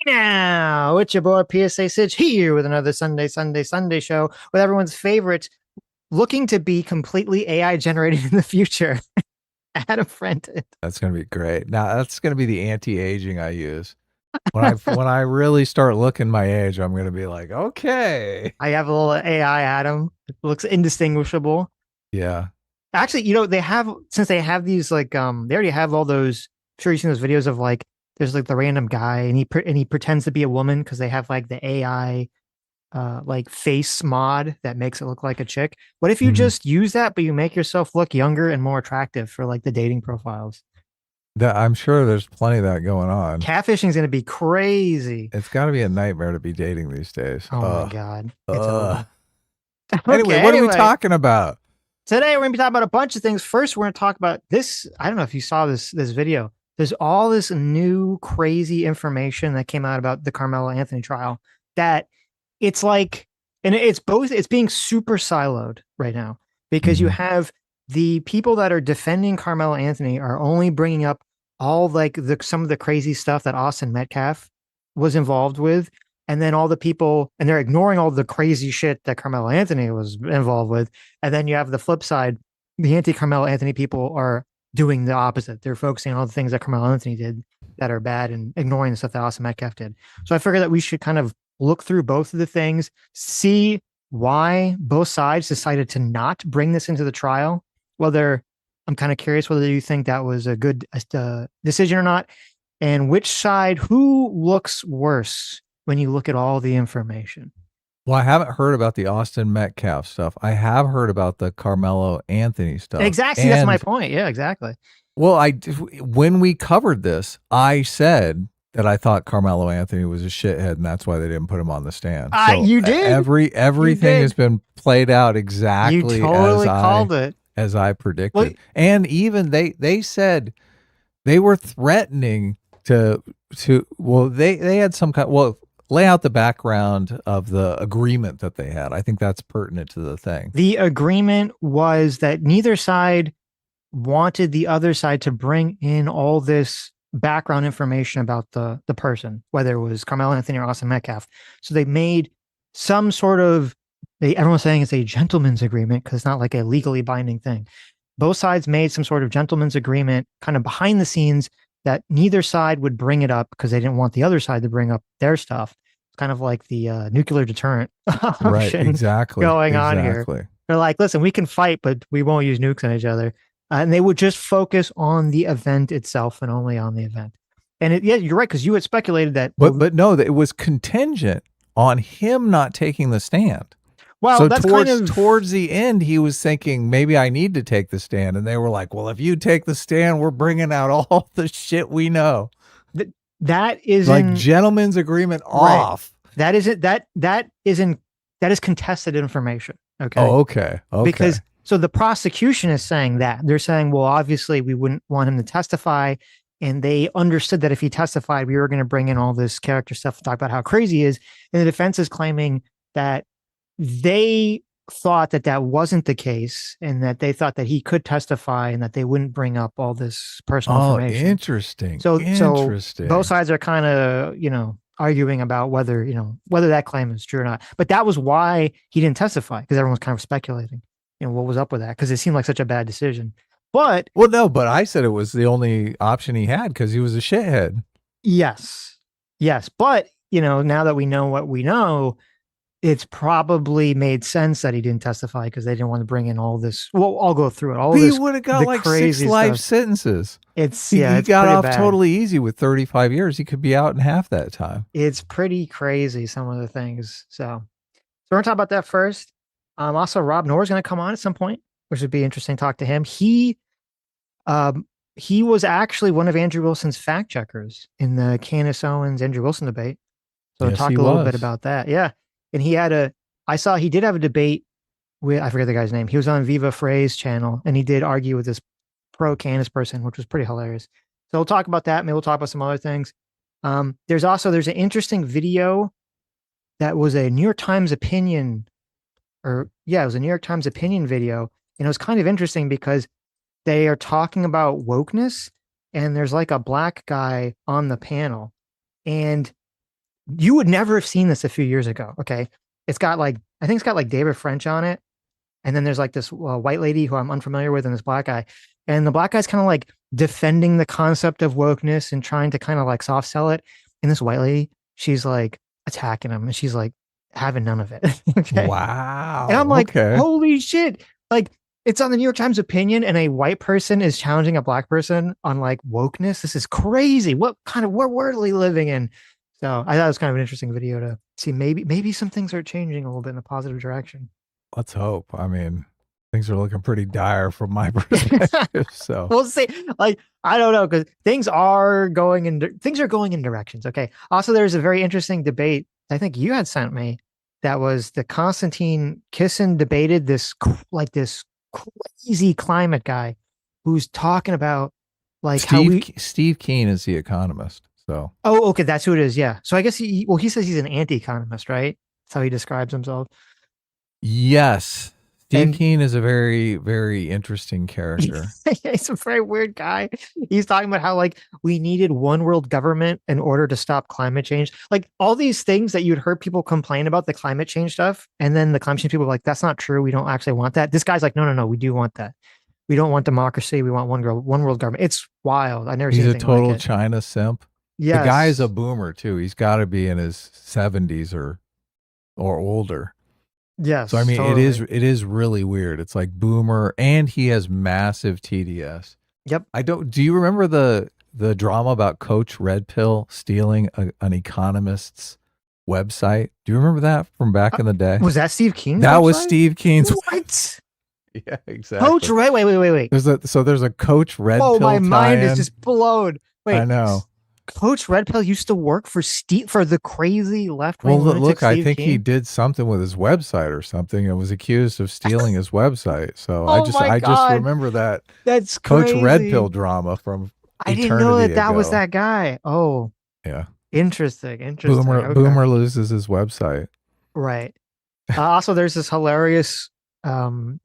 Now, it's your boy PSA Sitch here with another Sunday show with everyone's favorite, looking to be completely AI generated in the future. Adam Frenton. That's gonna be great. Now that's gonna be the anti-aging I use. When I really start looking my age, I'm gonna be like, okay. I have a little AI Adam. It looks indistinguishable. Yeah. Actually, since they have these they already have all those. I'm sure you've seen those videos of like there's like the random guy and he pretends to be a woman because they have like the AI like face mod that makes it look like a chick. What if you Mhm. just use that, but you make yourself look younger and more attractive for like the dating profiles? I'm sure there's plenty of that going on. Catfishing is going to be crazy. It's got to be a nightmare to be dating these days. Oh my God. It's Uh. over. Anyway, Okay. what are we Anyway, talking about? today we're going to be talking about a bunch of things. First, we're going to talk about this. I don't know if you saw this video. There's all this new crazy information that came out about the Carmelo Anthony trial that it's like, and it's being super siloed right now because you Mhm. have the people that are defending Carmelo Anthony are only bringing up all like some of the crazy stuff that Austin Metcalf was involved with. And then all the people, and they're ignoring all the crazy shit that Carmelo Anthony was involved with. And then you have the flip side, the anti Carmelo Anthony people are doing the opposite. They're focusing on all the things that Carmelo Anthony did that are bad and ignoring the stuff that Austin Metcalf did. So I figured that we should kind of look through both of the things, see why both sides decided to not bring this into the trial. Whether I'm kind of curious whether you think that was a good decision or not, and which side, who looks worse when you look at all the information. Well, I haven't heard about the Austin Metcalf stuff. I have heard about the Carmelo Anthony stuff. Exactly, that's my And point. Yeah, exactly. well, when we covered this, I said that I thought Carmelo Anthony was a shithead, and that's why they didn't put him on the stand. So You did. You everything has did. been played out You exactly totally called it. as I Well, predicted. And even they said they were threatening to well they had some kind lay out the background of the agreement that they had. I think that's pertinent to the thing. the agreement was that neither side wanted the other side to bring in all this background information about the person, whether it was Carmelo Anthony or Austin Metcalf. So they made some sort of everyone's saying it's a gentleman's agreement because it's not like a legally binding thing. Both sides made some sort of gentleman's agreement kind of behind the scenes that neither side would bring it up because they didn't want the other side to bring up their stuff. It's kind of like the nuclear deterrent Right, option exactly. going on here. Exactly. They're like, listen, we can fight, but we won't use nukes on each other. And they would just focus on the event itself and only on the event. And yeah, you're right, because you had speculated that. But no, it was contingent on him not taking the stand. Well, So that's kind of towards the end, he was thinking maybe I need to take the stand, and they were like, "Well, if you take the stand, we're bringing out all the shit we know." that is Like gentleman's agreement off. That isn't that is contested information. Okay. Oh, okay. Okay. Because so the prosecution is saying that they're saying, well, obviously we wouldn't want him to testify. And they understood that if he testified, we were going to bring in all this character stuff to talk about how crazy he is. And the defense is claiming that they thought that that wasn't the case and that they thought that he could testify and that they wouldn't bring up all this personal information. Interesting. So Interesting. both sides are kind of, arguing about whether that claim is true or not. But that was why he didn't testify, because everyone was kind of speculating, what was up with that, because it seemed like such a bad decision. But well, no, but I said it was the only option he had because he was a shithead. yes, but now that we know what we know, it's probably made sense that he didn't testify because they didn't want to bring in all this. Well, I'll go through it. All He this would have got the like 6 crazy life stuff. sentences. He got pretty off bad. totally easy with 35 years. He could be out in half that time. It's pretty crazy, some of the things. So we're gonna talk about that first. Also, Rob Noor is going to come on at some point, which would be interesting to talk to him. He was actually one of Andrew Wilson's fact checkers in the Candace Owens Andrew Wilson debate. So Yes, talk he a little bit was. about that. Yeah, and he did have a debate with, I forget the guy's name. He was on Viva Frey's channel, and he did argue with this pro Candace person, which was pretty hilarious. So we'll talk about that. Maybe we'll talk about some other things. There's an interesting video that was a New York Times opinion, it was a New York Times opinion video, and it was kind of interesting because they are talking about wokeness, and there's like a black guy on the panel, and You would never have seen this a few years ago. Okay. It's got like, I think it's got like David French on it. And then there's like this white lady who I'm unfamiliar with and this black guy. And the black guy's kind of like defending the concept of wokeness and trying to kind of like soft sell it. And this white lady, she's like attacking him and she's like having none of it. Okay. And I'm Wow. like, Okay. holy shit. Like, it's on the New York Times opinion, and a white person is challenging a black person on like wokeness. This is crazy. What kind of what world are we living in? So I thought it was kind of an interesting video to see. Maybe some things are changing a little bit in a positive direction. Let's hope. I mean, things are looking pretty dire from my perspective. So We'll see. Like, I don't know, because things are going in directions. Okay. Also, there's a very interesting debate I think you had sent me that was the Constantine Kissin debated this crazy climate guy who's talking about like how we Steve Keen is the economist. So oh, okay, that's who it is. Yeah. So I guess he says he's an anti-economist, right? That's how he describes himself. yes, Steve And Keen is a very, very interesting character. he's a very weird guy. He's talking about how like we needed one world government in order to stop climate change. Like all these things that you'd heard people complain about the climate change stuff, and then the climate change people were like, that's not true. We don't actually want that. This guy's like, no, no, no, we do want that. We don't want democracy. We want one world government. It's wild. I never He's seen a anything like total it. China simp. The guy is a Yes. boomer too. He's got to be in his 70s or older. So I Yes, mean, totally. it is really weird. It's like boomer, and he has massive TDS. Yep. I don't. Do you remember the drama about Coach Red Pill stealing an economist's website? Do you remember that from back Uh, in the day? was that Steve King's That was website? Steve Keen's. What? Yeah, Coach exactly. Red, wait. There's a Coach Red Whoa, my Pill mind is tie-in. just blown. I Wait, know. Coach Red Pill used to work for the crazy left Well, wing lunatic look, I Steve think he King. did something with his website or something and was accused of stealing his website. So Oh my I just God, remember that that's Coach Red Pill crazy. drama from I didn't know eternity that that was ago. that guy. Oh, Yeah. interesting. Okay, Boomer loses his website. right. Also, there's this hilarious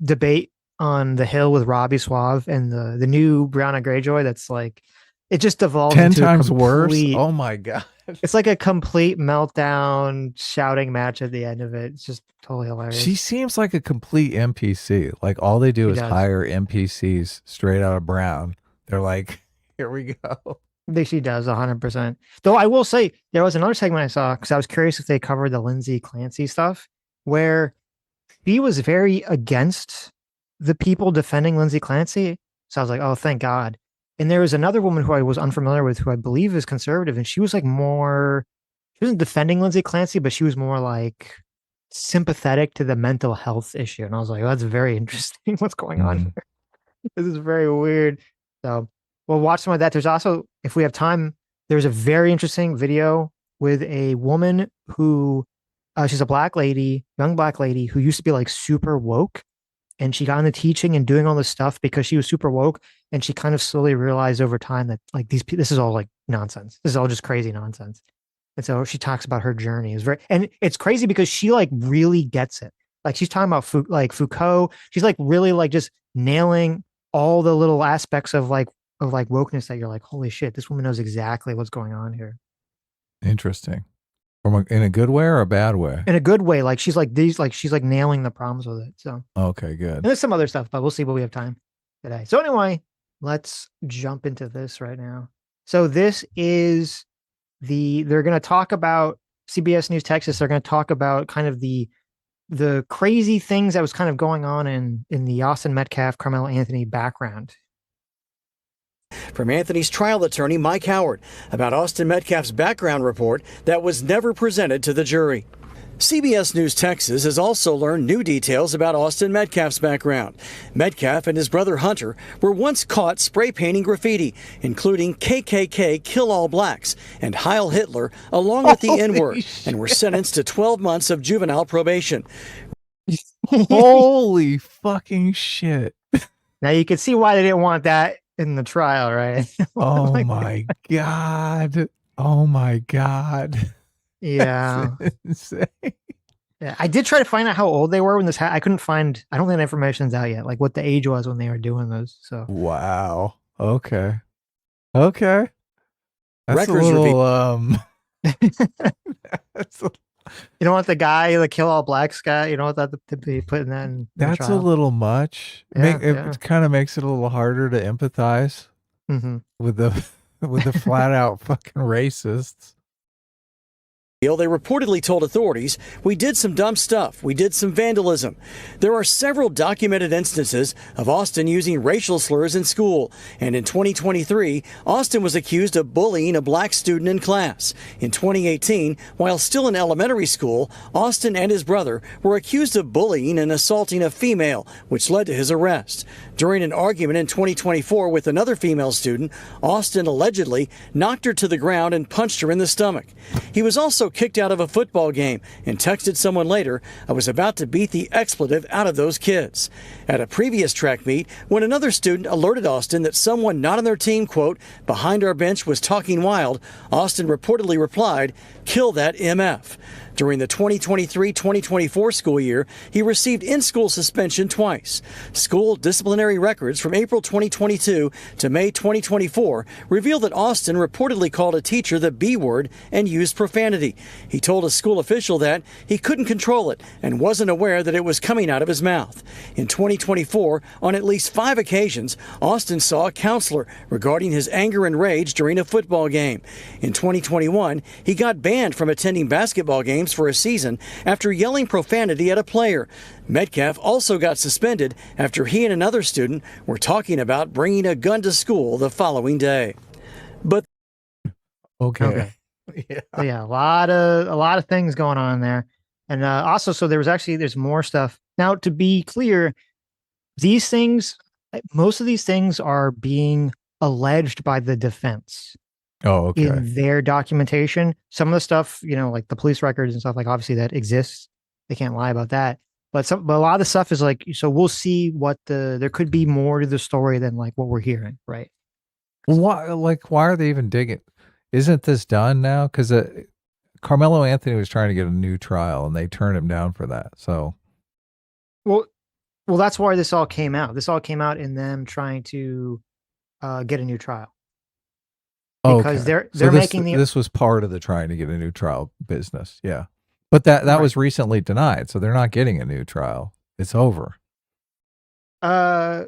debate on the Hill with Robbie Suave and the new Briahna Greyjoy. That's like it just devolves 10 into a times worse. complete. Oh my god. It's like a complete meltdown, shouting match at the end of it. It's just totally She hilarious. seems like a complete NPC. Like all they do She is does. hire NPCs straight out of Brown. They're like, "Here we go." I think she does 100%. Though I will say there was another segment I saw because I was curious if they covered the Lindsay Clancy stuff where he was very against the people defending Lindsay Clancy. So I was like, oh, thank God. And there was another woman who I was unfamiliar with who I believe is conservative. And she was like more, she wasn't defending Lindsay Clancy, but she was more like sympathetic to the mental health issue. And I was like, oh, that's very interesting. What's going on Mm. here? This is very weird. So we'll watch some of that. There's also, if we have time, there's a very interesting video with a woman who she's a black lady, young black lady who used to be like super woke. And she got into teaching and doing all this stuff because she was super woke. And she kind of slowly realized over time that like this is all like nonsense. This is all just crazy nonsense. And so she talks about her journey. And it's crazy because she like really gets it. Like she's talking about like Foucault. She's like really like just nailing all the little aspects of like wokeness that you're like, holy shit, this woman knows exactly what's going on here Interesting. In a good way or a bad way? in a good way. Like she's like nailing the problems with it. So, and Okay, good. there's some other stuff, but we'll see what we have time today. So anyway, let's jump into this right now. So this is they're going to talk about CBS News Texas. They're going to talk about kind of the crazy things that was kind of going on in the Austin Metcalf, Carmelo Anthony background. From Anthony's trial attorney, Mike Howard, about Austin Metcalf's background report that was never presented to the jury. CBS News Texas has also learned new details about Austin Metcalf's background. Metcalf and his brother Hunter were once caught spray painting graffiti, including KKK Kill All Blacks and Heil Hitler, along with the N-word, and were sentenced to 12 months of juvenile probation. Holy fucking shit. Now you can see why they didn't want that in the trial, right? Oh Like, my god. Oh my god. yeah. That's insane. Yeah. I did try to find out how old they were when I couldn't find, I don't think that information's out yet, like what the age was when they were doing those. So Wow. Okay. Okay. That's a Records little You don't want the guy, the kill all blacks guy. You don't want that to be putting that in the That's a trial. little much. Yeah, It yeah. kind of makes it a little harder to empathize Mm-hmm. with the with the flat out fucking racists. They reportedly told authorities, "We did some dumb stuff. We did some vandalism." There are several documented instances of Austin using racial slurs in school. And in 2023, Austin was accused of bullying a black student in class. In 2018, while still in elementary school, Austin and his brother were accused of bullying and assaulting a female, which led to his arrest. During an argument in 2024 with another female student, Austin allegedly knocked her to the ground and punched her in the stomach. He was also kicked out of a football game and texted someone later, "I was about to beat the expletive out of those kids." At a previous track meet, when another student alerted Austin that someone not on their team, quote, "behind our bench was talking wild," Austin reportedly replied, "Kill that MF." During the 2023-2024 school year, he received in-school suspension twice. School disciplinary records from April 2022 to May 2024 reveal that Austin reportedly called a teacher the B word and used profanity. He told a school official that he couldn't control it and wasn't aware that it was coming out of his mouth. In 2024, on at least 5 occasions, Austin saw a counselor regarding his anger and rage during a football game. In 2021, he got banned from attending basketball games for a season after yelling profanity at a player. Metcalf also got suspended after he and another student were talking about bringing a gun to school the following day. But Okay. Yeah. So yeah, a lot of things going on there. And also, so there's more stuff. Now, to be clear, these things, most of these things are being alleged by the defense. Oh, okay. In their documentation. Some of the stuff, like the police records and stuff, like obviously that exists. They can't lie about that. But a lot of the stuff is like, so we'll see there could be more to the story than like what we're hearing, right? Why are they even digging? Isn't this done now? Because Carmelo Anthony was trying to get a new trial and they turned him down for that. So, well, that's why this all came out. This all came out in them trying to get a new trial. Because they're making this was part of the trying to get a new trial business. Yeah. But that Right. was recently denied. So they're not getting a new trial. It's over. Yeah,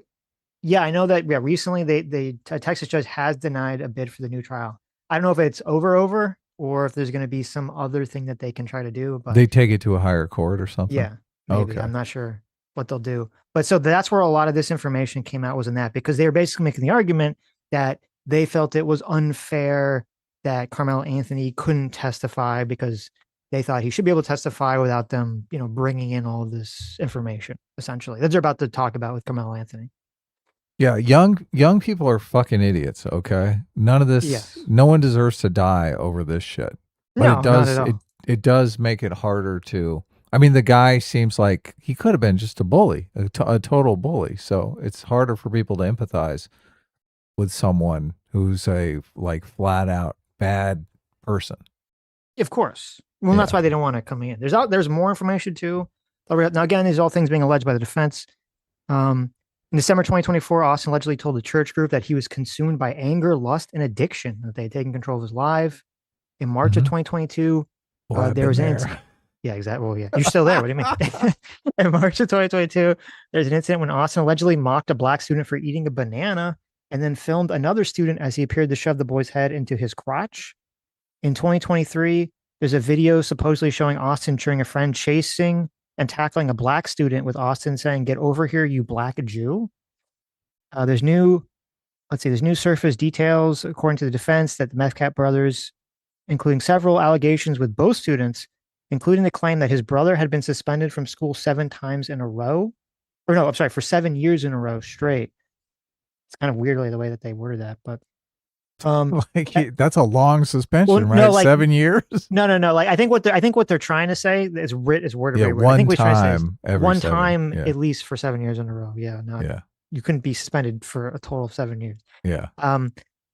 I know that. Yeah, recently a Texas judge has denied a bid for the new trial. I don't know if it's over, or if there's going to be some other thing that they can try to do. But they take it to a higher court or something. Yeah, maybe. Okay. I'm not sure what they'll do. But so that's where a lot of this information came out, was in that, because they were basically making the argument that they felt it was unfair that Carmelo Anthony couldn't testify because they thought he should be able to testify without them, bringing in all of this information, essentially. That they're about to talk about with Carmelo Anthony. Yeah, young people are fucking idiots, okay? None of this, Yes. No one deserves to die over this shit. But No, it does not at all. it does make it harder to, I mean, the guy seems like he could have been just a bully, a total bully. So it's harder for people to empathize with someone who's a flat out bad person. Of course. Well, that's why they don't want to come in. There's more information too. Now, again, these are all things being alleged by the defense. In December 2024, Austin allegedly told the church group that he was consumed by anger, lust, and addiction, that they had taken control of his life. In March of 2022, there was an incident. Yeah, exactly. Well, yeah, you're still there. What do you mean? In March of 2022, there's an incident when Austin allegedly mocked a black student for eating a banana and then filmed another student as he appeared to shove the boy's head into his crotch. In 2023, there's a video supposedly showing Austin cheering a friend chasing and tackling a black student, with Austin saying, "Get over here, you black Jew." There's new surface details, according to the defense, that the Metcalf brothers, including several allegations with both students, including the claim that his brother had been suspended from school 7 times in a row. Or no, I'm sorry, for 7 years in a row straight. It's kind of weirdly the way that they worded that, but that's a long suspension, right? No, 7 years? No. Like, I think what they're trying to say is worded very weird. One I think time every one 7, time yeah. at least for 7 years in a row. Yeah, you couldn't be suspended for a total of 7 years. Yeah.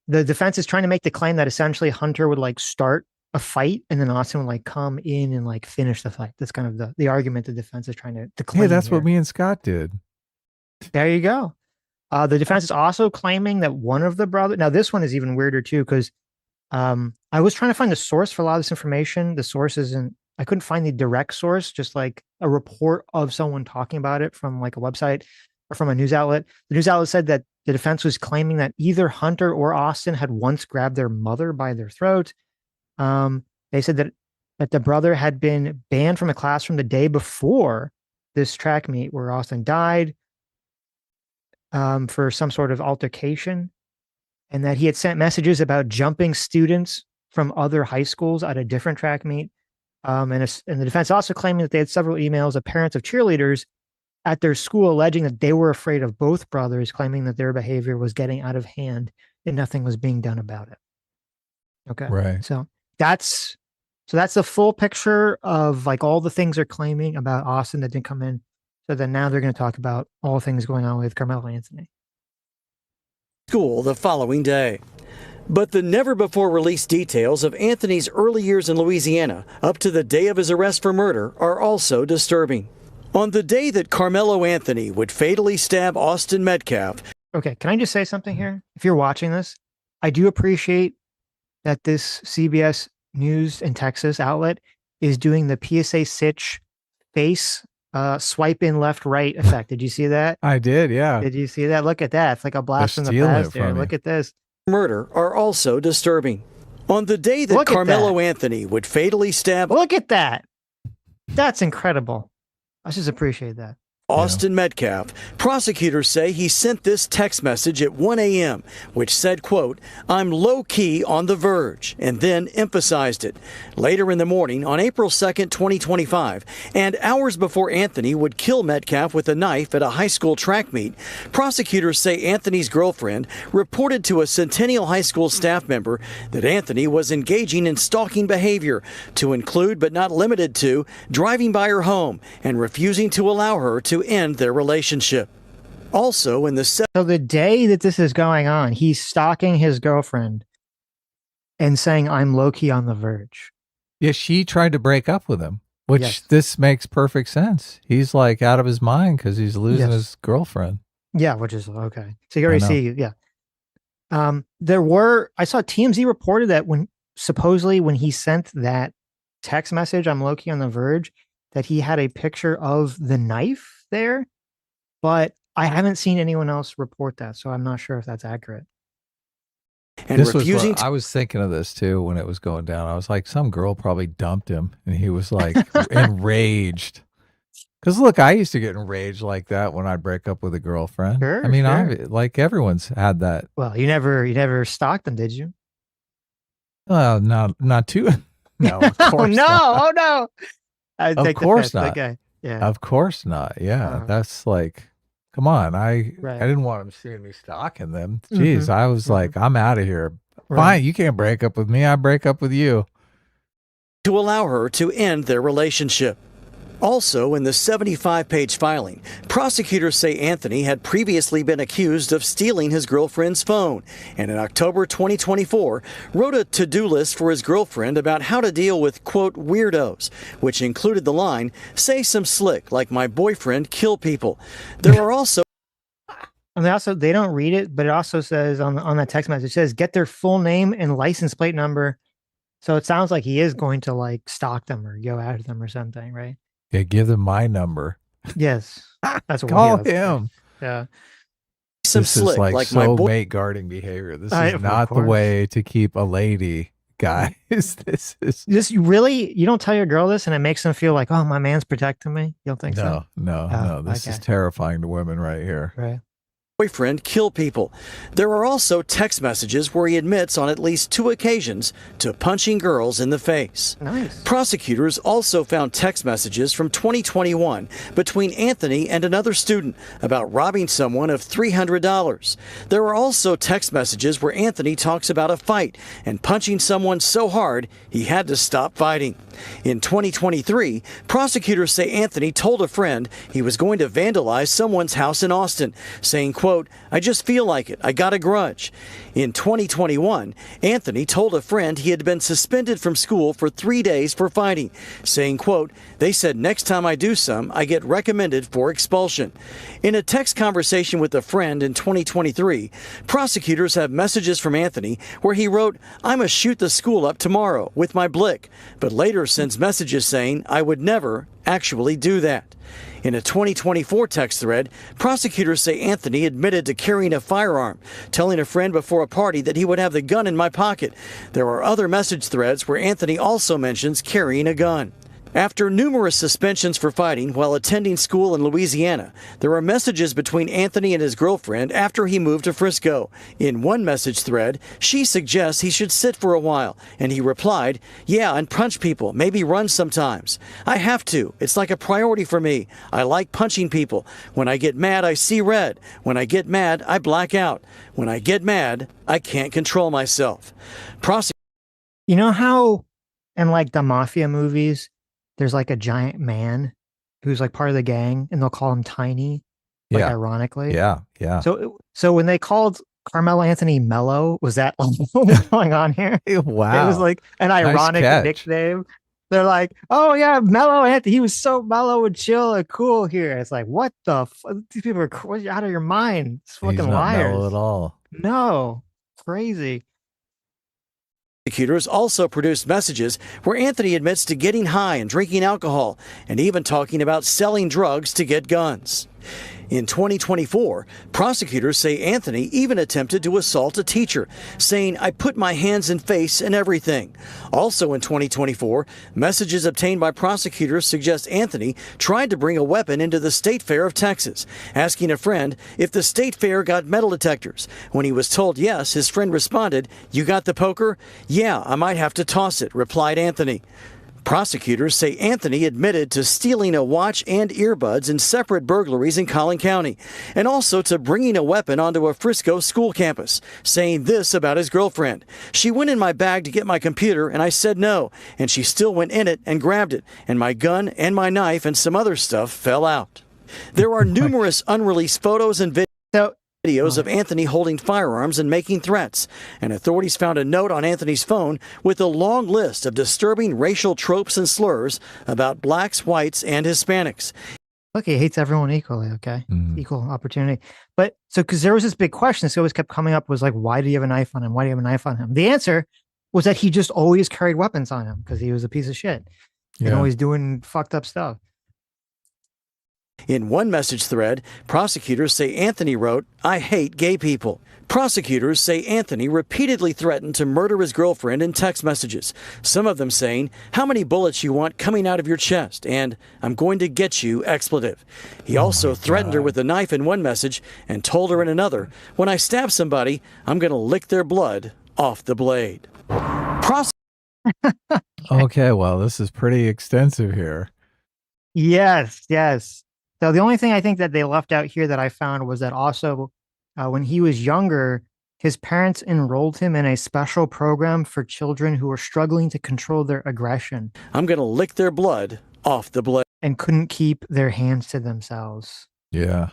The defense is trying to make the claim that essentially Hunter would start a fight and then Austin would come in and finish the fight. That's kind of the argument the defense is trying to claim. Hey, that's here. what me and Scott did. There you go. The defense is also claiming that one of the brothers. Now, this one is even weirder too, because I was trying to find the source for a lot of this information. The source isn't, I couldn't find the direct source, just like a report of someone talking about it from like a website or from a news outlet. The news outlet said that the defense was claiming that either Hunter or Austin had once grabbed their mother by their throat. They said that the brother had been banned from a classroom the day before this track meet where Austin died for some sort of altercation, and that he had sent messages about jumping students from other high schools at a different track meet. And the defense also claiming that they had several emails of parents of cheerleaders at their school alleging that they were afraid of both brothers, claiming that their behavior was getting out of hand and nothing was being done about it. Okay. Right. So that's the full picture of like all the things they're claiming about Austin that didn't come in. So then now they're going to talk about all things going on with Karmelo Anthony. School the following day. But the never-before-released details of Anthony's early years in Louisiana up to the day of his arrest for murder are also disturbing. On the day that Karmelo Anthony would fatally stab Austin Metcalf. Okay, can I just say something here? If you're watching this, I do appreciate that this CBS News in Texas outlet is doing the PSA Sitch face swipe in left right effect. Did you see that? I did, yeah. Did you see that? Look at that. It's like a blast from the past here. Look at this. Murder are also disturbing. On the day that Karmelo Anthony would fatally stab. Look at that. That's incredible. I just appreciate that. Austin Metcalf. Prosecutors say he sent this text message at 1 a.m., which said, quote, "I'm low-key on the verge," and then emphasized it. Later in the morning, on April 2nd, 2025, and hours before Anthony would kill Metcalf with a knife at a high school track meet, prosecutors say Anthony's girlfriend reported to a Centennial High School staff member that Anthony was engaging in stalking behavior, to include but not limited to driving by her home and refusing to allow her to end their relationship. Also in the so the day that this is going on, he's stalking his girlfriend and saying, "I'm low-key on the verge." Yeah, she tried to break up with him, which Yes. this makes perfect sense. He's like out of his mind because he's losing his girlfriend. Yeah, which is okay. So you already see, yeah. I saw TMZ reported that when he sent that text message, "I'm low-key on the verge," that he had a picture of the knife there, but I haven't seen anyone else report that, so I'm not sure if that's accurate. And this I was thinking of this too when it was going down. I was like, some girl probably dumped him, and he was like enraged. Because look, I used to get enraged like that when I'd break up with a girlfriend. Sure, I mean, sure. like everyone's had that. Well, you never stalked them, did you? Well, not too. No, of course no, not. oh no. Of course not. Okay. Yeah. Of course not. Yeah, that's like, come on. I didn't want him seeing me stalking them. Jeez, I was like, I'm out of here. Fine, you can't break up with me. I break up with you. To allow her to end their relationship. Also, in the 75-page filing, prosecutors say Anthony had previously been accused of stealing his girlfriend's phone, and in October 2024, wrote a to-do list for his girlfriend about how to deal with, quote, weirdos, which included the line, "Say some slick, like my boyfriend, kill people." There are also... And they don't read it, but it also says on that text message, it says, "Get their full name and license plate number." So it sounds like he is going to like stalk them or go after them or something, right? Yeah, give them my number. Yes, that's what call him. Yeah, some this slick, is like so my mate guarding behavior. This is not the way to keep a lady, guys. This is you don't tell your girl this, and it makes them feel like, oh, my man's protecting me. You don't think so? No. This is terrifying to women right here. Right. Boyfriend kill people. There are also text messages where he admits on at least 2 occasions to punching girls in the face. Nice. Prosecutors also found text messages from 2021 between Anthony and another student about robbing someone of $300. There are also text messages where Anthony talks about a fight and punching someone so hard he had to stop fighting. In 2023, prosecutors say Anthony told a friend he was going to vandalize someone's house in Austin, saying, quote, "I just feel like it. I got a grudge." In 2021, Anthony told a friend he had been suspended from school for 3 days for fighting, saying, quote, "They said next time I do some, I get recommended for expulsion." In a text conversation with a friend in 2023, prosecutors have messages from Anthony where he wrote, "I'ma shoot the school up tomorrow with my blick," but later sends messages saying, "I would never actually do that." In a 2024 text thread, prosecutors say Anthony admitted to carrying a firearm, telling a friend before a party that he would have the gun in my pocket. There are other message threads where Anthony also mentions carrying a gun. After numerous suspensions for fighting while attending school in Louisiana, there are messages between Anthony and his girlfriend after he moved to Frisco. In one message thread, she suggests he should sit for a while, and he replied, "Yeah, and punch people, maybe run sometimes. I have to. It's like a priority for me. I like punching people. When I get mad, I see red. When I get mad, I black out. When I get mad, I can't control myself." You know how in like the mafia movies, there's like a giant man who's like part of the gang and they'll call him Tiny, like Yeah. ironically. Yeah. Yeah. So when they called Carmelo Anthony Mello, was that like what was going on here? Wow. It was like an Nice ironic catch. nickname. They're like, "Oh yeah, Mello Anthony. He was so mellow and chill and cool here." It's like, what the? These people are out of your mind. It's He's fucking not liars. mellow at all. No, crazy. Prosecutors also produced messages where Anthony admits to getting high and drinking alcohol and even talking about selling drugs to get guns. In 2024, prosecutors say Anthony even attempted to assault a teacher, saying, "I put my hands and face and everything." Also in 2024, messages obtained by prosecutors suggest Anthony tried to bring a weapon into the State Fair of Texas, asking a friend if the State Fair got metal detectors. When he was told yes, his friend responded, "You got the poker?" "Yeah, I might have to toss it," replied Anthony. Prosecutors say Anthony admitted to stealing a watch and earbuds in separate burglaries in Collin County, and also to bringing a weapon onto a Frisco school campus, saying this about his girlfriend: "She went in my bag to get my computer, and I said no, and she still went in it and grabbed it, and my gun and my knife and some other stuff fell out." There are numerous unreleased photos and videos of Anthony holding firearms and making threats, and authorities found a note on Anthony's phone with a long list of disturbing racial tropes and slurs about blacks, whites, and Hispanics. Look, he hates everyone equally. Okay, Mhm. equal opportunity. But so because there was this big question, this always kept coming up, was like, why do you have a knife on him? Why do you have a knife on him? The answer was that he just always carried weapons on him because he was a piece of shit and always doing fucked up stuff. In one message thread, prosecutors say Anthony wrote, "I hate gay people." Prosecutors say Anthony repeatedly threatened to murder his girlfriend in text messages, some of them saying, "How many bullets you want coming out of your chest?" and "I'm going to get you," expletive. He also threatened her with a knife in one message and told her in another, "When I stab somebody, I'm going to lick their blood off the blade." Okay, well, this is pretty extensive here. Yes, yes. So the only thing I think that they left out here that I found was that also when he was younger, his parents enrolled him in a special program for children who were struggling to control their aggression. "I'm going to lick their blood off the blade." And couldn't keep their hands to themselves. Yeah.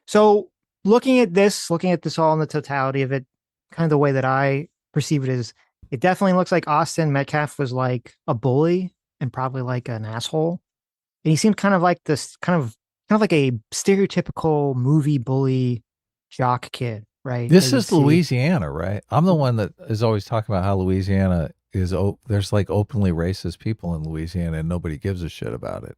So looking at this all in the totality of it, kind of the way that I perceive it is, it definitely looks like Austin Metcalf was like a bully and probably like an asshole. And he seemed kind of like this, kind of like a stereotypical movie bully jock kid, right? This is Louisiana, right? I'm the one that is always talking about how Louisiana is, there's like openly racist people in Louisiana and nobody gives a shit about it.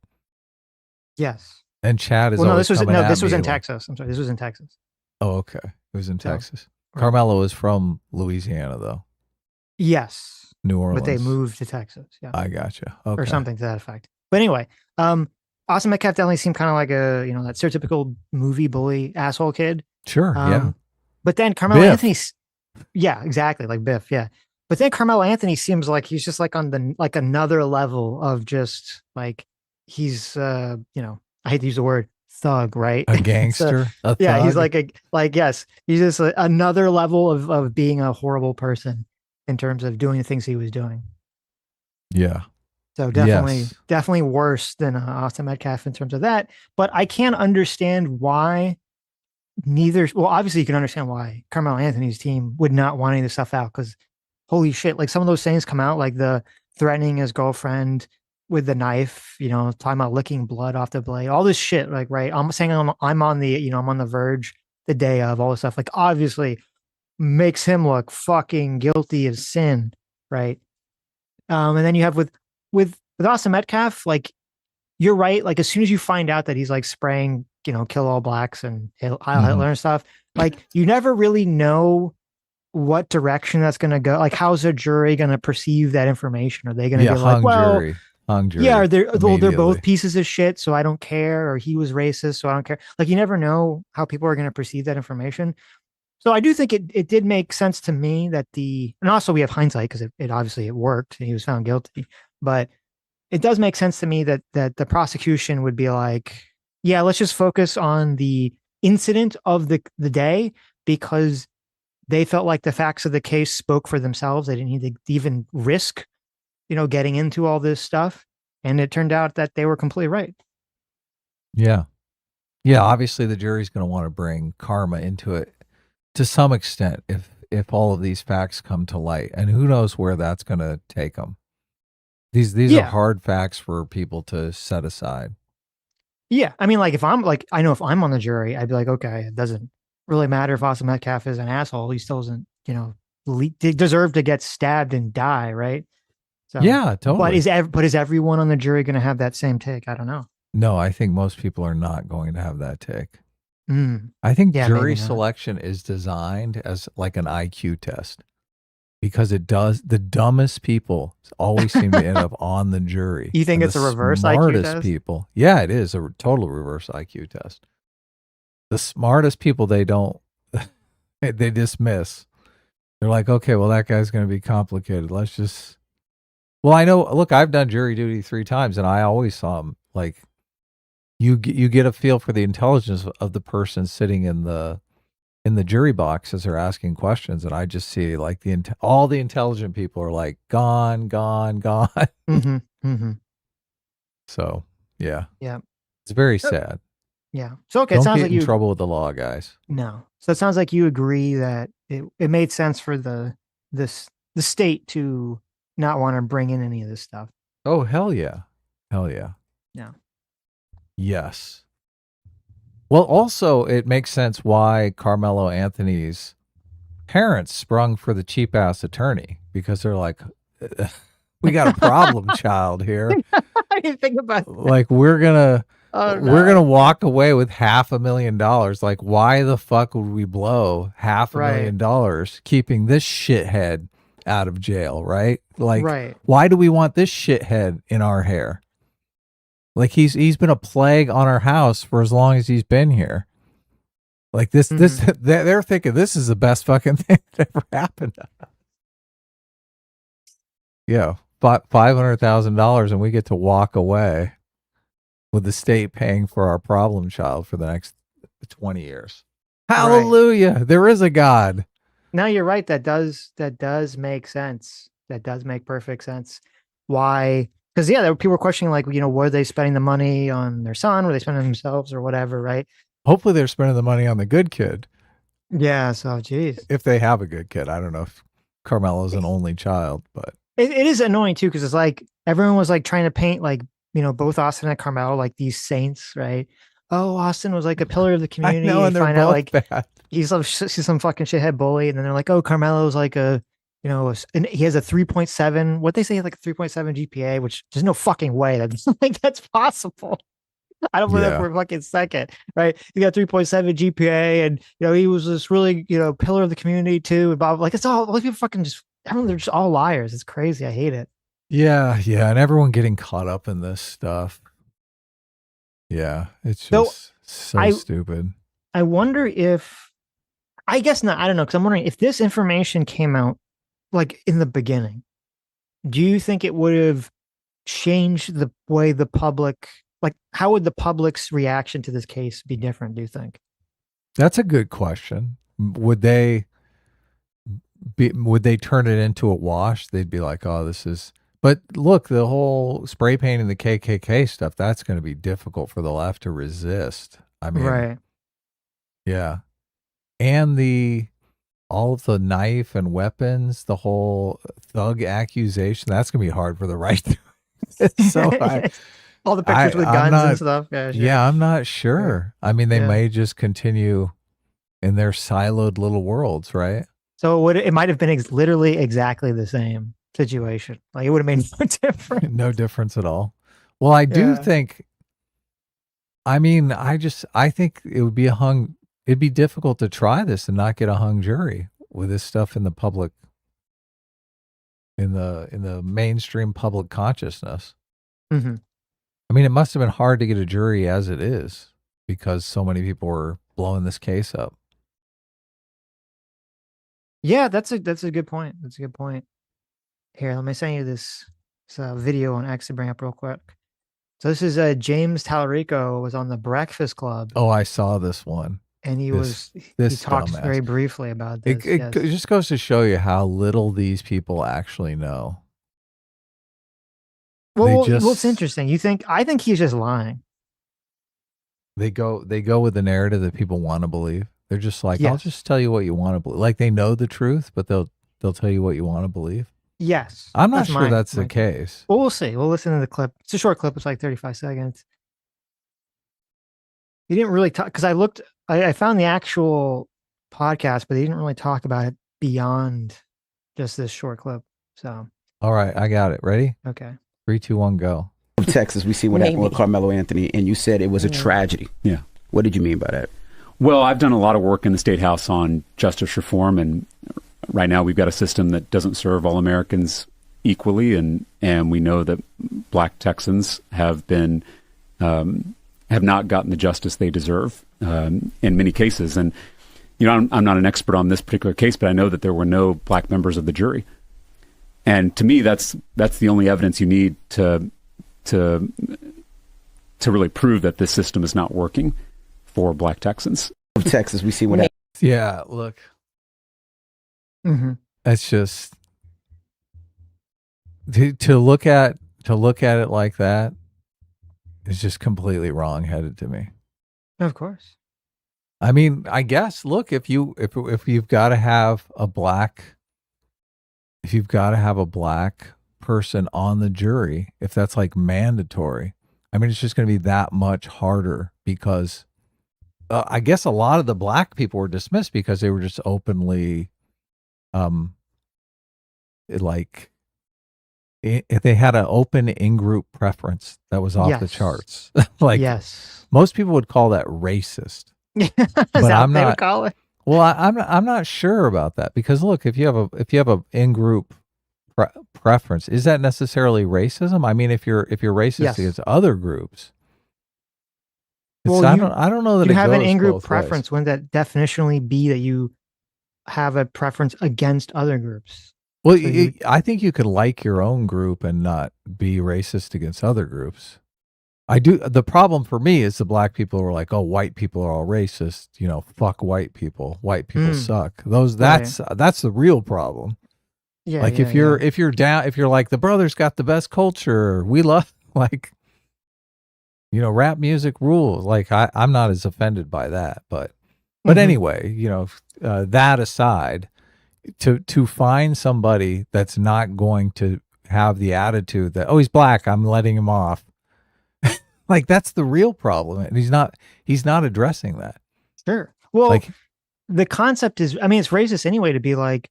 Yes. And Chad is well, no, always this was coming at this was me in like- Texas. I'm sorry, this was in Texas. Oh, okay. It was in So, Texas. Carmelo is from Louisiana, though. Yes. New Orleans. But they moved to Texas. Yeah. I gotcha. Okay. Or something to that effect. But anyway, Austin Metcalf definitely seemed kind of like a, that stereotypical movie bully asshole kid. Sure. Yeah. But then Carmelo Biff. Anthony, yeah, exactly, like Biff, yeah. But then Carmelo Anthony seems like he's just like on the another level of just like he's I hate to use the word thug, right? A gangster. A yeah, he's thug? yes, he's just another level of being a horrible person in terms of doing the things he was doing. Yeah. So Yes. definitely worse than Austin Metcalf in terms of that. But I can't understand why neither. Well, obviously you can understand why Carmelo Anthony's team would not want any of this stuff out because holy shit, like some of those things come out, like the threatening his girlfriend with the knife, talking about licking blood off the blade, all this shit. Like, right, I'm saying I'm on the, I'm on the verge the day of all this stuff. Like, obviously makes him look fucking guilty as sin, right? And then you have with Austin Metcalf, like you're right. Like as soon as you find out that he's like spraying, kill all blacks and Heil Mhm. Hitler and stuff, like you never really know what direction that's going to go. Like, how's a jury going to perceive that information? Are they going to Yeah, be like, well, hung yeah, jury they're both immediately. pieces of shit, so I don't care, or he was racist, so I don't care. Like, you never know how people are going to perceive that information. So I do think it did make sense to me that and also we have hindsight because it obviously it worked and he was found guilty, but it does make sense to me that the prosecution would be like, yeah, let's just focus on the incident of the day because they felt like the facts of the case spoke for themselves. They didn't need to even risk, getting into all this stuff. And it turned out that they were completely right. Yeah. Yeah, obviously the jury's going to want to bring karma into it to some extent if all of these facts come to light, and who knows where that's going to take them. These are Yeah. hard facts for people to set aside. Yeah. I mean, like if I'm like, I know if I'm on the jury, I'd be like, okay, it doesn't really matter if Austin Metcalf is an asshole. He still doesn't, deserve to get stabbed and die. Right. So, Yeah, but totally. but is everyone on the jury going to have that same take? I don't know. No, I think most people are not going to have that take. Mm, I think yeah, maybe jury not. selection is designed as like an IQ test because it does. The dumbest people always seem to end up on the jury, You think and the it's a reverse IQ smartest test? people, yeah, it is a total reverse IQ test. The smartest people, they don't, they dismiss. They're like, okay, well, that guy's going to be complicated. Let's just. Well, I know. Look, I've done jury duty 3 times, and I always saw them like you get a feel for the intelligence of the person sitting in the jury box as they're asking questions, and I just see like all the intelligent people are like gone, gone, gone. Mm-hmm. Mm-hmm. So yeah, Yeah. it's very So, sad. yeah. So okay, it Don't sounds get like in you trouble with the law, guys. no. So it sounds like you agree that it made sense for the state to not want to bring in any of this stuff. Oh hell yeah, hell yeah, Yeah. yes. Well, also it makes sense why Carmelo Anthony's parents sprung for the cheap ass attorney because they're like, we got a problem child here. I didn't think about that. Like we're gonna Oh we're gonna no. walk away with $500,000. Like, why the fuck would we blow half a Right. million dollars keeping this shithead out of jail? Right? Like, Right. why do we want this shithead in our hair? Like he's been a plague on our house for as long as he's been here. Like this Mm-hmm. they're thinking this is the best fucking thing that ever happened. Yeah, $500,000 and we get to walk away with the state paying for our problem child for the next 20 years. Right. Hallelujah. There is a God. No, you're right. That does make sense. That does make perfect sense. Why? Because yeah, there were people questioning like, were they spending the money on their son? Were they spending on themselves or whatever? Right. Hopefully they're spending the money on the good kid. Yeah. So, geez. If they have a good kid. I don't know if Carmelo's an only child, but It is annoying too because it's like everyone was like trying to paint like both Austin and Carmelo like these saints, right? Oh, Austin was like a pillar of the I community. know, They and they're find out both like bad. he's some fucking shithead bully, and then they're like, oh, Carmelo's like and he has a 3.7. What they say, like a 3.7 GPA, which there's no fucking way that's like that's possible. I don't believe that Yeah. for a fucking second, right? He got 3.7 GPA, and he was this really pillar of the community too. And blah, blah, like it's all like people fucking just everyone they're just all liars. It's crazy. I hate it. Yeah, yeah, and everyone getting caught up in this stuff. Yeah, it's So just so I stupid. I wonder if I guess not. I don't know because I'm wondering if this information came out like in the beginning. Do you think it would have changed the way the public like how would the public's reaction to this case be different? Do you think? That's a good question. Would they turn it into a wash? They'd be like, "Oh, this is." But look, the whole spray painting the KKK stuff, that's going to be difficult for the left to resist. I mean, Right. yeah. And all of the knife and weapons, the whole thug accusation, that's going to be hard for the right. So all the pictures with I'm guns and not, stuff. Yeah, sure. yeah, I'm not sure. I mean, they Yeah. may just continue in their siloed little worlds, right? So it might have been literally exactly the same situation. Like it would have made no difference. No difference at all. Well, I do Yeah. think, I mean, I think it would be it'd be difficult to try this and not get a hung jury with this stuff in the public, in the mainstream public consciousness. Mm-hmm. I mean, it must have been hard to get a jury as it is because so many people were blowing this case up. Yeah, that's a good point. That's a good point. Here, let me send you this video on X to bring up real quick. So this is James Tallarico was on the Breakfast Club. Oh, I saw this one. And he talks dumbass. very briefly about this. It just goes to show you how little these people actually know. Well, it's interesting. I think he's just lying. They go with the narrative that people want to believe. They're just like, Yes. I'll just tell you what you want to believe. Like they know the truth, but they'll tell you what you want to believe. Yes. I'm not sure that's the case. Well, we'll see. We'll listen to the clip. It's a short clip. It's like 35 seconds. He didn't really talk because I found the actual podcast, but he didn't really talk about it beyond just this short clip. So, all right, I got it. Ready? Okay. 3, 2, 1, go. Texas, we see what happened with Karmelo Anthony, and you said it was a tragedy. Yeah. What did you mean by that? Well, I've done a lot of work in the State House on justice reform, and right now we've got a system that doesn't serve all Americans equally, and we know that Black Texans have not gotten the justice they deserve in many cases. And I'm not an expert on this particular case, but I know that there were no Black members of the jury, and to me, that's the only evidence you need to really prove that this system is not working for Black Texans. Texas, we see what happened. Yeah, look. Mm-hmm. That's just to look at it like that is just completely wrong-headed to me. Of course. I mean, I guess look, if you've got to have a black person on the jury, if that's like mandatory, I mean, it's just going to be that much harder because I guess a lot of the Black people were dismissed because they were just openly, if they had an open in-group preference that was off the charts. Like, yes, most people would call that racist. But I'm not. Would call it? Well, I'm not sure about that because look, if you have a in-group preference, is that necessarily racism? I mean, if you're racist against other groups, well, I don't know that you have an in-group preference. Wouldn't that definitionally be that you have a preference against other groups? Well, so I think you could like your own group and not be racist against other groups. I do. The problem for me is the Black people were like, "Oh, white people are all racist. Fuck white people. White people suck." That's the real problem. Yeah. Like if you're like the brothers got the best culture, we love rap music rules. Like I'm not as offended by that, but anyway, that aside, to find somebody that's not going to have the attitude that, oh, he's Black, I'm letting him off. Like that's the real problem, and he's not addressing that. Sure. Well, the concept is, I mean, it's racist anyway to be like,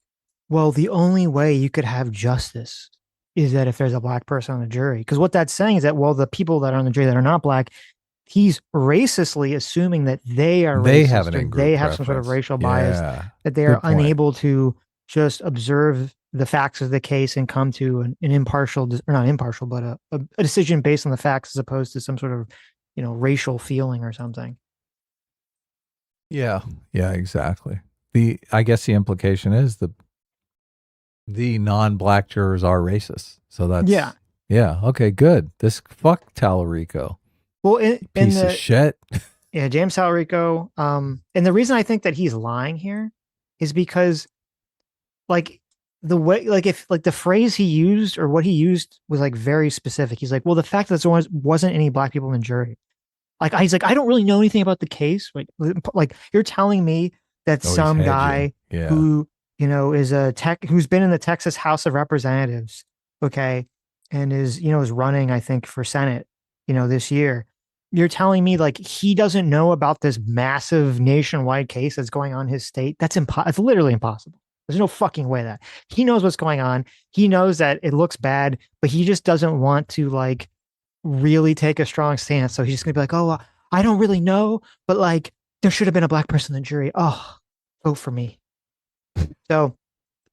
well, the only way you could have justice is that if there's a Black person on the jury. Because what that's saying is that, well, the people that are on the jury that are not Black, he's racistly assuming that they are they racist, have they have some sort of racial bias, that they are unable to just observe the facts of the case and come to an impartial, or not impartial, but a decision based on the facts as opposed to some sort of, racial feeling or something. Yeah, exactly. I guess the implication is the non-Black jurors are racist. So that's yeah. Okay, good. Fuck Tallarico. Well, piece of shit. Yeah, James Tallarico. And the reason I think that he's lying here is because, like, the way, like, if like the phrase he used or what he used was like very specific. He's like, well, the fact that there wasn't any black people in the jury. Like, he's like, I don't really know anything about the case. Like you're telling me that Oh, he's some hedging. guy Yeah. who, is who's been in the Texas House of Representatives, okay, and is running, I think, for Senate, this year. You're telling me like he doesn't know about this massive nationwide case that's going on in his state? It's literally impossible. There's no fucking way that he knows what's going on. He knows that it looks bad, but he just doesn't want to like really take a strong stance. So he's just gonna be like, "Oh, I don't really know, but like there should have been a black person in the jury. Oh, vote for me." So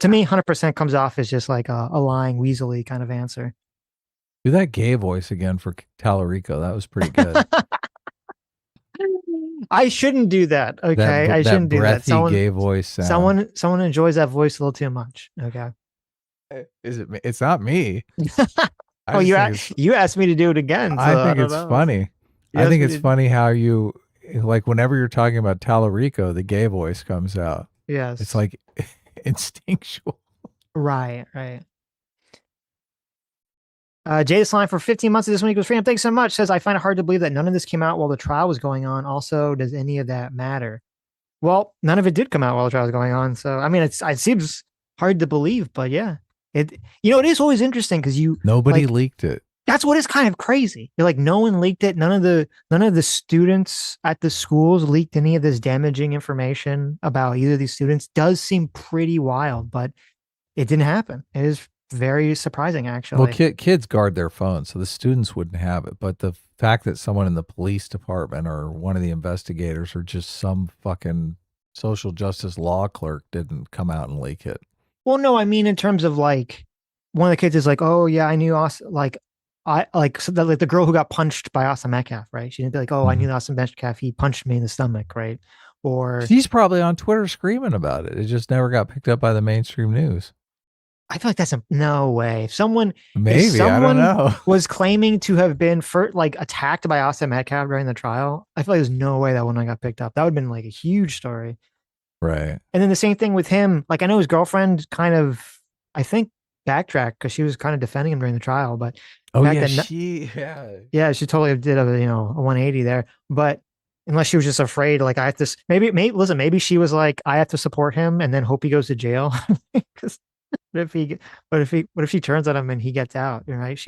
to me, 100% comes off as just like a lying, weaselly kind of answer. Do that gay voice again for Tallarico. That was pretty good. I shouldn't do that. Okay, I shouldn't do that. Breathy gay voice sound. Someone enjoys that voice a little too much. Okay. Is it? It's not me. Oh, you asked me to do it again. So I think it's funny. I think it's funny how you like whenever you're talking about Tallarico, the gay voice comes out. Yes, it's like instinctual. Right. Jada Slime for 15 months of this week was freedom. Thanks so much. Says, I find it hard to believe that none of this came out while the trial was going on. Also, does any of that matter? Well, none of it did come out while the trial was going on. So, I mean, it seems hard to believe, but yeah, it is always interesting because nobody leaked it. That's what is kind of crazy. You're like, no one leaked it. None of the students at the schools leaked any of this damaging information about either of these students. Does seem pretty wild, but it didn't happen. It is very surprising, actually. Well, kids guard their phones, so the students wouldn't have it. But the fact that someone in the police department or one of the investigators or just some fucking social justice law clerk didn't come out and leak it. Well, no, I mean in terms of like one of the kids is like, oh yeah, I knew Austin. Like the girl who got punched by Austin Metcalf, right? She didn't be like, oh, I knew Austin Metcalf. He punched me in the stomach, right? Or she's probably on Twitter screaming about it. It just never got picked up by the mainstream news. I feel like that's no way. If someone I don't know, was claiming to have been attacked by Austin Metcalf during the trial, I feel like there's no way that one got picked up. That would have been like a huge story. Right. And then the same thing with him. Like I know his girlfriend kind of, I think, backtracked because she was kind of defending him during the trial. But she totally did a 180 there. But unless she was just afraid, like I have to maybe she was like, I have to support him and then hope he goes to jail. Because what if she turns on him and he gets out, right?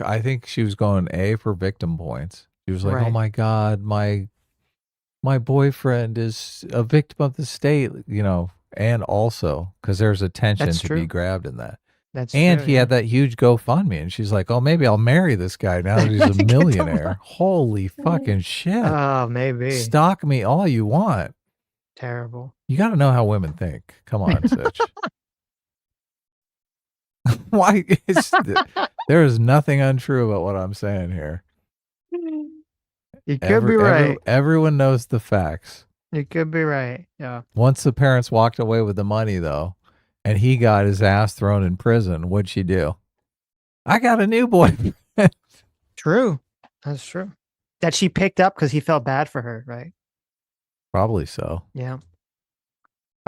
I think she was going for victim points. She was like, right. Oh my God, my boyfriend is a victim of the state, and also because there's attention to be grabbed in that. He had that huge GoFundMe, and she's like, oh, maybe I'll marry this guy now that he's a millionaire. Holy fucking shit. Oh, maybe. Stalk me all you want. Terrible. You got to know how women think. Come on, Sitch. Why there is nothing untrue about what I'm saying here. You could be right. Everyone knows the facts. You could be right. Yeah. Once the parents walked away with the money, though, and he got his ass thrown in prison, what'd she do? I got a new boyfriend. True. That's true. That she picked up because he felt bad for her, right? Probably so. Yeah.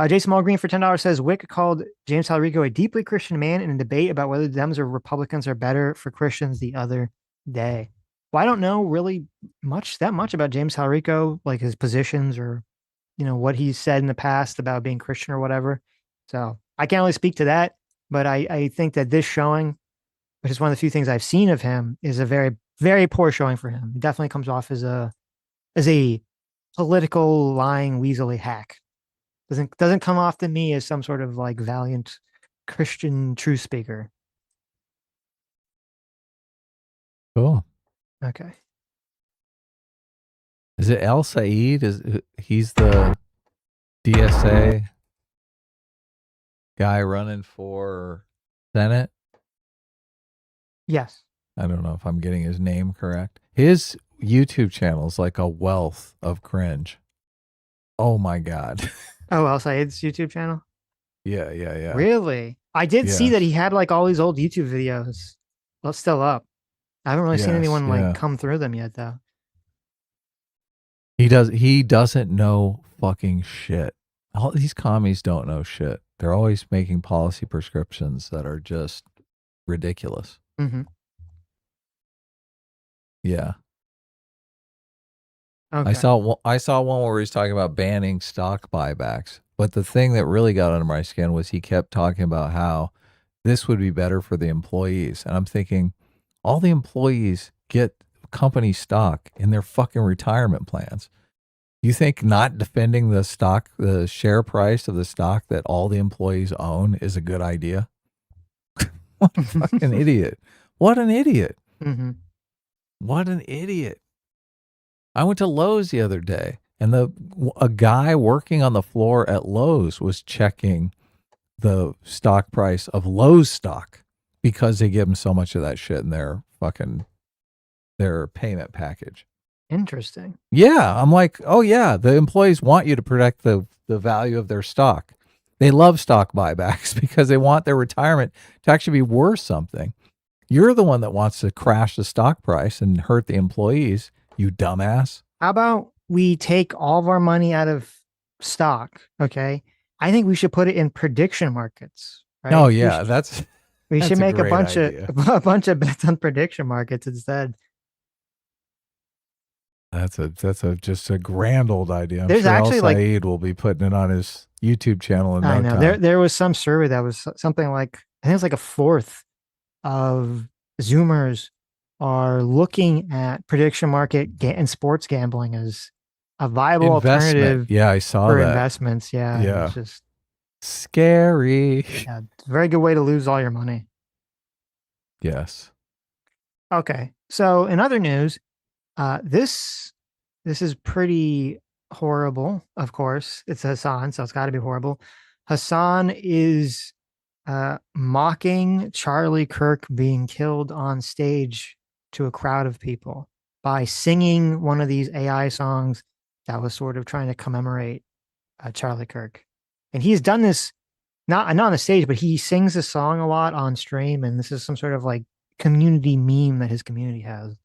Jason Mulgreen for $10 says, Wick called James Tallarico a deeply Christian man in a debate about whether Dems or Republicans are better for Christians the other day. Well, I don't know really that much about James Tallarico, like his positions or, what he's said in the past about being Christian or whatever. So I can't really speak to that, but I think that this showing, which is one of the few things I've seen of him, is a very, very poor showing for him. It definitely comes off as a political lying weaselly hack. Doesn't come off to me as some sort of like valiant Christian truth speaker. Cool. Okay. Is it El Said? He's the DSA guy running for Senate? Yes. I don't know if I'm getting his name correct. His YouTube channel is like a wealth of cringe. Oh my God. Oh, El Said's YouTube channel? Yeah. Really? I did see that he had like all these old YouTube videos. Well, still up. I haven't really seen anyone like come through them yet, though. He doesn't know fucking shit. All these commies don't know shit. They're always making policy prescriptions that are just ridiculous. Mm-hmm. Yeah. Okay. I saw one where he's talking about banning stock buybacks. But the thing that really got under my skin was he kept talking about how this would be better for the employees. And I'm thinking, all the employees get company stock in their fucking retirement plans. You think not defending the share price of the stock that all the employees own is a good idea? What a fucking idiot. What an idiot. Mm-hmm. What an idiot. I went to Lowe's the other day, and a guy working on the floor at Lowe's was checking the stock price of Lowe's stock because they give them so much of that shit in their payment package. Interesting. Yeah. I'm like, oh yeah, the employees want you to protect the value of their stock. They love stock buybacks because they want their retirement to actually be worth something. You're the one that wants to crash the stock price and hurt the employees, you dumbass. How about we take all of our money out of stock? Okay. I think we should put it in prediction markets. Right? Oh yeah, we should make a bunch idea. of bets on prediction markets instead. That's just a grand old idea. I'm There's sure actually Al Saeed will be putting it on his YouTube channel in no I know time. there was some survey that was something like, I think it's like a fourth of Zoomers are looking at prediction market and sports gambling as a viable alternative. Yeah, I saw for that. investments. Yeah. Yeah. It's just scary. Yeah, it's a very good way to lose all your money. Yes. Okay. So in other news, this is pretty horrible. Of course, it's Hassan, so it's got to be horrible. Hassan is mocking Charlie Kirk being killed on stage to a crowd of people by singing one of these AI songs that was sort of trying to commemorate Charlie Kirk. And he's done this not on the stage, but he sings this song a lot on stream, and this is some sort of like community meme that his community has,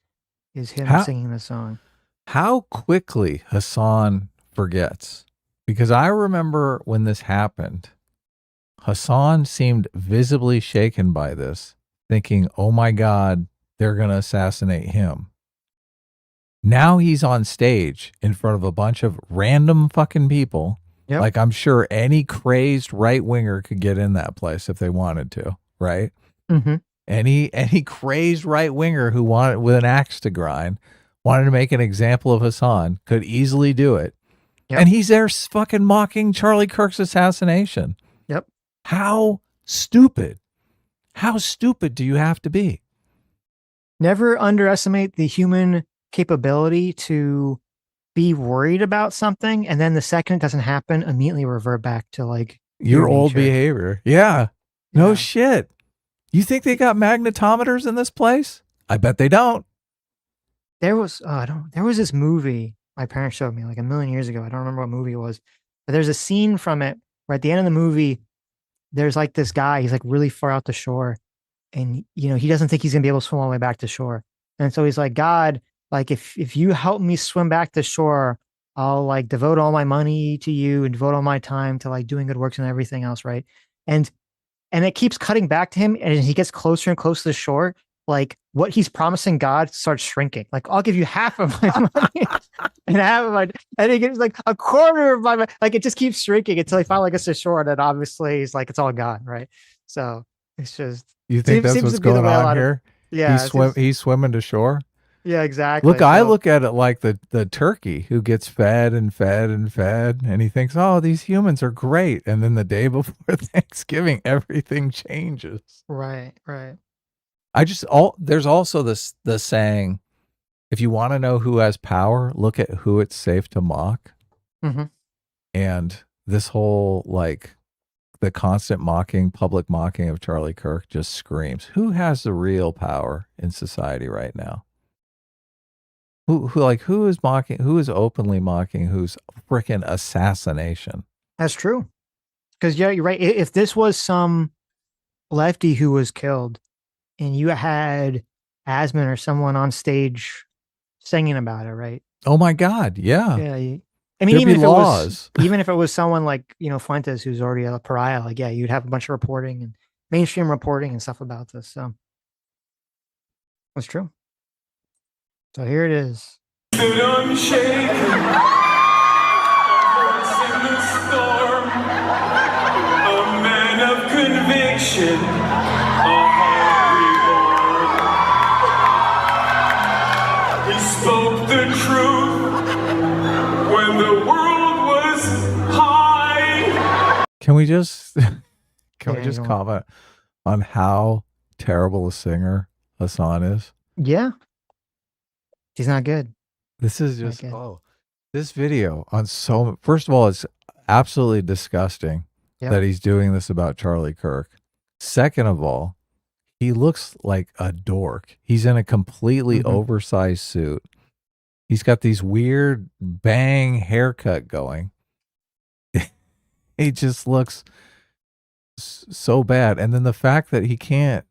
is him singing this song. How quickly Hassan forgets. Because I remember when this happened, Hassan seemed visibly shaken by this, thinking, oh my God, they're going to assassinate him. Now he's on stage in front of a bunch of random fucking people. Yep. Like I'm sure any crazed right-winger could get in that place if they wanted to, right? Mm-hmm. Any crazed right-winger who wanted with an axe to grind, wanted to make an example of Hassan, could easily do it. Yep. And he's there fucking mocking Charlie Kirk's assassination. Yep. How stupid do you have to be? Never underestimate the human capability to be worried about something, and then the second it doesn't happen, immediately revert back to like your old behavior. Yeah. No shit. You think they got magnetometers in this place? I bet they don't. There was there was this movie my parents showed me like a million years ago. I don't remember what movie it was, but there's a scene from it where at the end of the movie, there's like this guy, he's like really far out to shore, and he doesn't think he's gonna be able to swim all the way back to shore. And so he's like, God, like if you help me swim back to shore, I'll like devote all my money to you and devote all my time to like doing good works and everything else, right? And it keeps cutting back to him, and he gets closer and closer to the shore. Like what he's promising God starts shrinking. Like I'll give you half of my money and half of my, and he gives like a quarter of my money. Like it just keeps shrinking until he finally gets to shore. And then obviously he's like, it's all gone, right? So it's just. You think that's what's going on here? Yeah, he's swimming to shore. Yeah, exactly. Look, I look at it like the turkey who gets fed and fed and fed, and he thinks, oh, these humans are great. And then the day before Thanksgiving, everything changes. Right. There's also the saying, if you want to know who has power, look at who it's safe to mock. Mm-hmm. And this whole, like, the constant public mocking of Charlie Kirk just screams, who has the real power in society right now? Who is mocking, who is openly mocking whose freaking assassination? That's true. Because yeah, you're right. If this was some lefty who was killed and you had Asman or someone on stage singing about it, right? Oh my God. Yeah. Yeah. I mean, There'd be laws. Even if it was someone like, Fuentes, who's already a pariah, like, yeah, you'd have a bunch of reporting and mainstream reporting and stuff about this. So it's true. So here it is. I'm shaken, in the storm, a man of conviction, a heart reborn. He spoke the truth when the world was high. Can we just comment on how terrible a singer Hassan is? Yeah. He's not good. This is just this video on first of all, it's absolutely disgusting that he's doing this about Charlie Kirk. Second of all, he looks like a dork. He's in a completely oversized suit. He's got these weird bang haircut going. He just looks so bad. And then the fact that he can't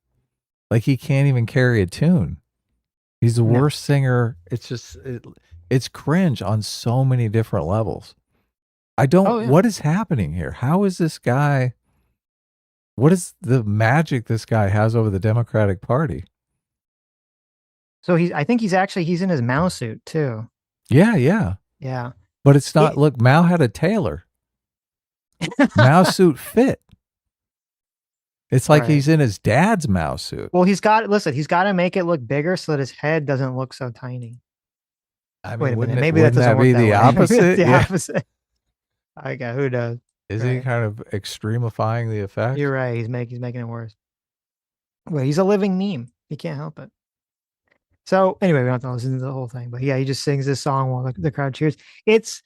even carry a tune. He's the worst singer. It's just, it's cringe on so many different levels. What is happening here? How is this guy, what is the magic this guy has over the Democratic Party? So I think he's in his Mao suit too. Yeah, yeah. Yeah. But it's not, look, Mao had a tailor. Mao suit fit. It's like he's in his dad's Mao suit. Well, he's got to make it look bigger so that his head doesn't look so tiny. I mean, wait a minute. Maybe that doesn't be the opposite. The opposite. Okay, who knows? Is he kind of extremifying the effect? You're right. He's making it worse. Well, he's a living meme. He can't help it. So anyway, we don't have to listen to the whole thing, but yeah, he just sings this song while the crowd cheers. It's,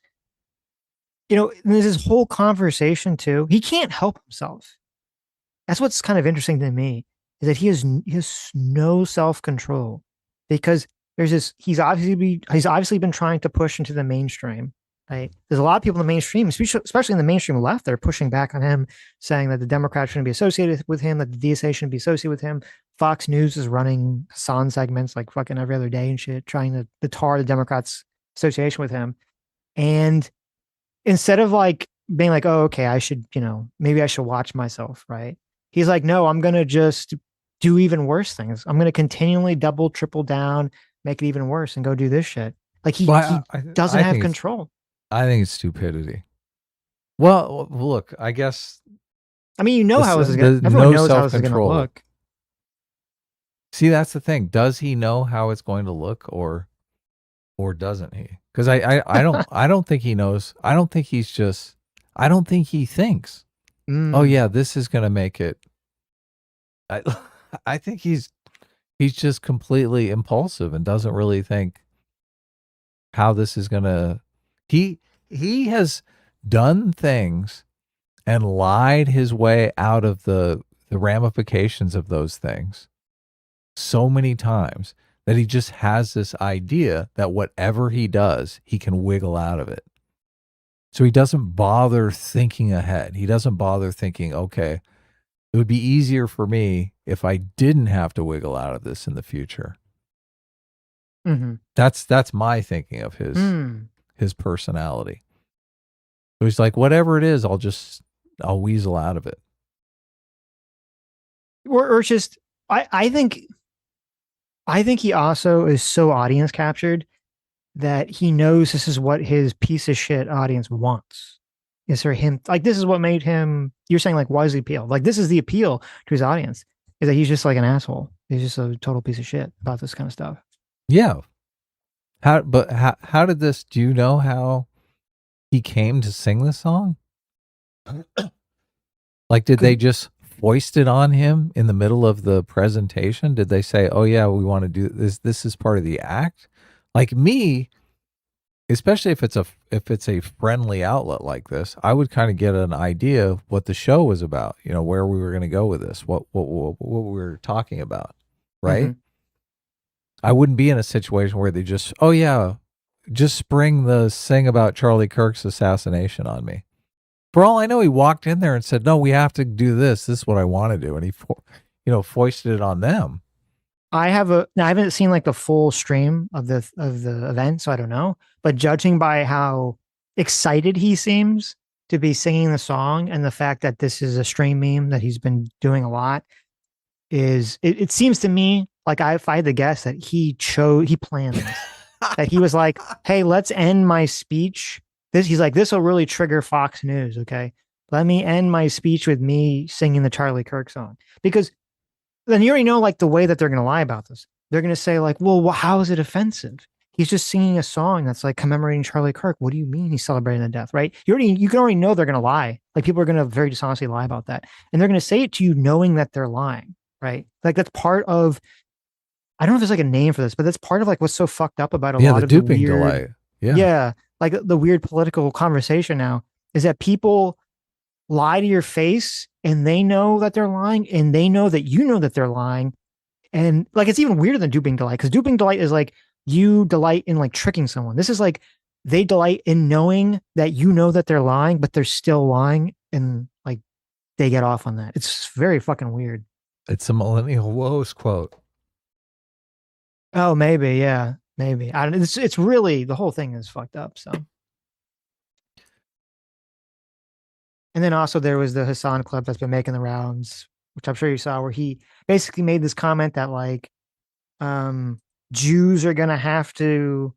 there's this whole conversation too. He can't help himself. That's what's kind of interesting to me, is that he has no self-control, because there's this, he's obviously been trying to push into the mainstream, right? There's a lot of people in the mainstream, especially in the mainstream left, that are pushing back on him, saying that the Democrats shouldn't be associated with him, that the DSA shouldn't be associated with him. Fox News is running Hassan segments like fucking every other day and shit, trying to tar the Democrats' association with him. And instead of like being like, oh, okay, I should, maybe I should watch myself, right? He's like, no, I'm going to just do even worse things. I'm going to continually double, triple down, make it even worse, and go do this shit. Like he doesn't have control. I think it's stupidity. Well, look, I guess. I mean, how this is going to, everyone knows how this is going to look. See, that's the thing. Does he know how it's going to look, or doesn't he? Because I don't think he knows. I don't think he thinks, oh yeah, this is going to make it. I think he's just completely impulsive and doesn't really think how this is going to. He has done things and lied his way out of the ramifications of those things so many times that he just has this idea that whatever he does, he can wiggle out of it. So he doesn't bother thinking ahead. He doesn't bother thinking, okay, it would be easier for me if I didn't have to wiggle out of this in the future. That's my thinking of his personality. So he's like, whatever it is, I'll weasel out of it. Or just, I think he also is so audience captured that he knows this is what his piece of shit audience wants. Is for him, like, this is what made him, you're saying, like, why is he appeal? Like, this is the appeal to his audience, is that he's just like an asshole. He's just a total piece of shit about this kind of stuff. Yeah. How did this, do you know how he came to sing this song? Like, did they just foist it on him in the middle of the presentation? Did they say, oh yeah, we want to do this, this is part of the act? Like me, especially if it's a friendly outlet like this, I would kind of get an idea of what the show was about, where we were going to go with this, what we were talking about, right? I wouldn't be in a situation where they just, oh yeah, just spring the sing about Charlie Kirk's assassination on me. For all I know, he walked in there and said, no, we have to do this. This is what I want to do. And he, foisted it on them. I haven't seen like the full stream of the event, so I don't know. But judging by how excited he seems to be singing the song, and the fact that this is a stream meme that he's been doing a lot is it seems to me like if I had to guess that he planned this. That he was like, hey, let's end my speech. He's like, this will really trigger Fox News. Okay. Let me end my speech with me singing the Charlie Kirk song. Because then you already know like the way that they're going to lie about this. They're going to say like, well, how is it offensive? He's just singing a song that's like commemorating Charlie Kirk. What do you mean he's celebrating the death, right? You can already know they're going to lie. Like people are going to very dishonestly lie about that. And they're going to say it to you knowing that they're lying, right? Like that's part of, I don't know if there's like a name for this, but that's part of like what's so fucked up about a lot the of the duping weird, delay. Yeah. Like the weird political conversation now is that people lie to your face and they know that they're lying and they know that you know that they're lying. And like, it's even weirder than duping delight, because duping delight is like you delight in like tricking someone. This is like they delight in knowing that you know that they're lying, but they're still lying. And like they get off on that. It's very fucking weird. It's a millennial woes quote. Oh, maybe. Yeah, maybe. I don't, it's really, the whole thing is fucked up. So. And then also there was the Hassan clip that's been making the rounds, which I'm sure you saw, where he basically made this comment that like, Jews are going to have to,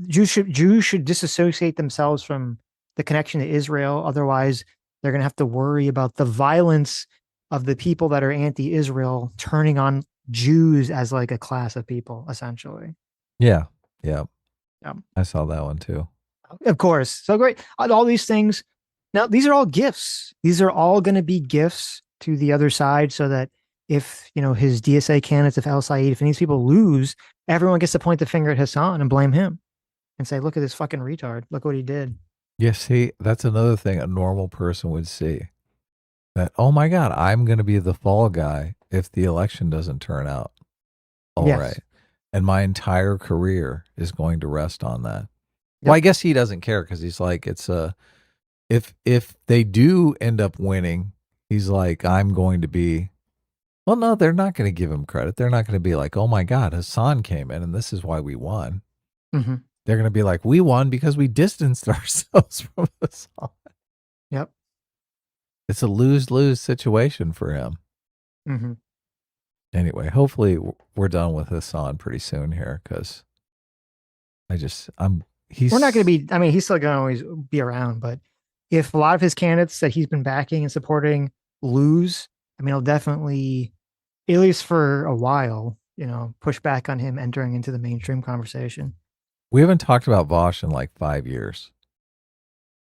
Jews should disassociate themselves from the connection to Israel. Otherwise they're going to have to worry about the violence of the people that are anti-Israel turning on Jews as like a class of people, essentially. Yeah. I saw that one too. Of course. So great. All these things. Now, these are all gifts. These are all going to be gifts to the other side, so that if, his DSA candidates, if El Said, if any of these people lose, everyone gets to point the finger at Hassan and blame him and say, look at this fucking retard. Look what he did. Yeah, see, that's another thing a normal person would see. That, oh my God, I'm going to be the fall guy if the election doesn't turn out all right. And my entire career is going to rest on that. Yep. Well, I guess he doesn't care, because he's like, if they do end up winning, he's like, I'm going to be, well, no, they're not going to give him credit. They're not going to be like, oh my God, Hassan came in and this is why we won. Mm-hmm. They're going to be like, we won because we distanced ourselves from Hassan. Yep. It's a lose-lose situation for him. Mm-hmm. Anyway, hopefully we're done with Hassan pretty soon here, because we're not going to be, he's still going to always be around, but if a lot of his candidates that he's been backing and supporting lose, he'll definitely, at least for a while, push back on him entering into the mainstream conversation. We haven't talked about Vosh in like 5 years.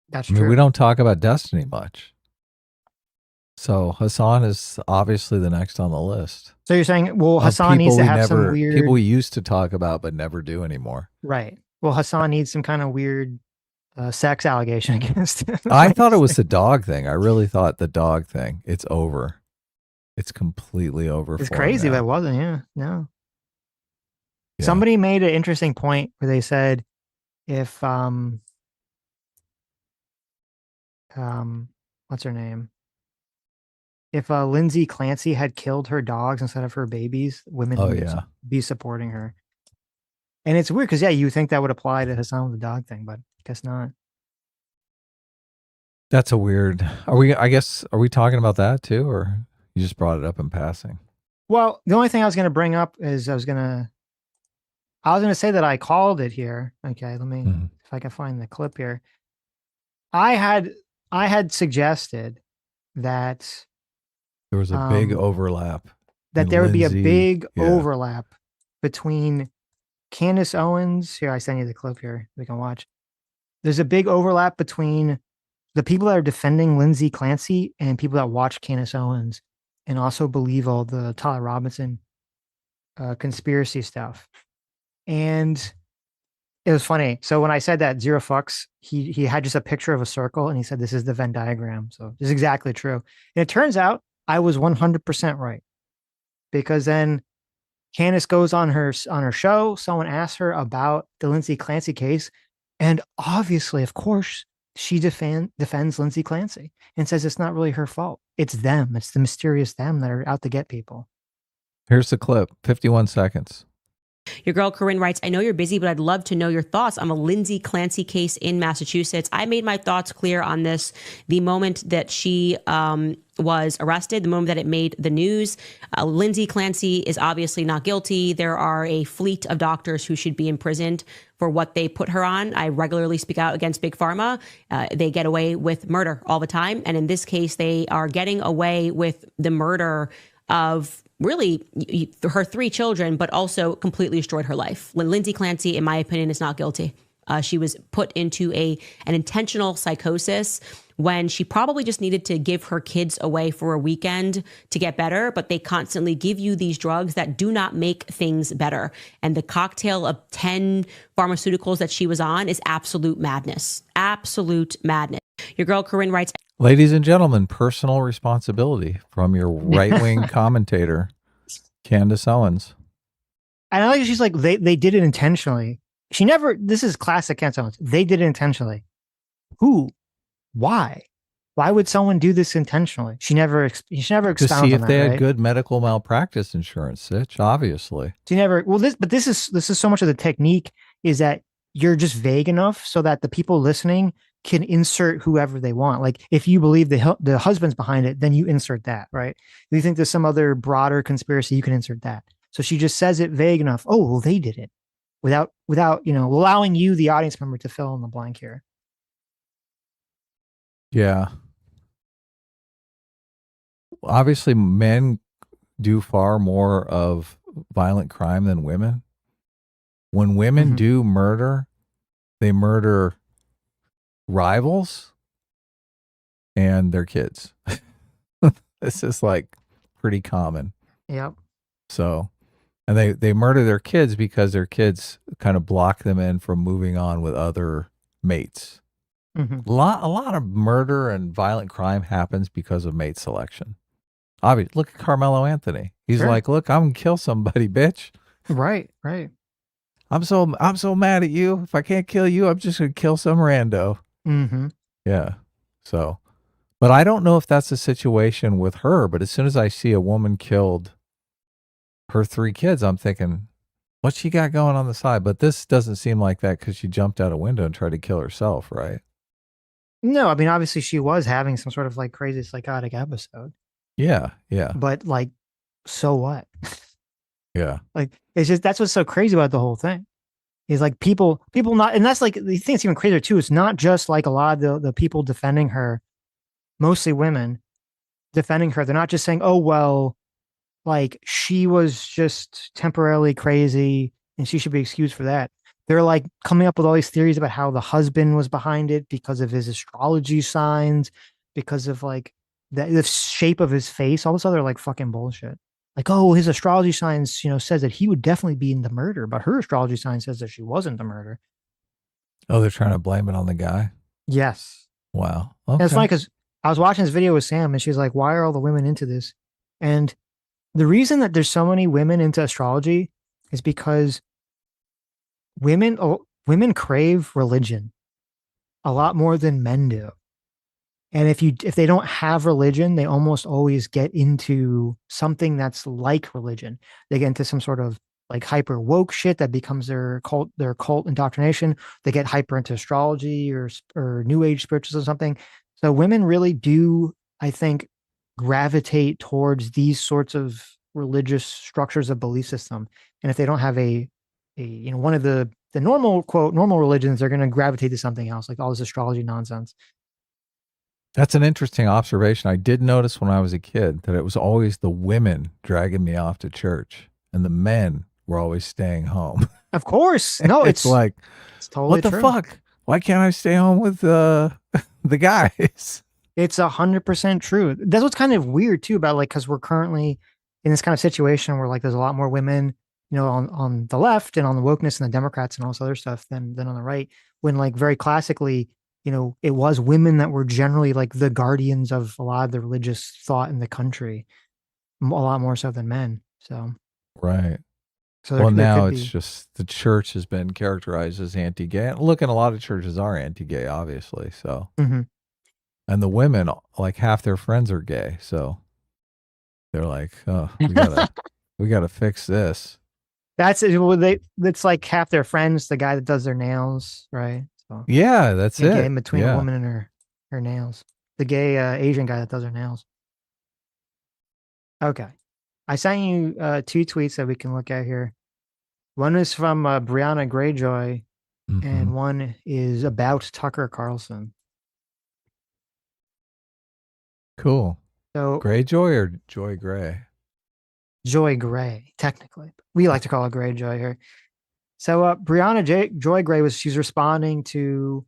That's true. We don't talk about Destiny much. So Hassan is obviously the next on the list. So you're saying, well, Hassan needs to have some weird... People we used to talk about but never do anymore. Right. Well, Hassan needs some kind of weird sex allegation against him. I thought it was the dog thing. I really thought the dog thing. It's over. It's completely over. It's crazy, but it wasn't. Yeah. No. Yeah. Somebody made an interesting point where they said, if what's her name? If Lindsay Clancy had killed her dogs instead of her babies, women would be supporting her. And it's weird because, you think that would apply to Hassan with the dog thing, but I guess not. That's a weird. Are we talking about that too, or you just brought it up in passing? Well, the only thing I was going to bring up is I was going to say that I called it here. Okay, let me, if I can find the clip here. I had suggested that there was a big overlap. That there would be a big overlap between Candace Owens. Here, I send you the clip here. We can watch. There's a big overlap between the people that are defending Lindsay Clancy and people that watch Candace Owens and also believe all the Tyler Robinson conspiracy stuff. And it was funny. So when I said that zero fucks, he had just a picture of a circle and he said, this is the Venn diagram. So this is exactly true. And it turns out I was 100% right, because then Candace goes on her show. Someone asks her about the Lindsay Clancy case. And obviously, of course, she defends Lindsay Clancy and says it's not really her fault. It's them. It's the mysterious them that are out to get people. Here's the clip, 51 seconds. Your girl Corinne writes, I know you're busy, but I'd love to know your thoughts on a Lindsay Clancy case in Massachusetts. I made my thoughts clear on this the moment that she was arrested, the moment that it made the news. Lindsay Clancy is obviously not guilty. There are a fleet of doctors who should be imprisoned for what they put her on. I regularly speak out against Big Pharma. They get away with murder all the time. And in this case, they are getting away with the murder of really her 3 children, but also completely destroyed her life. Lindsay Clancy, in my opinion, is not guilty. She was put into an intentional psychosis when she probably just needed to give her kids away for a weekend to get better, but they constantly give you these drugs that do not make things better. And the cocktail of 10 pharmaceuticals that she was on is absolute madness. Absolute madness. Your girl Corinne writes, Ladies and gentlemen, personal responsibility from your right-wing commentator, Candace Owens. And I like she's like, they did it intentionally. She never, this is classic Candace Owens. They did it intentionally. Who? Why? Why would someone do this intentionally? She never expounds on that, to see if they had right? good medical malpractice insurance, Sitch, obviously. She never, well, this is so much of the technique is that you're just vague enough so that the people listening can insert whoever they want. Like if you believe the husband's behind it, then you insert that, right? If you think there's some other broader conspiracy, you can insert that. So she just says it vague enough. Oh, well, they did it without, allowing you, the audience member, to fill in the blank here. Yeah. Obviously, men do far more of violent crime than women. When women do murder, they murder rivals and their kids. This is like pretty common. Yep. So, and they murder their kids because their kids kind of block them in from moving on with other mates. A lot of murder and violent crime happens because of mate selection. Obviously, look at Karmelo Anthony. He's like, look, I'm gonna kill somebody, bitch. Right. I'm so mad at you. If I can't kill you, I'm just gonna kill some rando. Yeah. So, but I don't know if that's the situation with her. But as soon as I see a woman killed her 3 kids, I'm thinking, what she got going on the side? But this doesn't seem like that because she jumped out a window and tried to kill herself, right? No, I mean, obviously she was having some sort of like crazy psychotic episode. Yeah. But like, so what? Yeah. Like, it's just, that's what's so crazy about the whole thing. Is like people not, and that's like, the thing that's even crazier too. It's not just like a lot of the people defending her, mostly women defending her. They're not just saying, oh, well, like she was just temporarily crazy and she should be excused for that. They're like coming up with all these theories about how the husband was behind it because of his astrology signs, because of like the shape of his face, all this other like fucking bullshit. Like, oh, his astrology signs, says that he would definitely be in the murder, but her astrology sign says that she wasn't the murder. Oh, they're trying to blame it on the guy? Yes. Wow. Okay. And it's funny because I was watching this video with Sam and she's like, why are all the women into this? And the reason that there's so many women into astrology is because women crave religion a lot more than men do. And if they don't have religion, they almost always get into something that's like religion. They get into some sort of like hyper woke shit that becomes their cult indoctrination. They get hyper into astrology or new age spirituals or something. So women really do, I think, gravitate towards these sorts of religious structures of belief system. And if they don't have one of the normal quote normal religions, they're going to gravitate to something else, like all this astrology nonsense. That's an interesting observation. I did notice when I was a kid that it was always the women dragging me off to church and the men were always staying home. Of course. No, it's like, it's totally what the true. fuck? Why can't I stay home with the guys? It's 100% true. That's what's kind of weird too about like, because we're currently in this kind of situation where like there's a lot more women, on the left and on the wokeness and the Democrats and all this other stuff than on the right. When like very classically, it was women that were generally like the guardians of a lot of the religious thought in the country, a lot more so than men. So, right. So well, now it's just the church has been characterized as anti-gay. Look, and a lot of churches are anti-gay, obviously. So, and the women, like half their friends are gay. So they're like, oh, we gotta fix this. That's it. Well, it's like half their friends, the guy that does their nails, right? So Yeah, that's you get it. in between a Yeah. woman and her nails. The gay Asian guy that does her nails. Okay. I sent you 2 tweets that we can look at here. One is from Briahna Greyjoy, and one is about Tucker Carlson. Cool. So Greyjoy or Joy Gray? Joy Gray, technically. We like to call her Greyjoy here. So Briahna Joy Gray she's responding to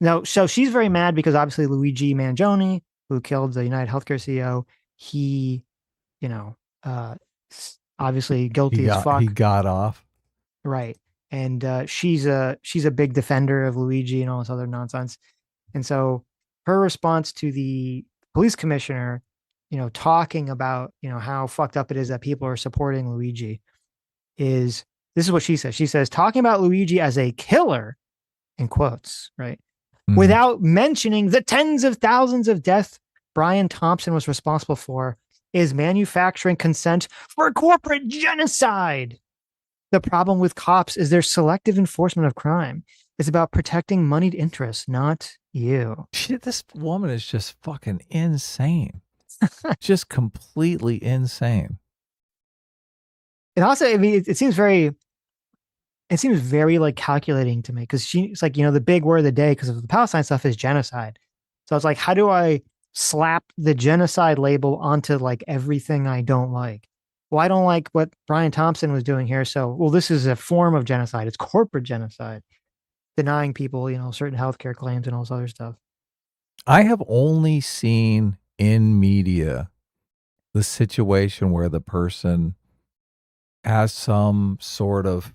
no, so she's very mad because obviously Luigi Mangione, who killed the United Healthcare CEO, he, you know, obviously guilty as fuck. He got off. Right. And she's a big defender of Luigi and all this other nonsense. And so her response to the police commissioner, talking about, how fucked up it is that people are supporting Luigi this is what she says. She says, talking about Luigi as a killer, in quotes, right? Without mentioning the tens of thousands of deaths Brian Thompson was responsible for, is manufacturing consent for corporate genocide. The problem with cops is their selective enforcement of crime. It's about protecting moneyed interests, not you. Shit, this woman is just fucking insane. Just completely insane. And also, I mean, it seems very like calculating to me, because she's like, the big word of the day because of the Palestine stuff is genocide. So it's like, how do I slap the genocide label onto like everything I don't like? Well, I don't like what Brian Thompson was doing here. So, well, this is a form of genocide. It's corporate genocide, denying people, certain healthcare claims and all this other stuff. I have only seen in media the situation where the person has some sort of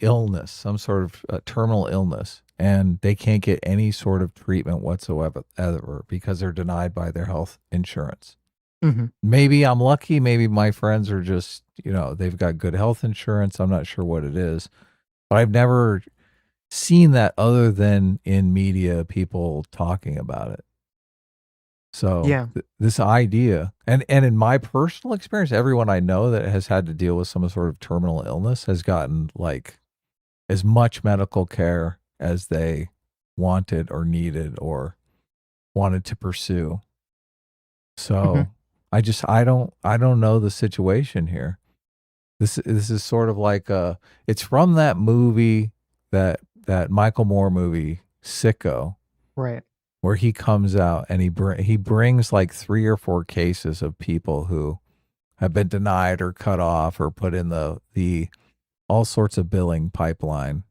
illness, some sort of terminal illness, and they can't get any sort of treatment whatsoever because they're denied by their health insurance. Mm-hmm. Maybe I'm lucky. Maybe my friends are just, they've got good health insurance. I'm not sure what it is, but I've never seen that other than in media, people talking about it. So yeah, this idea, and in my personal experience, everyone I know that has had to deal with some sort of terminal illness has gotten like as much medical care as they wanted or needed or wanted to pursue. So I don't know the situation here. This is sort of like it's from that movie, that Michael Moore movie, Sicko. Right. Where he comes out and he brings like 3 or 4 cases of people who have been denied or cut off or put in the all sorts of billing pipeline.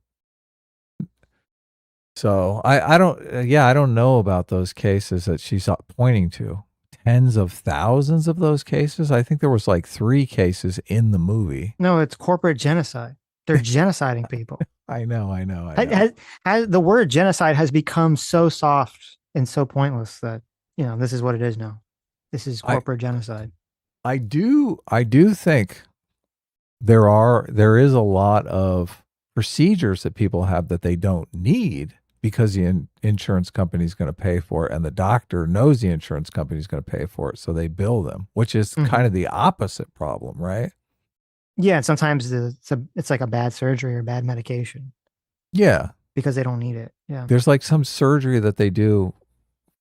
So I don't know about those cases that she's pointing to. Tens of thousands of those cases. I think there was like 3 cases in the movie. No, it's corporate genocide. They're genociding people. I know. The word genocide has become so soft and so pointless that, this is what it is now. This is corporate genocide. I do think there is a lot of procedures that people have that they don't need because the insurance company is going to pay for it, and the doctor knows the insurance company is going to pay for it, so they bill them, which is kind of the opposite problem, right? Yeah, and sometimes it's like a bad surgery or bad medication. Yeah, because they don't need it. Yeah, there's like some surgery that they do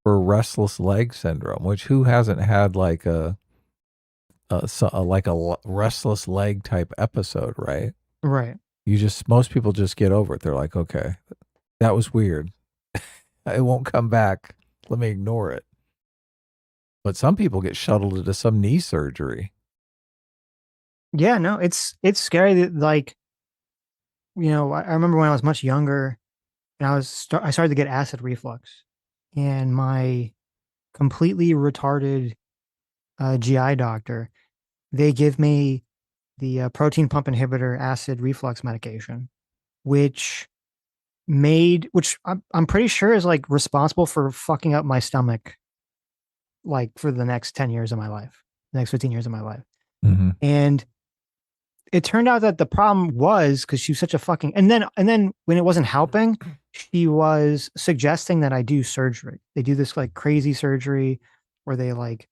for restless leg syndrome, which who hasn't had like a restless leg type episode, right? Right. Most people just get over it. They're like, okay, that was weird. It won't come back. Let me ignore it. But some people get shuttled into some knee surgery. Yeah, no, it's scary that, like, I remember when I was much younger and I started to get acid reflux, and my completely retarded GI doctor, they give me the protein pump inhibitor acid reflux medication, which I'm pretty sure is like responsible for fucking up my stomach, like for the next 10 years of my life, the next 15 years of my life. Mm-hmm. And it turned out that the problem was because she was such a fucking, and then when it wasn't helping, she was suggesting that I do surgery. They do this like crazy surgery where they like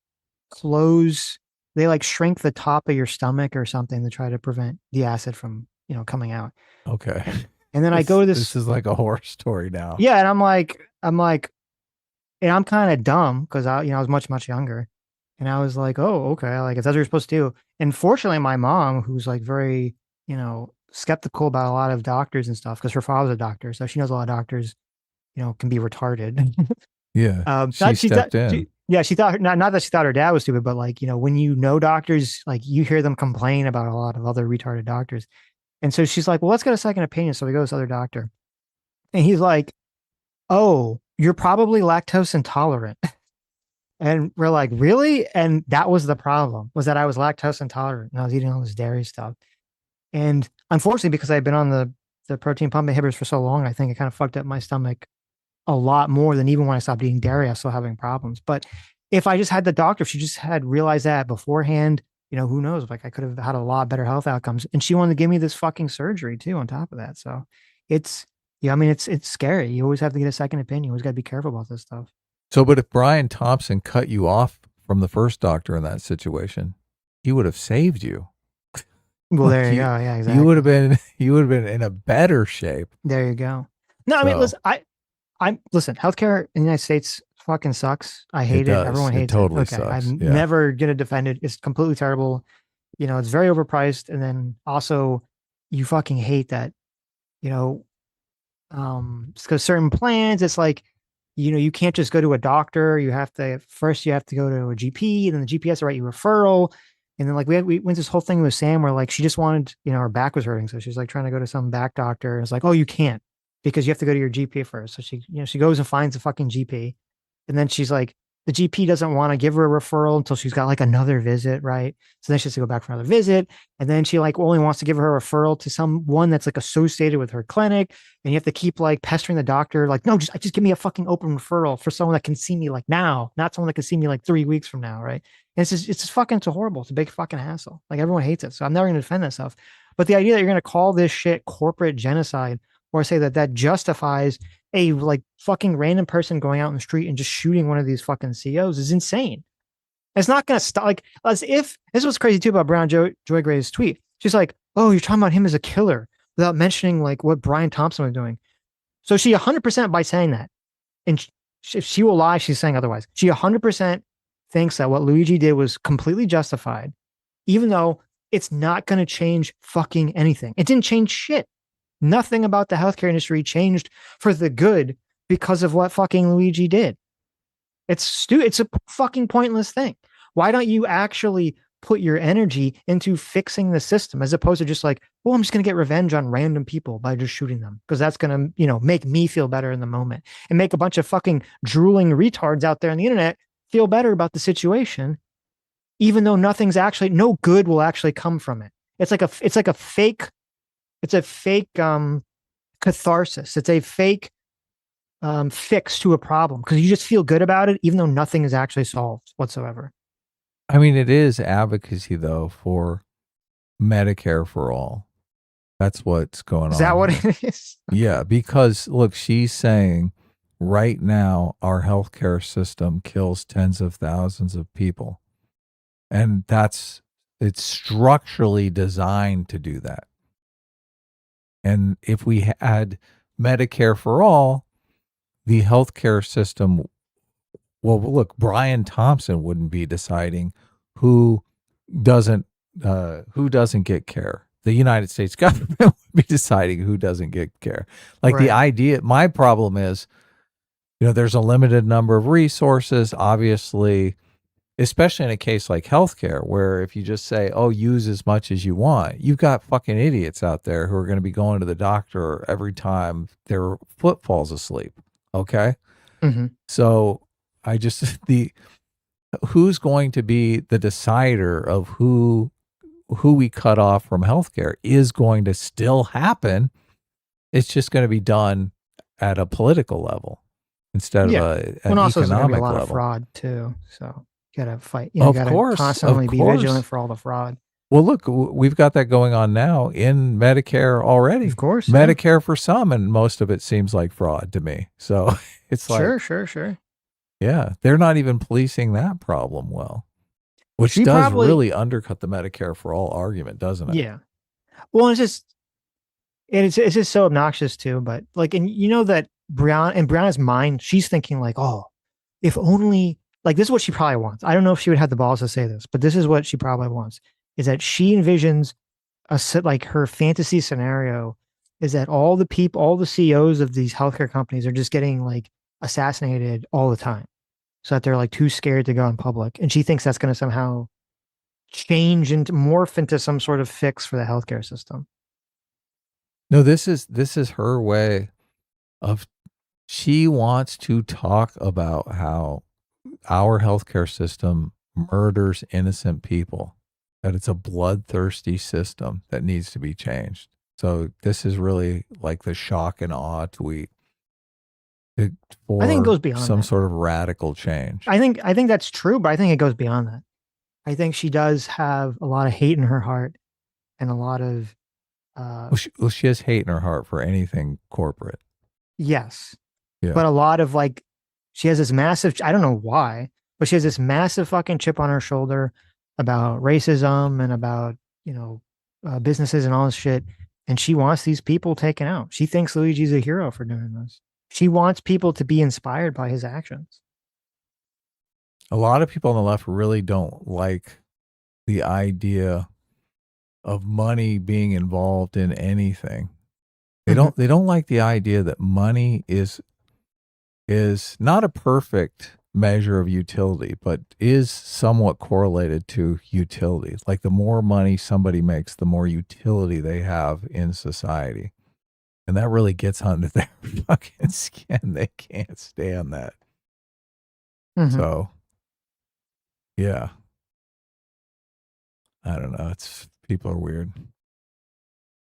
close they like shrink the top of your stomach or something to try to prevent the acid from, coming out. Okay. And then I go to This is like a horror story now. yeah, and and I'm kind of dumb because I was much younger, and I was like, oh, okay, like if that's what you're supposed to do. And fortunately, my mom, who's like very, skeptical about a lot of doctors and stuff, because her father's a doctor, so she knows a lot of doctors, can be retarded. Yeah. She not- stepped thought- in. she thought not that she thought her dad was stupid, but like when doctors, like you hear them complain about a lot of other retarded doctors, and so she's like, well, let's get a second opinion. So we go to this other doctor, and he's like, oh, you're probably lactose intolerant. And we're like, really? And that was the problem, was that I was lactose intolerant and I was eating all this dairy stuff. And unfortunately, because I've been on the protein pump inhibitors for so long, I think it kind of fucked up my stomach a lot more than even when I stopped eating dairy, I was still having problems. But if I just had the doctor, if she just had realized that beforehand, who knows? Like I could have had a lot better health outcomes. And she wanted to give me this fucking surgery too on top of that. So it's, yeah, I mean, it's scary. You always have to get a second opinion. You always got to be careful about this stuff. So, but if Brian Thompson cut you off from the first doctor in that situation, he would have saved you. Well, there you go. Yeah, exactly. You would have been in a better shape. There you go. No, I mean, listen, listen, healthcare in the United States fucking sucks. I hate it. Everyone hates it. Totally Okay. sucks. I'm Yeah. never gonna defend it. It's completely terrible. It's very overpriced. And then also you fucking hate that, because certain plans, it's like, you can't just go to a doctor. You have to go to a GP, and then the GP has to write you a referral. And then like we went this whole thing with Sam where like she just wanted, her back was hurting. So she's like trying to go to some back doctor. And it's like, oh, you can't, because you have to go to your GP first. So she goes and finds a fucking GP. And then she's like, the GP doesn't want to give her a referral until she's got like another visit, right? So then she has to go back for another visit. And then she like only wants to give her a referral to someone that's like associated with her clinic. And you have to keep like pestering the doctor, like, no, just give me a fucking open referral for someone that can see me like now, not someone that can see me like 3 weeks from now, right? And it's just horrible. It's a big fucking hassle. Like everyone hates it. So I'm never going to defend that stuff. But the idea that you're going to call this shit corporate genocide, or say that justifies a like fucking random person going out in the street and just shooting one of these fucking CEOs is insane. It's not going to stop. Like, as if this was crazy too about Brown Joy Gray's tweet. She's like, oh, you're talking about him as a killer without mentioning like what Brian Thompson was doing. So she 100% by saying that, and if she will lie, she's saying otherwise. She 100% thinks that what Luigi did was completely justified, even though it's not going to change fucking anything. It didn't change shit. Nothing about the healthcare industry changed for the good because of what fucking Luigi did. It's a fucking pointless thing. Why don't you actually put your energy into fixing the system as opposed to just like, well, I'm just going to get revenge on random people by just shooting them because that's going to, make me feel better in the moment and make a bunch of fucking drooling retards out there on the internet feel better about the situation, even though no good will actually come from it. It's like a fake catharsis. It's a fake fix to a problem because you just feel good about it, even though nothing is actually solved whatsoever. I mean, it is advocacy though for Medicare for all. That's what's going on. Is that what it is? Yeah, because look, she's saying right now our healthcare system kills tens of thousands of people. And it's structurally designed to do that. And if we had Medicare for all, the healthcare system, well, look, Brian Thompson wouldn't be deciding who doesn't get care. The United States government would be deciding who doesn't get care. Like Right. the idea, my problem is, there's a limited number of resources, obviously, especially in a case like healthcare, where if you just say, oh, use as much as you want, you've got fucking idiots out there who are going to be going to the doctor every time their foot falls asleep. Okay. Mm-hmm. So who's going to be the decider of who we cut off from healthcare is going to still happen. It's just going to be done at a political level instead of an also there's going to be a economic lot level. of fraud too. So you got to fight. Of You got course, to constantly of be course. vigilant for all the fraud. Well, look, we've got that going on now in Medicare already. Of course, yeah. Medicare for some, and most of it seems like fraud to me. So it's like, Sure. yeah, they're not even policing that problem well. Which She does probably- really undercut the Medicare for all argument, doesn't it? Yeah. Well, it's just so obnoxious too. But like, and you know that in Brianna's mind, she's thinking like, oh, if only like this is what she probably wants. I don't know if she would have the balls to say this, but this is what she probably wants: is that she envisions like her fantasy scenario is that all the CEOs of these healthcare companies are just getting like assassinated all the time, so that they're like too scared to go in public, and she thinks that's going to somehow change and morph into some sort of fix for the healthcare system. No, this is her way of, she wants to talk about how our healthcare system murders innocent people, that it's a bloodthirsty system that needs to be changed. So this is really like the shock and awe tweet for I think it goes beyond some that. sort of radical change. I think that's true, but I think it goes beyond that. I think she does have a lot of hate in her heart and a lot of She has hate in her heart for anything corporate. yes. Yeah. But a lot of like she has this massive, I don't know why, but she has this massive fucking chip on her shoulder about racism and about, businesses and all this shit. And she wants these people taken out. She thinks Luigi's a hero for doing this. She wants people to be inspired by his actions. A lot of people on the left really don't like the idea of money being involved in anything. They don't like the idea that money is not a perfect measure of utility, but is somewhat correlated to utility. Like the more money somebody makes, the more utility they have in society. And that really gets under their fucking skin. They can't stand that. Mhm. So, yeah. I don't know. People are weird.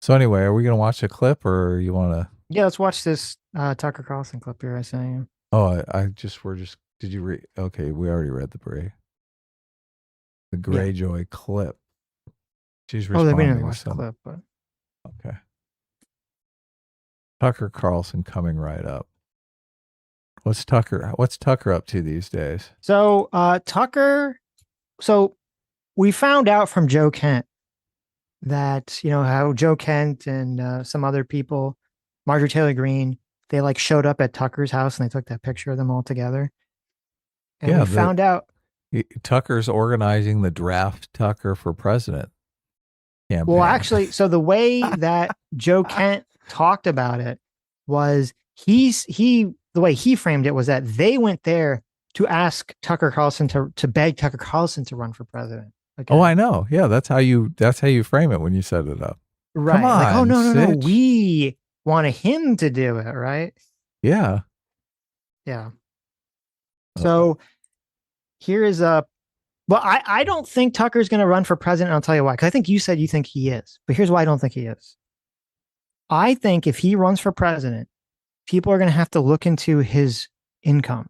So anyway, are we going to watch a clip or you want to? Yeah, let's watch this Tucker Carlson clip here. I sent you. Oh, did you read? Okay, we already read the Greyjoy clip. She's Oh, they responding didn't to watch the some. clip, but Okay. Tucker Carlson coming right up. What's Tucker up to these days? so Tucker. So we found out from Joe Kent that how Joe Kent and some other people, Marjorie Taylor Greene, they like showed up at Tucker's house and they took that picture of them all together. And Yeah, we found out. Tucker's organizing the draft Tucker for president campaign. Well, actually, so the way that Joe Kent talked about it was the way he framed it was that they went there to ask Tucker Carlson to beg Tucker Carlson to run for president. Okay. Oh, I know. Yeah, that's how you frame it when you set it up. Right. Come on, like, oh no, Sitch. we wanted him to do it, right? Yeah. Yeah. So here is well, I don't think Tucker's going to run for president. I'll tell you why. Because I think you said you think he is, but here's why I don't think he is. I think if he runs for president, people are going to have to look into his income,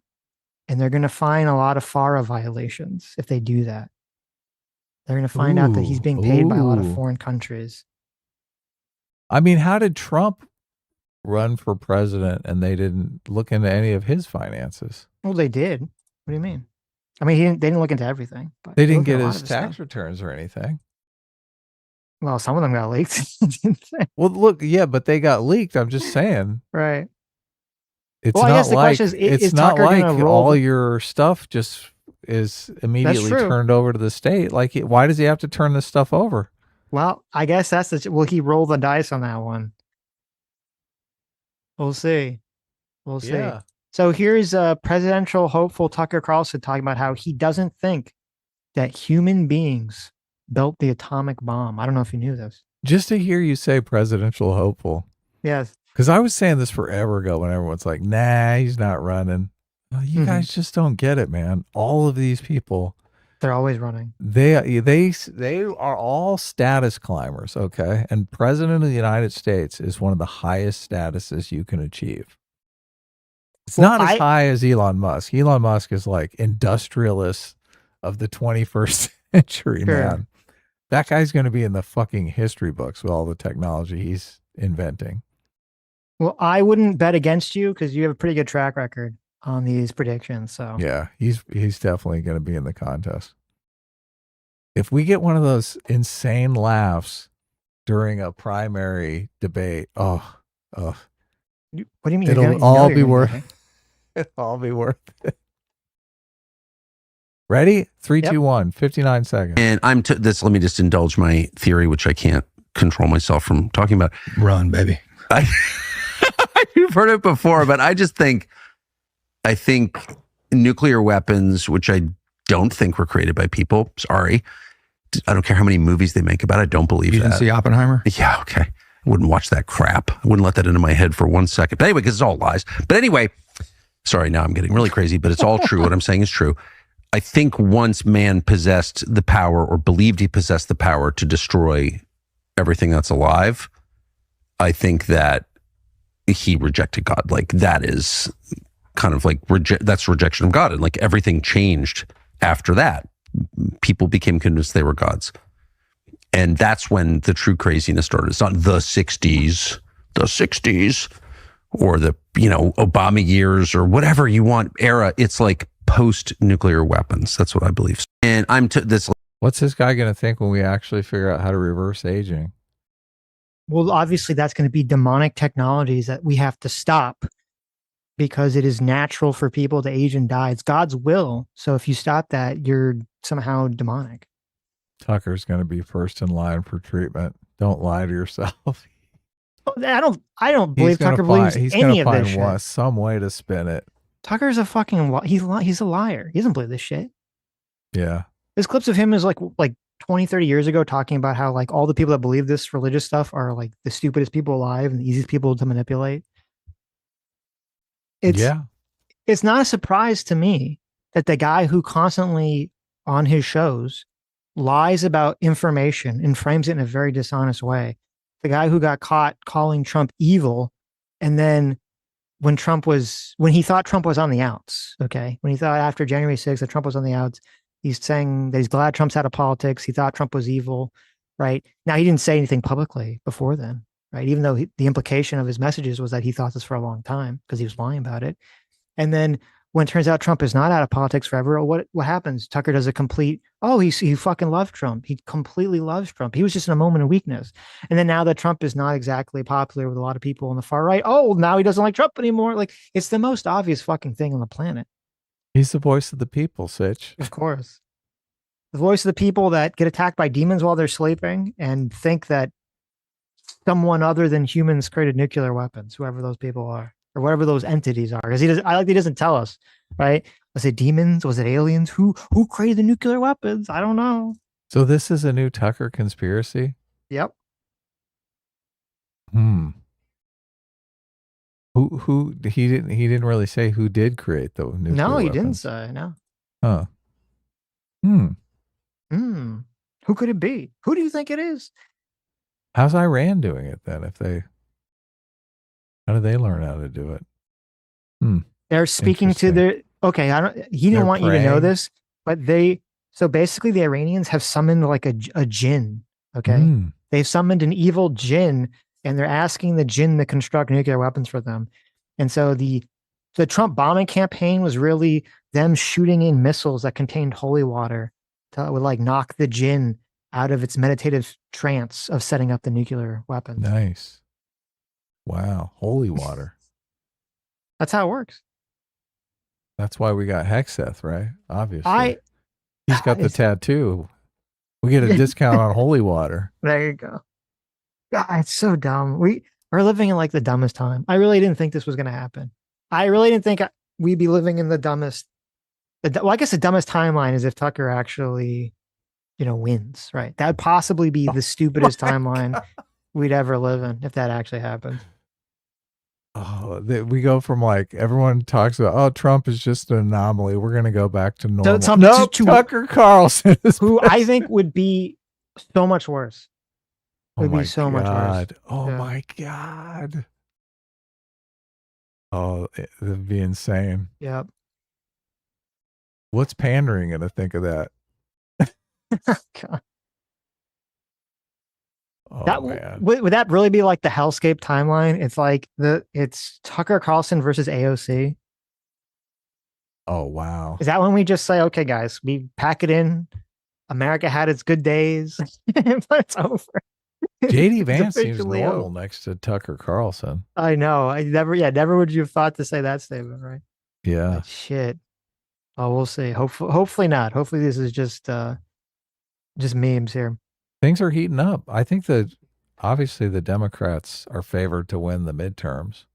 and they're going to find a lot of FARA violations if they do that. They're going to find out that he's being paid by a lot of foreign countries. I mean, how did Trump run for president and they didn't look into any of his finances? Well, they did. What do you mean? I mean, they didn't look into everything. But They didn't looked at get a lot his of tax stuff. returns or anything. Well, some of them got leaked. Well, look, yeah, but they got leaked. I'm just saying. Right. It's Well, I not guess the like question is it's not Tucker like gonna roll all the- your stuff just is immediately true. turned over to the state. Like, why does he have to turn this stuff over? Well, I guess will he roll the dice on that one? We'll see. We'll see. Yeah. So here's presidential hopeful Tucker Carlson talking about how he doesn't think that human beings built the atomic bomb. I don't know if you knew this. Just to hear you say presidential hopeful. Yes. Because I was saying this forever ago when everyone's like, nah, he's not running. Well, you guys just don't get it, man. All of these people, They're always running. they are all status climbers, okay? And president of the United States is one of the highest statuses you can achieve. It's not as high as Elon Musk. Elon Musk is like industrialist of the 21st century, Sure. man. That guy's going to be in the fucking history books with all the technology he's inventing. Well, I wouldn't bet against you because you have a pretty good track record on these predictions. So Yeah, he's definitely going to be in the contest. If we get one of those insane laughs during a primary debate, What do you mean? it'll all be worth it'll all be worth it. Ready? 3, 2, 1, 59 seconds. And let me just indulge my theory, which I can't control myself from talking about. Run, baby. You've heard it before, but I think nuclear weapons, which I don't think were created by people. Sorry. I don't care how many movies they make about it. I don't believe that. You didn't see Oppenheimer? Yeah, okay. I wouldn't watch that crap. I wouldn't let that into my head for 1 second. But anyway, because it's all lies. But anyway, sorry, now I'm getting really crazy, but it's all true. What I'm saying is true. I think once man possessed the power or believed he possessed the power to destroy everything that's alive, I think that he rejected God. Like that is kind of like, that's rejection of God. And like everything changed after that. People became convinced they were gods. And that's when the true craziness started. It's not the 60s or the, Obama years or whatever you want era. It's like post-nuclear weapons. That's what I believe. And What's this guy going to think when we actually figure out how to reverse aging? Well, obviously that's going to be demonic technologies that we have to stop because it is natural for people to age and die. It's God's will. So if you stop that, you're somehow demonic. Tucker's going to be first in line for treatment. Don't lie to yourself. I don't believe Tucker believes any of this shit. Some way to spin it. Tucker's a fucking he's a liar. He doesn't believe this shit. Yeah. There's clips of him is like 20, 30 years ago talking about how like all the people that believe this religious stuff are like the stupidest people alive and the easiest people to manipulate. It's not a surprise to me that the guy who constantly on his shows lies about information and frames it in a very dishonest way. The guy who got caught calling Trump evil, and then when he thought Trump was on the outs, okay, when he thought after January 6th that Trump was on the outs, he's saying that he's glad Trump's out of politics. He thought Trump was evil, right? Now, he didn't say anything publicly before then, right? Even though the implication of his messages was that he thought this for a long time because he was lying about it. And then when it turns out Trump is not out of politics forever, what happens? Tucker does a complete, he fucking loved Trump. He completely loves Trump. He was just in a moment of weakness. And then now that Trump is not exactly popular with a lot of people on the far right, now he doesn't like Trump anymore. Like, it's the most obvious fucking thing on the planet. He's the voice of the people, Sitch. Of course. The voice of the people that get attacked by demons while they're sleeping and think that someone other than humans created nuclear weapons, whoever those people are. Or whatever those entities are, because he doesn't tell us, right? Was it demons? Was it aliens? Who created the nuclear weapons? I don't know. So this is a new Tucker conspiracy? Yep. Who he didn't really say who did create the nuclear No, he weapons. didn't say, no. Huh. Who could it be? Who do you think it is? How's Iran doing it then? How do they learn how to do it? They're speaking to their, he didn't want you to know this, but so basically the Iranians have summoned like a jinn, okay? They've summoned an evil jinn and they're asking the jinn to construct nuclear weapons for them. And so the Trump bombing campaign was really them shooting in missiles that contained holy water that would like knock the jinn out of its meditative trance of setting up the nuclear weapons. Nice. Wow. Holy water. That's how it works. That's why we got Hexeth, right? Obviously. He's got the tattoo. We get a discount on holy water. There you go. God, it's so dumb. We're living in like the dumbest time. I really didn't think this was going to happen. I really didn't think we'd be living in the dumbest. I guess the dumbest timeline is if Tucker actually, wins, right? That'd possibly be the stupidest timeline we'd ever live in if that actually happened. We go from like everyone talks about, Trump is just an anomaly. We're going to go back to normal. Tucker Carlson, who I think would be so much worse. Would be so much worse. Oh my God. Oh, it would be insane. Yep. What's pandering going to think of that? God. Oh, man. Would that really be like the hellscape timeline? It's like it's Tucker Carlson versus AOC. Oh, wow. Is that when we just say, okay, guys, we pack it in, America had its good days, but it's over. JD It's Vance seems officially normal over. next to Tucker Carlson. I know. Never would you have thought to say that statement, right? Yeah. But shit. Oh, we'll see. Hopefully not. Hopefully this is just memes here. Things are heating up. I think that obviously the Democrats are favored to win the midterms,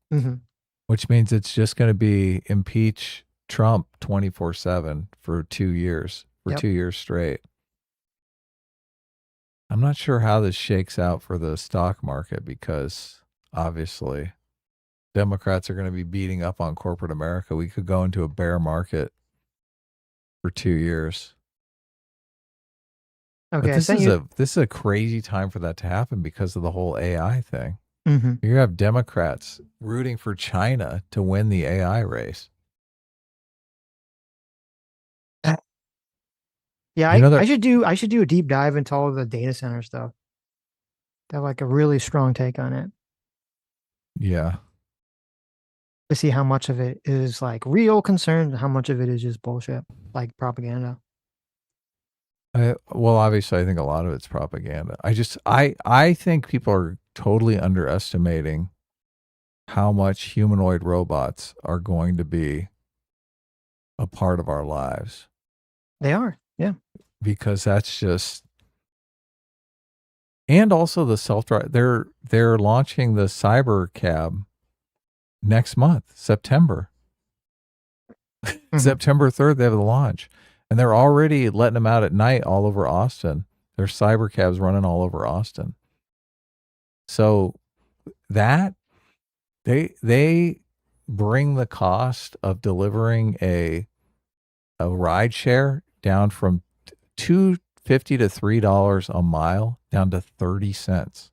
which means it's just going to be impeach Trump 24/7 for 2 years, 2 years straight. I'm not sure how this shakes out for the stock market because obviously Democrats are going to be beating up on corporate America. We could go into a bear market for 2 years. Okay, but this is a crazy time for that to happen because of the whole AI thing. You have Democrats rooting for China to win the AI race. Yeah, I should do a deep dive into all of the data center stuff. Have like a really strong take on it. Yeah. To see how much of it is like real concern and how much of it is just bullshit, like propaganda. Well, obviously, I think a lot of it's propaganda. I think people are totally underestimating how much humanoid robots are going to be a part of our lives. They are, yeah. Because that's just, and also the self-drive. They're launching the cyber cab next month, September. September 3rd, they have the launch. And they're already letting them out at night all over Austin. There's cyber cabs running all over Austin. So that they bring the cost of delivering a ride share down from $2.50 to $3 a mile down to 30 cents.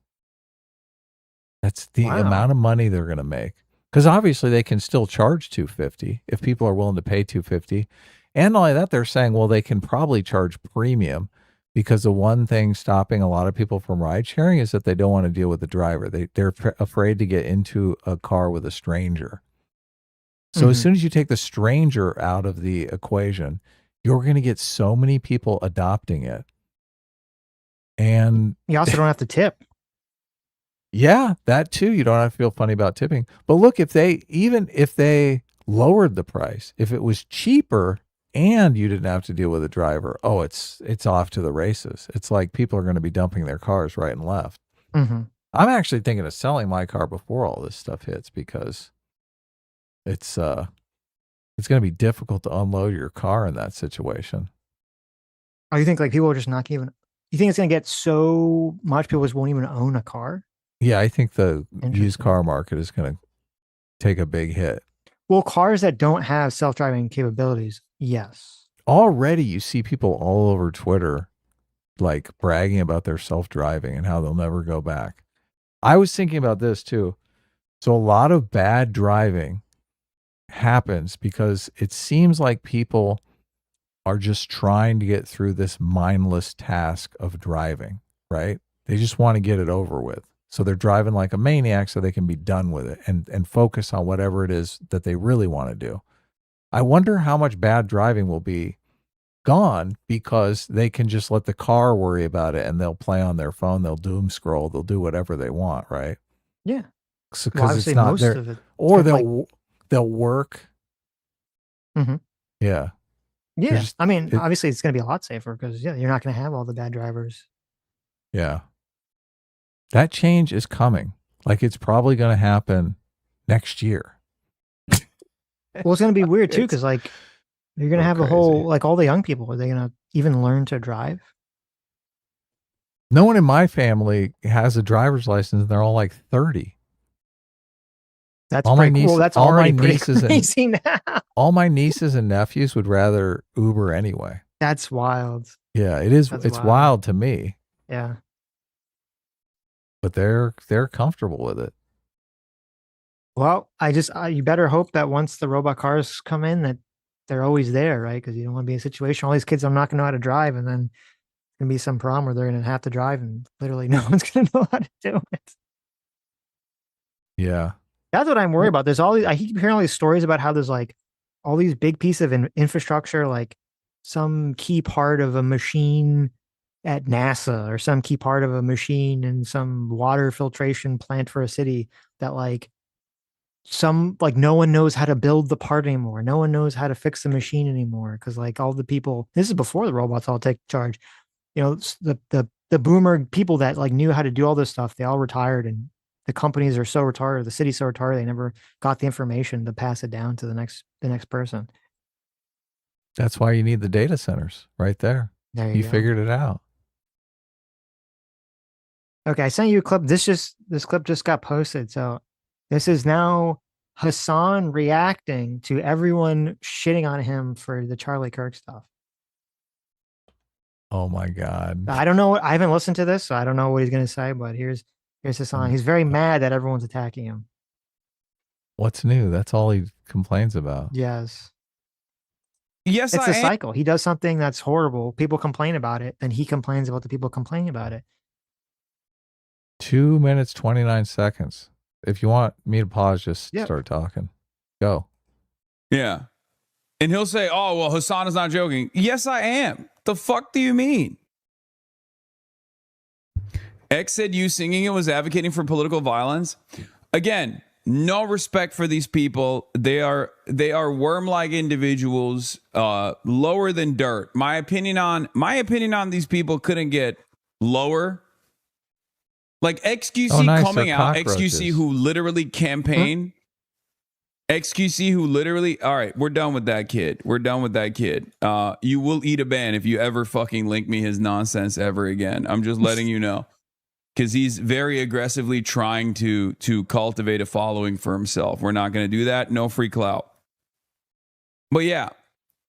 That's the amount of money they're going to make. Because obviously they can still charge $2.50 if people are willing to pay $2.50. And not only that, they're saying, well, they can probably charge premium because the one thing stopping a lot of people from ride sharing is that they don't want to deal with the driver. They're afraid to get into a car with a stranger. So as soon as you take the stranger out of the equation, you're going to get so many people adopting it. And you also don't have to tip. Yeah, that too. You don't have to feel funny about tipping. But look, if they lowered the price, if it was cheaper and you didn't have to deal with a driver, it's off to the races. It's like people are going to be dumping their cars right and left. I'm actually thinking of selling my car before all this stuff hits because it's going to be difficult to unload your car in that situation. Oh, you think like people are just not even? You think it's going to get so much people just won't even own a car? Yeah, I think the used car market is going to take a big hit. Well, cars that don't have self-driving capabilities, yes. Already you see people all over Twitter like bragging about their self-driving and how they'll never go back. I was thinking about this too. So a lot of bad driving happens because it seems like people are just trying to get through this mindless task of driving, right? They just want to get it over with. So they're driving like a maniac so they can be done with it and focus on whatever it is that they really want to do. I wonder how much bad driving will be gone because they can just let the car worry about it and they'll play on their phone, they'll doom scroll, they'll do whatever they want, right? Yeah. So, because it's not there, or they'll work. Yeah. Yeah. I mean, obviously it's going to be a lot safer because you're not going to have all the bad drivers. Yeah. That change is coming. Like it's probably going to happen next year. Well, it's going to be weird too because like you're going to have a whole, like all the young people, are they going to even learn to drive? No one in my family has a driver's license and they're all like 30. That's all pretty cool. That's all my nieces crazy now. All my nieces and nephews would rather Uber anyway. That's wild. Yeah, it is. It's wild to me. Yeah. But they're comfortable with it. Well, you better hope that once the robot cars come in that they're always there, right? Because you don't want to be in a situation all these kids are not going to know how to drive, and then there's going to be some problem where they're going to have to drive, and literally no one's going to know how to do it. Yeah, that's what I'm worried about. There's I keep hearing all these stories about how there's like all these big pieces of infrastructure, like some key part of a machine at NASA or some key part of a machine in some water filtration plant for a city that like no one knows how to build the part anymore. No one knows how to fix the machine anymore because like all the people, this is before the robots all take charge. You know, the boomer people that like knew how to do all this stuff, they all retired, and the companies are so retarded, the city's so retarded, they never got the information to pass it down to the next person. That's why you need the data centers right there. There You go. figured it out. Okay, I sent you a clip. This clip just got posted. So this is now Hassan reacting to everyone shitting on him for the Charlie Kirk stuff. Oh my God. I don't know I haven't listened to this, so I don't know what he's gonna say, but here's Hassan. He's very mad that everyone's attacking him. What's new? That's all he complains about. Yes. Yes, It's a cycle. He does something that's horrible. People complain about it, and he complains about the people complaining about it. 2 minutes, 29 seconds. If you want me to pause, just Yep. start talking. Go. Yeah. And he'll say, oh, well, Hassan is not joking. Yes, I am. The fuck do you mean? X said you singing it was advocating for political violence. Again, no respect for these people. They are worm-like individuals, lower than dirt. My opinion on these people couldn't get lower. Like XQC nice, coming they're out, cockroaches. XQC who literally campaign. XQC who literally, all right, we're done with that kid. We're done with that kid. You will eat a ban if you ever fucking link me his nonsense ever again. I'm just letting you know. Because he's very aggressively trying to cultivate a following for himself. We're not going to do that. No free clout. But yeah,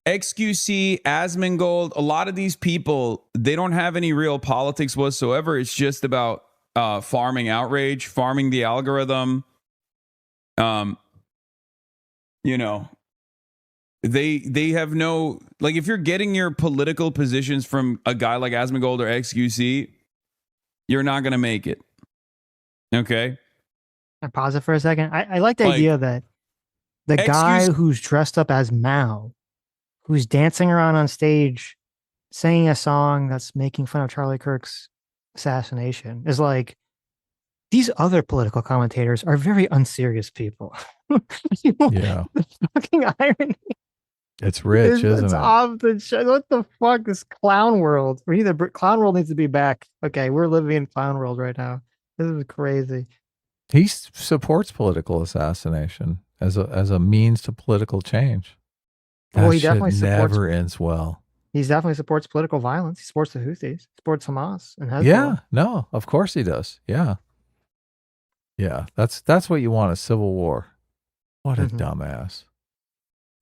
XQC, Asmongold, a lot of these people, they don't have any real politics whatsoever. It's just about farming outrage, farming the algorithm. You know, they have no, like, if you're getting your political positions from a guy like Asmongold or XQC, you're not going to make it. Okay? I pause it for a second. I like the idea that the guy who's dressed up as Mao, who's dancing around on stage, singing a song that's making fun of Charlie Kirk's assassination, is like, these other political commentators are very unserious people. You know, Yeah. the fucking irony. It's rich, isn't It's it? off the show. What the fuck? This clown world. Clown world needs to be back. Okay, we're living in clown world right now. This is crazy. He supports political assassination as a means to political change. That Well, he shit definitely supports. never ends well. He definitely supports political violence. He supports the Houthis. Supports Hamas and Hezbollah. Yeah, no, of course he does. Yeah. Yeah, that's what you want, a civil war. What a dumbass.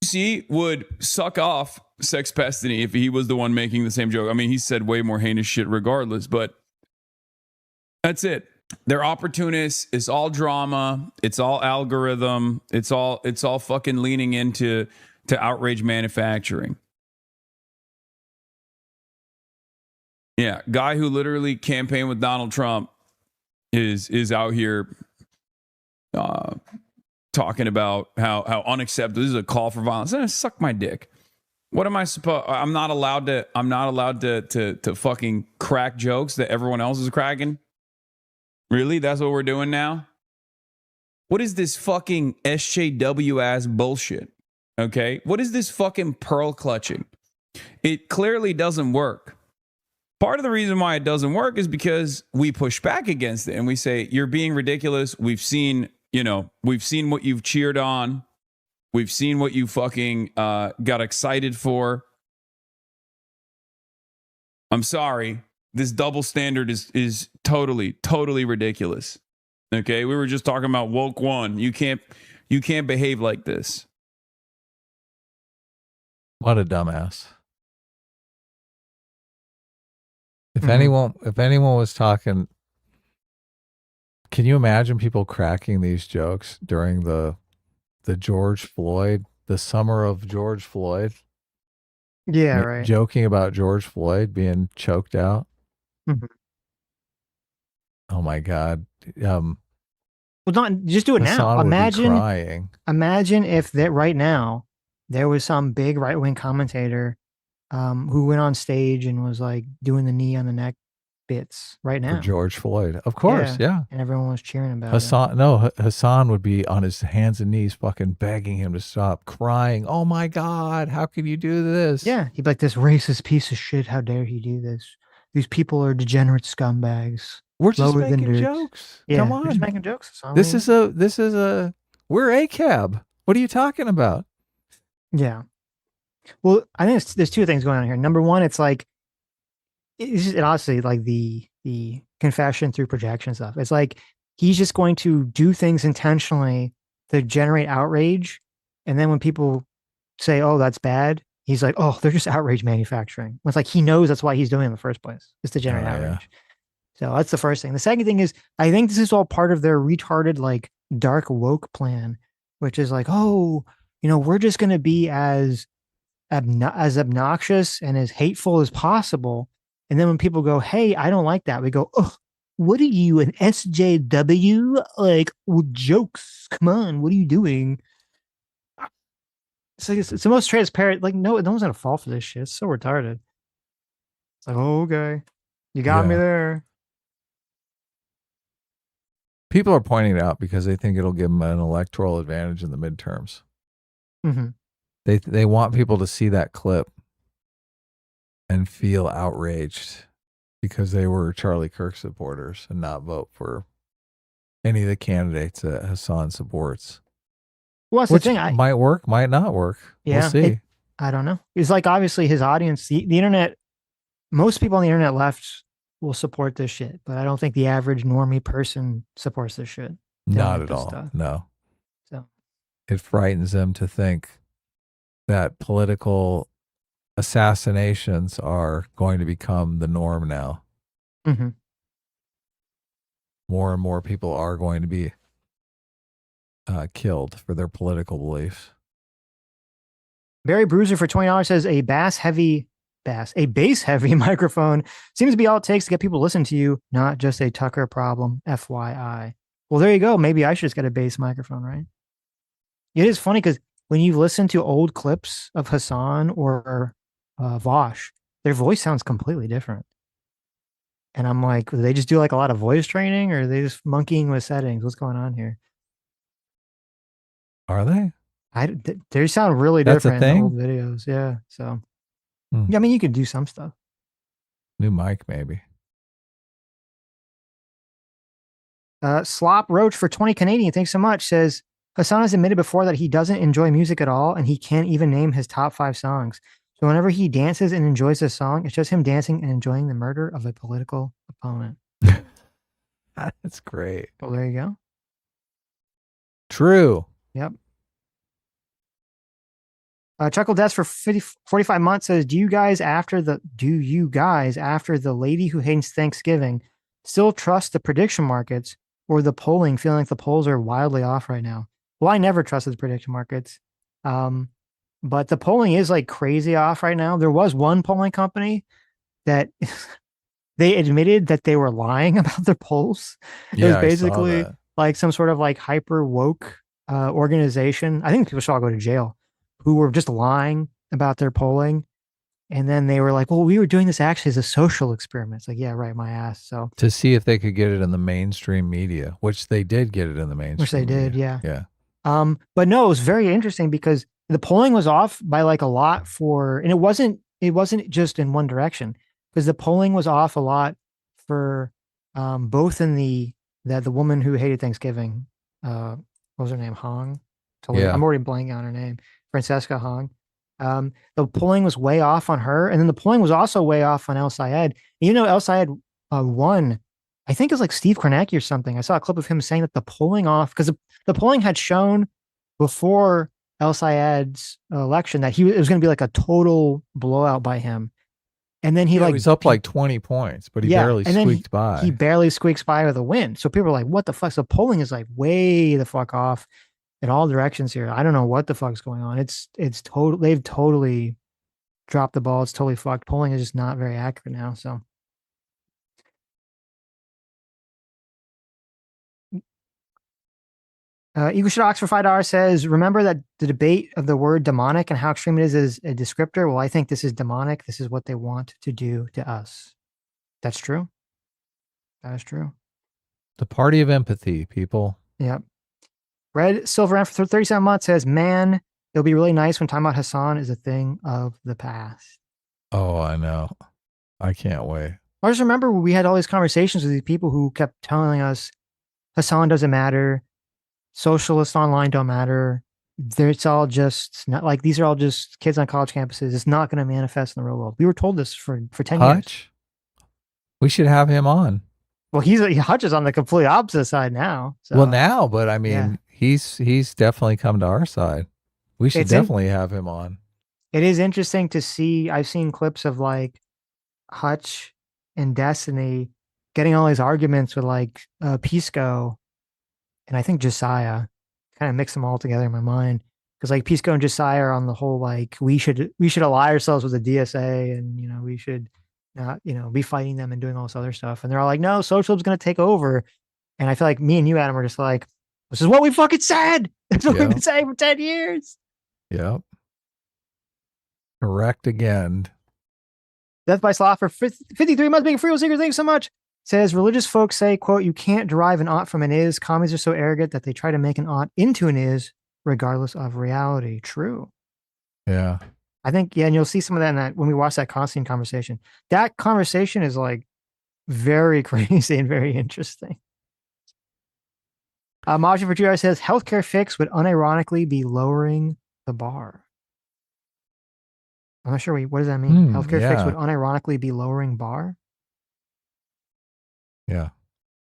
XQC would suck off Sex Pestany if he was the one making the same joke. I mean, he said way more heinous shit regardless, but that's it. They're opportunists. It's all drama. It's all algorithm. It's all fucking leaning into outrage manufacturing. Yeah, guy who literally campaigned with Donald Trump is out here talking about how unacceptable. This is a call for violence. Suck my dick. What am I supposed? I'm not allowed to fucking crack jokes that everyone else is cracking. Really? That's what we're doing now? What is this fucking SJW ass bullshit? Okay? What is this fucking pearl clutching? It clearly doesn't work. Part of the reason why it doesn't work is because we push back against it and we say, you're being ridiculous. We've seen what you've cheered on. We've seen what you fucking got excited for. I'm sorry. This double standard is totally ridiculous. Okay? We were just talking about woke one. You can't behave like this. What a dumbass. If anyone was talking, can you imagine people cracking these jokes during the George Floyd, the summer of George Floyd? Yeah, right. Joking about George Floyd being choked out. Oh my God. Well, not just do it Hassan now. would be crying. Imagine if that right now there was some big right-wing commentator who went on stage and was like doing the knee on the neck bits right For now. George Floyd. Of course, yeah. And everyone was cheering about Hassan, no, Hassan would be on his hands and knees fucking begging him to stop, crying, "Oh my God, how can you do this?" it. Yeah. He'd be like, this racist piece of shit. How dare he do this? These people are degenerate scumbags. We're just Lower than making dirt. jokes. Yeah, Come we're just on. making jokes. Hassan. This is we're a cab. What are you talking about? Yeah. Well, I think there's two things going on here. Number one, it's like, it honestly like the confession through projection stuff. It's like he's just going to do things intentionally to generate outrage, and then when people say, "Oh, that's bad," he's like, "Oh, they're just outrage manufacturing." It's like he knows that's why he's doing it in the first place, is to generate outrage. So that's the first thing. The second thing is, I think this is all part of their retarded like dark woke plan, which is like, oh, we're just going to be as obnoxious and as hateful as possible. And then when people go, "Hey, I don't like that," we go, "Oh, what are you, an SJW? Like, well, jokes. Come on, what are you doing?" It's like it's the most transparent. Like, no one's gonna fall for this shit. It's so retarded. It's like, oh, okay, you got me there. People are pointing it out because they think it'll give them an electoral advantage in the midterms. Mm-hmm. They want people to see that clip and feel outraged because they were Charlie Kirk supporters and not vote for any of the candidates that Hassan supports. Well, that's Which the thing. Might work, might not work. We'll see. I don't know. It's like obviously his audience, the internet, most people on the internet left will support this shit, but I don't think the average normie person supports this shit. Not at all. Stuff. No. So it frightens them to think that political assassinations are going to become the norm now. Mm-hmm. More and more people are going to be killed for their political beliefs. Barry Bruiser for $20 says a bass heavy microphone seems to be all it takes to get people to listen to you, not just a Tucker problem. FYI. Well, there you go. Maybe I should just get a bass microphone, right? It is funny because when you listen to old clips of Hassan or Vosh, their voice sounds completely different. And I'm like, do they just do like a lot of voice training, or are they just monkeying with settings? What's going on here? Are they? They sound really That's different a thing? in old videos. Yeah. So, yeah, I mean, you could do some stuff. New mic, maybe. Slop Roach for 20 Canadian. Thanks so much. Says Hassan has admitted before that he doesn't enjoy music at all, and he can't even name his top 5 songs. So whenever he dances and enjoys a song, it's just him dancing and enjoying the murder of a political opponent. That's great. Well, there you go. True. Yep. Chuckle Desk for 45 months says, do you guys after the lady who hates Thanksgiving still trust the prediction markets or the polling, feeling like the polls are wildly off right now? Well, I never trusted the prediction markets. But the polling is like crazy off right now. There was one polling company that they admitted that they were lying about their polls. It was basically like some sort of like hyper woke organization. I think people should all go to jail, who were just lying about their polling. And then they were like, well, we were doing this actually as a social experiment. It's like, yeah, right, my ass. So to see if they could get it in the mainstream media, which they did get it in the mainstream Which they did, media. Yeah. Yeah. But no, it was very interesting because the polling was off by like a lot and it wasn't just in one direction, because the polling was off a lot for both in the woman who hated Thanksgiving, what was her name? Hong? Yeah. I'm already blanking on her name. Francesca Hong. The polling was way off on her. And then the polling was also way off on El Sayed. El Sayed won. I think it was like Steve Kornacki or something. I saw a clip of him saying that the polling off, because the polling had shown before El Sayed's election that it was going to be like a total blowout by him. And then he was up like 20 points, but he barely squeaked by. He barely squeaks by with a win. So people are like, what the fuck? So polling is like way the fuck off in all directions here. I don't know what the fuck's going on. It's total. They've totally dropped the ball. It's totally fucked. Polling is just not very accurate now. So. Eagle Shit Ox for $5 says, remember that the debate of the word demonic and how extreme it is a descriptor? Well, I think this is demonic. This is what they want to do to us. That's true. That is true. The party of empathy, people. Yep. Red Silver M for 37 months says, man, it'll be really nice when talking about Hassan is a thing of the past. Oh, I know. I can't wait. I just remember we had all these conversations with these people who kept telling us Hassan doesn't matter. Socialists online don't matter. It's all just not like these are all just kids on college campuses. It's not going to manifest in the real world. We were told this for 10 years. Hutch? We should have him on. Well, Hutch is on the complete opposite side now. So. Well, now, but I mean, he's definitely come to our side. We should definitely have him on. It is interesting to see. I've seen clips of like Hutch and Destiny getting all these arguments with like Pisco and I think Josiah. Kind of mix them all together in my mind because like Pisco and Josiah are on the whole like we should ally ourselves with the DSA and we should not be fighting them and doing all this other stuff, and they're all like, no, socialism's going to take over. And I feel like me and you, Adam, are just like, this is what we fucking said. That's what we've been saying for 10 years. Yep. Correct again. Death by Sloth for 53 months being free. Secret, thanks so much. Says religious folks say, quote, you can't derive an ought from an is. Commies are so arrogant that they try to make an ought into an is regardless of reality. True. Yeah. I think, and you'll see some of that in that when we watch that Constantine conversation. That conversation is like very crazy and very interesting. Maji for $2 says healthcare fix would unironically be lowering the bar. I'm not sure what does that mean? Healthcare fix would unironically be lowering bar. Yeah.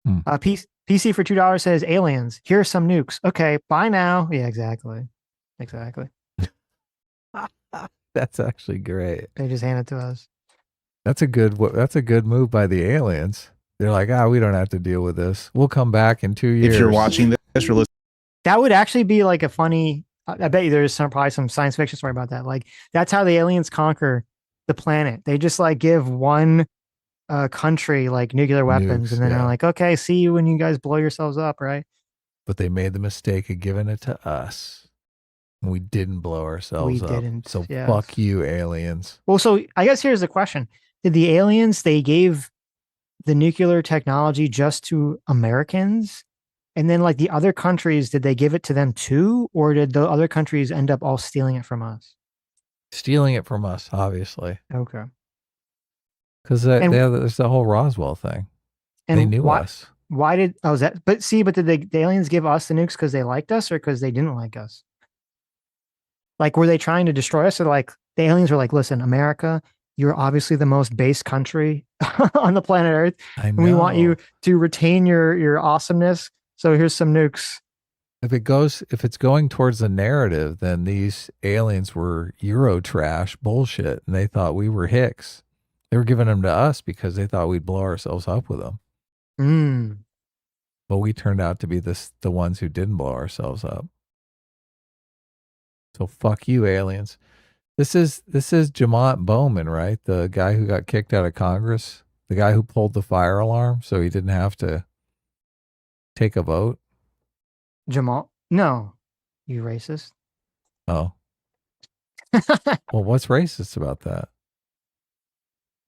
PC for $2 says aliens. Here are some nukes. Okay, bye now. Yeah, exactly. That's actually great. They just hand it to us. That's a good move by the aliens. They're like, we don't have to deal with this. We'll come back in 2 years. If you're watching this or listening, that would actually be like a funny. I bet you there's probably some science fiction story about that. Like that's how the aliens conquer the planet. They just like give one country like nuclear weapons, and then they're like, okay, see you when you guys blow yourselves up, right? But they made the mistake of giving it to us. We didn't blow ourselves up. So fuck you, aliens. Well, so I guess here's the question. Did the aliens, they gave the nuclear technology just to Americans? And then like the other countries, did they give it to them too? Or did the other countries end up all stealing it from us? Stealing it from us, obviously. Okay. Because there's the whole Roswell thing. And they knew us. Why did, did the aliens give us the nukes because they liked us or because they didn't like us? Like, were they trying to destroy us? Or like the aliens were like, listen, America, you're obviously the most base country on the planet Earth. And we want you to retain your awesomeness. So here's some nukes. If it's going towards the narrative, then these aliens were Eurotrash bullshit. And they thought we were Hicks. They were giving them to us because they thought we'd blow ourselves up with them. But we turned out to be the ones who didn't blow ourselves up. So fuck you, aliens. This is Jamont Bowman, right? The guy who got kicked out of Congress, the guy who pulled the fire alarm so he didn't have to take a vote. Jamal? No, you racist. Oh. Well, what's racist about that?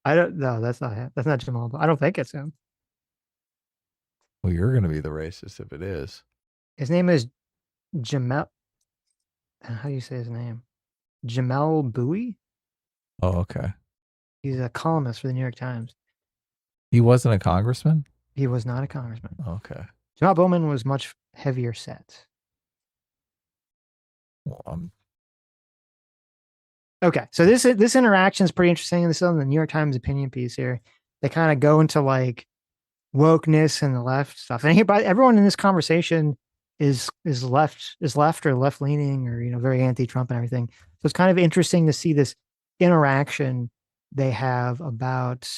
I don't know. That's not him. That's not Jamal. I don't think it's him. Well, you're going to be the racist if it is. His name is Jamel. How do you say his name? Jamel Bowie? Oh, okay. He's a columnist for the New York Times. He wasn't a congressman? He was not a congressman. Okay. Jamel Bowman was much heavier set. Well, okay, so this interaction is pretty interesting. This is on the New York Times opinion piece here. They kind of go into like wokeness and the left stuff, and everyone in this conversation is left or left leaning or very anti-Trump and everything. So it's kind of interesting to see this interaction they have about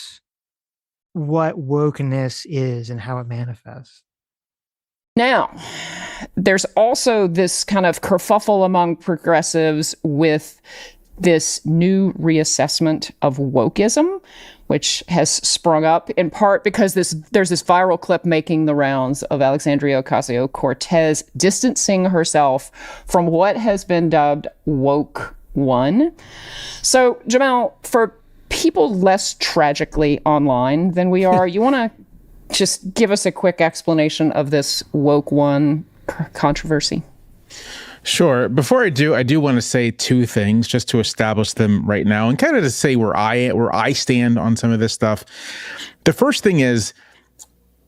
what wokeness is and how it manifests. Now, there's also this kind of kerfuffle among progressives with this new reassessment of wokeism, which has sprung up in part because there's this viral clip making the rounds of Alexandria Ocasio-Cortez distancing herself from what has been dubbed woke one. So, Jamal, for people less tragically online than we are, you want to just give us a quick explanation of this woke one controversy? Sure. Before I do want to say two things just to establish them right now and kind of to say where I stand on some of this stuff. The first thing is,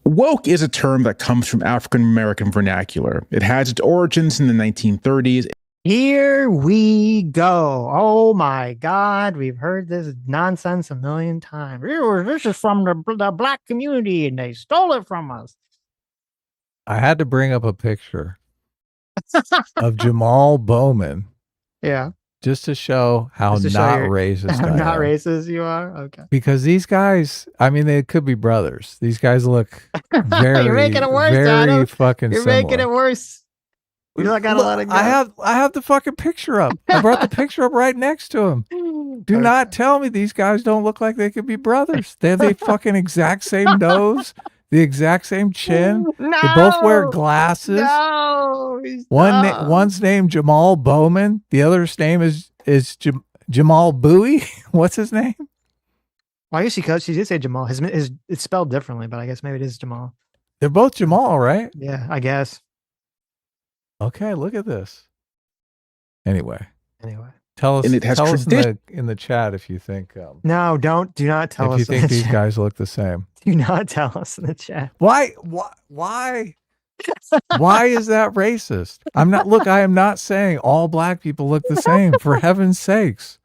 woke is a term that comes from African American vernacular. It has its origins in the 1930s. Here we go. Oh my God. We've heard this nonsense a million times. This is from the black community and they stole it from us. I had to bring up a picture of Jamal Bowman. Yeah. Just to show how not racist how I am. not racist you are? Okay. Because these guys, I mean, they could be brothers. These guys look very, You're making it worse, very Adam. fucking You're similar. making it worse. We don't gotta let it go. I have the fucking picture up. I brought the picture up right next to him. Do not tell me these guys don't look like they could be brothers. They have the fucking exact same nose, the exact same chin. No, they both wear glasses. No, one's named Jamal Bowman. The other's name is Jamal Bowie. What's his name? Well, I guess she did say Jamal. It's spelled differently, but I guess maybe it is Jamal. They're both Jamal, right? Yeah, I guess. Okay, look at this. Anyway, tell us. And it has tell us in the chat if you think. No, do not tell us. If you think these guys look the same. Do not tell us in the chat. Why? Why is that racist? I am not saying all black people look the same. For heaven's sakes,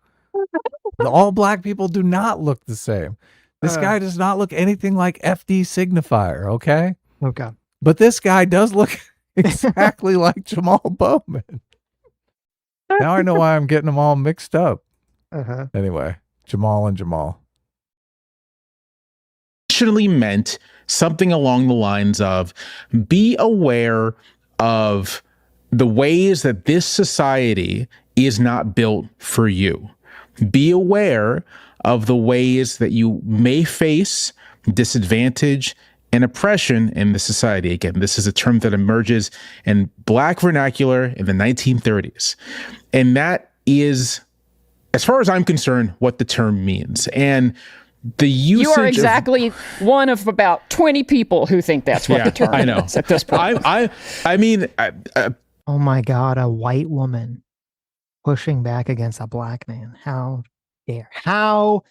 all black people do not look the same. This guy does not look anything like FD Signifier. Okay. Okay. But this guy does look exactly like Jamal Bowman. Now I know why I'm getting them all mixed up. Anyway, Jamal and Jamal. Meant something along the lines of, be aware of the ways that this society is not built for you. Be aware of the ways that you may face disadvantage and oppression in the society. Again, this is a term that emerges in black vernacular in the 1930s. And that is, as far as I'm concerned, what the term means. And the usage you are exactly one of about 20 people who think that's what the term is at this point. I mean, oh my God, a white woman pushing back against a black man. How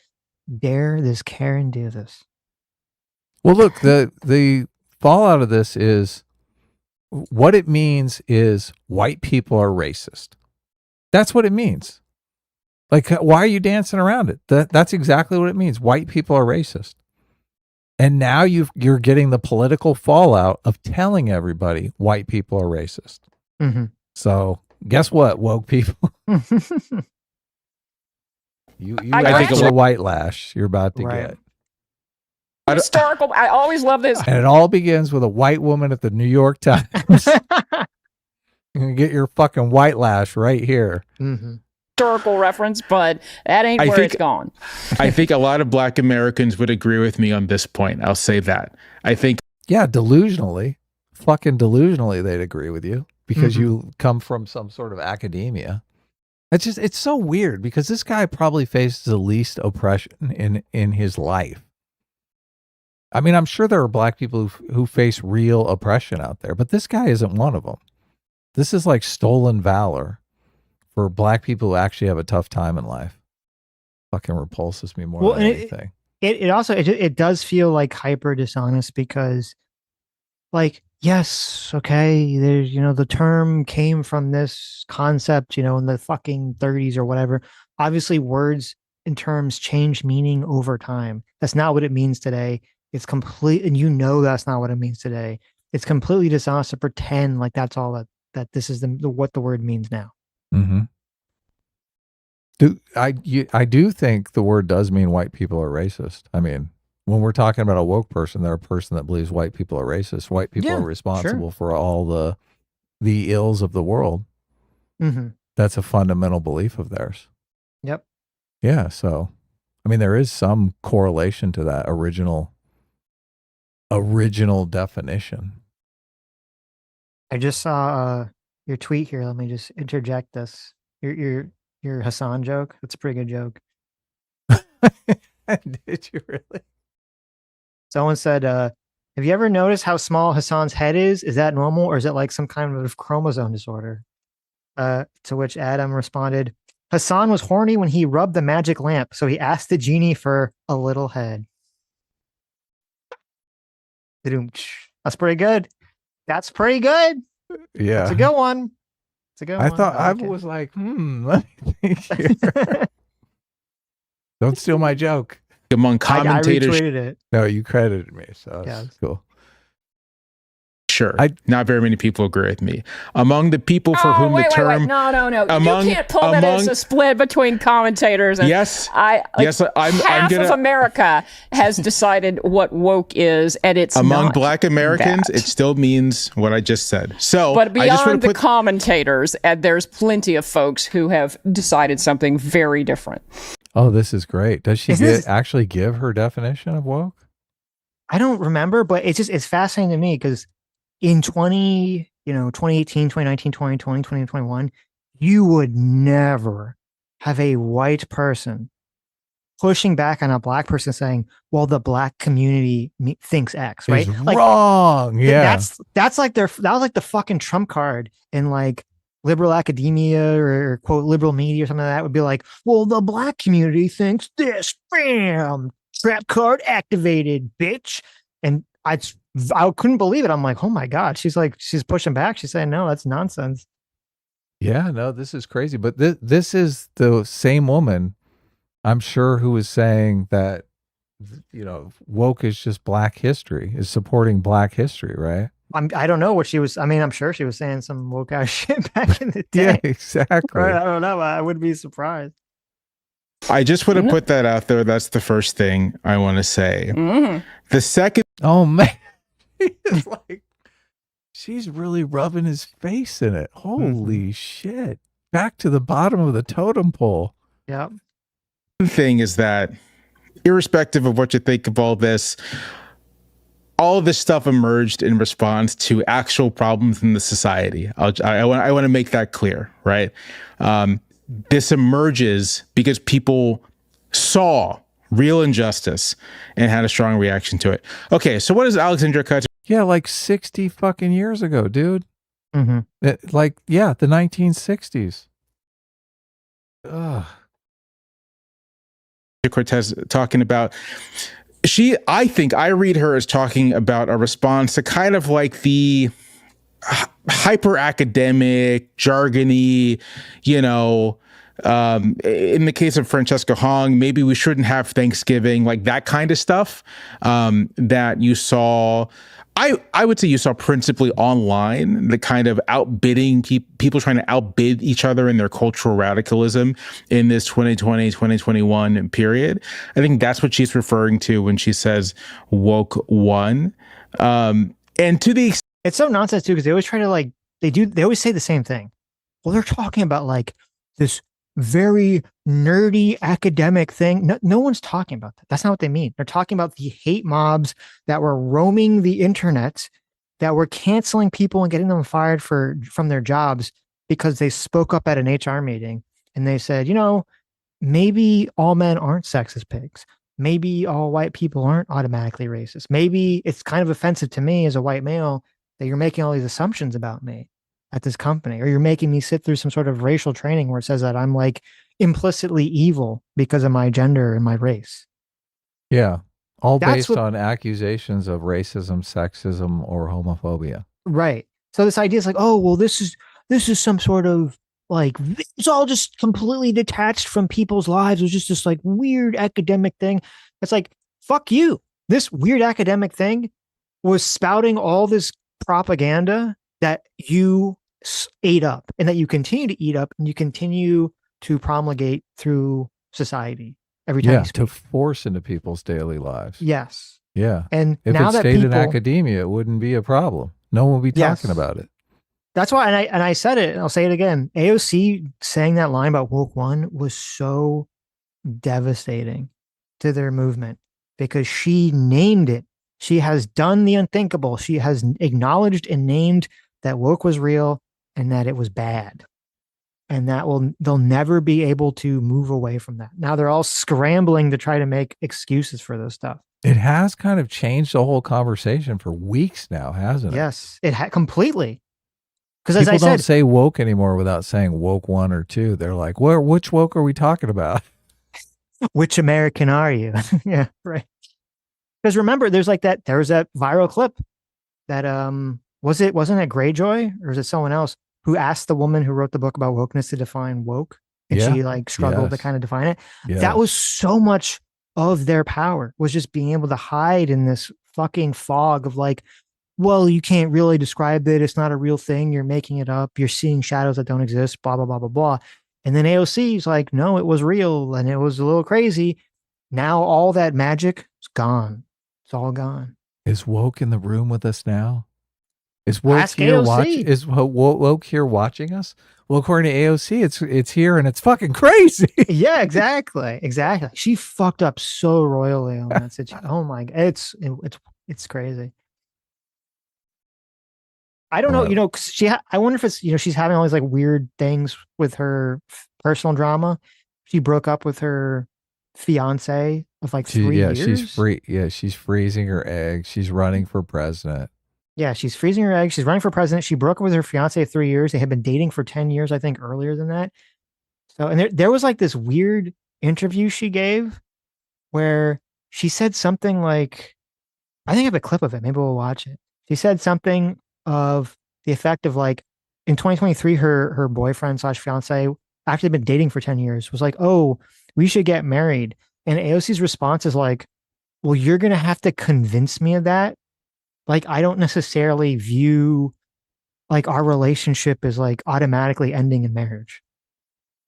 dare this Karen do this? Well, look, the fallout of this is what it means is white people are racist. That's what it means. Like, why are you dancing around it? That's exactly what it means. White people are racist. And now you're getting the political fallout of telling everybody white people are racist. Mm-hmm. So guess what, woke people? you I think a white lash you're about to get. Historical. I always love this. And it all begins with a white woman at the New York Times. You can get your fucking white lash right here. Mm-hmm. Historical reference, but that ain't where it's gone. I think a lot of black Americans would agree with me on this point. I'll say that. I think. Yeah, delusionally, they'd agree with you because you come from some sort of academia. It's so weird because this guy probably faces the least oppression in his life. I mean, I'm sure there are black people who face real oppression out there, but this guy isn't one of them. This is like stolen valor for black people who actually have a tough time in life. Fucking repulses me more than anything. It also does feel like hyper dishonest because, like, yes, okay, there's, the term came from this concept, in the fucking 30s or whatever. Obviously, words and terms change meaning over time. That's not what it means today. It's complete, and that's not what it means today. It's completely dishonest to pretend like that's all that this is what the word means now. Mm-hmm. I do think the word does mean white people are racist. I mean, when we're talking about a woke person, they're a person that believes white people are racist. White people are responsible for all the ills of the world. Mm-hmm. That's a fundamental belief of theirs. Yep. Yeah. So I mean, there is some correlation to that original definition. I just saw your tweet here. Let me just interject this. Your Hassan joke. That's a pretty good joke. Did you really? Someone said, have you ever noticed how small Hassan's head is? Is that normal, or is it like some kind of chromosome disorder? To which Adam responded, Hassan was horny when he rubbed the magic lamp, so he asked the genie for a little head. That's pretty good. That's pretty good. Yeah. It's a good one. It's a good one. I thought I was like, let me think here. Don't steal my joke. Among commentators. I retweeted it. No, you credited me, so that's cool. Sure. Not very many people agree with me. Among the people for whom the term... No. You can't pull that as a split between commentators. And I'm half of America has decided what woke is, and it's among not Black Americans, that. it still means what I just said. So, but beyond the commentators, and there's plenty of folks who have decided something very different. Oh, this is great. Does she actually give her definition of woke? I don't remember, but it's fascinating to me because in 2018, 2019, 2020, 2021, you would never have a white person pushing back on a Black person saying, well, the Black community thinks X, right? It's wrong. Yeah. That was like the fucking trump card in like liberal academia or quote liberal media or something like that would be like, well, the Black community thinks this, bam, trap card activated, bitch. And I couldn't believe it. I'm like, oh my God. She's pushing back. She's saying, no, that's nonsense. Yeah, no, this is crazy. But this is the same woman, I'm sure, who is saying that, woke is just Black history, is supporting Black history, right? I don't know what she was. I mean, I'm sure she was saying some woke ass shit back in the day. Yeah, exactly. I don't know. I wouldn't be surprised. I just want to put that out there. That's the first thing I want to say. Mm-hmm. The second. Oh, man. It's like, she's really rubbing his face in it. Holy shit. Back to the bottom of the totem pole. Yeah. The thing is that, irrespective of what you think of all this this stuff emerged in response to actual problems in the society. I want to make that clear, right? This emerges because people saw real injustice and had a strong reaction to it. Okay, so what is Alexandria Ocasio? Yeah, like 60 fucking years ago, dude. Mm-hmm. The 1960s. Ugh. Cortez talking about, I think I read her as talking about a response to kind of like the hyper academic, jargony, in the case of Francesca Hong, maybe we shouldn't have Thanksgiving, like that kind of stuff that you saw. I would say you saw principally online, the kind of outbidding, people trying to outbid each other in their cultural radicalism in this 2020, 2021 period. I think that's what she's referring to when she says woke one. And to the extent, it's so nonsense too, because they always try to they always say the same thing. Well, they're talking about like this very nerdy academic thing. No one's talking about that. That's not what they mean. They're talking about the hate mobs that were roaming the internet, that were canceling people and getting them fired from their jobs because they spoke up at an HR meeting and they said, maybe all men aren't sexist pigs. Maybe all white people aren't automatically racist. Maybe it's kind of offensive to me as a white male that you're making all these assumptions about me at this company, or you're making me sit through some sort of racial training where it says that I'm like implicitly evil because of my gender and my race. Yeah. All based on accusations of racism, sexism, or homophobia. Right. So this idea is like, oh, well, this is some sort of like, it's all just completely detached from people's lives. It was just this like weird academic thing. It's like, fuck you. This weird academic thing was spouting all this propaganda that you ate up and that you continue to eat up and you continue to promulgate through society every time. Yeah, to force into people's daily lives. Yes. Yeah. And if now it that stayed in academia, it wouldn't be a problem. No one would be talking about it. That's why, and I said it, and I'll say it again. AOC saying that line about woke one was so devastating to their movement because she named it. She has done the unthinkable. She has acknowledged and named that woke was real and that it was bad. And they'll never be able to move away from that. Now they're all scrambling to try to make excuses for this stuff. It has kind of changed the whole conversation for weeks now, hasn't it? Yes, it completely. Because as People I said, don't say woke anymore without saying woke 1 or 2. They're like, which woke are we talking about? Which American are you? Yeah, right. Because remember, there's that viral clip that wasn't it Greyjoy or is it someone else who asked the woman who wrote the book about wokeness to define woke, and she struggled to kind of define it. Yes. That was so much of their power, was just being able to hide in this fucking fog of well, you can't really describe it. It's not a real thing. You're making it up. You're seeing shadows that don't exist, blah, blah, blah, blah, blah. And then AOC is like, no, it was real and it was a little crazy. Now all that magic is gone. It's all gone. Is woke in the room with us now? Is woke Ask here AOC. Is woke here watching us? Well, according to AOC, it's here and it's fucking crazy. Yeah, exactly. She fucked up so royally on that situation. Oh my God. It's crazy. I don't know, 'cause I wonder if it's, she's having all these weird things with her personal drama. She broke up with her fiance of 3 years. She's freezing her eggs. She's running for president. Yeah, she's freezing her eggs. She's running for president. She broke up with her fiance of 3 years. They had been dating for 10 years, I think, earlier than that. So, and there was this weird interview she gave where she said something I think I have a clip of it. Maybe we'll watch it. She said something of the effect of in 2023, her boyfriend / fiance, after they've been dating for 10 years, was like, oh, we should get married. And AOC's response is well, you're going to have to convince me of that. I don't necessarily view our relationship as automatically ending in marriage.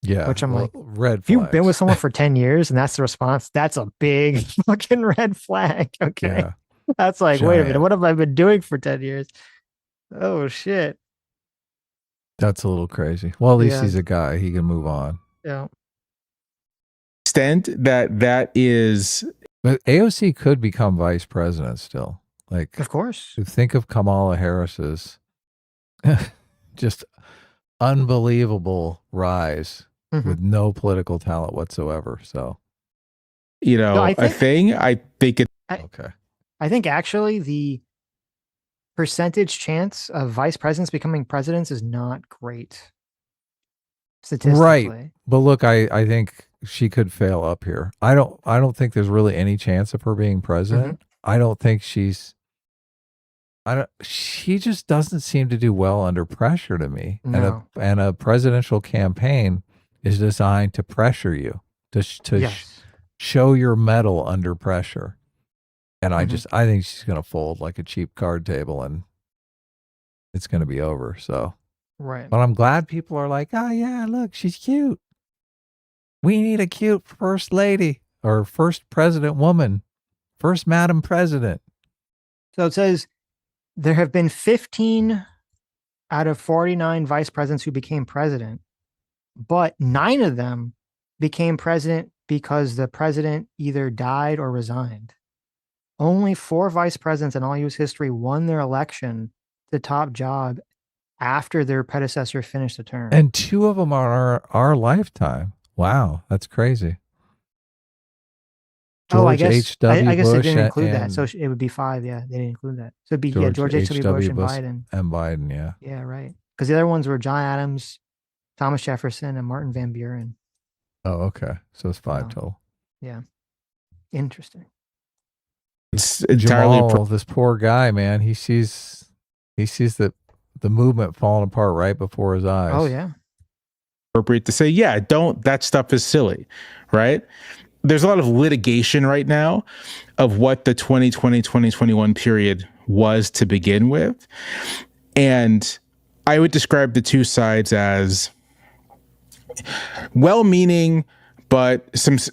Yeah. Which I'm red if you've been with someone for 10 years and that's the response, that's a big fucking red flag. Okay. Yeah. That's wait a minute, what have I been doing for 10 years? Oh shit. That's a little crazy. Well, at least he's a guy. He can move on. Yeah. Extent that is. But AOC could become vice president still. Of course. Think of Kamala Harris's just unbelievable rise with no political talent whatsoever. So, I think okay. I think actually the percentage chance of vice presidents becoming presidents is not great. Statistically. Right. But look, I think she could fail up here. I don't think there's really any chance of her being president. I don't think she just doesn't seem to do well under pressure to me. No. And a presidential campaign is designed to pressure you, to show your mettle under pressure. And I think she's going to fold like a cheap card table and it's going to be over. So, right. But I'm glad people are like, oh yeah, look, she's cute. We need a cute first lady or first president woman, first Madam President. So it says, there have been 15 out of 49 vice presidents who became president, but 9 of them became president because the president either died or resigned. Only 4 vice presidents in all U.S. history won their election to the top job after their predecessor finished the term. And 2 of them are our lifetime. Wow, that's crazy. George H.W. I guess Bush they didn't include that. So it would be 5. Yeah, they didn't include that. So it'd be George H.W. Bush and Biden. And Biden, yeah. Yeah, right. Because the other ones were John Adams, Thomas Jefferson, and Martin Van Buren. Oh, okay. So it's 5 total. Yeah. Interesting. It's entirely Jamal, this poor guy, man. He sees the movement falling apart right before his eyes. Oh yeah. Appropriate to say, that stuff is silly, right? There's a lot of litigation right now of what the 2020-2021 period was to begin with. And I would describe the two sides as well-meaning, but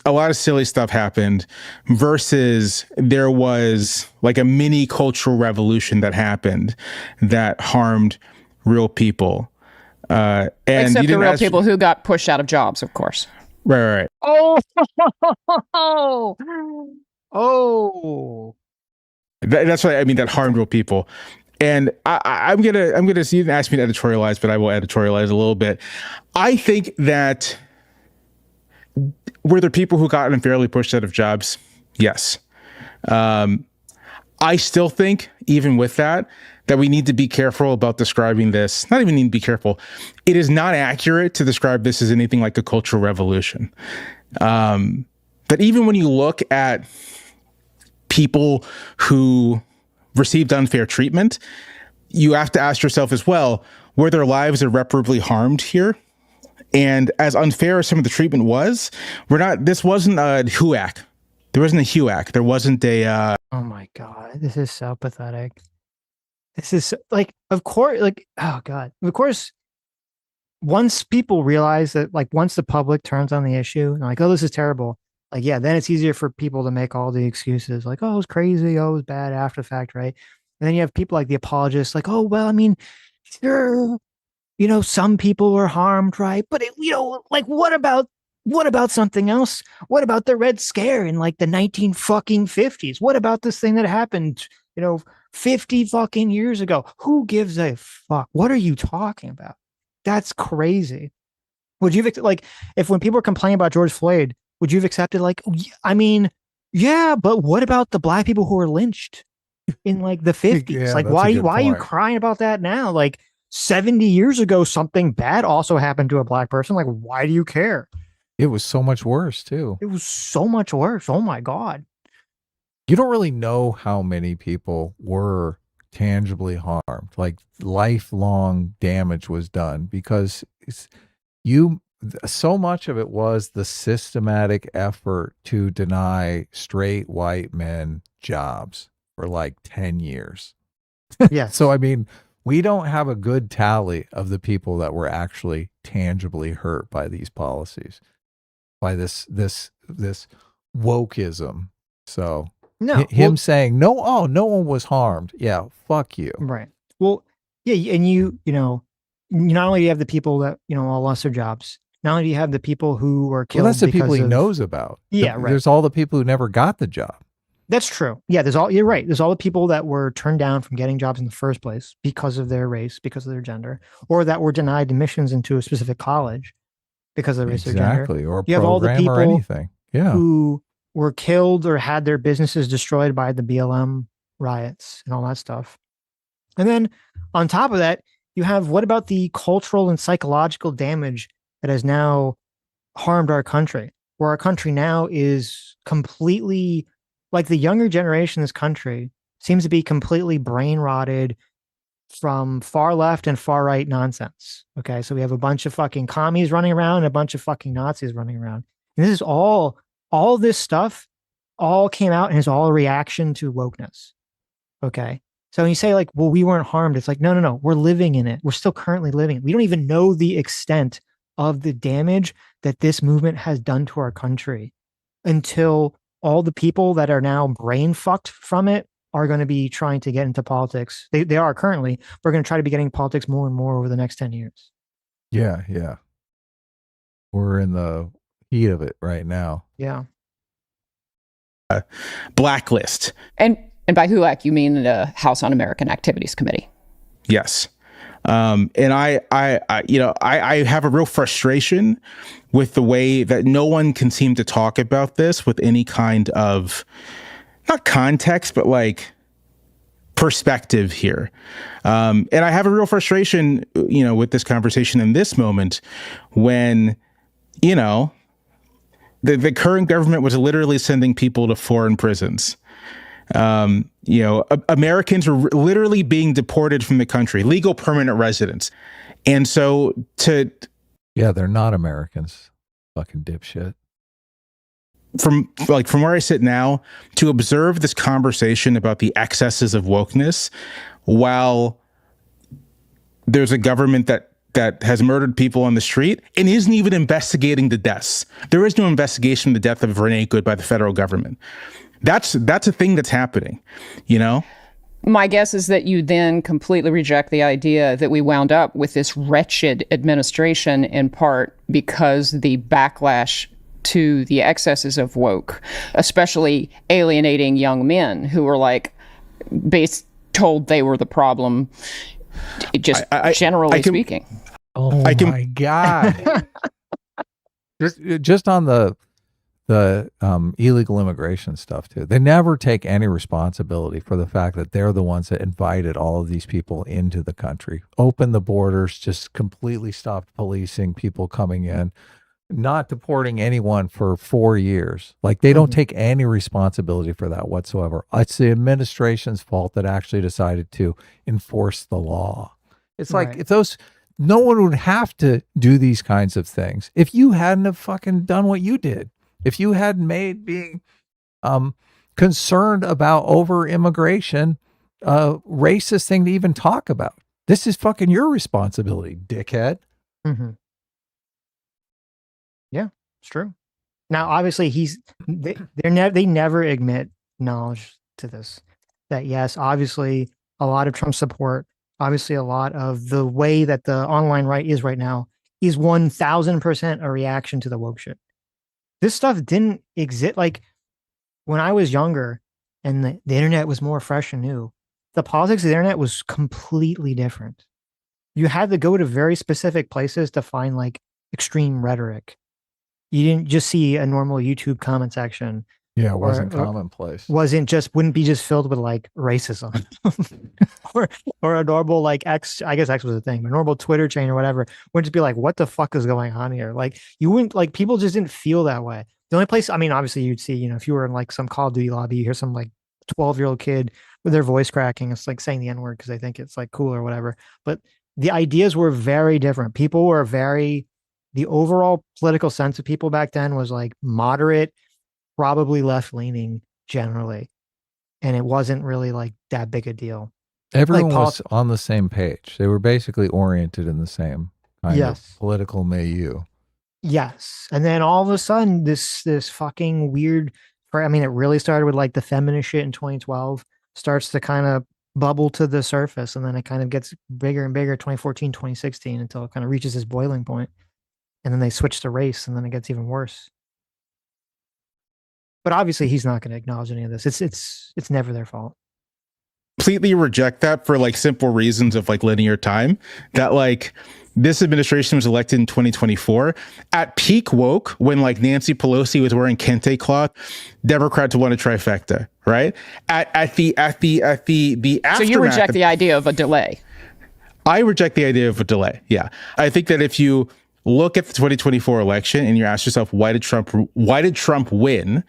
a lot of silly stuff happened versus there was a mini cultural revolution that happened that harmed real people. And except the real people who got pushed out of jobs, of course. Right. Oh, oh. That's what I mean. That harmed real people. And I'm gonna. You didn't ask me to editorialize, but I will editorialize a little bit. I think that were there people who got unfairly pushed out of jobs? Yes. I still think, even with that we need to be careful about describing this. Not even need to be careful. It is not accurate to describe this as anything like a cultural revolution. But even when you look at people who received unfair treatment, you have to ask yourself as well, were their lives irreparably harmed here? And as unfair as some of the treatment was, this wasn't a HUAC. There wasn't a HUAC. There wasn't a... Oh my God, this is so pathetic. This is like, of course, like, oh God, of course, once people realize that, like, once the public turns on the issue and like, oh, this is terrible. Like, yeah, then it's easier for people to make all the excuses like, oh, it was crazy. Oh, it was bad after the fact. Right. And then you have people like the apologists like, oh, well, I mean, sure, some people were harmed. Right. But, like, what about something else? What about the Red Scare in like the 1950s? What about this thing that happened, 50 fucking years ago? Who gives a fuck? What are you talking about? That's crazy. Would you like, if when people were complaining about George Floyd, would you have accepted like, I mean, yeah, but what about the black people who were lynched in like the 50s? Yeah, like, why are you crying about that now? Like 70 years ago, something bad also happened to a black person. Like, why do you care? It was so much worse too. It was so much worse. Oh my God. You don't really know how many people were tangibly harmed. Like lifelong damage was done because so much of it was the systematic effort to deny straight white men jobs for like 10 years. Yes. So, I mean, we don't have a good tally of the people that were actually tangibly hurt by these policies, by this wokeism. So no, him saying no one was harmed. Yeah, fuck you. Right. Well, yeah, and you not only do you have the people that all lost their jobs, not only do you have the people who were killed. Well, that's the people he knows about. Yeah, right. There's all the people who never got the job. That's true. Yeah, you're right. There's all the people that were turned down from getting jobs in the first place because of their race, because of their gender, or that were denied admissions into a specific college because of their race or gender. Exactly, or a you have all the people or anything. Yeah. Who were killed or had their businesses destroyed by the BLM riots and all that stuff. And then on top of that, you have, what about the cultural and psychological damage that has now harmed our country, where our country now is completely, like, the younger generation in this country seems to be completely brain rotted from far left and far right nonsense. Okay. So we have a bunch of fucking commies running around and a bunch of fucking Nazis running around. And this is all this stuff all came out and is all a reaction to wokeness. Okay. So when you say like, well, we weren't harmed, it's like, no, we're living in it. We're still currently living it. We don't even know the extent of the damage that this movement has done to our country until all the people that are now brain fucked from it are going to be trying to get into politics. They are currently. We're going to try to be getting politics more and more over the next 10 years. Yeah. We're in the heat of it right now. Yeah. Blacklist. And by HUAC, you mean the House Un-American Activities Committee? Yes. And I have a real frustration with the way that no one can seem to talk about this with any kind of, not context, but like perspective here. And I have a real frustration, with this conversation in this moment when, the current government was literally sending people to foreign prisons. Americans were literally being deported from the country, legal permanent residents. And so they're not Americans. Fucking dipshit. From where I sit now, to observe this conversation about the excesses of wokeness while there's a government that has murdered people on the street and isn't even investigating the deaths. There is no investigation of the death of Renee Good by the federal government. That's a thing that's happening, My guess is that you then completely reject the idea that we wound up with this wretched administration in part because the backlash to the excesses of woke, especially alienating young men who were like told they were the problem, generally speaking. Oh my God. just on the illegal immigration stuff too. They never take any responsibility for the fact that they're the ones that invited all of these people into the country, opened the borders, just completely stopped policing people coming in, not deporting anyone for 4 years. Like they don't take any responsibility for that whatsoever. It's the administration's fault that actually decided to enforce the law. It's like if no one would have to do these kinds of things if you hadn't have fucking done what you did. If you hadn't made being concerned about over immigration a racist thing to even talk about. This is fucking your responsibility, dickhead. Mm-hmm. Yeah, it's true. Now, obviously, they never acknowledge to this that yes, obviously, a lot of Trump support, obviously, a lot of the way that the online right is right now is 1000% a reaction to the woke shit. This stuff didn't exist. Like when I was younger and the internet was more fresh and new, the politics of the internet was completely different. You had to go to very specific places to find like extreme rhetoric. You didn't just see a normal YouTube comment section. Yeah, it wasn't commonplace. Wouldn't be just filled with like racism or a normal like X, I guess X was a thing, but normal Twitter chain or whatever wouldn't just be like, what the fuck is going on here? Like you wouldn't like people just didn't feel that way. The only place, I mean, obviously you'd see, if you were in like some Call of Duty lobby, you hear some like 12-year-old kid with their voice cracking. It's like saying the N-word because they think it's like cool or whatever. But the ideas were very different. People were the overall political sense of people back then was like moderate, probably left-leaning generally, and it wasn't really like that big a deal. Everyone was on the same page. They were basically oriented in the same kind of political milieu. Yes, and then all of a sudden, this fucking weird. I mean, it really started with like the feminist shit in 2012. Starts to kind of bubble to the surface, and then it kind of gets bigger and bigger. 2014, 2016, until it kind of reaches this boiling point, and then they switch to race, and then it gets even worse. But obviously, he's not going to acknowledge any of this. It's never their fault. Completely reject that for like simple reasons of like linear time. That like this administration was elected in 2024 at peak woke when like Nancy Pelosi was wearing kente cloth. Democrats won a trifecta, right? At the aftermath. So you reject the idea of a delay. I reject the idea of a delay. Yeah, I think that if you look at the 2024 election and you ask yourself, why did Trump win?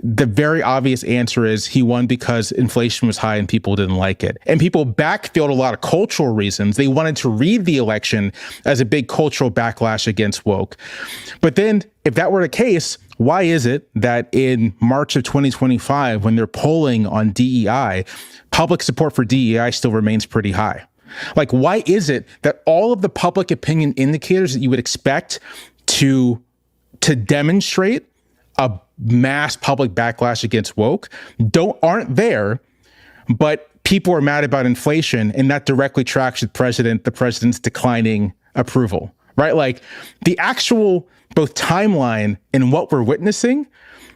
The very obvious answer is he won because inflation was high and people didn't like it. And people backfilled a lot of cultural reasons. They wanted to read the election as a big cultural backlash against woke. But then if that were the case, why is it that in March of 2025, when they're polling on DEI, public support for DEI still remains pretty high? Like, why is it that all of the public opinion indicators that you would expect to demonstrate a mass public backlash against woke aren't there, but people are mad about inflation, and that directly tracks with the president's declining approval, right? Like the actual both timeline and what we're witnessing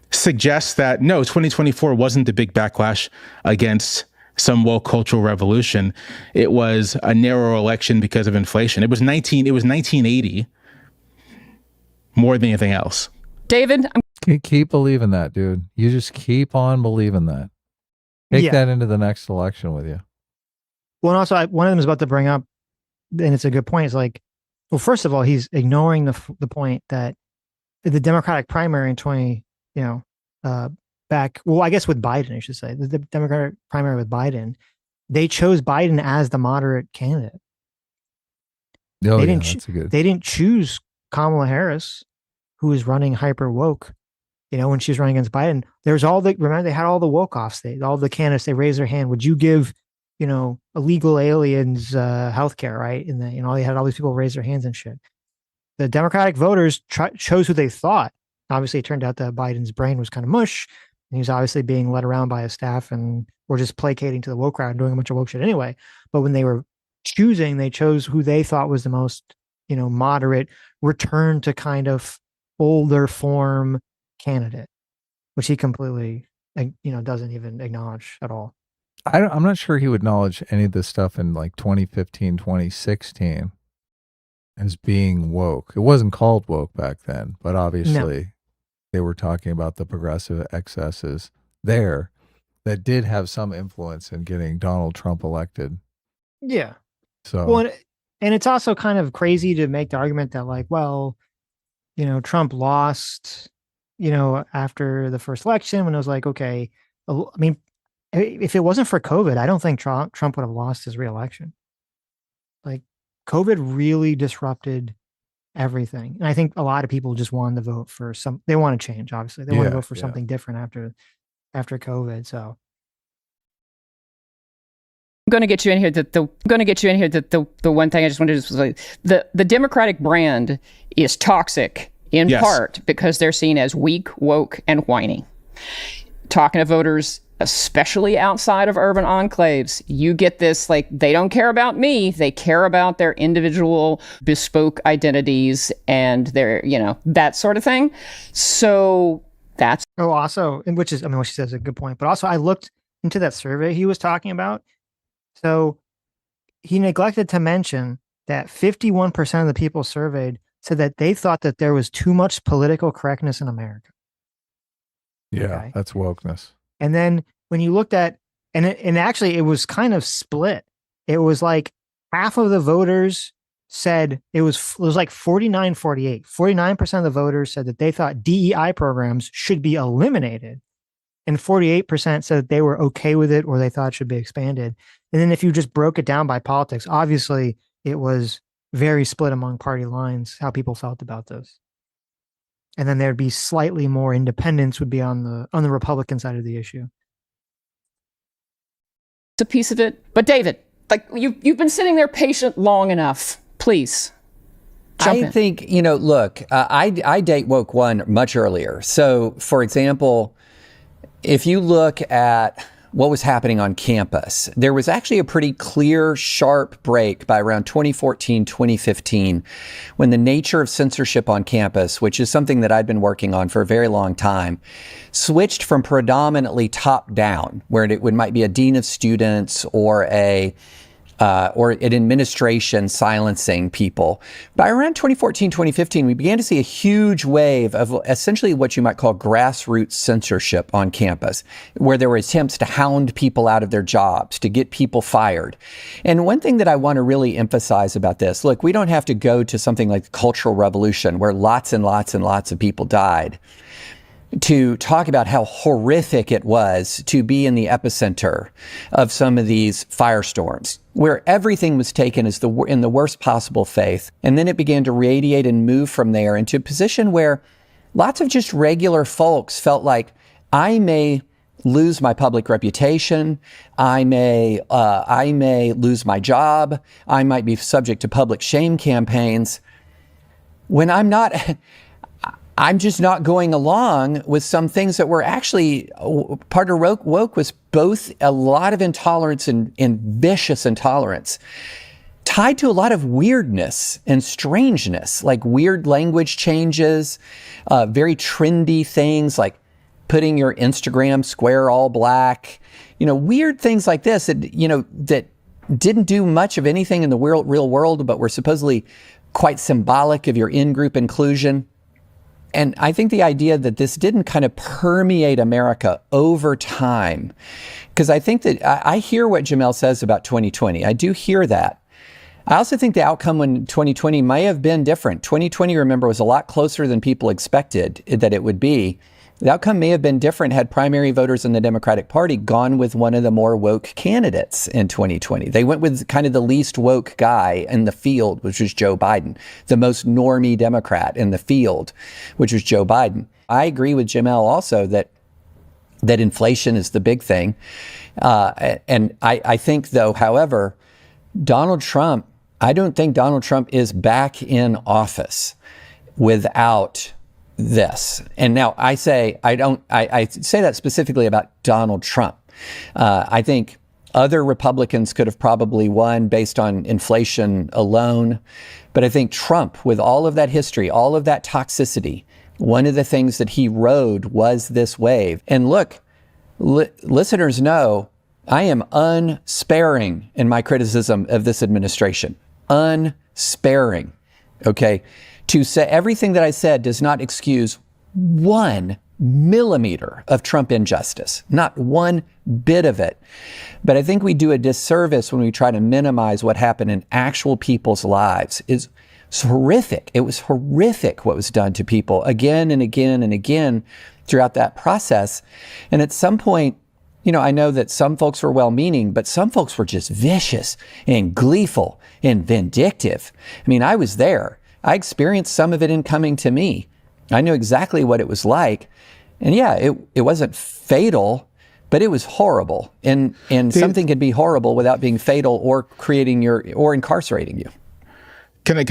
suggests that no, 2024 wasn't the big backlash against some woke cultural revolution. It was a narrow election because of inflation. It was 1980 more than anything else. David, keep believing that, dude. You just keep on believing that. Take that into the next election with you. Well, and also one of them is about to bring up, and it's a good point. It's like, well, first of all, he's ignoring the point that the Democratic primary in I guess with Biden, I should say, the Democratic primary with Biden, they chose Biden as the moderate candidate. Oh, they didn't choose Kamala Harris, who was running hyper woke. When she was running against Biden, remember they had all the woke offs. All the candidates, they raised their hand. Would you give, illegal aliens healthcare, right? And they had all these people raise their hands and shit. The Democratic voters chose who they thought. Obviously, it turned out that Biden's brain was kind of mush. And he's obviously being led around by his staff and or just placating to the woke crowd and doing a bunch of woke shit anyway. But when they were choosing, they chose who they thought was the most, moderate, return to kind of older form candidate, which he completely, doesn't even acknowledge at all. I'm not sure he would acknowledge any of this stuff in like 2015, 2016 as being woke. It wasn't called woke back then, but obviously they were talking about the progressive excesses there that did have some influence in getting Donald Trump elected. Yeah. So, well, and it's also kind of crazy to make the argument that like, well, Trump lost, after the first election when it was like, okay, I mean, if it wasn't for COVID, I don't think Trump would have lost his reelection. Like COVID really disrupted everything. And I think a lot of people just wanted to vote for they want to change, obviously. They want to vote for something different after COVID. So I'm going to get you in here that the one thing I just wanted to say, the Democratic brand is toxic in part because they're seen as weak, woke, and whiny. Talking to voters, especially outside of urban enclaves, you get this, like, they don't care about me. They care about their individual bespoke identities and their, that sort of thing. So that's. Oh, also, and which she says a good point, but also I looked into that survey he was talking about. So he neglected to mention that 51% of the people surveyed said that they thought that there was too much political correctness in America. Yeah, okay? That's wokeness. And then when you looked at, and actually it was kind of split. It was like half of the voters said it was like 49-48. 49% of the voters said that they thought DEI programs should be eliminated. And 48% said that they were okay with it or they thought it should be expanded. And then if you just broke it down by politics, obviously it was very split among party lines, how people felt about this. And then there'd be slightly more independence would be on the Republican side of the issue. It's a piece of it. But David, like you've been sitting there patient long enough. Please. I think, look, I date woke one much earlier. So, for example, if you look at what was happening on campus, there was actually a pretty clear, sharp break by around 2014, 2015, when the nature of censorship on campus, which is something that I'd been working on for a very long time, switched from predominantly top down, where it might be a dean of students or an administration silencing people. By around 2014, 2015, we began to see a huge wave of essentially what you might call grassroots censorship on campus, where there were attempts to hound people out of their jobs, to get people fired. And one thing that I want to really emphasize about this, look, we don't have to go to something like the Cultural Revolution, where lots and lots and lots of people died, to talk about how horrific it was to be in the epicenter of some of these firestorms, where everything was taken as in the worst possible faith. And then it began to radiate and move from there into a position where lots of just regular folks felt like, I may lose my public reputation, I may lose my job, I might be subject to public shame campaigns, when I'm just not going along with some things that were actually part of woke was both a lot of intolerance and vicious intolerance tied to a lot of weirdness and strangeness, like weird language changes, very trendy things like putting your Instagram square all black, weird things like this that, that didn't do much of anything in the real world, but were supposedly quite symbolic of your in-group inclusion. And I think the idea that this didn't kind of permeate America over time, because I think that I hear what Jamel says about 2020. I do hear that. I also think the outcome in 2020 may have been different. 2020, remember, was a lot closer than people expected that it would be. The outcome may have been different had primary voters in the Democratic Party gone with one of the more woke candidates in 2020. They went with kind of the least woke guy in the field, which was Joe Biden, the most normie Democrat in the field, which was Joe Biden. I agree with Jamel also that inflation is the big thing. And I think, though, however, I don't think Donald Trump is back in office without this. And now I say, I say that specifically about Donald Trump. I think other Republicans could have probably won based on inflation alone. But I think Trump, with all of that history, all of that toxicity, one of the things that he rode was this wave. And look, listeners know I am unsparing in my criticism of this administration. Unsparing. Okay? To say everything that I said does not excuse 1 millimeter of Trump injustice, not one bit of it. But I think we do a disservice when we try to minimize what happened in actual people's lives. It's horrific. It was horrific what was done to people again and again and again throughout that process. And at some point, you know, I know that some folks were well-meaning, but some folks were just vicious and gleeful and vindictive. I mean, I was there. I experienced some of it in coming to me. I knew exactly what it was like. And yeah, it wasn't fatal, but it was horrible. And something can be horrible without being fatal or or incarcerating you. Can I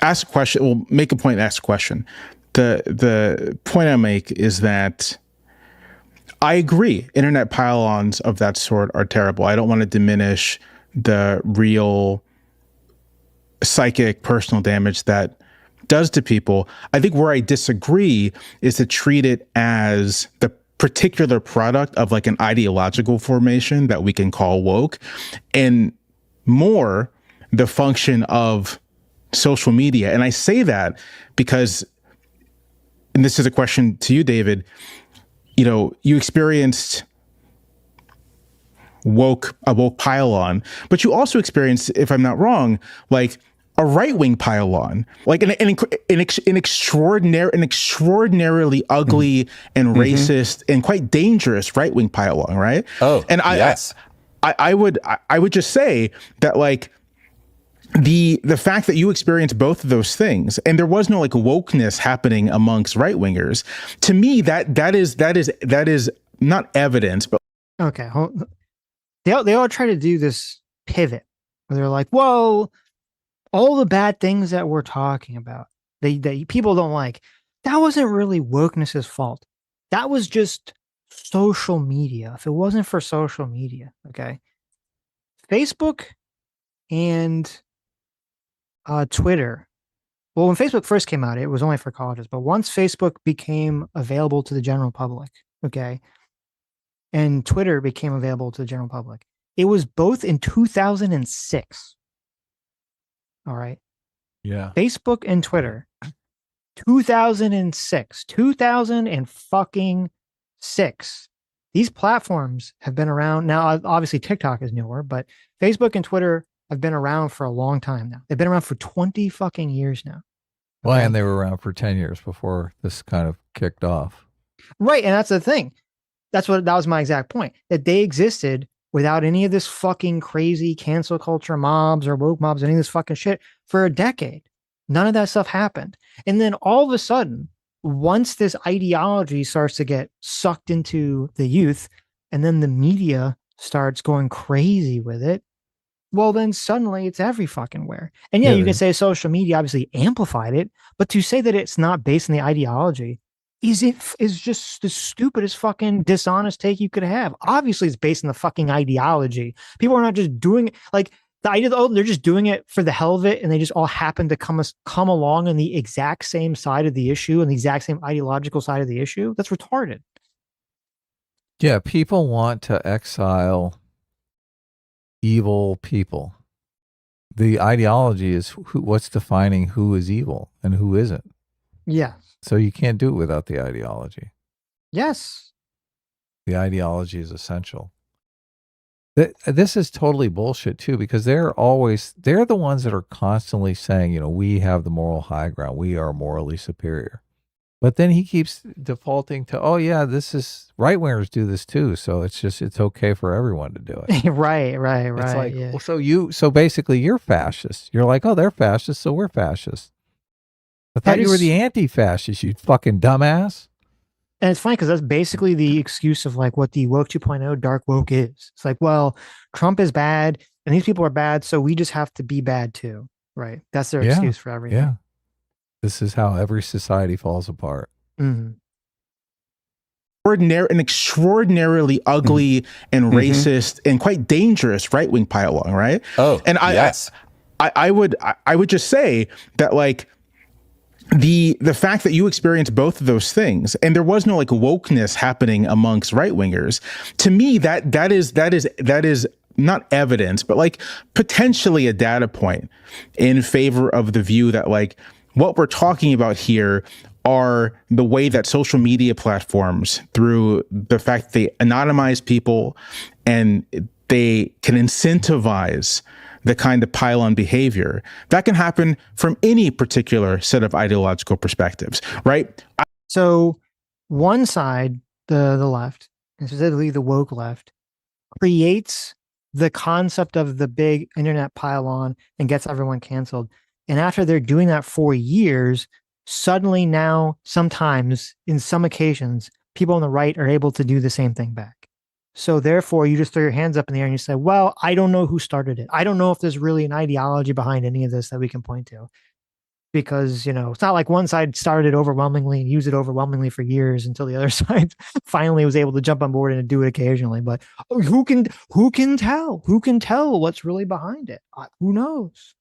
ask a question? Well, make a point and ask a question. The point I make is that I agree. Internet pile-ons of that sort are terrible. I don't want to diminish the real psychic personal damage that does to people. I think where I disagree is to treat it as the particular product of like an ideological formation that we can call woke, and more the function of social media. And I say that because, and this is a question to you, David, you know, you experienced a woke pile-on, but you also experienced, if I'm not wrong, like a right-wing pile-on, like an extraordinarily ugly and racist and quite dangerous right-wing pile-on, right? Oh, and yes. I would just say that, like, the fact that you experienced both of those things and there was no like wokeness happening amongst right-wingers, to me that is not evidence, but okay, they all try to do this pivot where they're like, well, all the bad things that we're talking about that people don't like, that wasn't really wokeness's fault. That was just social media. If it wasn't for social media, okay, Facebook and Twitter. Well, when Facebook first came out, it was only for colleges. But once Facebook became available to the general public, okay, and Twitter became available to the general public, it was both in 2006. All right. Yeah. Facebook and Twitter, 2006. These platforms have been around. Now, obviously, TikTok is newer, but Facebook and Twitter have been around for a long time now. They've been around for 20 fucking years now. Well, and they were around for 10 years before this kind of kicked off. Right. And that's the thing. That was my exact point, that they existed without any of this fucking crazy cancel culture mobs or woke mobs, any of this fucking shit for a decade. None of that stuff happened. And then all of a sudden, once this ideology starts to get sucked into the youth, and then the media starts going crazy with it, well, then suddenly it's every fucking where. And yeah, you can say social media obviously amplified it, but to say that it's not based on the ideology is just the stupidest fucking dishonest take you could have. Obviously, it's based on the fucking ideology. People are not just doing it like the idea that, they're just doing it for the hell of it, and they just all happen to come along on the exact same side of the issue and the exact same ideological side of the issue. That's retarded. Yeah, people want to exile evil people. The ideology is what's defining who is evil and who isn't. Yeah. So you can't do it without the ideology. Yes. The ideology is essential. This is totally bullshit too, because they're the ones that are constantly saying, you know, we have the moral high ground. We are morally superior. But then he keeps defaulting to, oh yeah, this is right wingers do this too. So it's okay for everyone to do it. Right. It's like, yeah. well, so basically you're fascist. You're like, oh, they're fascists, so we're fascists. I thought you were the anti-fascist, you fucking dumbass. And it's funny because that's basically the excuse of like what the woke 2.0 dark woke is. It's like, well, Trump is bad and these people are bad, so we just have to be bad too. Right. That's their excuse for everything. Yeah. This is how every society falls apart. Mm-hmm. An extraordinarily ugly and racist and quite dangerous right-wing pile-on, right? Oh, and yes. I would just say that, like, the fact that you experienced both of those things, and there was no like wokeness happening amongst right-wingers, to me that is not evidence, but like potentially a data point in favor of the view that like what we're talking about here are the way that social media platforms, through the fact that they anonymize people and they can incentivize the kind of pile-on behavior that can happen from any particular set of ideological perspectives, right? So one side, the left, and specifically the woke left, creates the concept of the big internet pile-on and gets everyone canceled. And after they're doing that for years, suddenly now, sometimes, in some occasions, people on the right are able to do the same thing back. So therefore, you just throw your hands up in the air and you say, well, I don't know who started it. I don't know if there's really an ideology behind any of this that we can point to. Because, you know, it's not like one side started overwhelmingly and used it overwhelmingly for years until the other side finally was able to jump on board and do it occasionally. But who can tell? Who can tell what's really behind it? Who knows?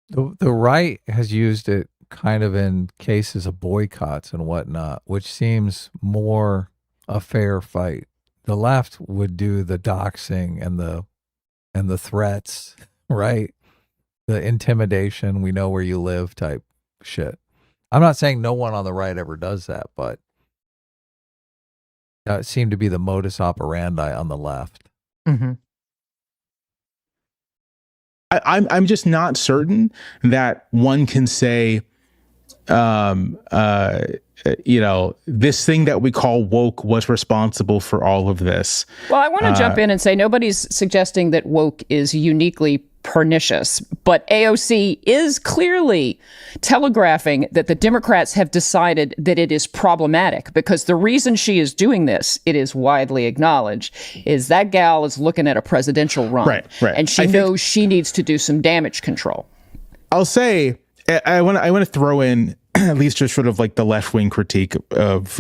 The right has used it kind of in cases of boycotts and whatnot, which seems more a fair fight. The left would do the doxing and the threats, right? The intimidation, we know where you live type shit. I'm not saying no one on the right ever does that, but it seemed to be the modus operandi on the left. Mm-hmm. I'm just not certain that one can say, you know, this thing that we call woke was responsible for all of this. Well, I want to jump in and say nobody's suggesting that woke is uniquely pernicious, but AOC is clearly telegraphing that the Democrats have decided that it is problematic, because the reason she is doing this, it is widely acknowledged, is that gal is looking at a presidential run. Right. And she knows she needs to do some damage control. I'll say, I want to throw in at least just sort of like the left-wing critique of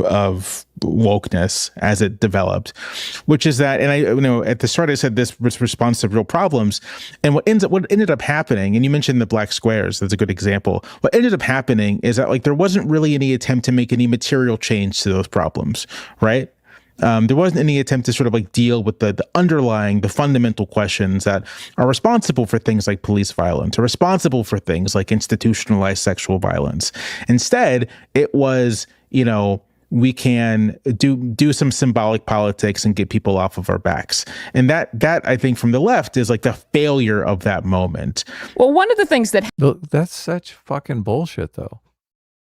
wokeness as it developed, which is that, and I, you know, at the start I said this was response to real problems, and what ended up happening, and you mentioned the black squares, that's a good example. What ended up happening is that like there wasn't really any attempt to make any material change to those problems, right? There wasn't any attempt to sort of like deal with the underlying, the fundamental questions that are responsible for things like police violence, or responsible for things like institutionalized sexual violence. Instead, it was, you know, we can do some symbolic politics and get people off of our backs. And that I think from the left is like the failure of that moment. Well, one of the things that... That's such fucking bullshit, though.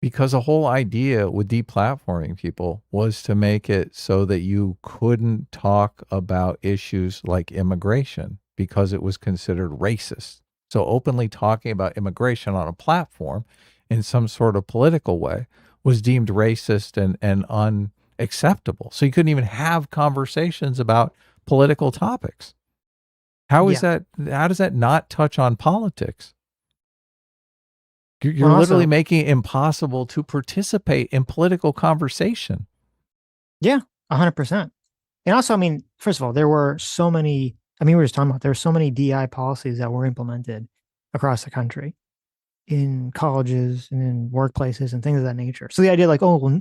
Because the whole idea with deplatforming people was to make it so that you couldn't talk about issues like immigration because it was considered racist. So openly talking about immigration on a platform in some sort of political way was deemed racist and unacceptable. So you couldn't even have conversations about political topics. How does that not touch on politics? You're literally making it impossible to participate in political conversation. Yeah, 100%. And also, I mean, first of all, there were so many, I mean, we were just talking about, there were so many DI policies that were implemented across the country in colleges and in workplaces and things of that nature. So the idea like, oh, well,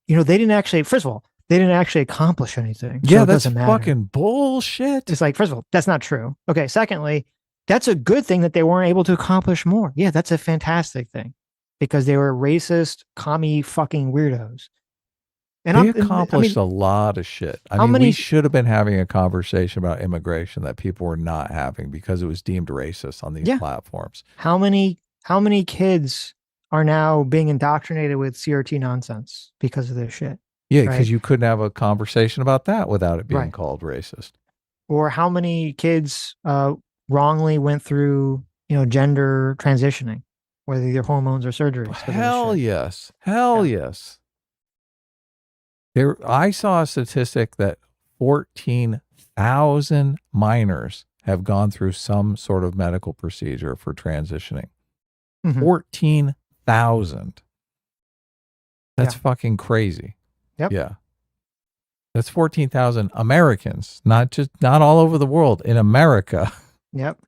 you know, they didn't actually, first of all, they didn't actually accomplish anything. Yeah, so that's fucking bullshit. It's like, first of all, that's not true. Okay, secondly, that's a good thing that they weren't able to accomplish more. Yeah, that's a fantastic thing, because they were racist, commie fucking weirdos. And they accomplished a lot of shit. I mean, we should have been having a conversation about immigration that people were not having because it was deemed racist on these platforms. How many kids are now being indoctrinated with CRT nonsense because of this shit? Yeah, because you couldn't have a conversation about that without it being called racist. Or how many kids wrongly went through, you know, gender transitioning, whether either hormones or surgeries. Hell yes. Hell yes. I saw a statistic that 14,000 minors have gone through some sort of medical procedure for transitioning. 14,000. 14,000. That's fucking crazy. Yep. Yeah. That's 14,000 Americans, not all over the world, in America. Yep.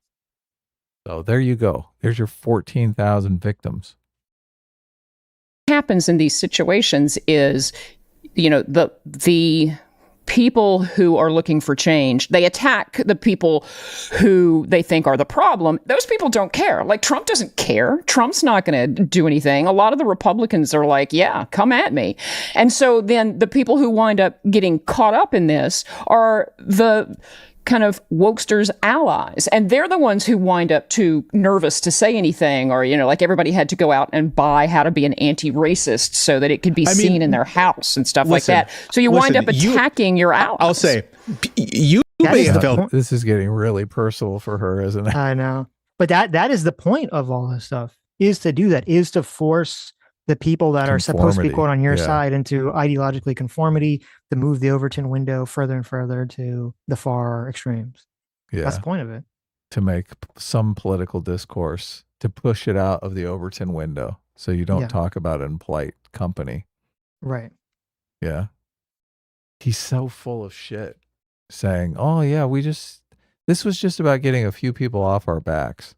So there you go. There's your 14,000 victims. What happens in these situations is, the people who are looking for change, they attack the people who they think are the problem. Those people don't care. Like, Trump doesn't care. Trump's not going to do anything. A lot of the Republicans are like, yeah, come at me. And so then the people who wind up getting caught up in this are the kind of wokesters' allies. And they're the ones who wind up too nervous to say anything, or, like everybody had to go out and buy How to Be an Anti-Racist so that it could be seen in their house and stuff like that. So you wind up attacking your allies. I'll say, you may have felt... This is getting really personal for her, isn't it? I know. But that is the point of all this stuff, is to do that, is to force the people that are supposed to be, quote, on your side into ideologically conformity, to move the Overton window further and further to the far extremes. Yeah. That's the point of it. To make some political discourse, to push it out of the Overton window so you don't talk about it in polite company. Right. Yeah. He's so full of shit, saying, oh yeah, this was just about getting a few people off our backs.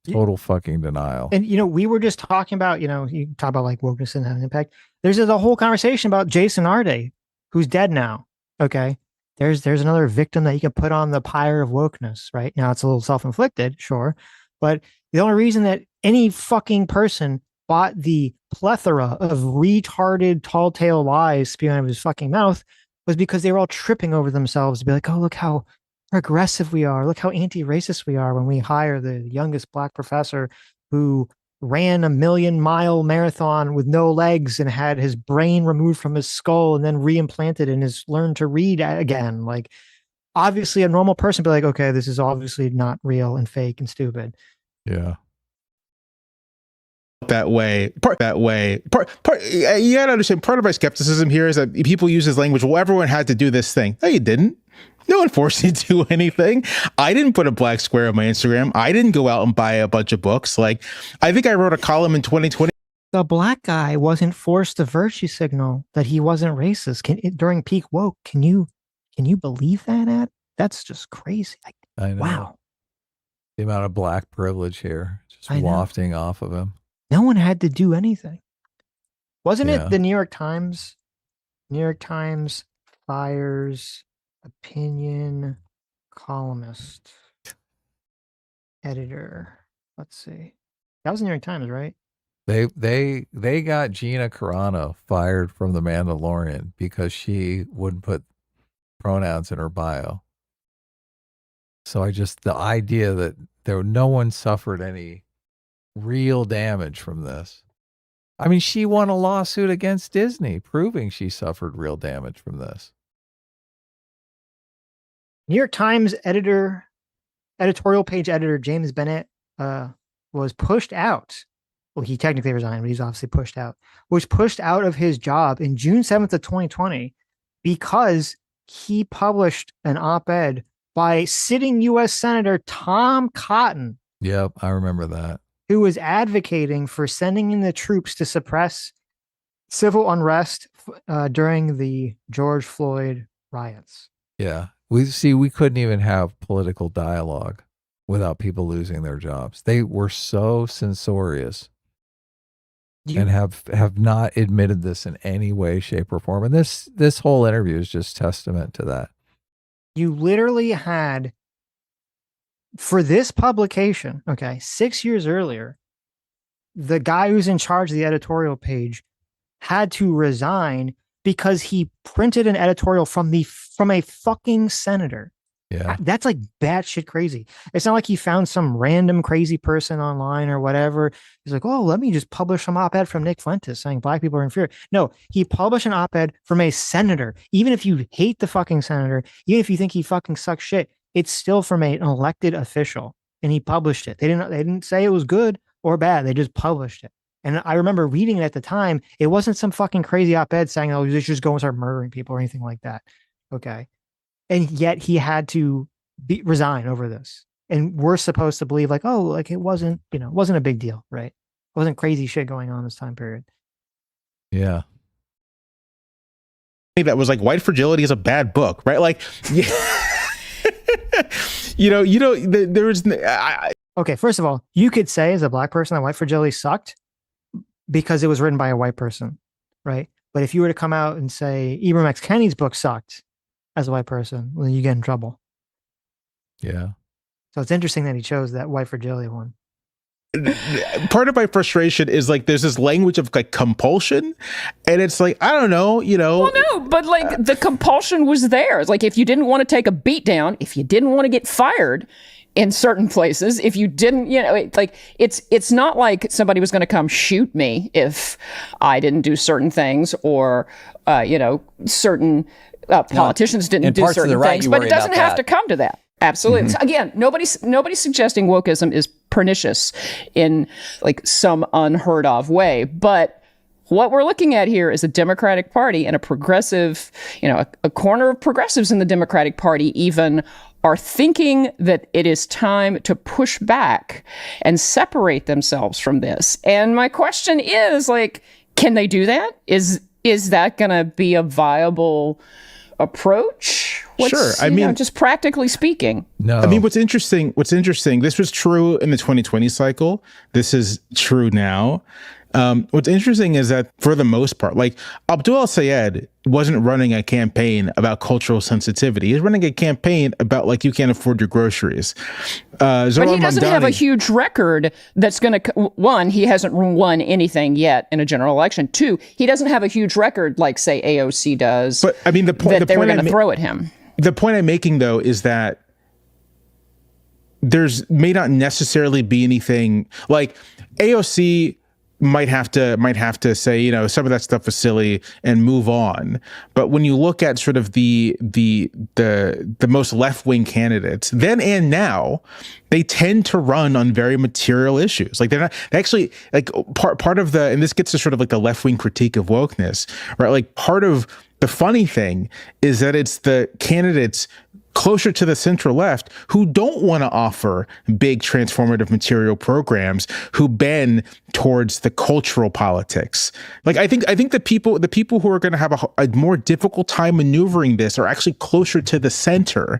Total fucking denial. And, we were just talking about, you talk about like wokeness and having an impact. There's a whole conversation about Jason Arde, who's dead now. Okay. There's another victim that you can put on the pyre of wokeness, right? Now it's a little self-inflicted, sure. But the only reason that any fucking person bought the plethora of retarded tall tale lies spewing out of his fucking mouth was because they were all tripping over themselves to be like, oh, look how progressive we are. Look how anti-racist we are when we hire the youngest black professor who ran a 1,000,000-mile marathon with no legs and had his brain removed from his skull and then reimplanted and has learned to read again. Like, obviously a normal person would be like, okay, this is obviously not real and fake and stupid. Yeah. That way, you gotta understand, part of my skepticism here is that people use this language, well, everyone had to do this thing. No, you didn't. No one forced you to do anything. I didn't put a black square on my Instagram. I didn't go out and buy a bunch of books. Like, I think I wrote a column in 2020. The black guy wasn't forced to virtue signal that he wasn't racist during peak woke. Can you believe that, Ed? That's just crazy. I know. Wow. The amount of black privilege here just wafting off of him. No one had to do anything. Wasn't it the New York Times? New York Times fires opinion columnist editor. Let's see. That was the New York Times, right? They got Gina Carano fired from The Mandalorian because she wouldn't put pronouns in her bio. So the idea that no one suffered any real damage from this. I mean, she won a lawsuit against Disney proving she suffered real damage from this. New York Times editorial page editor James Bennett was pushed out. Well, he technically resigned, but he's obviously pushed out. Was pushed out of his job in June 7th of 2020 because he published an op-ed by sitting U.S. Senator Tom Cotton. Yep, I remember that. Who was advocating for sending in the troops to suppress civil unrest during the George Floyd riots. Yeah. We couldn't even have political dialogue without people losing their jobs. They were so censorious and have not admitted this in any way, shape, or form. And this whole interview is just testament to that. You literally had, for this publication, 6 years earlier, the guy who's in charge of the editorial page had to resign because he printed an editorial from a fucking senator. Yeah. That's like batshit crazy. It's not like he found some random crazy person online or whatever. He's like, oh, let me just publish some op-ed from Nick Fuentes saying black people are inferior. No, he published an op-ed from a senator. Even if you hate the fucking senator, even if you think he fucking sucks shit, it's still from an elected official. And he published it. They didn't say it was good or bad. They just published it. And I remember reading it at the time. It wasn't some fucking crazy op-ed saying, oh, you should just go and start murdering people or anything like that. Okay. And yet he had to resign over this. And we're supposed to believe like, oh, like it wasn't a big deal, right? Wasn't crazy shit going on this time period. Yeah. That was like White Fragility is a bad book, right? Like, yeah. There's. Okay, first of all, you could say as a black person that White Fragility sucked because it was written by a white person, right? But if you were to come out and say Ibram X. Kennedy's book sucked as a white person, well, you get in trouble. Yeah. So it's interesting that he chose that White Fragility one. Part of my frustration is like there's this language of like compulsion, and it's like I don't know, Well, no, but like the compulsion was there. It's like if you didn't want to take a beat down, if you didn't want to get fired in certain places, if you didn't, it's not like somebody was going to come shoot me if I didn't do certain things, or certain politicians didn't do certain things. But it doesn't have to come to that. Absolutely. Mm-hmm. Again, nobody's suggesting wokeism is pernicious in like some unheard of way, but what we're looking at here is a Democratic Party and a progressive, a corner of progressives in the Democratic Party even are thinking that it is time to push back and separate themselves from this. And my question is, like, can they do that? Is that going to be a viable approach? Sure. I mean, just practically speaking. No. I mean, what's interesting, this was true in the 2020 cycle. This is true now. What's interesting is that for the most part, like Abdul al-Sayed wasn't running a campaign about cultural sensitivity. He's running a campaign about like you can't afford your groceries. But he doesn't have a huge record that's going to, one, he hasn't won anything yet in a general election. Two, he doesn't have a huge record like say AOC does. But I mean, the point they were going to throw at him. The point I'm making though is that there's may not necessarily be anything like AOC might have to say, some of that stuff was silly and move on. But when you look at sort of the most left-wing candidates, then and now, they tend to run on very material issues. Like they're not actually like part of and this gets to sort of like the left-wing critique of wokeness, right? Like part of the funny thing is that it's the candidates closer to the center left who don't want to offer big transformative material programs, who bend towards the cultural politics. Like I think the people who are going to have a more difficult time maneuvering this are actually closer to the center,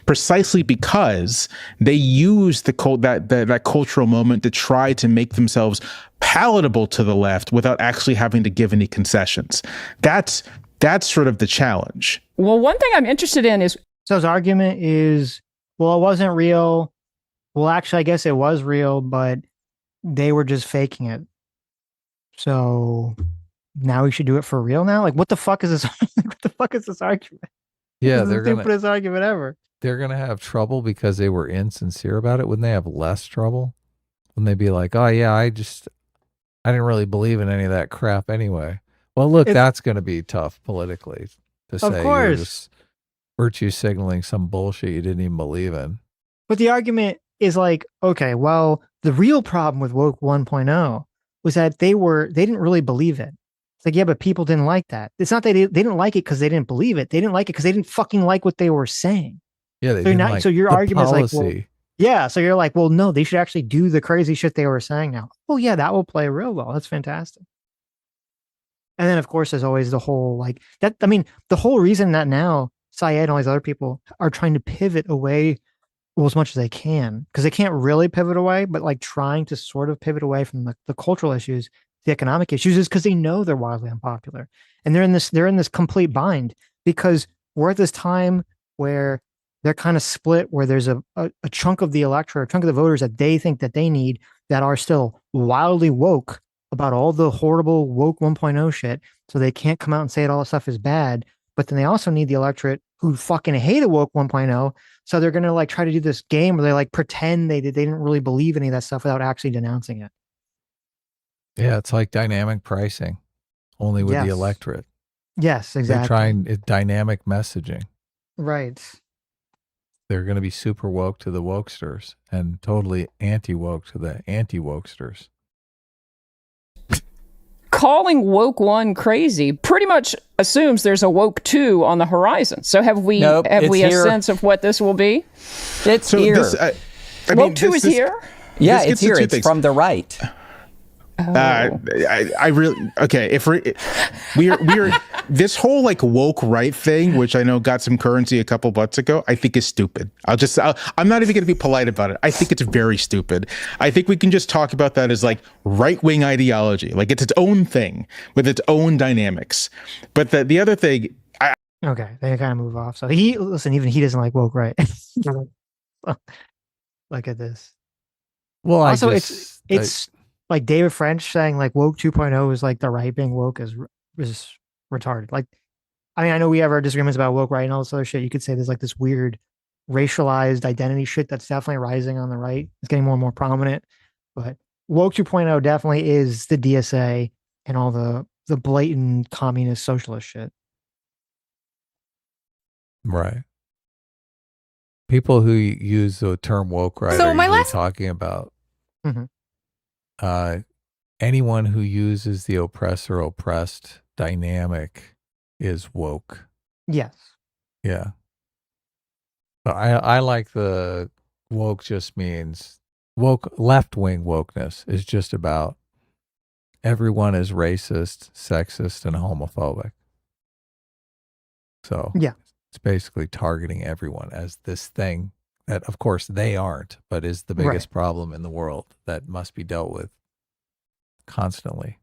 precisely because they use that cultural moment to try to make themselves palatable to the left without actually having to give any concessions. That's sort of the challenge. Well, one thing I'm interested in is, so his argument is, well, it wasn't real. Well, actually, I guess it was real, but they were just faking it. So now we should do it for real now? Like, what the fuck is this? What the fuck is this argument? Yeah, this is the stupidest argument ever. They're going to have trouble because they were insincere about it. Wouldn't they have less trouble? Wouldn't they be like, oh, yeah, I didn't really believe in any of that crap anyway? Well, look, that's going to be tough politically to say. Of course. Virtue signaling some bullshit you didn't even believe in. But the argument is like, okay, well, the real problem with woke 1.0 was that they didn't really believe it. It's like, yeah, but people didn't like that. It's not that they didn't like it because they didn't believe it. They didn't like it because they didn't fucking like what they were saying. Yeah, they didn't like so your argument policy. is like, well, yeah, so you're like, well, no, they should actually do the crazy shit they were saying now. Oh yeah, that will play real well. That's fantastic. And then of course there's always the whole like that. I mean, the whole reason that now Syed and all these other people are trying to pivot away, well, as much as they can, because they can't really pivot away, but like trying to sort of pivot away from the cultural issues, the economic issues, is because they know they're wildly unpopular, and they're in this complete bind because we're at this time where they're kind of split, where there's a chunk of the electorate, a chunk of the voters that they think that they need that are still wildly woke about all the horrible woke 1.0 shit, so they can't come out and say that all this stuff is bad. But then they also need the electorate who fucking hated woke 1.0. So they're going to like try to do this game where they like pretend they didn't really believe any of that stuff without actually denouncing it. Yeah, it's like dynamic pricing, only with the electorate. Yes, exactly. They're trying dynamic messaging. Right. They're going to be super woke to the wokesters and totally anti-woke to the anti-wokesters. Calling woke 1 crazy pretty much assumes there's a woke 2 on the horizon. So have we a sense of what this will be? It's here. Woke 2 is here? Yeah, it's here. It's from the right. I really okay. If we're this whole like woke right thing, which I know got some currency a couple months ago, I think is stupid. I'm not even going to be polite about it. I think it's very stupid. I think we can just talk about that as like right wing ideology, like it's its own thing with its own dynamics. But the other thing, okay, they kind of move off. So even he doesn't like woke right. Look at this. Well, also it's like David French saying like woke 2.0 is like the right being woke is retarded. Like, I mean, I know we have our disagreements about woke right and all this other shit. You could say there's like this weird racialized identity shit that's definitely rising on the right. It's getting more and more prominent. But woke 2.0 definitely is the DSA and all the blatant communist socialist shit. Right. People who use the term woke right are usually talking about anyone who uses the oppressor oppressed dynamic is woke. Yes. Yeah. But I like the woke just means woke. Left wing wokeness is just about everyone is racist, sexist, and homophobic. So yeah, it's basically targeting everyone as this thing that, of course, they aren't, but is the biggest problem in the world that must be dealt with constantly.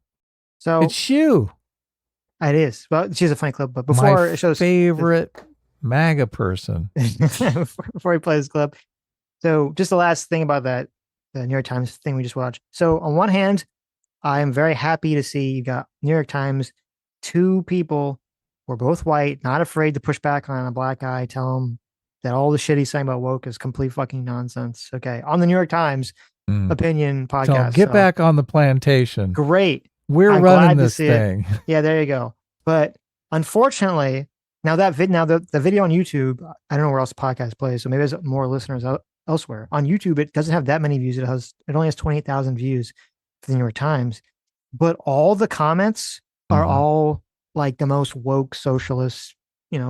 So it's you. It is. Well, she's a funny clip, but before it shows favorite MAGA person. Before he plays the clip. So just the last thing about the New York Times thing we just watched. So on one hand, I am very happy to see you got New York Times, two people who are both white, not afraid to push back on a black guy, tell him that all the shit he's saying about woke is complete fucking nonsense. Okay. On the New York Times opinion podcast. So get back on the plantation. Great. We're running this thing. Yeah, there you go. But unfortunately, now the video on YouTube, I don't know where else the podcast plays, so maybe there's more listeners elsewhere. On YouTube, it doesn't have that many views. It only has 28,000 views for the New York Times. But all the comments are all like the most woke socialist,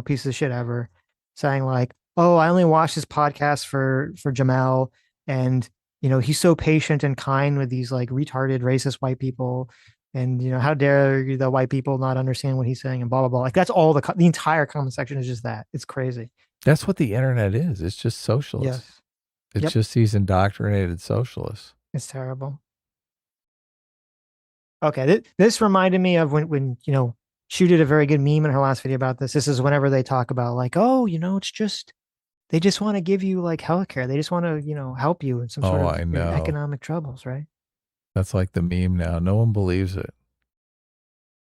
piece of shit ever, saying like, "Oh, I only watch this podcast for Jamel, and he's so patient and kind with these like retarded racist white people, and how dare the white people not understand what he's saying," and blah blah blah. Like that's all the entire comment section is just that. It's crazy. That's what the internet is. It's just socialists. Yes. It's just these indoctrinated socialists. It's terrible. Okay, this reminded me of when she did a very good meme in her last video about this. This is whenever they talk about like, oh, it's just they just want to give you like healthcare. They just want to help you in some sort of economic troubles, right? That's like the meme now. No one believes it.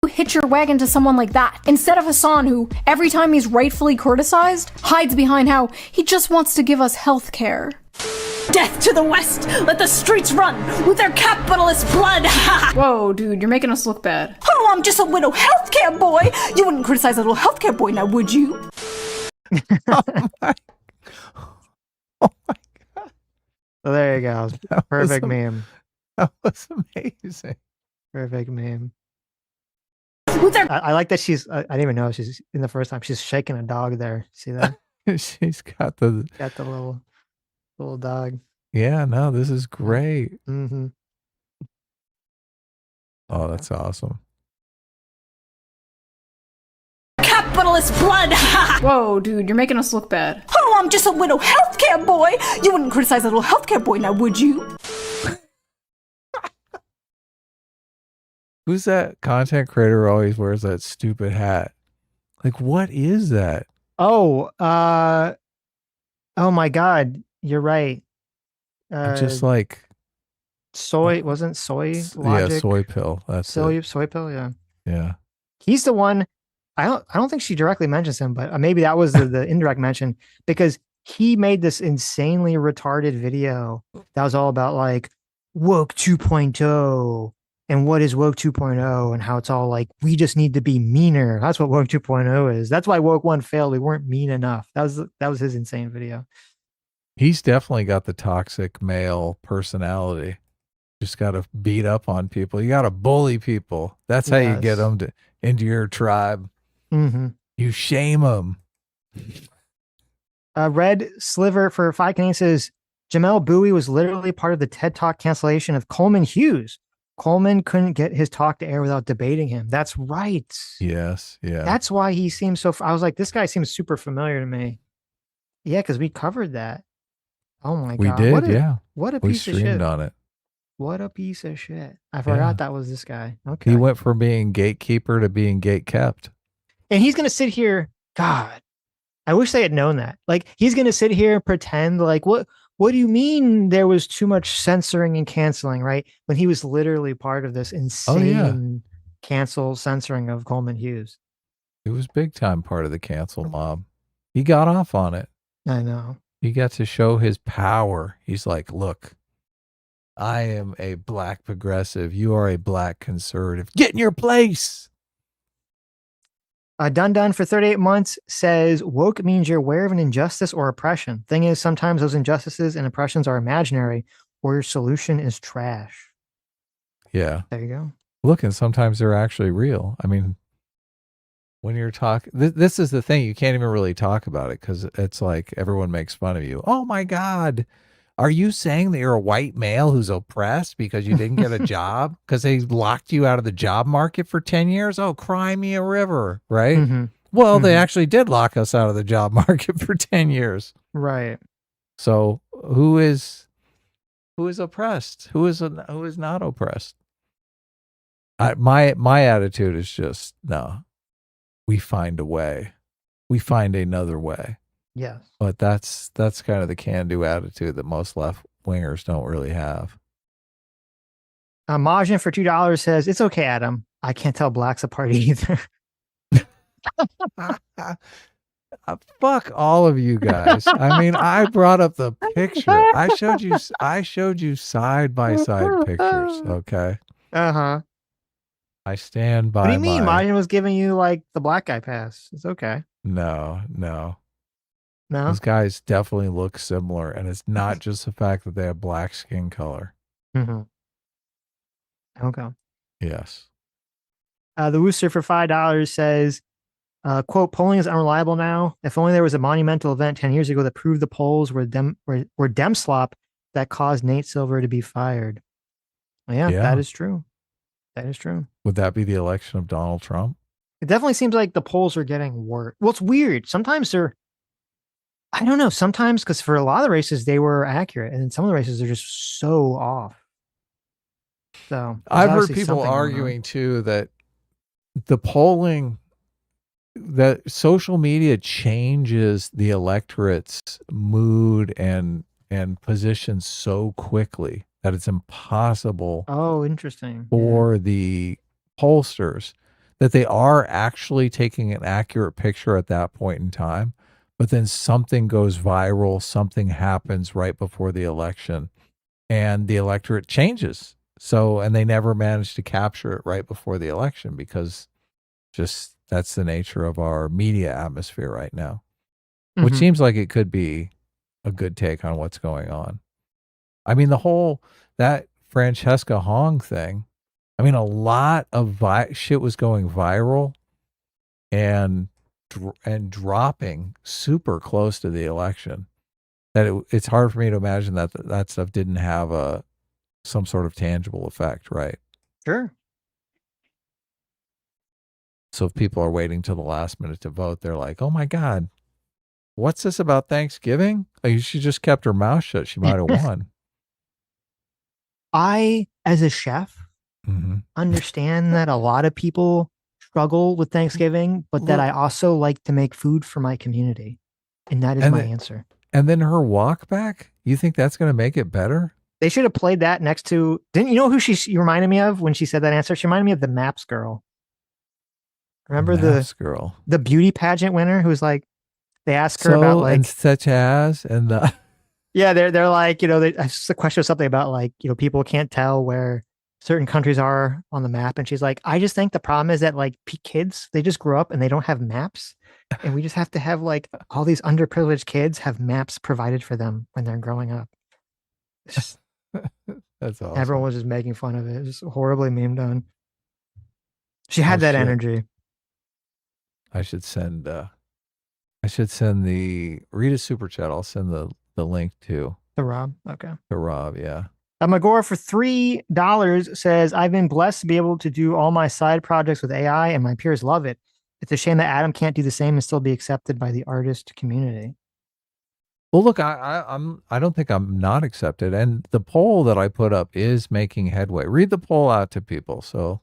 Hitch your wagon to someone like that instead of Hassan, who every time he's rightfully criticized hides behind how he just wants to give us health care. Death to the West! Let the streets run with their capitalist blood! Whoa, dude, you're making us look bad. Oh, I'm just a little healthcare boy! You wouldn't criticize a little healthcare boy now, would you? Oh my God. So there you go. Perfect meme. That was amazing. Perfect meme. I like that she's, I didn't even know she's in the first time, she's shaking a dog there. See that? She's got the little dog. Yeah, no, this is great. Mm-hmm. Oh, that's awesome. Capitalist blood! Whoa, dude, you're making us look bad. Oh, I'm just a little healthcare boy! You wouldn't criticize a little healthcare boy now, would you? Who's that content creator who always wears that stupid hat? Like, what is that? Oh my God. You're right. Just like soy, wasn't soy logic? Yeah, soy pill. That's soy pill. Yeah. Yeah. He's the one. I don't think she directly mentions him, but maybe that was the indirect mention, because he made this insanely retarded video that was all about like woke 2.0 and what is woke 2.0 and how it's all like, we just need to be meaner. That's what woke 2.0 is. That's why woke 1 failed. We weren't mean enough. That was his insane video. He's definitely got the toxic male personality. Just got to beat up on people. You got to bully people. That's how you get them into your tribe. Mm-hmm. You shame them. Red Sliver for 5 Canadian says, Jamel Bowie was literally part of the TED Talk cancellation of Coleman Hughes. Coleman couldn't get his talk to air without debating him. That's right. Yes. Yeah. That's why he seems so. I was like, this guy seems super familiar to me. Yeah, because we covered that. Oh my We god, did. what a We piece of streamed shit. on it. What a piece of shit. I forgot that was this guy. Okay. He went from being gatekeeper to being gate kept. And he's gonna sit here. God, I wish they had known that. Like, he's gonna sit here and pretend like, what do you mean there was too much censoring and canceling, right? When he was literally part of this insane cancel censoring of Coleman Hughes. It was big time part of the cancel mob. He got off on it. I know. He got to show his power. He's like, look, I am a black progressive. You are a black conservative. Get in your place. Dun for 38 months says woke means you're aware of an injustice or oppression. Thing is, sometimes those injustices and oppressions are imaginary, or your solution is trash. Yeah. There you go. Look, and sometimes they're actually real. I mean, when you're talking, this is the thing. You can't even really talk about it because it's like everyone makes fun of you. Oh my God. Are you saying that you're a white male who's oppressed because you didn't get a job? Because they locked you out of the job market for 10 years? Oh, cry me a river, right? Mm-hmm. Well, they actually did lock us out of the job market for 10 years. Right. So who is oppressed? Who is not oppressed? My attitude is just, no, we find a way. We find another way. Yes. But that's kind of the can-do attitude that most left-wingers don't really have. Majin for $2 says, it's okay, Adam. I can't tell blacks apart either. Fuck all of you guys. I mean, I brought up the picture. I showed you side-by-side pictures, okay? Uh-huh. I stand by What do you mean? my... Majin was giving you, like, the black guy pass. It's okay. No. No? Those guys definitely look similar, and it's not just the fact that they have black skin color. Mm-hmm. Okay. Yes. The Wooster for $5 says, quote, polling is unreliable now. If only there was a monumental event 10 years ago that proved the polls were dem slop that caused Nate Silver to be fired. Yeah, that is true. That is true. Would that be the election of Donald Trump? It definitely seems like the polls are getting worse. Well, it's weird. Sometimes I don't know. Sometimes, because for a lot of the races, they were accurate. And in some of the races, they're just so off. So I've heard people arguing too that the polling, that social media changes the electorate's mood and position so quickly that it's impossible. Oh, interesting. For the pollsters, that they are actually taking an accurate picture at that point in time. But then something goes viral, something happens right before the election, and the electorate changes. So, and they never manage to capture it right before the election because just that's the nature of our media atmosphere right now, which seems like it could be a good take on what's going on. I mean, that Francesca Hong thing, I mean, a lot of shit was going viral and dropping super close to the election, that it's hard for me to imagine that stuff didn't have some sort of tangible effect, right? Sure. So if people are waiting till the last minute to vote, they're like, oh my God, what's this about Thanksgiving? Like, she just kept her mouth shut. She might have won. I, as a chef, understand that a lot of people struggle with Thanksgiving, but that I also like to make food for my community. And that is my answer. And then her walk back, you think that's going to make it better? They should have played that next to, didn't you know who she reminded me of when she said that answer? She reminded me of the Maps girl. Remember the beauty pageant winner who's like, they asked her about like, and such as, and the, yeah, they're like, the question was something about like, people can't tell where certain countries are on the map. And she's like, I just think the problem is that like kids, they just grow up and they don't have maps. And we just have to have like all these underprivileged kids have maps provided for them when they're growing up. It's just, that's awesome. Everyone was just making fun of it. Just horribly memed on. She had that energy. I should send the read a super chat. I'll send the link to Rob. Okay. To Rob. Yeah. Magora for $3 says, I've been blessed to be able to do all my side projects with AI and my peers love it. It's a shame that Adam can't do the same and still be accepted by the artist community. Well, look, I don't think I'm not accepted, and the poll that I put up is making headway. Read the poll out to people. So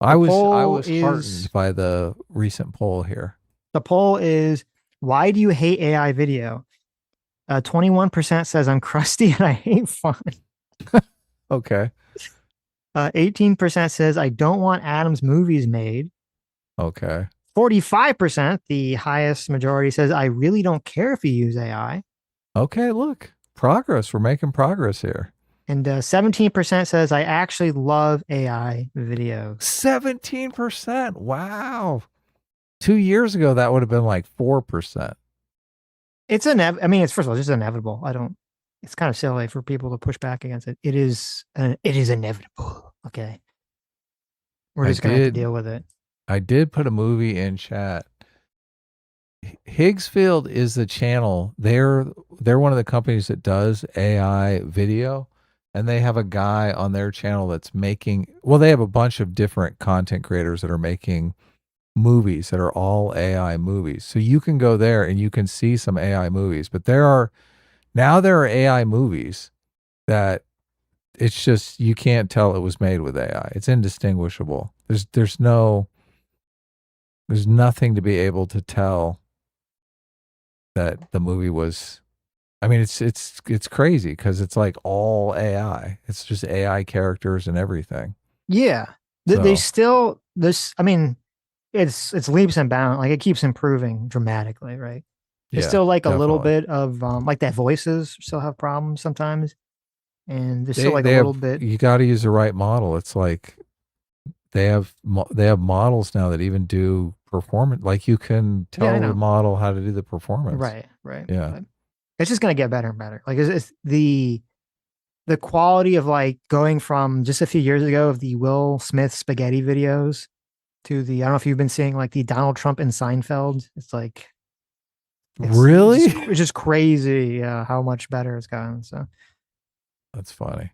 I was heartened by the recent poll here. The poll is, why do you hate AI video? 21% says I'm crusty and I hate fun. Okay. 18% says I don't want Adam's movies made. Okay. 45%, the highest majority, says I really don't care if you use AI. Okay, look, progress. We're making progress here. And 17% says I actually love AI videos. 17%. Wow. 2 years ago, that would have been like 4%. It's first of all, it's just inevitable. It's kind of silly for people to push back against it. It is inevitable. Okay. We're just going to have to deal with it. I did put a movie in chat. Higgsfield is the channel. They're one of the companies that does AI video, and they have a guy on their channel that's making, well, they have a bunch of different content creators that are making movies that are all AI movies. So you can go there and you can see some AI movies, but there are AI movies that it's just, you can't tell it was made with AI. It's indistinguishable. There's nothing to be able to tell that the movie was. I mean, it's crazy because it's like all AI. It's just AI characters and everything. Yeah, they still this. I mean, it's leaps and bounds. Like it keeps improving dramatically, right? There's still like a little bit of like that voices still have problems sometimes, and there's still like a little bit. You got to use the right model. It's like they have models now that even do performance. Like you can tell the model how to do the performance. Right. Yeah. But it's just gonna get better and better. Like it's the quality of like going from just a few years ago of the Will Smith spaghetti videos to the, I don't know if you've been seeing like the Donald Trump and Seinfeld. It's like really, it's just crazy how much better it's gotten. So that's funny.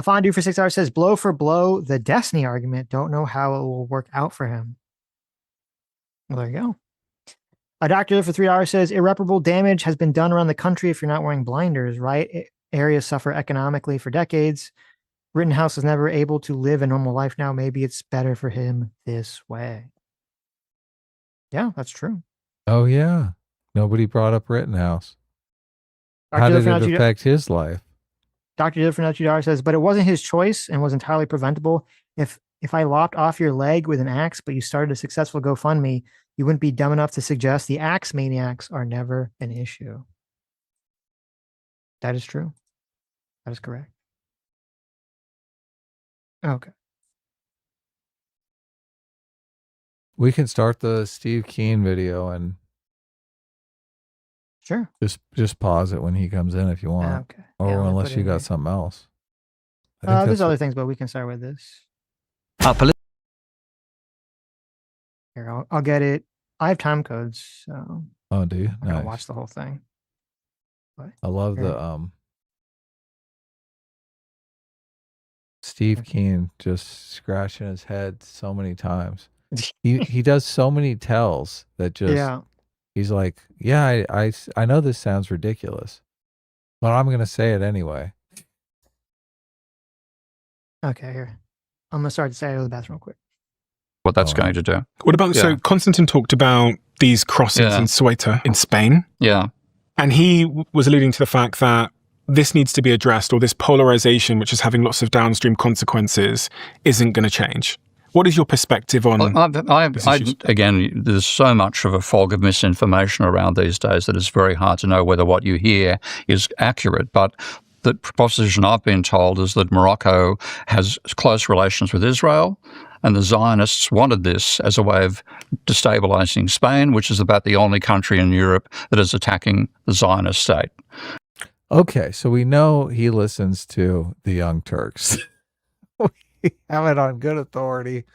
Fondue for $6 says, blow for blow, the Destiny argument. Don't know how it will work out for him. Well, there you go. A doctor for $3 says, irreparable damage has been done around the country if you're not wearing blinders, right? Areas suffer economically for decades. Rittenhouse is never able to live a normal life now. Maybe it's better for him this way. Yeah, that's true. Oh, yeah. Nobody brought up Rittenhouse. How did it affect his life? Dr. Different says, but it wasn't his choice and was entirely preventable. If I lopped off your leg with an axe, but you started a successful GoFundMe, you wouldn't be dumb enough to suggest the axe maniacs are never an issue. That is true. That is correct. Okay. We can start the Steve Keen video and sure. Just pause it when he comes in if you want. Okay. Or unless you got something else. There's other things, but we can start with this. Here, I'll get it. I have time codes, so. Oh, do you? I gotta watch the whole thing. But, I love the Steve Keen just scratching his head so many times. He does so many tells that just he's like, yeah, I know this sounds ridiculous, but I'm gonna say it anyway. Okay, here. I'm gonna start to say it in the bathroom real quick. What that's going to do. What about, so Konstantin talked about these crossings in Ceuta in Spain. Yeah. And he was alluding to the fact that this needs to be addressed, or this polarization, which is having lots of downstream consequences, isn't going to change. What is your perspective on again, there's so much of a fog of misinformation around these days that it's very hard to know whether what you hear is accurate. But the proposition I've been told is that Morocco has close relations with Israel, and the Zionists wanted this as a way of destabilizing Spain, which is about the only country in Europe that is attacking the Zionist state. Okay, so we know he listens to the Young Turks. We have it on good authority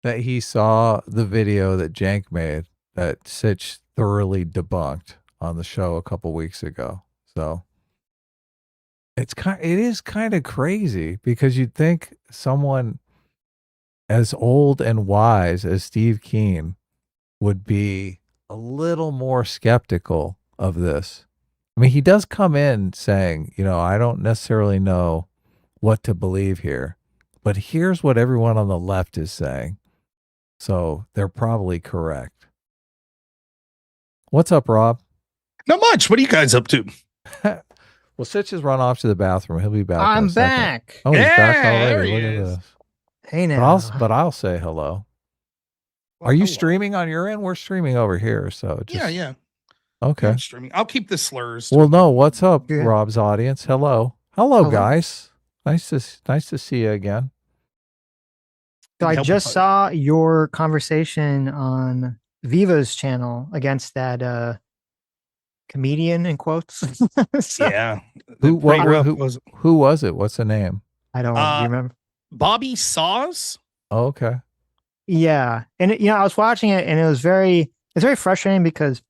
that he saw the video that Jank made that Sitch thoroughly debunked on the show a couple weeks ago. So It is kind of crazy because you'd think someone as old and wise as Steve Keen would be a little more skeptical of this. I mean, he does come in saying, I don't necessarily know what to believe here, but here's what everyone on the left is saying. So they're probably correct. What's up, Rob? Not much. What are you guys up to? Well, Sitch has run off to the bathroom. He'll be back. I'm back. Oh, he's back already. There he Look is. at this. Hey now. But I'll say hello. Well, Are you hello. streaming on your end? We're streaming over here. So just, Yeah. Okay. I'm streaming. I'll keep the slurs. Well, no. What's up, Yeah. Rob's audience? Hello, guys. Nice to see you again. So I just saw your conversation on Viva's channel against that comedian in quotes. So- Yeah. Who was it? What's the name? I don't do you remember. Bobby Saws? Oh, okay. Yeah, and I was watching it, and it's very frustrating because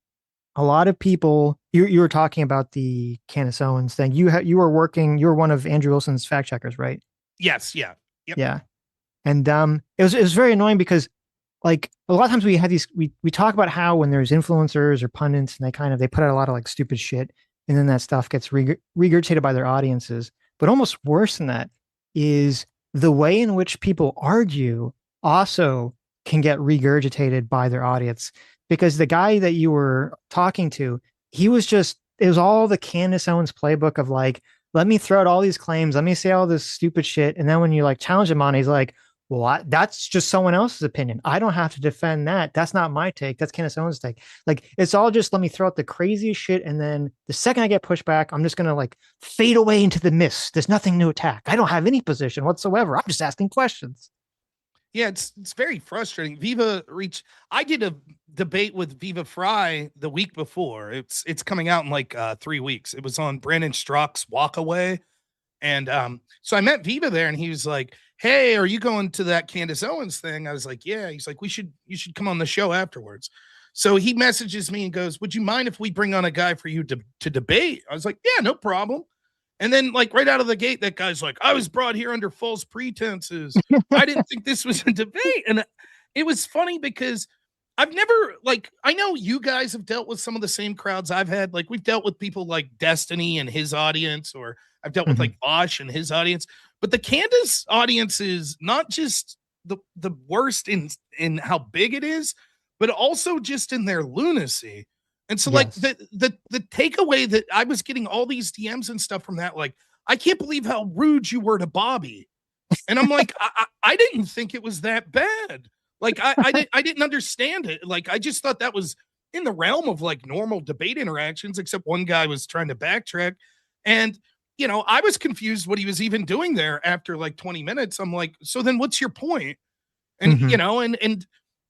a lot of people. You were talking about the Candace Owens thing. You were one of Andrew Wilson's fact checkers, right? Yes. Yeah. Yep. Yeah, and it was very annoying because like a lot of times we have these we talk about how when there's influencers or pundits and they put out a lot of like stupid shit, and then that stuff gets regurgitated by their audiences. But almost worse than that is the way in which people argue also can get regurgitated by their audience, because the guy that you were talking to, it was all the Candace Owens playbook of like, let me throw out all these claims, let me say all this stupid shit, and then when you like challenge him on it, he's like, well, that's just someone else's opinion. I don't have to defend that. That's not my take. That's Candace Owens' take. Like, it's all just let me throw out the craziest shit, and then the second I get pushed back, I'm just gonna like fade away into the mist. There's nothing to attack. I don't have any position whatsoever. I'm just asking questions. Yeah, it's very frustrating. I did a debate with Viva Fry the week before. It's coming out in like 3 weeks. It was on Brandon Strzok's Walk Away. And so I met Viva there, and he was like, hey, are you going to that Candace Owens thing? I was like, yeah. He's like, you should come on the show afterwards. So he messages me and goes, would you mind if we bring on a guy for you to debate? I was like, yeah, no problem. And then like right out of the gate, that guy's like, I was brought here under false pretenses. I didn't think this was a debate. And it was funny because I've never, like, I know you guys have dealt with some of the same crowds I've had. Like, we've dealt with people like Destiny and his audience, or I've dealt with like Bosch and his audience. But the Candace audience is not just the worst in how big it is, but also just in their lunacy. And so like the takeaway that I was getting all these DMs and stuff from that, like, I can't believe how rude you were to Bobby. And I'm like, I didn't think it was that bad. Like, I didn't understand it. Like, I just thought that was in the realm of like normal debate interactions, except one guy was trying to backtrack. And, I was confused what he was even doing there after like 20 minutes. I'm like, so then what's your point? And,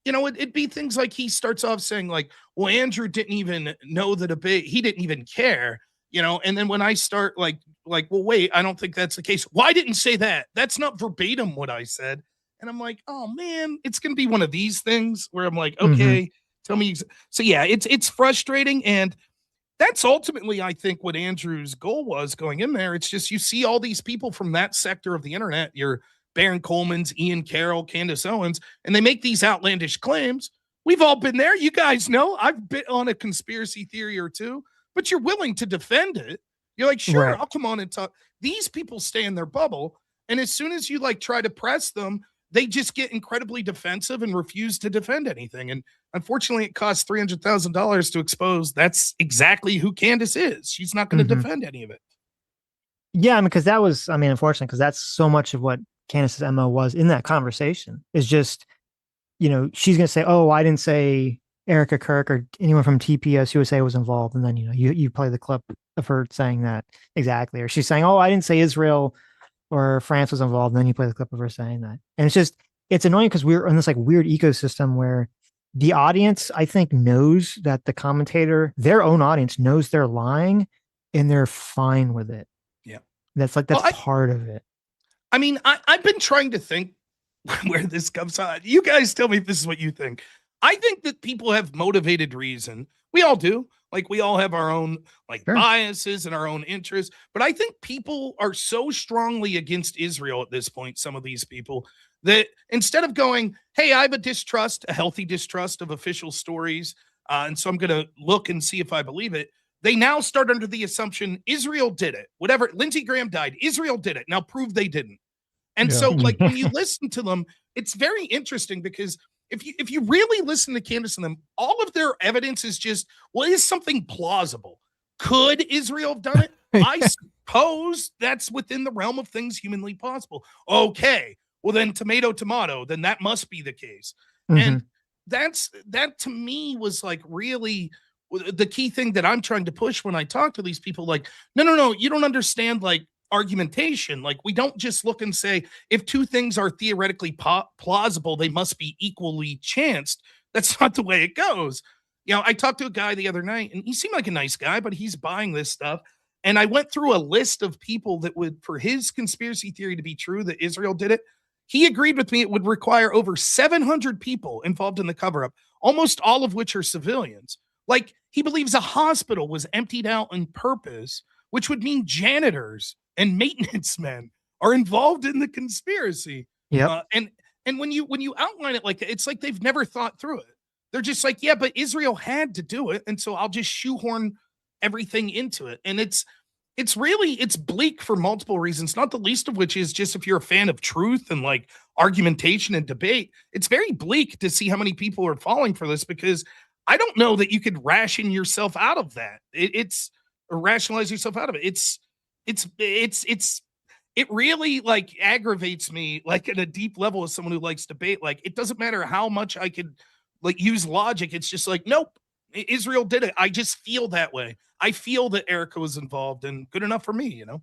it'd be things like he starts off saying like, well, Andrew didn't even know the debate. He didn't even care, and then when I start like, well, wait, I don't think that's the case. Well, I didn't say that. That's not verbatim what I said. And I'm like, oh man, it's going to be one of these things where I'm like, okay, tell me. So yeah, it's frustrating. And that's ultimately, I think, what Andrew's goal was going in there. It's just, you see all these people from that sector of the internet, your Baron Coleman's, Ian Carroll, Candace Owens, and they make these outlandish claims. We've all been there. You guys know I've been on a conspiracy theory or two, but you're willing to defend it. You're like, sure, Right. I'll come on and talk. These people stay in their bubble. And as soon as you like try to press them, they just get incredibly defensive and refuse to defend anything. And unfortunately, it costs $300,000 to expose that's exactly who Candace is. She's not going to defend any of it. Yeah, because that was, unfortunately, because that's so much of what Candace's MO was in that conversation, is just, she's going to say, oh, I didn't say Erica Kirk or anyone from TPS who would say was involved. And then, you play the clip of her saying that exactly. Or she's saying, oh, I didn't say Israel or France was involved. And then you play the clip of her saying that. And it's annoying because we're in this like weird ecosystem where the audience, I think, knows that the commentator, their own audience, knows they're lying, and they're fine with it. Yeah. That's part of it. I mean, I've been trying to think where this comes on. You guys tell me if this is what you think. I think that people have motivated reason. We all do. Like we all have our own biases and our own interests. But I think people are so strongly against Israel at this point, some of these people, that instead of going, hey, I have a healthy distrust of official stories, and so I'm going to look and see if I believe it, they now start under the assumption Israel did it. Whatever, Lindsey Graham died, Israel did it. Now prove they didn't. And so like when you listen to them, it's very interesting because if you really listen to Candace and them, all of their evidence is just, well, is something plausible? Could Israel have done it? I suppose that's within the realm of things humanly possible. Okay, well then tomato, then that must be the case. And that to me was like really the key thing that I'm trying to push when I talk to these people. Like, no, you don't understand like argumentation. Like we don't just look and say, if two things are theoretically plausible, they must be equally chanced. That's not the way it goes. You know, I talked to a guy the other night and he seemed like a nice guy, but he's buying this stuff. And I went through a list of people that would, for his conspiracy theory to be true, that Israel did it. He agreed with me it would require over 700 people involved in the cover-up, almost all of which are civilians. Like, he believes a hospital was emptied out on purpose, which would mean janitors and maintenance men are involved in the conspiracy. Yeah. And when you outline it like that, it's like they've never thought through it. They're just like, yeah, but Israel had to do it, and so I'll just shoehorn everything into it. And it's bleak for multiple reasons, not the least of which is just if you're a fan of truth and like argumentation and debate, it's very bleak to see how many people are falling for this, because I don't know that you could ration yourself out of that. Or rationalize yourself out of it. It really like aggravates me, like at a deep level as someone who likes debate. Like, it doesn't matter how much I could like use logic. It's just like, nope, Israel did it. I just feel that way. I feel that Erica was involved, and good enough for me, you know?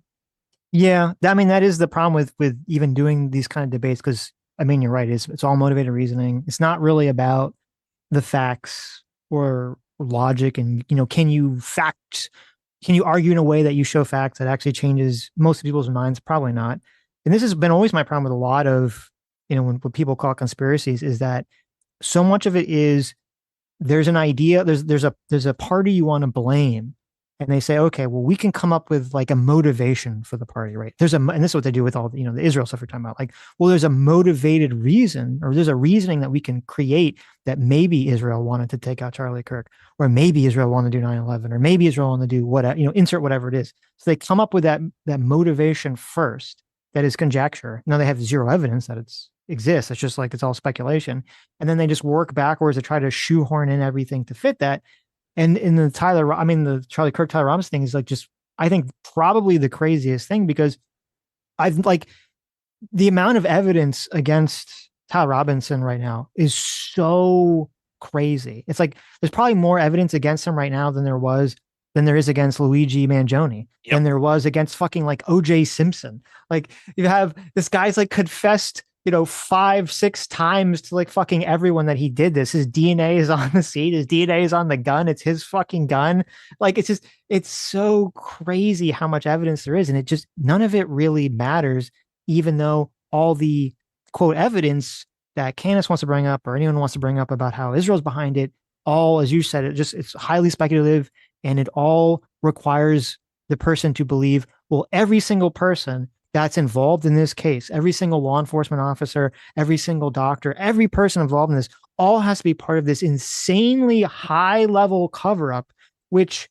Yeah. I mean, that is the problem with even doing these kind of debates. Cause I mean, you're right. It's all motivated reasoning. It's not really about the facts or logic. And, you know, can you argue in a way that you show facts that actually changes most people's minds? Probably not. And this has been always my problem with a lot of, you know, when people call conspiracies, is that so much of it is there's an idea, there's a party you want to blame, and they say, okay, well, we can come up with like a motivation for the party, right? And this is what they do with all the, you know, the Israel stuff we're talking about. Like, well, there's a motivated reason, or there's a reasoning that we can create that maybe Israel wanted to take out Charlie Kirk, or maybe Israel wanted to do 9/11, or maybe Israel wanted to do whatever, you know, insert whatever it is. So they come up with that motivation first. That is conjecture. Now they have zero evidence that it's exists. It's just like, it's all speculation. And then they just work backwards to try to shoehorn in everything to fit that. And in the Charlie Kirk, Tyler Robinson thing is like, just, I think probably the craziest thing, because I've like the amount of evidence against Tyler Robinson right now is so crazy. It's like, there's probably more evidence against him right now than there is against Luigi Mangione, than there was against fucking like OJ Simpson. Like, you have this guy's like confessed, you know, 5-6 times to like fucking everyone that he did this. His DNA is on the seat. His DNA is on the gun. It's his fucking gun. Like, it's so crazy how much evidence there is. And it just, none of it really matters, even though all the quote evidence that Candace wants to bring up, or anyone wants to bring up about how Israel's behind it, all, as you said, it's highly speculative, and it all requires the person to believe, well, every single person that's involved in this case, every single law enforcement officer, every single doctor, every person involved in this, all has to be part of this insanely high level cover up, which,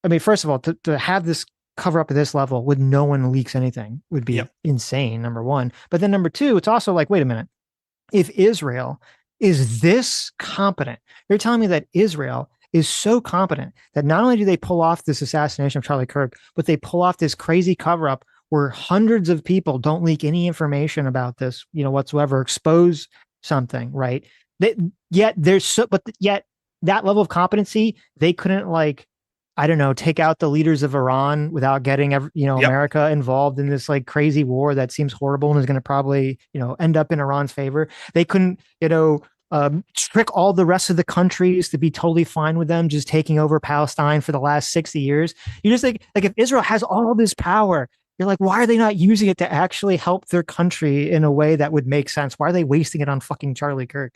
I mean, first of all, to have this cover up at this level with no one leaks anything would be insane, number one. But then number two, it's also like, wait a minute, if Israel is this competent, you're telling me that Israel is so competent that not only do they pull off this assassination of Charlie Kirk, but they pull off this crazy cover up where hundreds of people don't leak any information about this, you know, whatsoever, expose something, right? Yet that level of competency, they couldn't, like, I don't know, take out the leaders of Iran without getting, you know, America involved in this like crazy war that seems horrible and is going to probably, you know, end up in Iran's favor. They couldn't, you know, trick all the rest of the countries to be totally fine with them just taking over Palestine for the last 60 years. You just think, like, if Israel has all this power, you're like, why are they not using it to actually help their country in a way that would make sense? Why are they wasting it on fucking Charlie Kirk?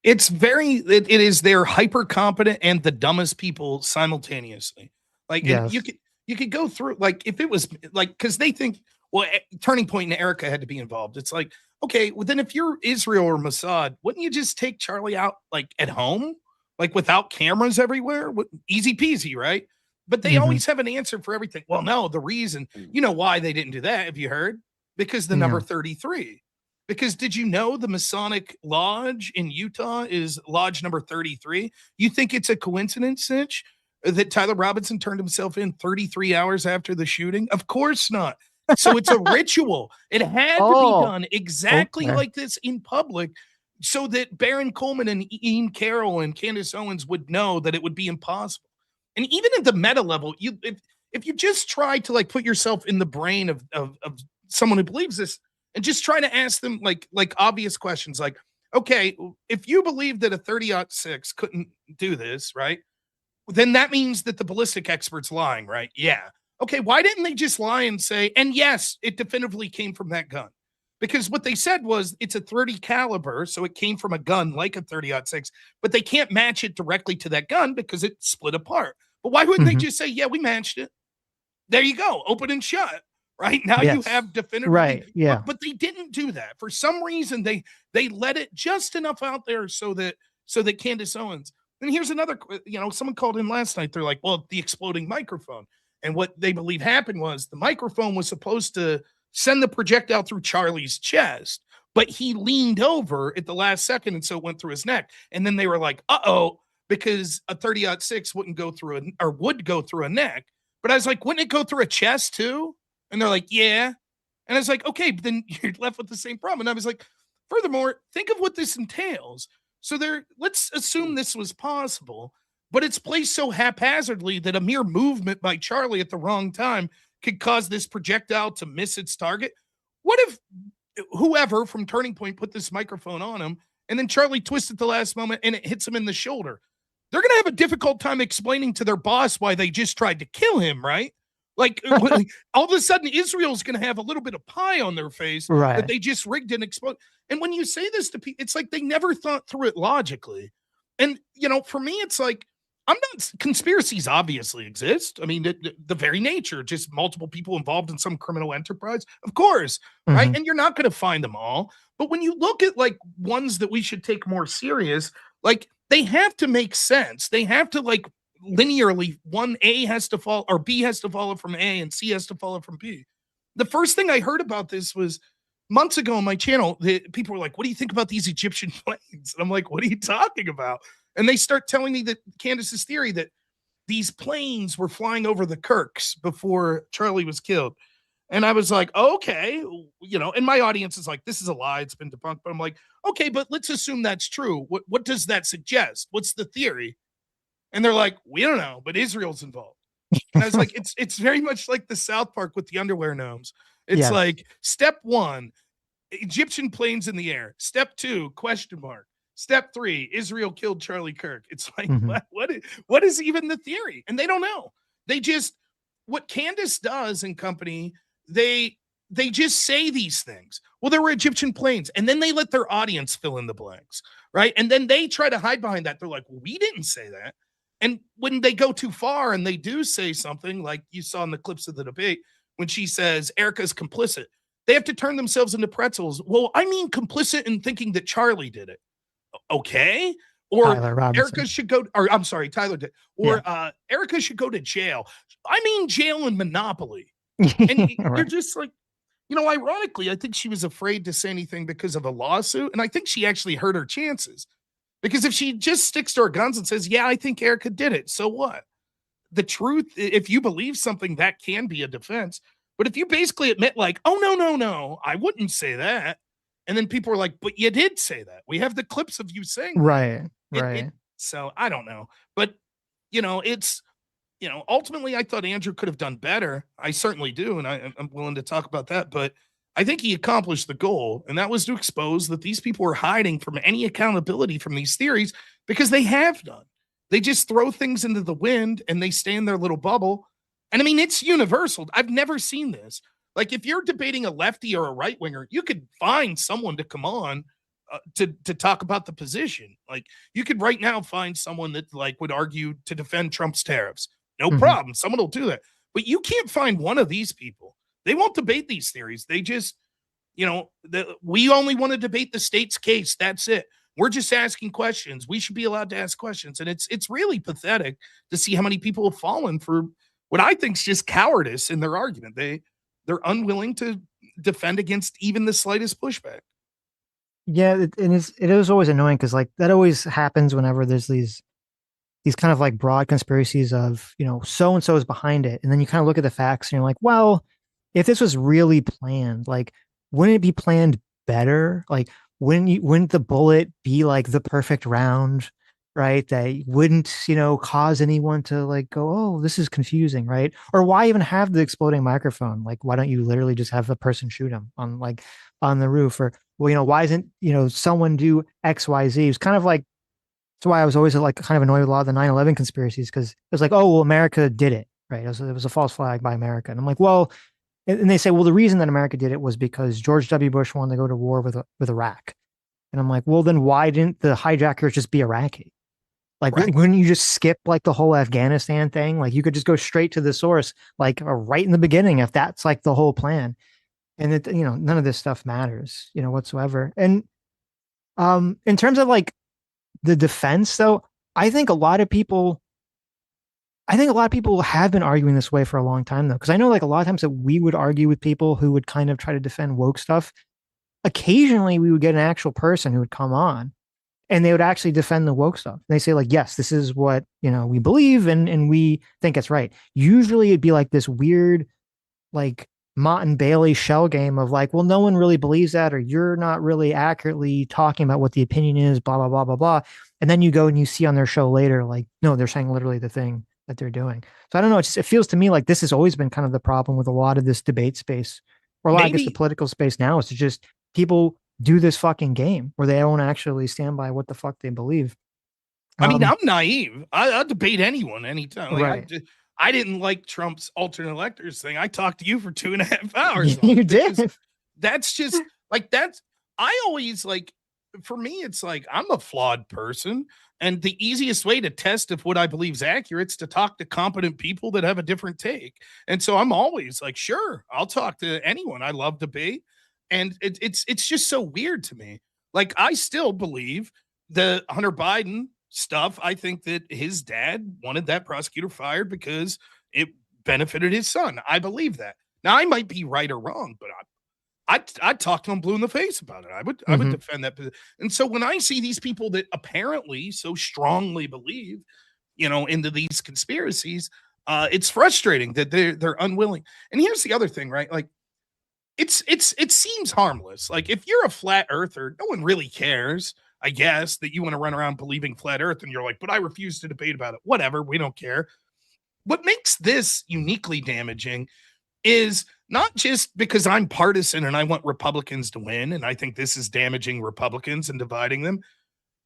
It is they're hyper competent and the dumbest people simultaneously. Like and Yes. you could go through like if it was like because they think well Turning Point and Erica had to be involved. It's like okay, well then if you're Israel or Mossad, wouldn't you just take Charlie out like at home, like without cameras everywhere? Easy peasy, right? But they always have an answer for everything. Well, no, the reason you know why they didn't do that. Have you heard? Because the number 33. Because did you know the Masonic Lodge in Utah is Lodge number 33? You think it's a coincidence, Sitch, that Tyler Robinson turned himself in 33 hours after the shooting? Of course not. So it's a ritual. It had to be done exactly like this in public so that Baron Coleman and Ian Carroll and Candace Owens would know that it would be impossible. And even at the meta level, if you just try to like put yourself in the brain of someone who believes this, and just try to ask them like obvious questions like, okay, if you believe that a 30-06 couldn't do this, right? Then that means that the ballistic expert's lying, right? Yeah. Okay, why didn't they just lie and say, and yes, it definitively came from that gun? Because what they said was it's a 30 caliber, so it came from a gun like a 30-06, but they can't match it directly to that gun because it split apart. But why wouldn't they just say, yeah, we matched it? There you go, open and shut. Right now you have definitive, right? Yeah, but they didn't do that for some reason. They let it just enough out there so that Candace Owens. And here's another, someone called in last night. They're like, well, the exploding microphone, and what they believe happened was the microphone was supposed to send the projectile through Charlie's chest, but he leaned over at the last second, and so it went through his neck. And then they were like, because a 30-06 would go through a neck. But I was like, wouldn't it go through a chest too? And they're like, yeah. And I was like, okay, but then you're left with the same problem. And I was like, furthermore, think of what this entails. So let's assume this was possible, but it's placed so haphazardly that a mere movement by Charlie at the wrong time could cause this projectile to miss its target. What if whoever from Turning Point put this microphone on him and then Charlie twists at the last moment and it hits him in the shoulder? They're going to have a difficult time explaining to their boss why they just tried to kill him, right? Like all of a sudden, Israel's going to have a little bit of pie on their face that they just rigged and exploded. And when you say this to people, it's like they never thought through it logically. And, for me, it's like, conspiracies obviously exist. I mean, the very nature, just multiple people involved in some criminal enterprise, of course, right? And you're not going to find them all. But when you look at like ones that we should take more serious, like they have to make sense. They have to like, linearly, one A has to fall or B has to follow from A and C has to follow from B. The first thing I heard about this was months ago on my channel. People were like, what do you think about these Egyptian planes? And I'm like, what are you talking about? And they start telling me that Candace's theory that these planes were flying over the Kirks before Charlie was killed. And I was like, okay, and my audience is like, this is a lie. It's been debunked. But I'm like, okay, but let's assume that's true. What does that suggest? What's the theory? And they're like, we don't know, but Israel's involved. And I was like, it's very much like the South Park with the underwear gnomes. It's like step 1, Egyptian planes in the air. Step 2, question mark. Step 3, Israel killed Charlie Kirk. It's like, what is even the theory? And they don't know. They just, what Candace does and company, they just say these things. Well, there were Egyptian planes. And then they let their audience fill in the blanks, right? And then they try to hide behind that. They're like, well, we didn't say that. And when they go too far and they do say something like you saw in the clips of the debate, when she says Erica's complicit, they have to turn themselves into pretzels. Well, I mean, complicit in thinking that Charlie did it. Okay. Or Erica should go, or I'm sorry, Tyler did. Or Erica should go to jail. I mean, jail and Monopoly. And you're just like, ironically, I think she was afraid to say anything because of a lawsuit. And I think she actually hurt her chances. Because if she just sticks to her guns and says, yeah, I think Erica did it, so what? The truth, if you believe something, that can be a defense. But if you basically admit like, oh, no, I wouldn't say that. And then people are like, but you did say that. We have the clips of you saying that. Right. So I don't know. But, it's, ultimately I thought Andrew could have done better. I certainly do. And I'm willing to talk about that. But I think he accomplished the goal, and that was to expose that these people were hiding from any accountability from these theories because they have none. They just throw things into the wind and they stay in their little bubble. And I mean, it's universal. I've never seen this. Like if you're debating a lefty or a right winger, you could find someone to come on to talk about the position. Like, you could right now find someone that like would argue to defend Trump's tariffs. No problem. Someone will do that. But you can't find one of these people. They won't debate these theories. They just, we only want to debate the state's case. That's it. We're just asking questions. We should be allowed to ask questions. And it's really pathetic to see how many people have fallen for what I think is just cowardice in their argument. They're unwilling to defend against even the slightest pushback. Yeah, it is always annoying because like that always happens whenever there's these kind of like broad conspiracies of, so and so is behind it, and then you kind of look at the facts and you're like, well, if this was really planned, like, wouldn't it be planned better? Like, wouldn't the bullet be like the perfect round, right? That wouldn't, cause anyone to like go, oh, this is confusing, right? Or why even have the exploding microphone? Like, why don't you literally just have a person shoot him on the roof? Or, well, why isn't, someone do X, Y, Z? It's kind of like, that's why I was always like kind of annoyed with a lot of the 9/11 conspiracies, because it was like, oh, well, America did it, right? It was a false flag by America. And I'm like, well, and they say, well, the reason that America did it was because George W. Bush wanted to go to war with Iraq. And I'm like, well, then why didn't the hijackers just be Iraqi? Like, wouldn't you just skip like the whole Afghanistan thing? Like, you could just go straight to the source, like right in the beginning, if that's like the whole plan. And it, none of this stuff matters, whatsoever. And in terms of like the defense, though, I think a lot of people have been arguing this way for a long time, though, because I know like a lot of times that we would argue with people who would kind of try to defend woke stuff. Occasionally we would get an actual person who would come on and they would actually defend the woke stuff. They say like, yes, this is what, we believe and we think it's right. Usually it'd be like this weird, like Mott and Bailey shell game of like, well, no one really believes that, or you're not really accurately talking about what the opinion is, blah, blah, blah, blah, blah. And then you go and you see on their show later, like, no, they're saying literally the thing that they're doing. So I don't know. It feels to me like this has always been kind of the problem with a lot of this debate space, or a lot of the political space now, is to just people do this fucking game where they don't actually stand by what the fuck they believe. I mean, I'm naive. I'll debate anyone anytime. Like, right. I didn't like Trump's alternate electors thing. I talked to you for 2.5 hours. You did. That's just like, I always like, for me, it's like, I'm a flawed person. And the easiest way to test if what I believe is accurate is to talk to competent people that have a different take. And so I'm always like, sure, I'll talk to anyone. I love debate. And it's just so weird to me. Like, I still believe the Hunter Biden stuff. I think that his dad wanted that prosecutor fired because it benefited his son. I believe that. Now, I might be right or wrong, but I'd talk to him blue in the face about it. I would defend that. And so when I see these people that apparently so strongly believe, into these conspiracies, it's frustrating that they're unwilling. And here's the other thing, right? Like, it seems harmless. Like, if you're a flat earther, no one really cares, I guess, that you want to run around believing flat earth and you're like, but I refuse to debate about it. Whatever. We don't care. What makes this uniquely damaging is not just because I'm partisan and I want Republicans to win, and I think this is damaging Republicans and dividing them,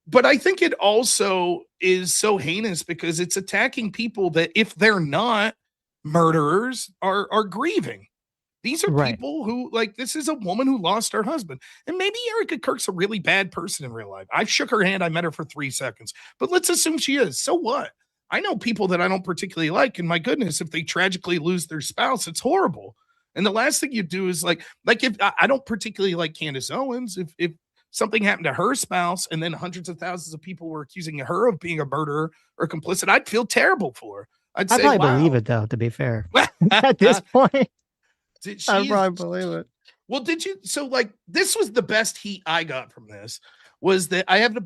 but I think it also is so heinous because it's attacking people that, if they're not murderers, are grieving. These are people who, like, this is a woman who lost her husband. And maybe Erica Kirk's a really bad person in real life. I shook her hand. I met her for 3 seconds. But let's assume she is. So what? I know people that I don't particularly like. And my goodness, if they tragically lose their spouse, it's horrible. And the last thing you do is like if I don't particularly like Candace Owens, if something happened to her spouse and then hundreds of thousands of people were accusing her of being a murderer or complicit, I'd feel terrible for her. I'd say, probably believe it, though, to be fair. At this point. I probably believe it. Well, did you? So, like, this was the best heat I got from this, was that I have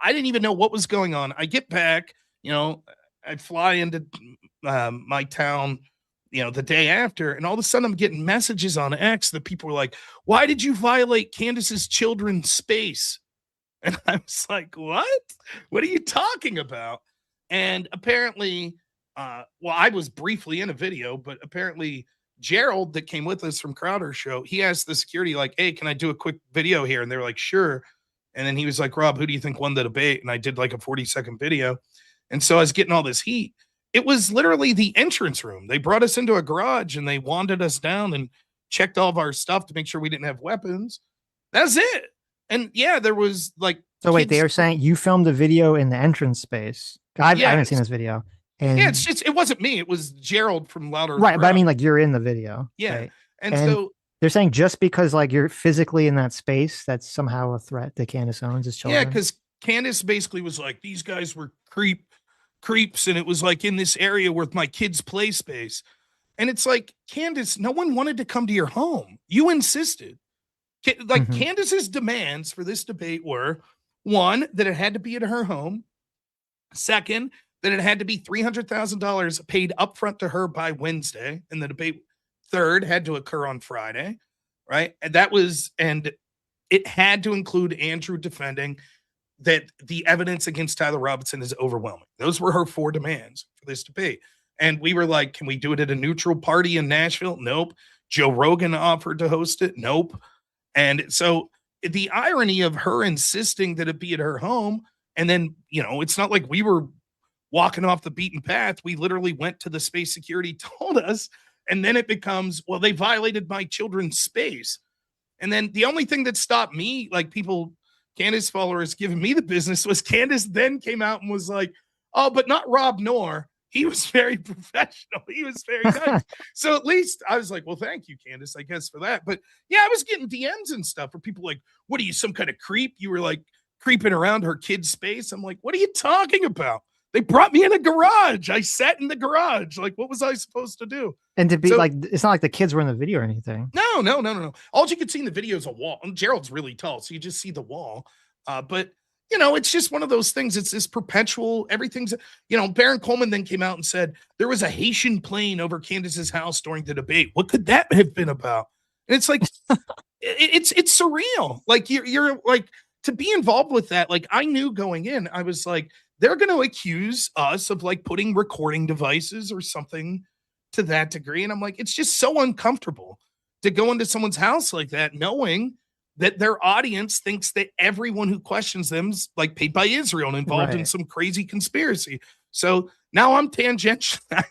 I didn't even know what was going on. I get back, I fly into my town, the day after, and all of a sudden I'm getting messages on X that people were like, why did you violate Candace's children's space? And I was like, what? What are you talking about? And apparently, I was briefly in a video, but apparently Gerald, that came with us from Crowder's show, he asked the security, like, hey, can I do a quick video here? And they were like, sure. And then he was like, Rob, who do you think won the debate? And I did like a 40-second video. And so I was getting all this heat. It was literally the entrance room. They brought us into a garage and they wanded us down and checked all of our stuff to make sure we didn't have weapons. That's it. And yeah, there was like. So wait, they are saying you filmed a video in the entrance space. I haven't seen this video. And yeah, it wasn't me. It was Gerald from Louder. Right, but I mean, like, you're in the video. Yeah, right? and so they're saying just because like you're physically in that space, that's somehow a threat to Candace Owens' children. Yeah, because Candace basically was like, these guys were creeps, and it was like in this area with my kids' play space. And it's like, Candace, no one wanted to come to your home. You insisted. Like Candace's demands for this debate were, one, that it had to be at her home. Second, that it had to be $300,000 paid upfront to her by Wednesday, and the debate, third, had to occur on Friday, right? And it had to include Andrew defending that the evidence against Tyler Robinson is overwhelming. Those were her 4 demands for this debate. And we were like, can we do it at a neutral party in Nashville? Nope. Joe Rogan offered to host it. Nope. And so the irony of her insisting that it be at her home, and then, it's not like we were walking off the beaten path. We literally went to the space security, told us, and then it becomes, well, they violated my children's space. And then the only thing that stopped me, like Candace followers giving me the business, was Candace then came out and was like, oh, but not Rob Knorr. He was very professional. He was very nice. So at least I was like, well, thank you, Candace, I guess, for that. But yeah, I was getting DMs and stuff for people like, what are you, some kind of creep? You were like creeping around her kid's space. I'm like, what are you talking about? They brought me in a garage. I sat in the garage. Like, what was I supposed to do? And to be it's not like the kids were in the video or anything. No. All you could see in the video is a wall. And Gerald's really tall, so you just see the wall. But it's just one of those things. It's this perpetual, everything's, Baron Coleman then came out and said there was a Haitian plane over Candace's house during the debate. What could that have been about? And it's like, it's surreal. Like you're like, to be involved with that. Like, I knew going in, I was like, they're going to accuse us of like putting recording devices or something to that degree. And I'm like, it's just so uncomfortable to go into someone's house like that, knowing that their audience thinks that everyone who questions them is like paid by Israel and involved in some crazy conspiracy. So now I'm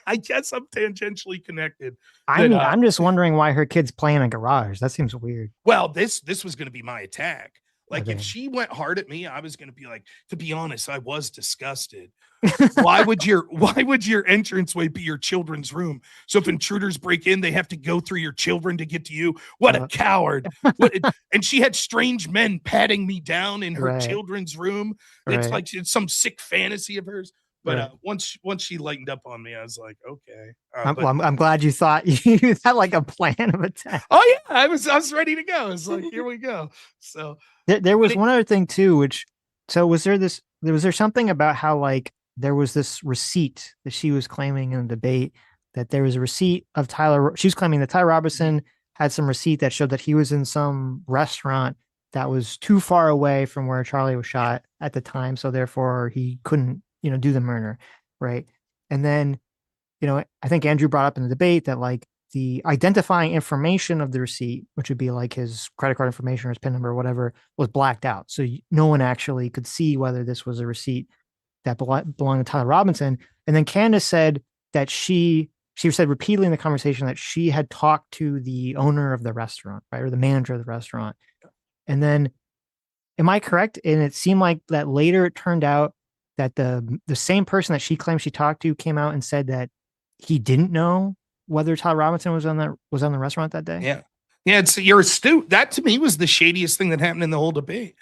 I guess I'm tangentially connected. I'm just wondering why her kids play in a garage. That seems weird. Well, this was going to be my attack. Like, if she went hard at me, I was going to be like, to be honest, I was disgusted. Why would your entranceway be your children's room? So if intruders break in, they have to go through your children to get to you. What a coward. And she had strange men patting me down in her children's room. It's like it's some sick fantasy of hers. But once she lightened up on me, I was like, okay. I'm glad you thought you had like a plan of attack. Oh yeah, I was ready to go. It's like, here we go. So there was one other thing too, was there something about how like there was this receipt that she was claiming in the debate, that there was a receipt of she was claiming that Tyler Robinson had some receipt that showed that he was in some restaurant that was too far away from where Charlie was shot at the time. So therefore he couldn't, do the murder. Right. And then, I think Andrew brought up in the debate that like the identifying information of the receipt, which would be like his credit card information or his PIN number or whatever, was blacked out. So no one actually could see whether this was a receipt that belonged to Tyler Robinson. And then Candace said that she said repeatedly in the conversation that she had talked to the owner of the restaurant, right, or the manager of the restaurant. And then, am I correct? And it seemed like that later it turned out that the same person that she claimed she talked to came out and said that he didn't know whether Tyler Robinson was on the restaurant that day. Yeah. You're astute. That to me was the shadiest thing that happened in the whole debate.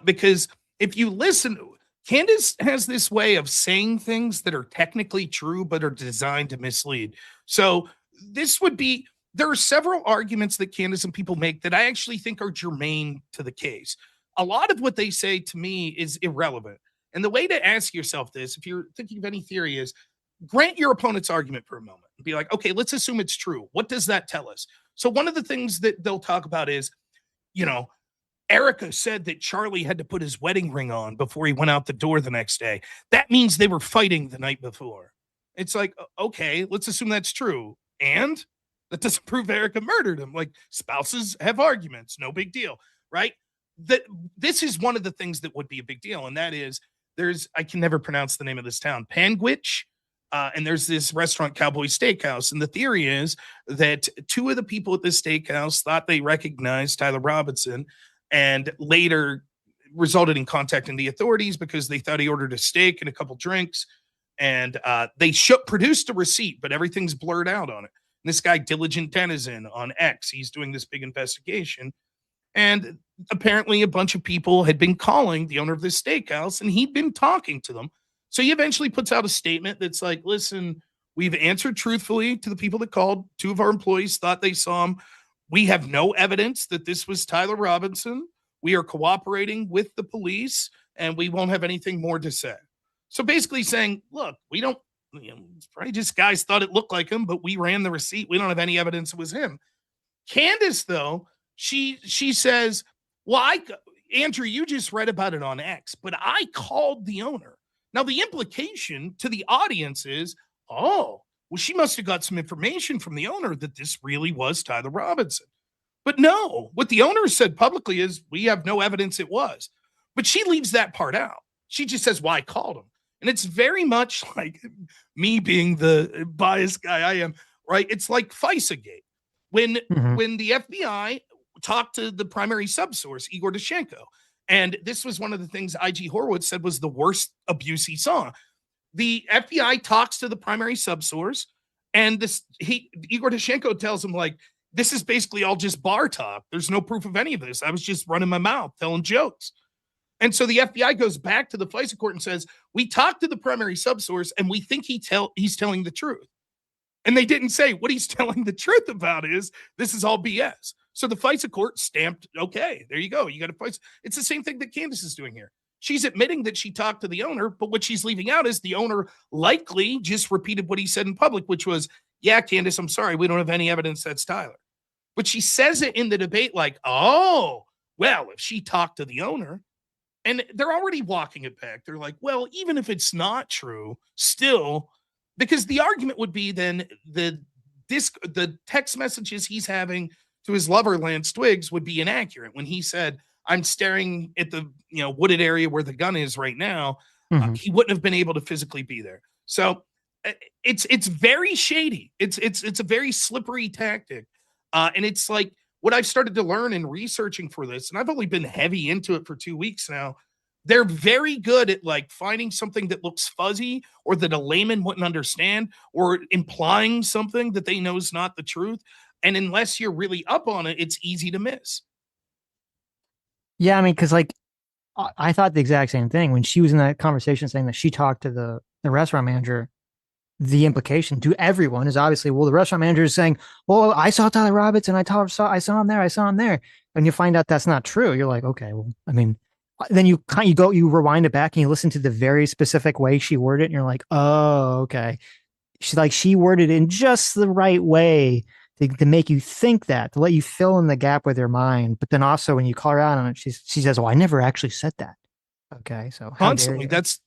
Because if you listen, Candace has this way of saying things that are technically true, but are designed to mislead. So there are several arguments that Candace and people make that I actually think are germane to the case. A lot of what they say to me is irrelevant. And the way to ask yourself this, if you're thinking of any theory, is grant your opponent's argument for a moment and be like, okay, let's assume it's true. What does that tell us? So one of the things that they'll talk about is, Erica said that Charlie had to put his wedding ring on before he went out the door the next day. That means they were fighting the night before. It's like, okay, let's assume that's true. And that doesn't prove Erica murdered him. Like, spouses have arguments, no big deal, right? This is one of the things that would be a big deal. And that is, I can never pronounce the name of this town, Panguitch. And there's this restaurant, Cowboy Steakhouse. And the theory is that 2 of the people at this steakhouse thought they recognized Tyler Robinson. and later resulted in contacting the authorities because they thought he ordered a steak and a couple drinks. And they produced a receipt, but everything's blurred out on it. And this guy, Diligent Denizen on X, he's doing this big investigation. And apparently a bunch of people had been calling the owner of this steakhouse, and he'd been talking to them. So he eventually puts out a statement that's like, listen, we've answered truthfully to the people that called. 2 of our employees thought they saw him. We have no evidence that this was Tyler Robinson. We are cooperating with the police, and we won't have anything more to say. So basically saying, look, we don't, it's probably just guys thought it looked like him, but we ran the receipt. We don't have any evidence it was him. Candace, though, she says, well, Andrew, you just read about it on X, but I called the owner. Now, the implication to the audience is, oh, well, she must have got some information from the owner that this really was Tyler Robinson. But no, what the owner said publicly is we have no evidence it was. But she leaves that part out. She just says, well, I called him. And it's very much like me being the biased guy I am, right? It's like FISA-gate. When the FBI talked to the primary subsource, Igor Dashenko, and this was one of the things I.G. Horowitz said was the worst abuse he saw. The FBI talks to the primary subsource, and Igor Dashenko tells him, like, this is basically all just bar talk. There's no proof of any of this. I was just running my mouth, telling jokes. And so the FBI goes back to the FISA court and says, we talked to the primary subsource, and we think he's telling the truth. And they didn't say what he's telling the truth about is this is all BS. So the FISA court stamped, okay, there you go. You got a FISA. It's the same thing that Candace is doing here. She's admitting that she talked to the owner, but what she's leaving out is the owner likely just repeated what he said in public, which was, yeah, Candace, I'm sorry, we don't have any evidence that's Tyler. But she says it in the debate like, oh, well, if she talked to the owner, and they're already walking it back. They're like, well, even if it's not true, still, because the argument would be then the text messages he's having to his lover, Lance Twiggs, would be inaccurate when he said, I'm staring at the wooded area where the gun is right now. He wouldn't have been able to physically be there. So it's very shady. It's a very slippery tactic. And it's like what I've started to learn in researching for this, and I've only been heavy into it for 2 weeks now. They're very good at like finding something that looks fuzzy or that a layman wouldn't understand or implying something that they know is not the truth. And unless you're really up on it, it's easy to miss. Yeah, I mean, because like I thought the exact same thing when she was in that conversation saying that she talked to the restaurant manager. The implication to everyone is obviously, well, the restaurant manager is saying, well, I saw Tyler Robinson, I saw him there. And you find out that's not true. You're like, okay, well, I mean, then you rewind it back and you listen to the very specific way she worded it. And you're like, oh, okay. She worded it in just the right way to make you think that, to let you fill in the gap with your mind. But then also when you call her out on it, she says, oh, I never actually said that. Okay. So constantly that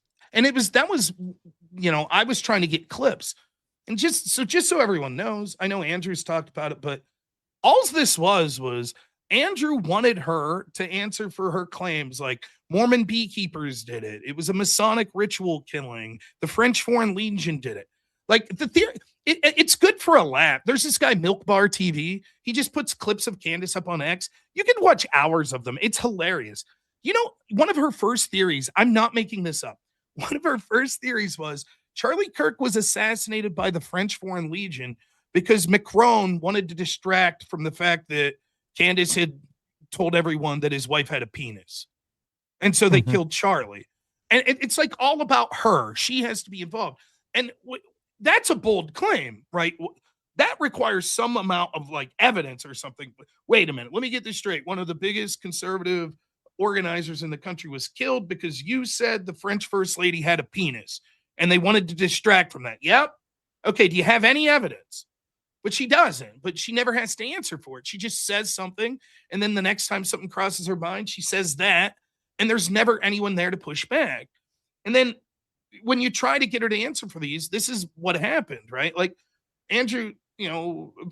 was I was trying to get clips, and just so everyone knows, I know Andrew's talked about it, but all this was Andrew wanted her to answer for her claims like Mormon beekeepers did it. It was a Masonic ritual killing. The French Foreign Legion did it. Like the theory, it's good for a laugh. There's this guy, Milk Bar TV. He just puts clips of Candace up on X. You can watch hours of them. It's hilarious. One of her first theories, I'm not making this up. One of her first theories was Charlie Kirk was assassinated by the French Foreign Legion because Macron wanted to distract from the fact that Candace had told everyone that his wife had a penis. And so they killed Charlie. And it's like all about her. She has to be involved. And that's a bold claim, right? That requires some amount of like evidence or something. But wait a minute. Let me get this straight. One of the biggest conservative organizers in the country was killed because you said the French first lady had a penis and they wanted to distract from that. Yep. Okay. Do you have any evidence? But she doesn't, but she never has to answer for it. She just says something. And then the next time something crosses her mind, she says that, and there's never anyone there to push back. And then when you try to get her to answer for these, this is what happened, right? Like Andrew,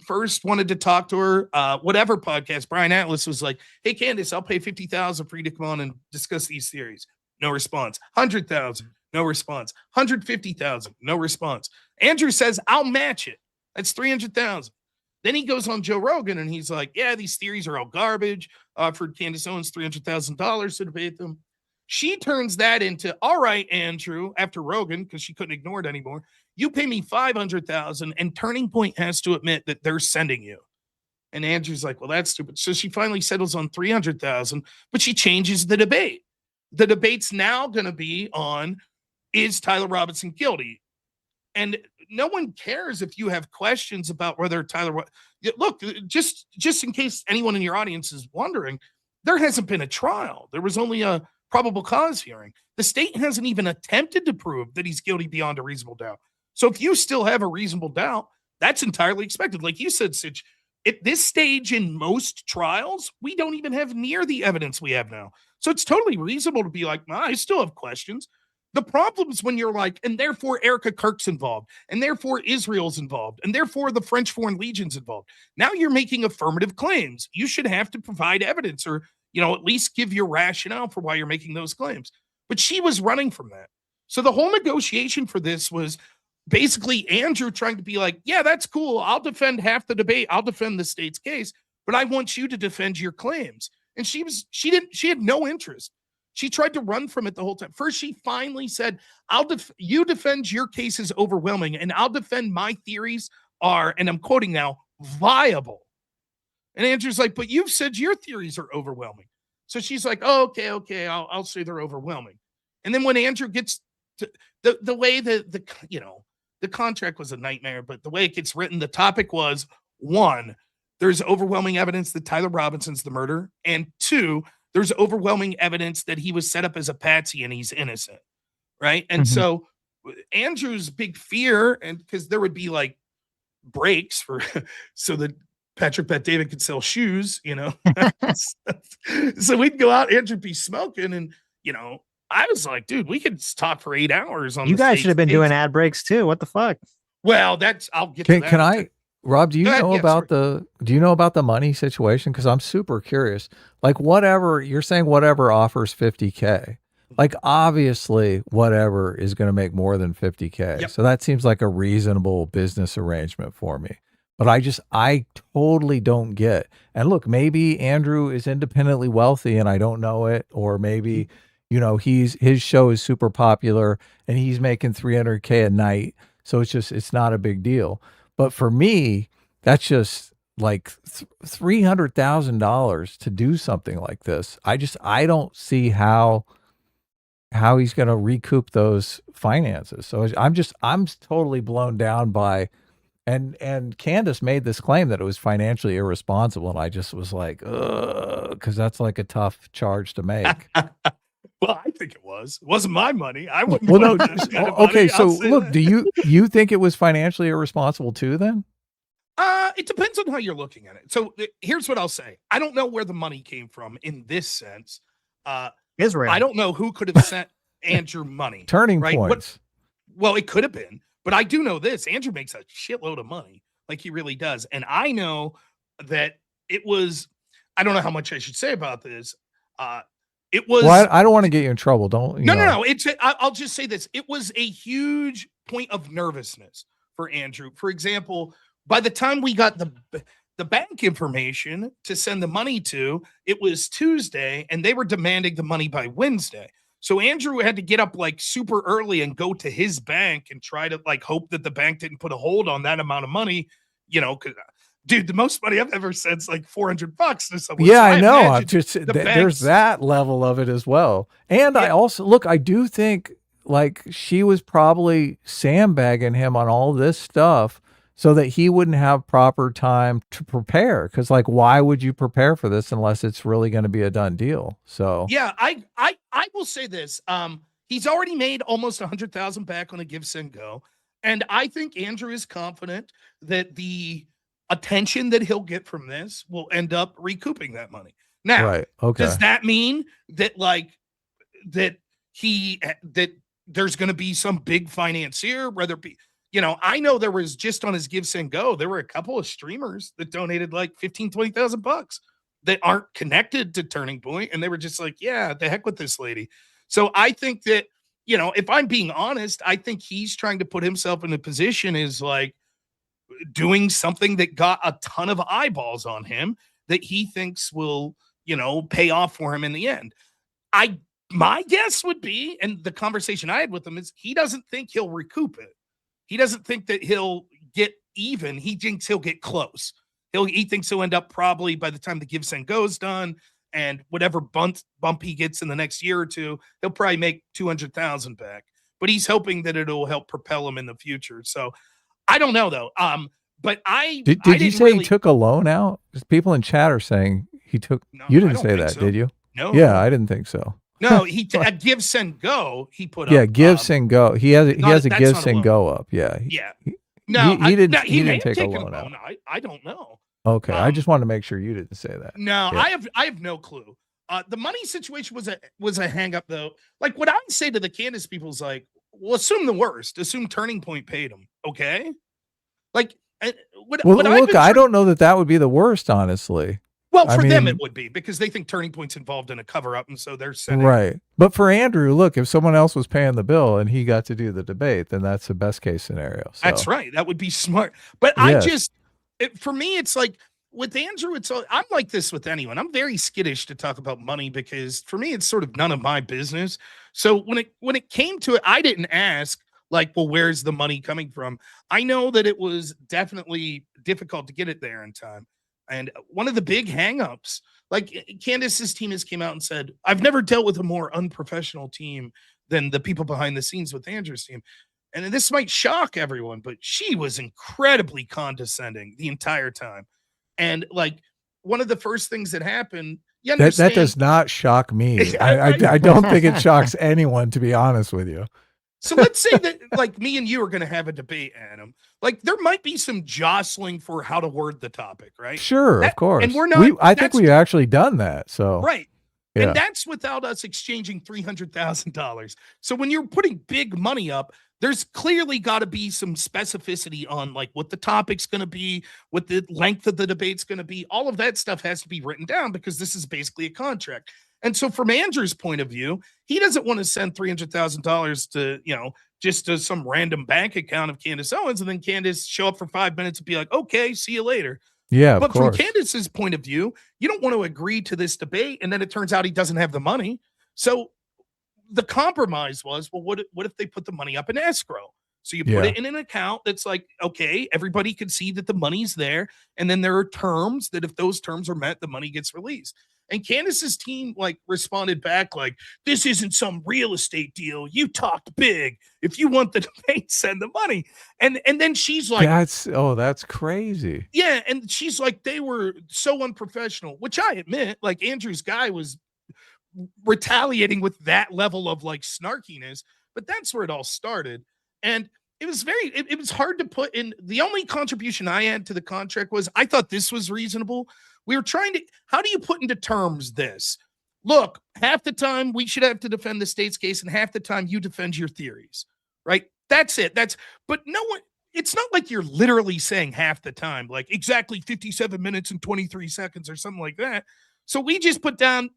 first wanted to talk to her, whatever podcast, Brian Atlas was like, hey, Candace, I'll pay $50,000 for you to come on and discuss these theories. No response. 100,000, no response. 150,000, no response. Andrew says, I'll match it. That's 300,000. Then he goes on Joe Rogan and he's like, yeah, these theories are all garbage. Offered Candace Owens $300,000 to debate them. She turns that into, all right, Andrew, after Rogan, because she couldn't ignore it anymore. You pay me $500,000 and Turning Point has to admit that they're sending you. And Andrew's like, well, that's stupid. So she finally settles on $300,000, but she changes the debate. The debate's now going to be on, is Tyler Robinson guilty? And no one cares if you have questions about whether Tyler. Look, just in case anyone in your audience is wondering, there hasn't been a trial. There was only a probable cause hearing. The state hasn't even attempted to prove that he's guilty beyond a reasonable doubt. So if you still have a reasonable doubt, that's entirely expected. Like you said, Sitch, at this stage in most trials, we don't even have near the evidence we have now. So it's totally reasonable to be like, I still have questions. The problem is when you're like, and therefore Erica Kirk's involved, and therefore Israel's involved, and therefore the French Foreign Legion's involved. Now you're making affirmative claims. You should have to provide evidence or, at least give your rationale for why you're making those claims. But she was running from that. So the whole negotiation for this was basically Andrew trying to be like, yeah, that's cool. I'll defend half the debate. I'll defend the state's case, but I want you to defend your claims. And she had no interest. She tried to run from it the whole time. First, she finally said, you defend your case is overwhelming, and I'll defend my theories are, and I'm quoting now, viable. And Andrew's like, but you've said your theories are overwhelming. So she's like, oh, okay, I'll say they're overwhelming. And then when Andrew gets to the way the contract was a nightmare, but the way it gets written, the topic was, 1, there's overwhelming evidence that Tyler Robinson's the murderer, and 2, there's overwhelming evidence that he was set up as a patsy and he's innocent, right? And so Andrew's big fear, and because there would be like breaks for so that Patrick Bet David could sell shoes, so we'd go out, Andrew be smoking, and I was like, dude, we could talk for 8 hours on. You guys should have been doing ad breaks too. What the fuck? Well, I'll get to that. Can I? Rob, do you know about the money situation? Because I'm super curious. Like, whatever you're saying, whatever offers $50K, like obviously whatever is going to make more than $50K. Yep. So that seems like a reasonable business arrangement for me. But I totally don't get. And look, maybe Andrew is independently wealthy and I don't know it, or maybe his show is super popular and he's making $300K a night, so it's not a big deal. But for me, that's just like $300,000 to do something like this. I don't see how he's going to recoup those finances. So I'm totally blown down by, and Candace made this claim that it was financially irresponsible, and I just was like, because that's like a tough charge to make. Well, I think it was. It wasn't my money. I wouldn't. Well, no. Okay, so look, do you think it was financially irresponsible too? Then, it depends on how you're looking at it. So here's what I'll say: I don't know where the money came from in this sense. Israel. I don't know who could have sent Andrew money. Turning points. Well, it could have been, but I do know this: Andrew makes a shitload of money, like he really does, and I know that it was. I don't know how much I should say about this. It was. Well, I don't want to get you in trouble. No. I'll just say this. It was a huge point of nervousness for Andrew. For example, by the time we got the bank information to send the money to, it was Tuesday, and they were demanding the money by Wednesday. So Andrew had to get up like super early and go to his bank and try to like hope that the bank didn't put a hold on that amount of money. Dude, the most money I've ever sent is like $400 to someone. Yeah, I know. There's that level of it as well. And I do think like she was probably sandbagging him on all this stuff so that he wouldn't have proper time to prepare. Because like, why would you prepare for this unless it's really going to be a done deal? So yeah, I will say this. He's already made almost 100,000 back on a give, send, go. And I think Andrew is confident that the attention that he'll get from this will end up recouping that money. Now, right. Okay. Does that mean that that there's going to be some big financier, whether it be, I know there was just on his Give, Send, Go, there were a couple of streamers that donated like $15,000-$20,000 that aren't connected to Turning Point. And they were just like, yeah, the heck with this lady. So I think that, if I'm being honest, I think he's trying to put himself in a position is like, doing something that got a ton of eyeballs on him that he thinks will, pay off for him in the end. My guess would be, and the conversation I had with him is, he doesn't think he'll recoup it. He doesn't think that he'll get even. He thinks he'll get close. He thinks he'll end up probably by the time the give send go's done and whatever bump he gets in the next year or two, he'll probably make 200,000 back. But he's hoping that it'll help propel him in the future. So I don't know though. But did you say he took a loan out? People in chat are saying he took. No, you didn't say that, did you? No. Yeah, I didn't think so. No, a give send go. He put up. Yeah, give send go. He has a give send go up. Yeah. Yeah. He didn't take a loan out. I don't know. Okay, I just wanted to make sure you didn't say that. No, yeah. I have no clue. The money situation was a hang up though. Like what I would say to the Candace people is like, well, assume the worst. Assume Turning Point paid him. Okay. Like, I don't know that would be the worst, honestly. Well, for them it would be because they think Turning Point's involved in a cover up, and so they're sending. Right, but for Andrew, look, if someone else was paying the bill and he got to do the debate, then that's the best case scenario. So. That's right. That would be smart. But for me, it's like with Andrew, I'm like this with anyone. I'm very skittish to talk about money because for me, it's sort of none of my business. So when it came to it, I didn't ask like, well, where's the money coming from? I know that it was definitely difficult to get it there in time. And one of the big hangups, like Candace's team has came out and said, I've never dealt with a more unprofessional team than the people behind the scenes with Andrew's team. And this might shock everyone, but she was incredibly condescending the entire time. And like one of the first things that happened, that does not shock me. I don't think it shocks anyone, to be honest with you. So let's say that like me and you are going to have a debate, Adam. Like there might be some jostling for how to word the topic, right? Sure, of course. And we're not. I think we've actually done that. So right. Yeah. And that's without us exchanging $300,000. So when you're putting big money up, there's clearly got to be some specificity on like what the topic's going to be, what the length of the debate's going to be. All of that stuff has to be written down because this is basically a contract. And so from Andrew's point of view, he doesn't want to send $300,000 to, just to some random bank account of Candace Owens and then Candace show up for 5 minutes and be like, okay, see you later. Yeah, but from Candace's point of view, you don't want to agree to this debate. And then it turns out he doesn't have the money. So the compromise was, well, what if they put the money up in escrow? So you put it in an account that's like, okay, everybody can see that the money's there. And then there are terms that if those terms are met, the money gets released. And Candace's team like responded back like, this isn't some real estate deal. You talked big. If you want the debate, send the money. And then she's like, that's crazy. Yeah. And she's like, they were so unprofessional, which I admit, like Andrew's guy was retaliating with that level of like snarkiness, but that's where it all started. And it was it was hard to put in. The only contribution I had to the contract was I thought this was reasonable. We were trying to, how do you put into terms this? Look, half the time we should have to defend the state's case and half the time you defend your theories, right? That's it. But no one, it's not like you're literally saying half the time, like exactly 57 minutes and 23 seconds or something like that. So we just put down,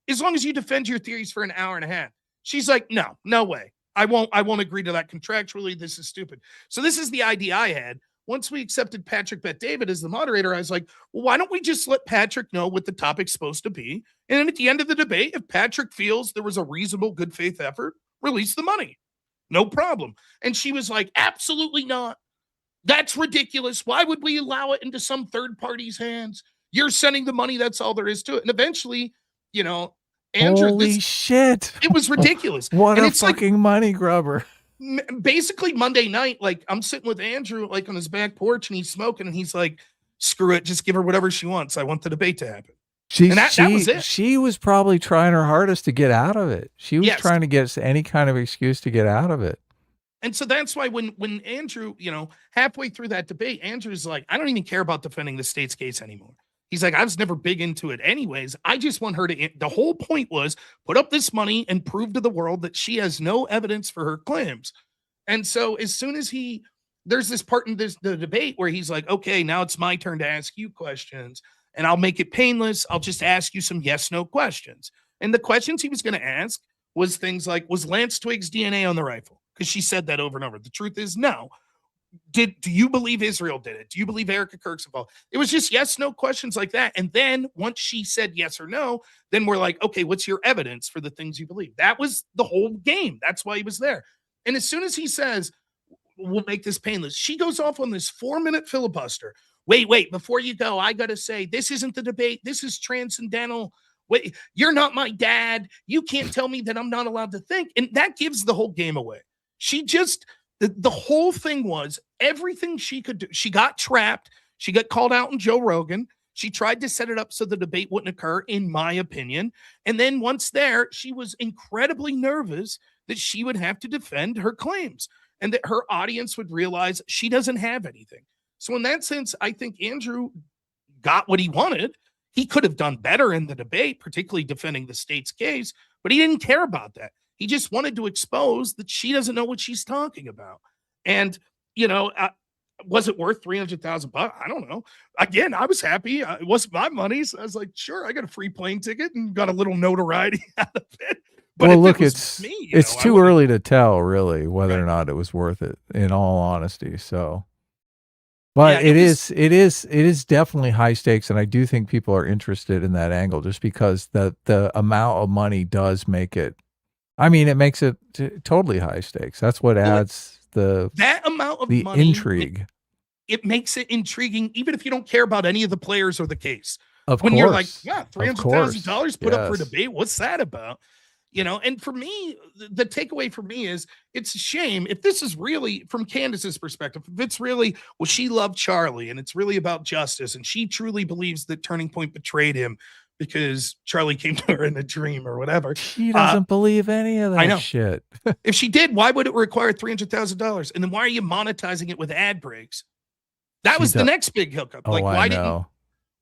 as long as you defend your theories for an hour and a half. She's like, no way. I won't agree to that contractually. This is stupid. So this is the idea I had. Once we accepted Patrick Bet-David as the moderator, I was like, well, why don't we just let Patrick know what the topic's supposed to be? And then at the end of the debate, if Patrick feels there was a reasonable good faith effort, release the money. No problem. And she was like, absolutely not. That's ridiculous. Why would we allow it into some third party's hands? You're sending the money. That's all there is to it. And eventually, Andrew, holy shit. It was ridiculous. What a fucking money grubber. Basically Monday night, like I'm sitting with Andrew like on his back porch and he's smoking and he's like, screw it, just give her whatever she wants. I want the debate to happen. That was it. She was probably trying her hardest to get out of it. She was trying to get any kind of excuse to get out of it. And so that's why when Andrew, halfway through that debate, Andrew's like, I don't even care about defending the state's case anymore. He's like, I was never big into it anyways. I just want her to, the whole point was put up this money and prove to the world that she has no evidence for her claims. And so as soon as there's this part in the debate where he's like, okay, now it's my turn to ask you questions and I'll make it painless. I'll just ask you some yes, no questions. And the questions he was going to ask was things like, was Lance Twiggs DNA on the rifle? Because she said that over and over. The truth is no. do you believe Israel did it? Do you believe Erica Kirk's involved? It was just yes, no questions like that. And then once she said yes or no, then we're like, okay, what's your evidence for the things you believe? That was the whole game. That's why he was there. And as soon as he says, we'll make this painless, she goes off on this 4-minute filibuster. Wait, before you go, I got to say, this isn't the debate. This is transcendental. Wait, you're not my dad. You can't tell me that I'm not allowed to think. And that gives the whole game away. She just, the whole thing was everything she could do. She got trapped. She got called out in Joe Rogan. She tried to set it up so the debate wouldn't occur, in my opinion. And then once there, she was incredibly nervous that she would have to defend her claims and that her audience would realize she doesn't have anything. So in that sense, I think Andrew got what he wanted. He could have done better in the debate, particularly defending the state's case, but he didn't care about that. He just wanted to expose that she doesn't know what she's talking about. And, was it worth $300,000? I don't know. Again, I was happy. It wasn't my money. So I was like, sure, I got a free plane ticket and got a little notoriety out of it. But well, look, it's too early to tell, really, whether or not it was worth it, in all honesty. So, but yeah, it is definitely high stakes, and I do think people are interested in that angle, just because the amount of money does make it. I mean, it makes it totally high stakes. That's what adds that amount of money, intrigue. It makes it intriguing, even if you don't care about any of the players or the case. Of when course. You're like, yeah, $300,000 put up for a debate. What's that about? And for me, the takeaway for me is it's a shame if this is really from Candace's perspective, if it's really, well, she loved Charlie and it's really about justice and she truly believes that Turning Point betrayed him because Charlie came to her in a dream or whatever. She doesn't believe any of that shit. If she did, why would it require $300,000? And then why are you monetizing it with ad breaks? That was the next big hookup. Oh,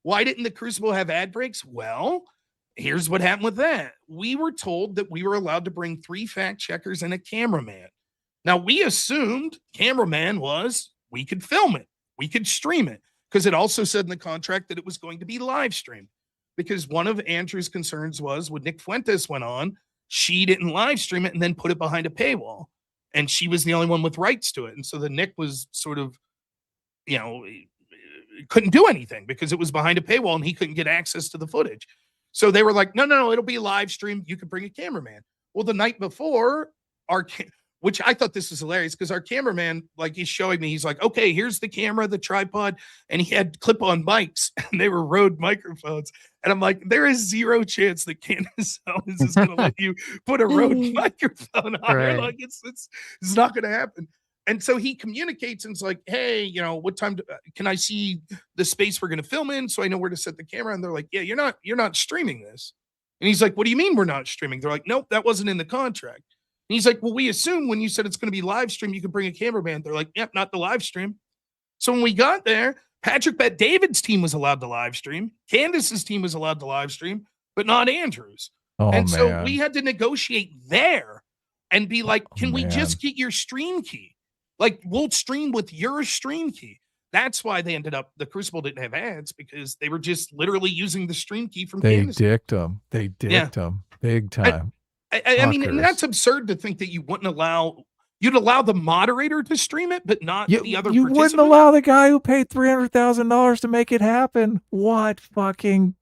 why didn't the Crucible have ad breaks? Well, here's what happened with that. We were told that we were allowed to bring 3 fact checkers and a cameraman. Now, we assumed cameraman was we could film it. We could stream it because it also said in the contract that it was going to be live streamed. Because one of Andrew's concerns was when Nick Fuentes went on, she didn't live stream it and then put it behind a paywall. And she was the only one with rights to it. And so the Nick was sort of, couldn't do anything because it was behind a paywall and he couldn't get access to the footage. So they were like, no, it'll be live streamed. You can bring a cameraman. Well, the night before, which I thought this was hilarious because our cameraman, like he's showing me, he's like, okay, here's the camera, the tripod, and he had clip-on mics and they were Rode microphones. And I'm like, there is zero chance that Candace Owens is going to let you put a Rode microphone on her. Like it's not going to happen. And so he communicates and it's like, hey, what time can I see the space we're going to film in so I know where to set the camera? And they're like, yeah, you're not streaming this. And he's like, what do you mean we're not streaming? They're like, nope, that wasn't in the contract. And he's like, well, we assume when you said it's going to be live stream, you can bring a cameraman. They're like, yep, not the live stream. So when we got there, Patrick Bet David's team was allowed to live stream. Candace's team was allowed to live stream, but not Andrew's. So we had to negotiate there and be like, can we just get your stream key? Like, we'll stream with your stream key. That's why they ended up, the Crucible didn't have ads because they were just literally using the stream key from Candace. They dicked them big time. I mean, and that's absurd to think that you wouldn't allow, you'd allow the moderator to stream it, but not the other You participant. wouldn't allow the guy who paid $300,000 to make it happen. What fucking,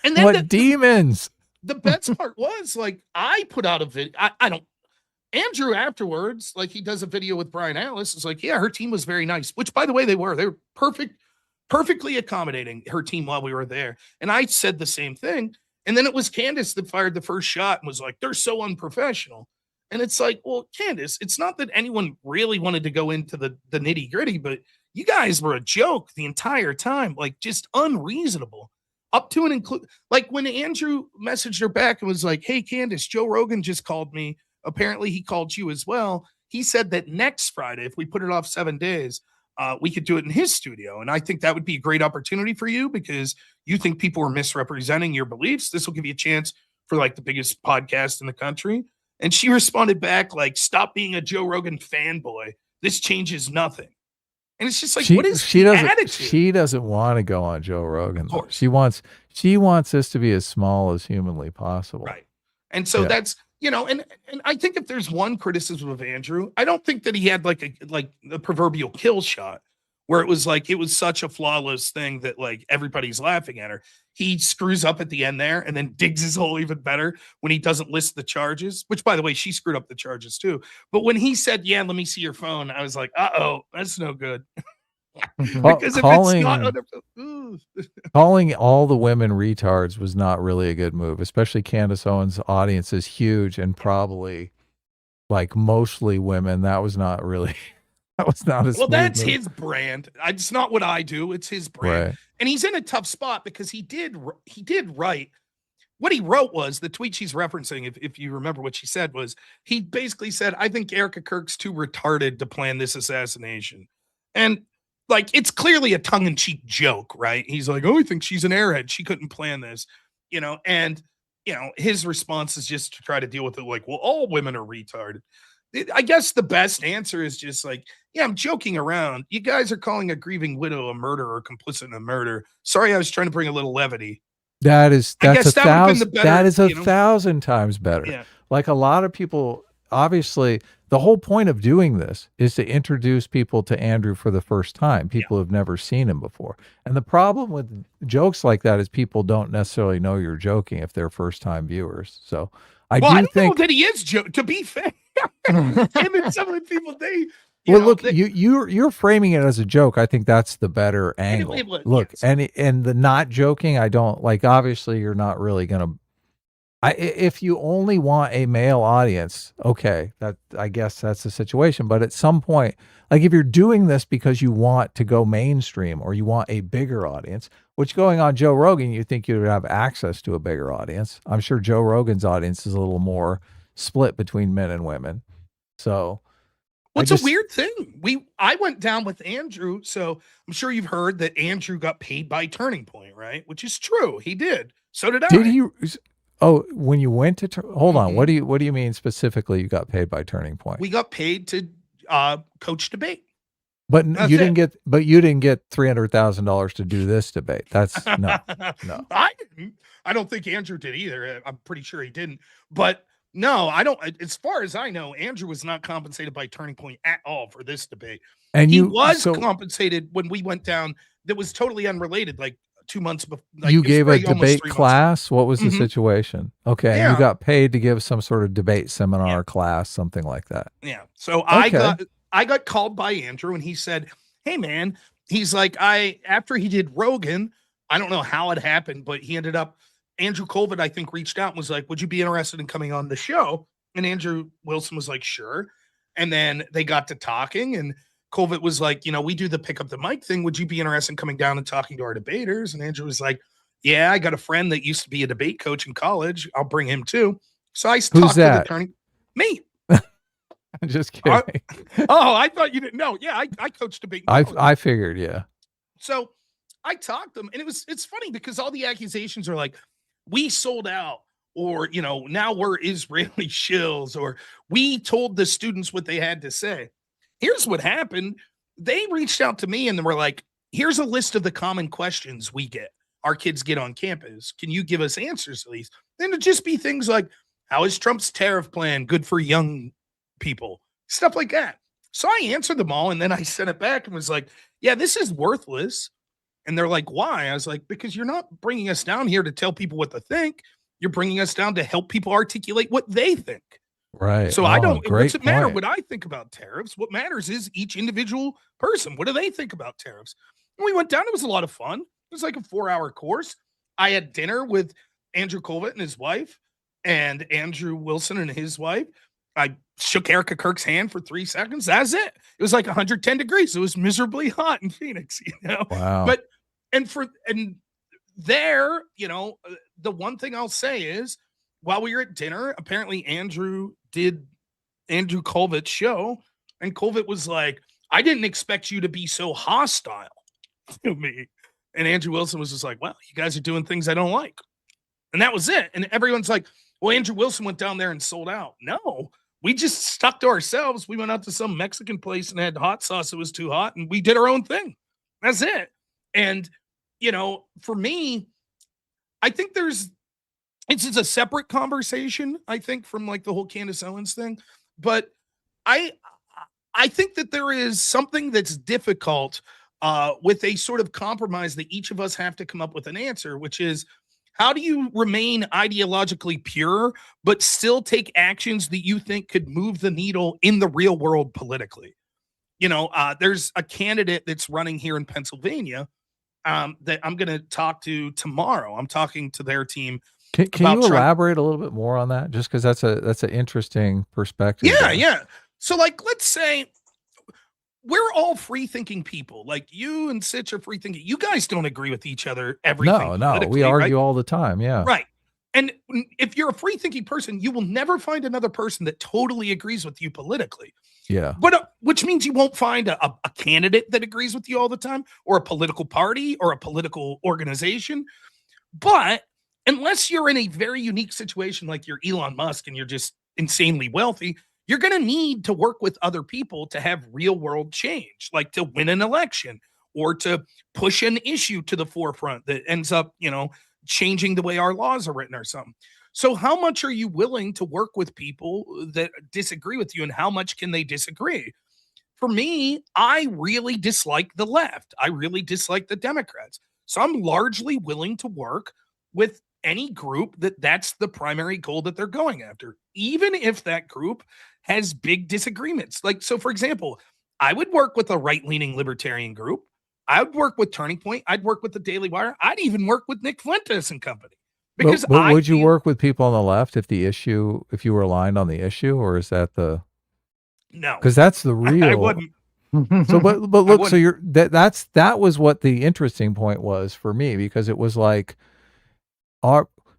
and then what demons? The best part was, like, I put out a video. Andrew afterwards, like, he does a video with Brian Alice. It's like, yeah, her team was very nice, which, by the way, they were perfectly accommodating her team while we were there. And I said the same thing. And then it was Candace that fired the first shot and was like, they're so unprofessional. And it's like, well, Candace, it's not that anyone really wanted to go into the nitty gritty, but you guys were a joke the entire time, like just unreasonable up to and include, like when Andrew messaged her back and was like, hey, Candace, Joe Rogan just called me. Apparently he called you as well. He said that next Friday, if we put it off 7 days, we could do it in his studio. And I think that would be a great opportunity for you because you think people are misrepresenting your beliefs. This will give you a chance for like the biggest podcast in the country. And she responded back like, stop being a Joe Rogan fanboy. This changes nothing. And it's just like, what is the attitude? She doesn't want to go on Joe Rogan. She wants this to be as small as humanly possible. Right. And so that's, and I think if there's one criticism of Andrew, I don't think that he had like the proverbial kill shot where it was like, it was such a flawless thing that like everybody's laughing at her. He screws up at the end there and then digs his hole even better when he doesn't list the charges, which by the way, she screwed up the charges too. But when he said, yeah, let me see your phone, I was like, uh-oh, that's no good. Because if it's not calling all the women retards was not really a good move, especially Candace Owens' audience is huge and probably like mostly women. That was not really that was not a well, that's move. his brand. It's not what I do. It's his brand. Right. And he's in a tough spot because he did write. What he wrote was the tweet she's referencing, if you remember what she said, was he basically said, I think Erica Kirk's too retarded to plan this assassination. And like, it's clearly a tongue-in-cheek joke, right? He's like, oh, I think she's an airhead. She couldn't plan this, and, his response is just to try to deal with it like, well, all women are retarded. I guess the best answer is just like, yeah, I'm joking around. You guys are calling a grieving widow a murderer or complicit in a murder. Sorry, I was trying to bring a little levity. That's a thousand. That is a 1,000 times better. Yeah. Like a lot of people, obviously, the whole point of doing this is to introduce people to Andrew for the first time. People who've never seen him before. And the problem with jokes like that is people don't necessarily know you're joking if they're first time viewers. So I don't think know that he is joking. To be fair, him and some of the people you're framing it as a joke. I think that's the better angle. Look, yes. and the not joking, I don't like. Obviously, you're not really gonna. If you only want a male audience, okay, that I guess that's the situation. But at some point, like if you're doing this because you want to go mainstream or you want a bigger audience, which going on Joe Rogan, you think you would have access to a bigger audience. I'm sure Joe Rogan's audience is a little more split between men and women. So. Well, it's a weird thing. I went down with Andrew, so I'm sure you've heard that Andrew got paid by Turning Point, right? Which is true. He did. So did I. Did he? Oh, when you went to hold on. What do you mean specifically? You got paid by Turning Point? We got paid to coach debate. But you didn't get. But you didn't get $300,000 to do this debate. That's no. I didn't. I don't think Andrew did either. I'm pretty sure he didn't. But. No, I don't. As far as I know, Andrew was not compensated by Turning Point at all for this debate. And he was compensated when we went down. That was totally unrelated. Like 2 months before. Like, you gave a debate class. What was the situation? Okay, yeah. You got paid to give some sort of debate seminar class, something like that. Yeah. So I got called by Andrew, and he said, "Hey, man," he's like, after he did Rogan, I don't know how it happened, but he ended up. Andrew Colvett, I think, reached out and was like, would you be interested in coming on the show? And Andrew Wilson was like, sure. And then they got to talking, and Colvett was like, we do the pick up the mic thing. Would you be interested in coming down and talking to our debaters? And Andrew was like, yeah, I got a friend that used to be a debate coach in college. I'll bring him too. So I talked to the attorney. Me. I'm just kidding. I thought you didn't know. Yeah, I coached debate. I figured, yeah. So I talked to him, and it's funny because all the accusations are like, we sold out, or, now we're Israeli shills, or we told the students what they had to say. Here's what happened. They reached out to me and they were like, here's a list of the common questions our kids get on campus. Can you give us answers to these? And it'd just be things like, how is Trump's tariff plan good for young people? Stuff like that. So I answered them all, and then I sent it back and was like, yeah, this is worthless. And they're like, why? I was like, because you're not bringing us down here to tell people what to think. You're bringing us down to help people articulate what they think. Right. So it doesn't matter what I think about tariffs. What matters is each individual person. What do they think about tariffs? When we went down, it was a lot of fun. It was like a 4-hour course. I had dinner with Andrew Colvett and his wife, and Andrew Wilson and his wife. I shook Erica Kirk's hand for 3 seconds. That's it. It was like 110 degrees. It was miserably hot in Phoenix, Wow. But there, the one thing I'll say is, while we were at dinner, apparently Andrew did Andrew Colvett's show, and Colvett was like, I didn't expect you to be so hostile to me. And Andrew Wilson was just like, well, you guys are doing things I don't like. And that was it. And everyone's like, well, Andrew Wilson went down there and sold out. No, we just stuck to ourselves. We went out to some Mexican place and had hot sauce that was too hot, and we did our own thing. That's it. And, for me, I think there's it's a separate conversation, I think, from like the whole Candace Owens thing. But I think that there is something that's difficult with a sort of compromise that each of us have to come up with an answer, which is, how do you remain ideologically pure, but still take actions that you think could move the needle in the real world politically? There's a candidate that's running here in Pennsylvania that I'm going to talk to tomorrow. I'm talking to their team. Can you elaborate a little bit more on that? Just because that's an interesting perspective. Yeah. So, like, let's say we're all free-thinking people. Like, you and Sitch are free-thinking. You guys don't agree with each other everything. No, we argue all the time. Yeah. Right. And if you're a free-thinking person, you will never find another person that totally agrees with you politically. Yeah. But which means you won't find a candidate that agrees with you all the time, or a political party, or a political organization. But unless you're in a very unique situation, like you're Elon Musk and you're just insanely wealthy, you're going to need to work with other people to have real world change, like to win an election or to push an issue to the forefront that ends up, changing the way our laws are written or something. So how much are you willing to work with people that disagree with you, and how much can they disagree? For me, I really dislike the left. I really dislike the Democrats. So I'm largely willing to work with any group that's the primary goal that they're going after, even if that group has big disagreements. Like, so for example, I would work with a right-leaning libertarian group. I would work with Turning Point. I'd work with the Daily Wire. I'd even work with Nick Fuentes and company. Because but would you work with people on the left if you were aligned on the issue, or is that no? Because that's the real. I wouldn't. So, but look, so that was what the interesting point was for me, because it was like,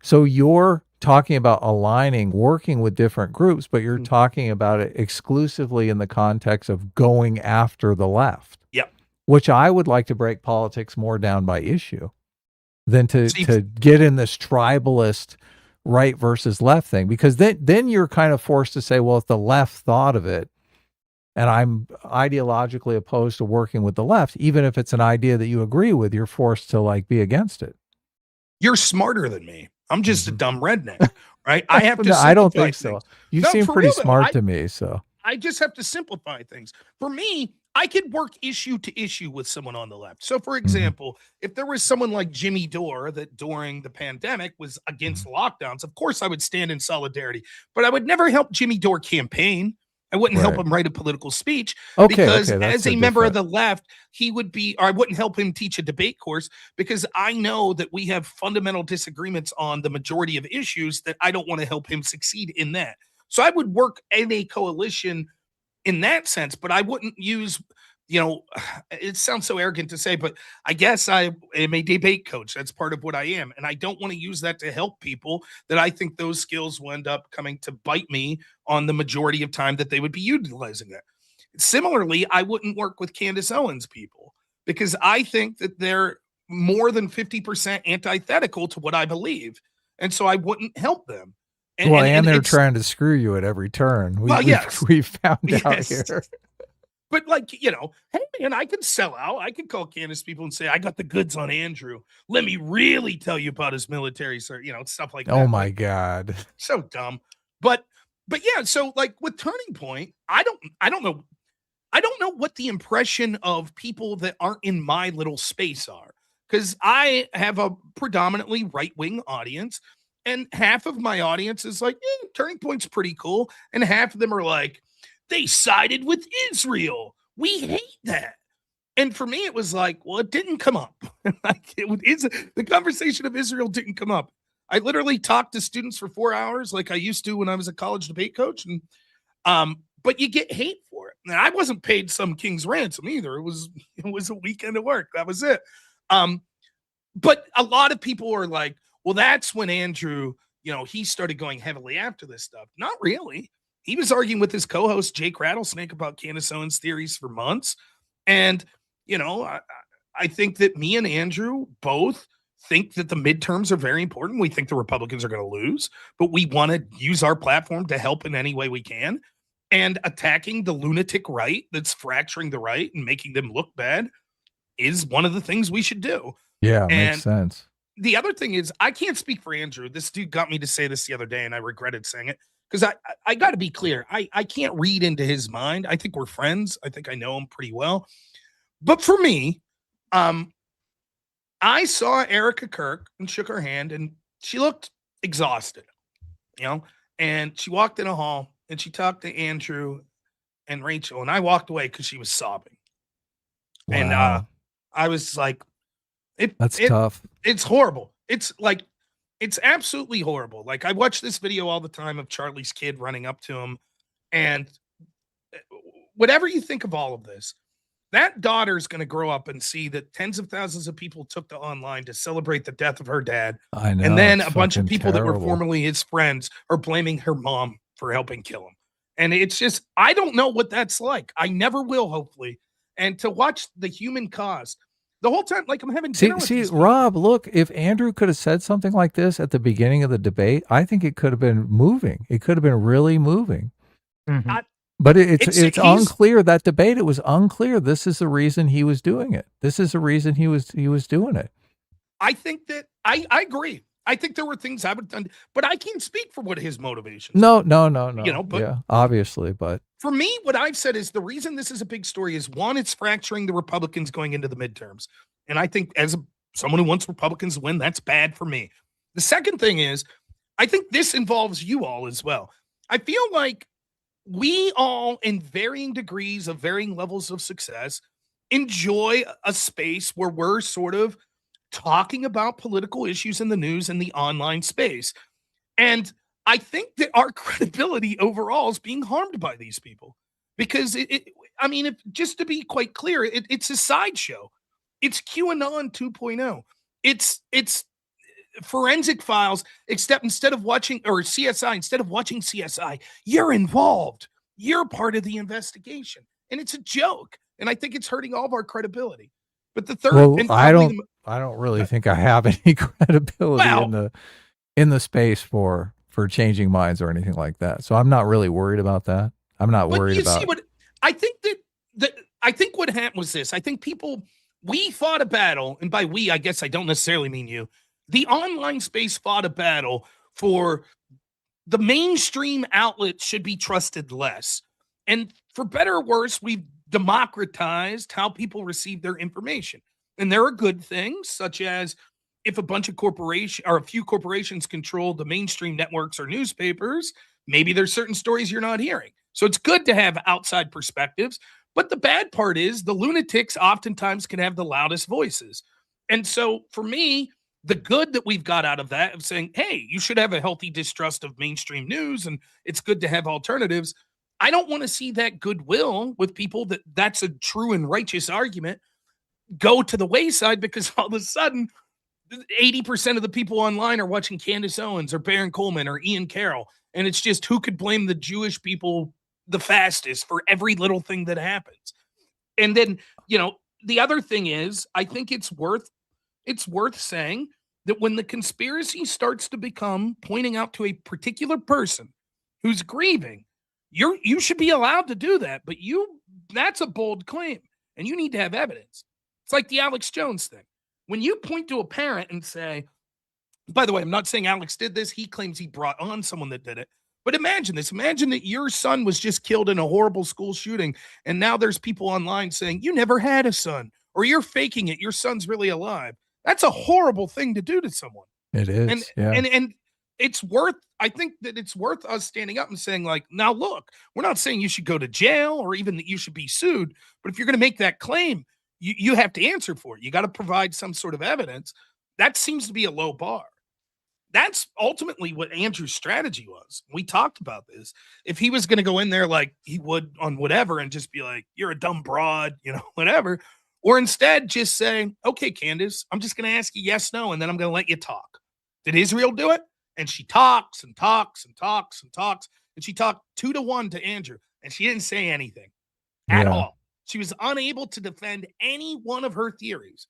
so you're talking about aligning, working with different groups, but you're talking about it exclusively in the context of going after the left. Yep. Which I would like to break politics more down by issue than to get in this tribalist right versus left thing, because then you're kind of forced to say, well, if the left thought of it, and I'm ideologically opposed to working with the left, even if it's an idea that you agree with, you're forced to like be against it. You're smarter than me. I'm just a dumb redneck, right? I have to. I don't think so. Things. You seem pretty smart to me, so I just have to simplify things. For me, I could work issue to issue with someone on the left. So, for example, if there was someone like Jimmy Dore that during the pandemic was against lockdowns, of course I would stand in solidarity, but I would never help Jimmy Dore campaign. I wouldn't help him write a political speech because as a member of the left, he would be, or I wouldn't help him teach a debate course, because I know that we have fundamental disagreements on the majority of issues that I don't want to help him succeed in that. So I would work in a coalition in that sense, but I wouldn't use, it sounds so arrogant to say, but I guess I am a debate coach. That's part of what I am. And I don't want to use that to help people that I think those skills will end up coming to bite me on the majority of time that they would be utilizing that. Similarly, I wouldn't work with Candace Owens people, because I think that they're more than 50% antithetical to what I believe. And so I wouldn't help them. And they're trying to screw you at every turn. We found out here. But like, hey man, I could sell out. I could call Candace people and say, I got the goods on Andrew. Let me really tell you about his military, sir. Stuff like that. Oh my God. So dumb. But yeah, so like with Turning Point, I don't know what the impression of people that aren't in my little space are. Because I have a predominantly right-wing audience. And half of my audience is like, Turning Point's pretty cool. And half of them are like, they sided with Israel. We hate that. And for me, it was like, well, it didn't come up. The conversation of Israel didn't come up. I literally talked to students for 4 hours like I used to when I was a college debate coach. And but you get hate for it. And I wasn't paid some king's ransom either. It was a weekend of work. That was it. But a lot of people are like, well, that's when Andrew, he started going heavily after this stuff. Not really. He was arguing with his co-host, Jake Rattlesnake, about Candace Owens theories for months. And, I think that me and Andrew both think that the midterms are very important. We think the Republicans are going to lose, but we want to use our platform to help in any way we can. And attacking the lunatic right that's fracturing the right and making them look bad is one of the things we should do. Yeah, makes sense. the other thing is, I can't speak for Andrew. This dude got me to say this the other day, and I regretted saying it because I got to be clear. I can't read into his mind. I think we're friends. I think I know him pretty well. But for me, I saw Erica Kirk and shook her hand, and she looked exhausted, and she walked in a hall and she talked to Andrew and Rachel, and I walked away because she was sobbing. Wow. And I was like, That's tough. It's horrible. It's absolutely horrible. Like, I watch this video all the time of Charlie's kid running up to him, and whatever you think of all of this, that daughter is going to grow up and see that tens of thousands of people took to online to celebrate the death of her dad. I know. And then it's a bunch of fucking people that were terrible. formerly his friends are blaming her mom for helping kill him. And it's just, I don't know what that's like. I never will, hopefully. And to watch the human cost the whole time, like I'm having dinner with See, these Rob, look, if Andrew could have said something like this at the beginning of the debate, I think it could have been moving. It could have been really moving. But it's unclear. That debate, it was unclear. This is the reason he was doing it. This is the reason he was doing it. I think that I agree. I think there were things I would have done, but I can't speak for what his motivations. No. But yeah, obviously, but for me, what I've said is the reason this is a big story is, one, it's fracturing the Republicans going into the midterms. And I think as someone who wants Republicans to win, that's bad for me. The second thing is, I think this involves you all as well. I feel like we all, in varying degrees of varying levels of success, enjoy a space where we're sort of talking about political issues in the news in the online space. And I think that our credibility overall is being harmed by these people because just to be quite clear, it's a sideshow. It's QAnon 2.0. It's forensic files, except instead of watching CSI, you're involved. You're part of the investigation. And it's a joke. And I think it's hurting all of our credibility. But the third, I don't really think I have any credibility in the space for changing minds or anything like that. So I'm not really worried about that. I'm not worried about. I think I think what happened was this. I think we fought a battle, and by we, I guess I don't necessarily mean you. The online space fought a battle for the mainstream outlets should be trusted less. And for better or worse, we've democratized how people receive their information. And there are good things, such as if a few corporations control the mainstream networks or newspapers, maybe there's certain stories you're not hearing. So it's good to have outside perspectives. But the bad part is the lunatics oftentimes can have the loudest voices. And so for me, the good that we've got out of that of saying, hey, you should have a healthy distrust of mainstream news and it's good to have alternatives. I don't want to see that goodwill with people that's a true and righteous argument go to the wayside because all of a sudden 80% of the people online are watching Candace Owens or Baron Coleman or Ian Carroll. And it's just who could blame the Jewish people the fastest for every little thing that happens. And then, the other thing is, I think it's worth saying that when the conspiracy starts to become pointing out to a particular person who's grieving, you should be allowed to do that, but that's a bold claim and you need to have evidence. It's like the Alex Jones thing. When you point to a parent and say, by the way, I'm not saying Alex did this. He claims he brought on someone that did it. But imagine this. Imagine that your son was just killed in a horrible school shooting. And now there's people online saying, you never had a son, or you're faking it. Your son's really alive. That's a horrible thing to do to someone. It is. And I think that it's worth us standing up and saying, like, now look, we're not saying you should go to jail or even that you should be sued. But if you're going to make that claim, you have to answer for it. You got to provide some sort of evidence. That seems to be a low bar. That's ultimately what Andrew's strategy was. We talked about this. If he was going to go in there like he would on whatever and just be like, you're a dumb broad, whatever. Or instead just say, okay, Candace, I'm just going to ask you yes, no, and then I'm going to let you talk. Did Israel do it? And she talks and talks and talks and talks. And she talked 2-1 to Andrew. And she didn't say anything at all. She was unable to defend any one of her theories.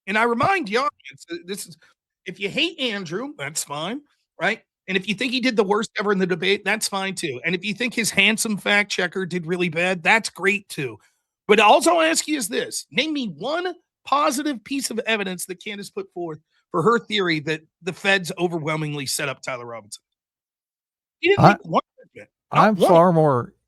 And I remind the audience, if you hate Andrew, that's fine, right? And if you think he did the worst ever in the debate, that's fine too. And if you think his handsome fact checker did really bad, that's great too. But also I'll ask you is this. Name me one positive piece of evidence that Candace put forth for her theory that the feds overwhelmingly set up Tyler Robinson. He didn't I- make one argument.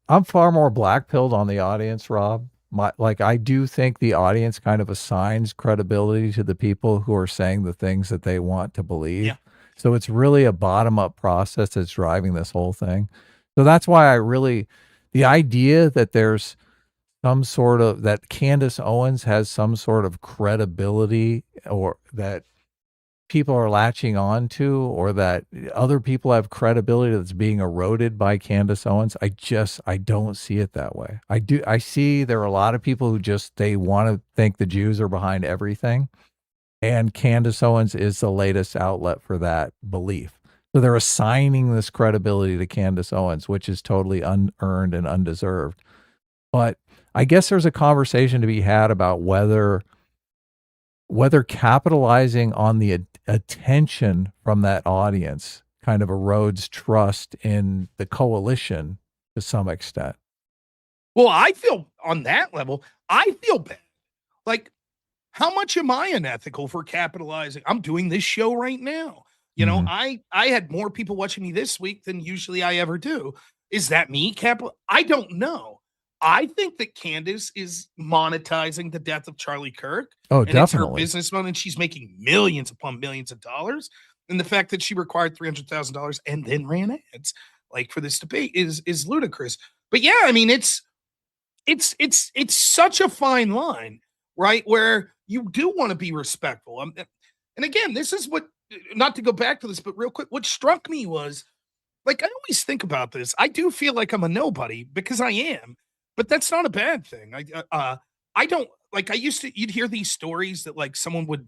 I'm far more black-pilled on the audience, Rob. I do think the audience kind of assigns credibility to the people who are saying the things that they want to believe. Yeah. So it's really a bottom-up process that's driving this whole thing. So that's why the idea that there's that Candace Owens has some sort of credibility, or that people are latching on to, or that other people have credibility that's being eroded by Candace Owens, I don't see it that way. I see there are a lot of people who they want to think the Jews are behind everything, and Candace Owens is the latest outlet for that belief. So they're assigning this credibility to Candace Owens, which is totally unearned and undeserved. But I guess there's a conversation to be had about whether capitalizing on the attention from that audience kind of erodes trust in the coalition to some extent. Well, I feel on that level, I feel bad. Like, how much am I unethical for capitalizing? I'm doing this show right now. You know, I had more people watching me this week than usually I ever do. Is that me? I don't know. I think that Candace is monetizing the death of Charlie Kirk. Oh, and it's her definitely. business model, and she's making millions upon millions of dollars. And the fact that she required $300,000 and then ran ads like for this debate is ludicrous. But yeah, I mean, it's such a fine line, right? Where you do want to be respectful. And again, this is what, not to go back to this, but real quick, what struck me was, like, I always think about this. I do feel like I'm a nobody because I am, but that's not a bad thing. I don't like, you'd hear these stories that like someone would,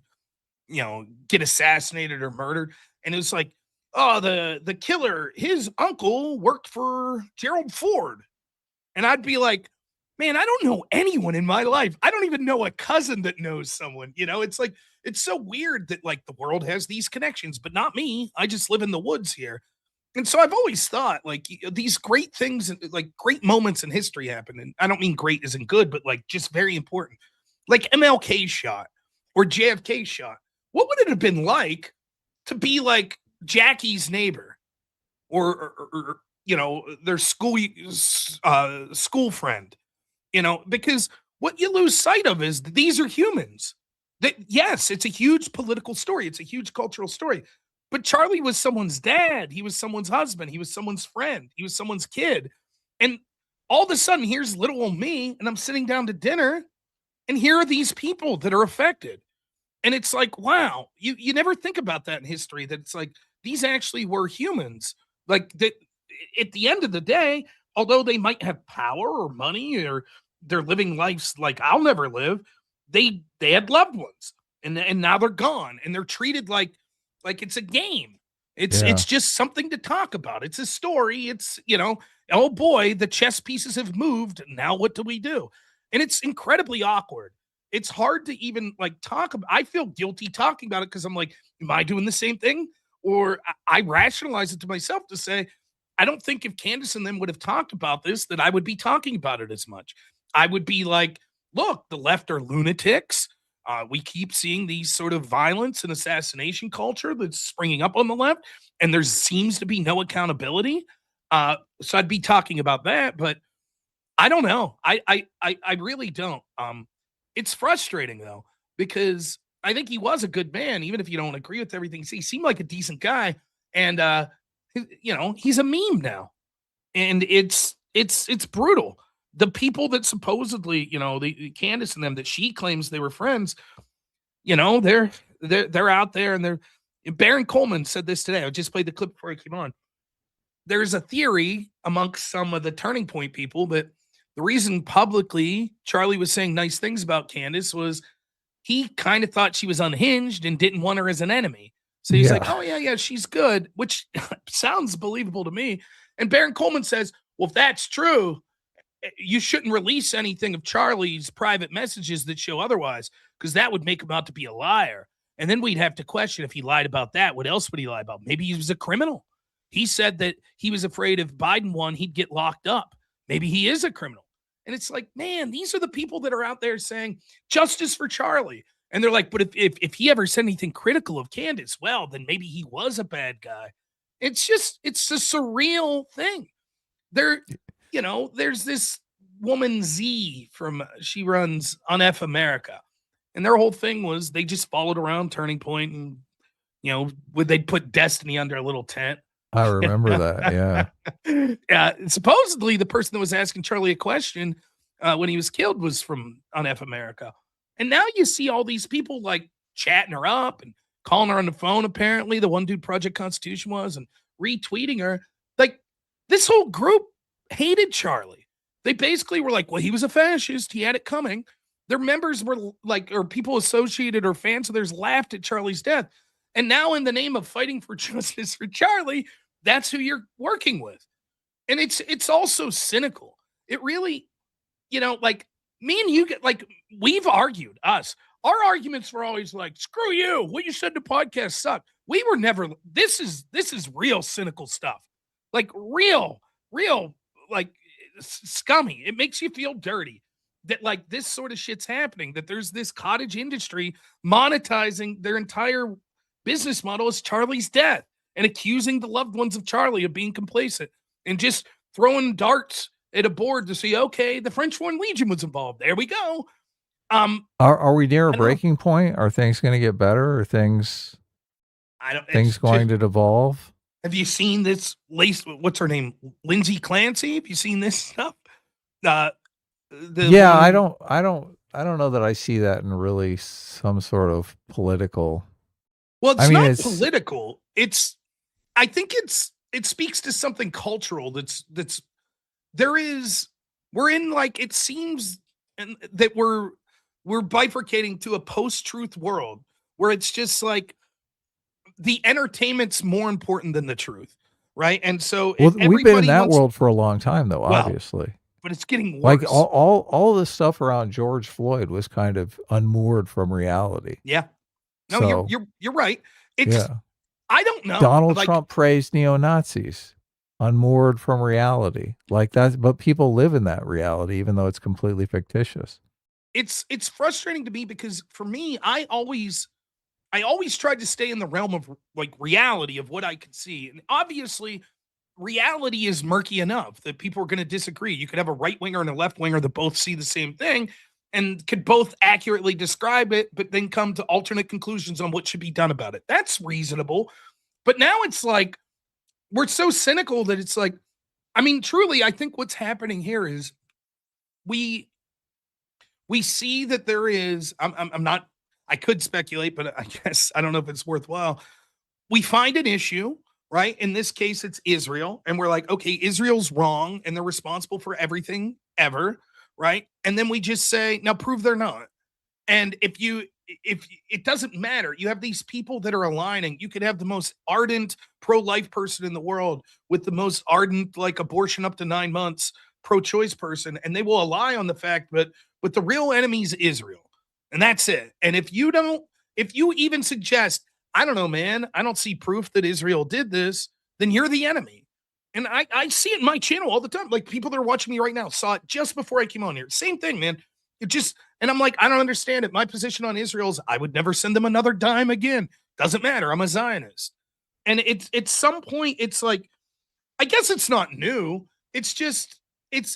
get assassinated or murdered. And it was like, oh, the killer, his uncle worked for Gerald Ford. And I'd be like, man, I don't know anyone in my life. I don't even know a cousin that knows someone. It's like, it's so weird that like the world has these connections, but not me. I just live in the woods here. And so I've always thought like these great things, like great moments in history happen. And I don't mean great isn't good, but like just very important. Like MLK shot or JFK shot. What would it have been like to be like Jackie's neighbor or their school friend? Because what you lose sight of is that these are humans. That yes, it's a huge political story. It's a huge cultural story. But Charlie was someone's dad. He was someone's husband. He was someone's friend. He was someone's kid. And all of a sudden, here's little old me, and I'm sitting down to dinner, and here are these people that are affected. And it's like, wow, you never think about that in history, that it's like these actually were humans. Like that at the end of the day, although they might have power or money or they're living lives like I'll never live, they had loved ones, and now they're gone, and they're treated like it's a game. It's just something to talk about. It's a story. It's, oh boy, the chess pieces have moved. Now what do we do? And it's incredibly awkward. It's hard to even like talk about. I feel guilty talking about it because I'm like, am I doing the same thing? Or I rationalize it to myself to say, I don't think if Candace and them would have talked about this, that I would be talking about it as much. I would be like, look, the left are lunatics. We keep seeing these sort of violence and assassination culture that's springing up on the left, and there seems to be no accountability. So I'd be talking about that, but I don't know. I really don't. It's frustrating though, because I think he was a good man, even if you don't agree with everything. He seemed like a decent guy, and he's a meme now, and it's brutal. The people that supposedly, the Candace and them that she claims they were friends, they're out there, and Baron Coleman said this today. I just played the clip before I came on. There's a theory amongst some of the Turning Point people that the reason publicly Charlie was saying nice things about Candace was he kind of thought she was unhinged and didn't want her as an enemy. So he's like, oh yeah, she's good, which sounds believable to me. And Baron Coleman says, well, if that's true, you shouldn't release anything of Charlie's private messages that show otherwise, because that would make him out to be a liar. And then we'd have to question, if he lied about that, what else would he lie about? Maybe he was a criminal. He said that he was afraid if Biden won, he'd get locked up. Maybe he is a criminal. And it's like, man, these are the people that are out there saying justice for Charlie. And they're like, but if he ever said anything critical of Candace, well, then maybe he was a bad guy. It's a surreal thing. There's this woman Z she runs on F America. And their whole thing was they just followed around Turning Point and, they'd put Destiny under a little tent. I remember that. Yeah. Yeah. Supposedly the person that was asking Charlie a question when he was killed was from on F America. And now you see all these people like chatting her up and calling her on the phone. Apparently the one dude Project Constitution was and retweeting her. Like this whole group hated Charlie. They basically were like, well, he was a fascist. He had it coming. Their members were like, or people associated or fans of theirs laughed at Charlie's death. And now in the name of fighting for justice for Charlie, that's who you're working with. And it's also cynical. It really, like me and you we've argued our arguments were always like, screw you. What you said in the podcast sucked. We were never, this is real cynical stuff. Like real, like scummy. It makes you feel dirty that like this sort of shit's happening, that there's this cottage industry monetizing their entire business model is Charlie's death and accusing the loved ones of Charlie of being complacent and just throwing darts at a board to see, okay, the French Foreign Legion was involved. There we go. Are we near a breaking point? Are things going to get better? Are things going to devolve? Have you seen this what's her name? Lindsay Clancy? Have you seen this stuff? I don't know that I see that in really some sort of political. Well, it's not political. I think it speaks to something cultural we're in like, it seems that we're bifurcating to a post-truth world where it's just like the entertainment's more important than the truth. Right. And so we've been in that world for a long time though, obviously. But it's getting worse. Like all this stuff around George Floyd was kind of unmoored from reality. Yeah. No, you're right. I don't know. Donald Trump praised neo-Nazis, unmoored from reality. Like that, but people live in that reality, even though it's completely fictitious. It's frustrating to me because for me, I always tried to stay in the realm of like reality of what I could see. And obviously reality is murky enough that people are going to disagree. You could have a right winger and a left winger that both see the same thing and could both accurately describe it, but then come to alternate conclusions on what should be done about it. That's reasonable. But now it's like, we're so cynical that it's like, I mean, truly, I think what's happening here is we see that there is, I could speculate, but I guess I don't know if it's worthwhile. We find an issue, right? In this case, it's Israel. And we're like, okay, Israel's wrong and they're responsible for everything ever. Right. And then we just say, now prove they're not. And if it doesn't matter, you have these people that are aligning. You could have the most ardent pro-life person in the world with the most ardent, like abortion up to 9 months, pro-choice person. And they will ally on the fact that but the real enemy is Israel. And that's it. And if you even suggest, I don't know, man, I don't see proof that Israel did this, then you're the enemy. And I see it in my channel all the time. Like people that are watching me right now saw it just before I came on here. Same thing, man. And I'm like, I don't understand it. My position on Israel is I would never send them another dime again. Doesn't matter. I'm a Zionist. And it's at some point, it's like, I guess it's not new. It's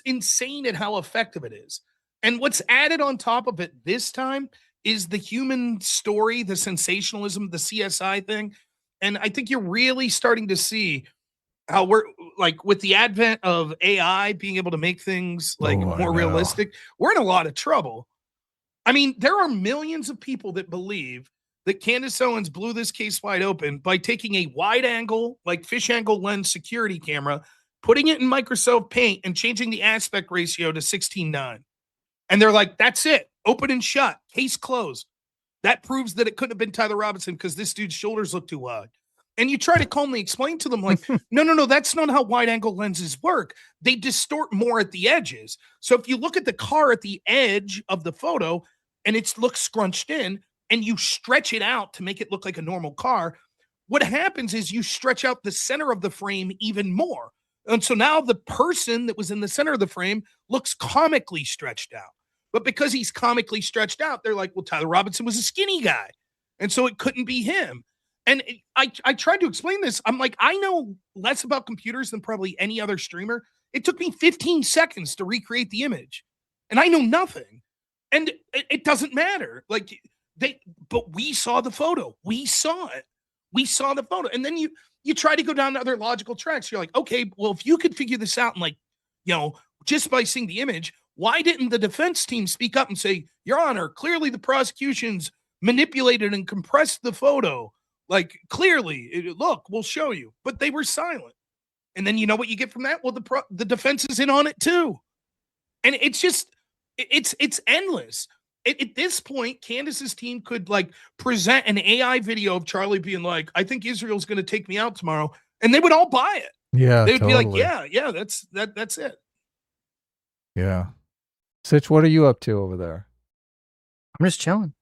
insane at how effective it is. And what's added on top of it this time is the human story, the sensationalism, the CSI thing. And I think you're really starting to see how we're like with the advent of AI being able to make things like more realistic, we're in a lot of trouble. I mean, there are millions of people that believe that Candace Owens blew this case wide open by taking a wide angle, like fish angle lens security camera, putting it in Microsoft Paint and changing the aspect ratio to 16:9. And they're like, that's it. Open and shut. Case closed. That proves that it couldn't have been Tyler Robinson because this dude's shoulders look too wide. And you try to calmly explain to them like, no, that's not how wide angle lenses work. They distort more at the edges. So if you look at the car at the edge of the photo and it looks scrunched in and you stretch it out to make it look like a normal car, what happens is you stretch out the center of the frame even more. And so now the person that was in the center of the frame looks comically stretched out. But because he's comically stretched out, they're like, well, Tyler Robinson was a skinny guy. And so it couldn't be him. And I tried to explain this. I'm like, I know less about computers than probably any other streamer. It took me 15 seconds to recreate the image. And I know nothing. And it doesn't matter. Like but we saw the photo. We saw it. We saw the photo. And then you try to go down to other logical tracks. You're like, okay, well, if you could figure this out and like, just by seeing the image, why didn't the defense team speak up and say, Your Honor, clearly the prosecution's manipulated and compressed the photo. Like, clearly, look, we'll show you. But they were silent. And then you know what you get from that? Well, the defense is in on it too. And it's just, it's endless. At this point, Candace's team could like present an AI video of Charlie being like, I think Israel's going to take me out tomorrow. And they would all buy it. Yeah, they would totally. be like, yeah, that's it. Yeah. Sitch, what are you up to over there? I'm just chilling.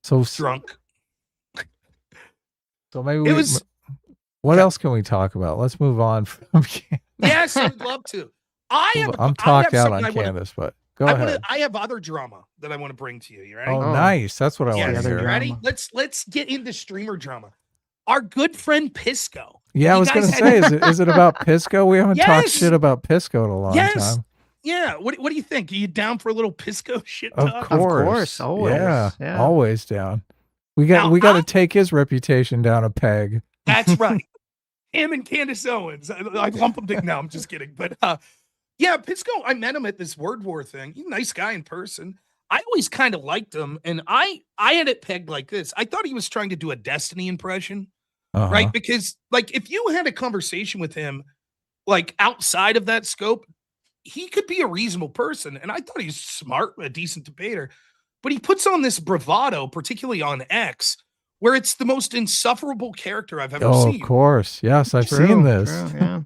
So drunk. So maybe what else can we talk about? Let's move on from Yes, I'd love to. I'm talked out on Candace, but go ahead. I have other drama that I want to bring to you. You ready? Oh, nice. That's what I want to hear. You ready? Let's get into streamer drama. Our good friend Pisco. Yeah, I was going to say, is it about Pisco? We haven't talked shit about Pisco in a long time. Yeah. What do you think? Are you down for a little Pisco shit Of talk? course. Always. Yeah, always down. We got to take his reputation down a peg. That's right. Him and Candace Owens. I lump them together. No, I'm just kidding. But yeah, Pisco, I met him at this Word War thing. He's a nice guy in person. I always kind of liked him. And I had it pegged like this. I thought he was trying to do a Destiny impression. Right? Because like if you had a conversation with him like outside of that scope, he could be a reasonable person. And I thought he's smart, a decent debater. But he puts on this bravado, particularly on X, where it's the most insufferable character I've ever seen. Oh, of course. Yes, I've seen this. Yeah.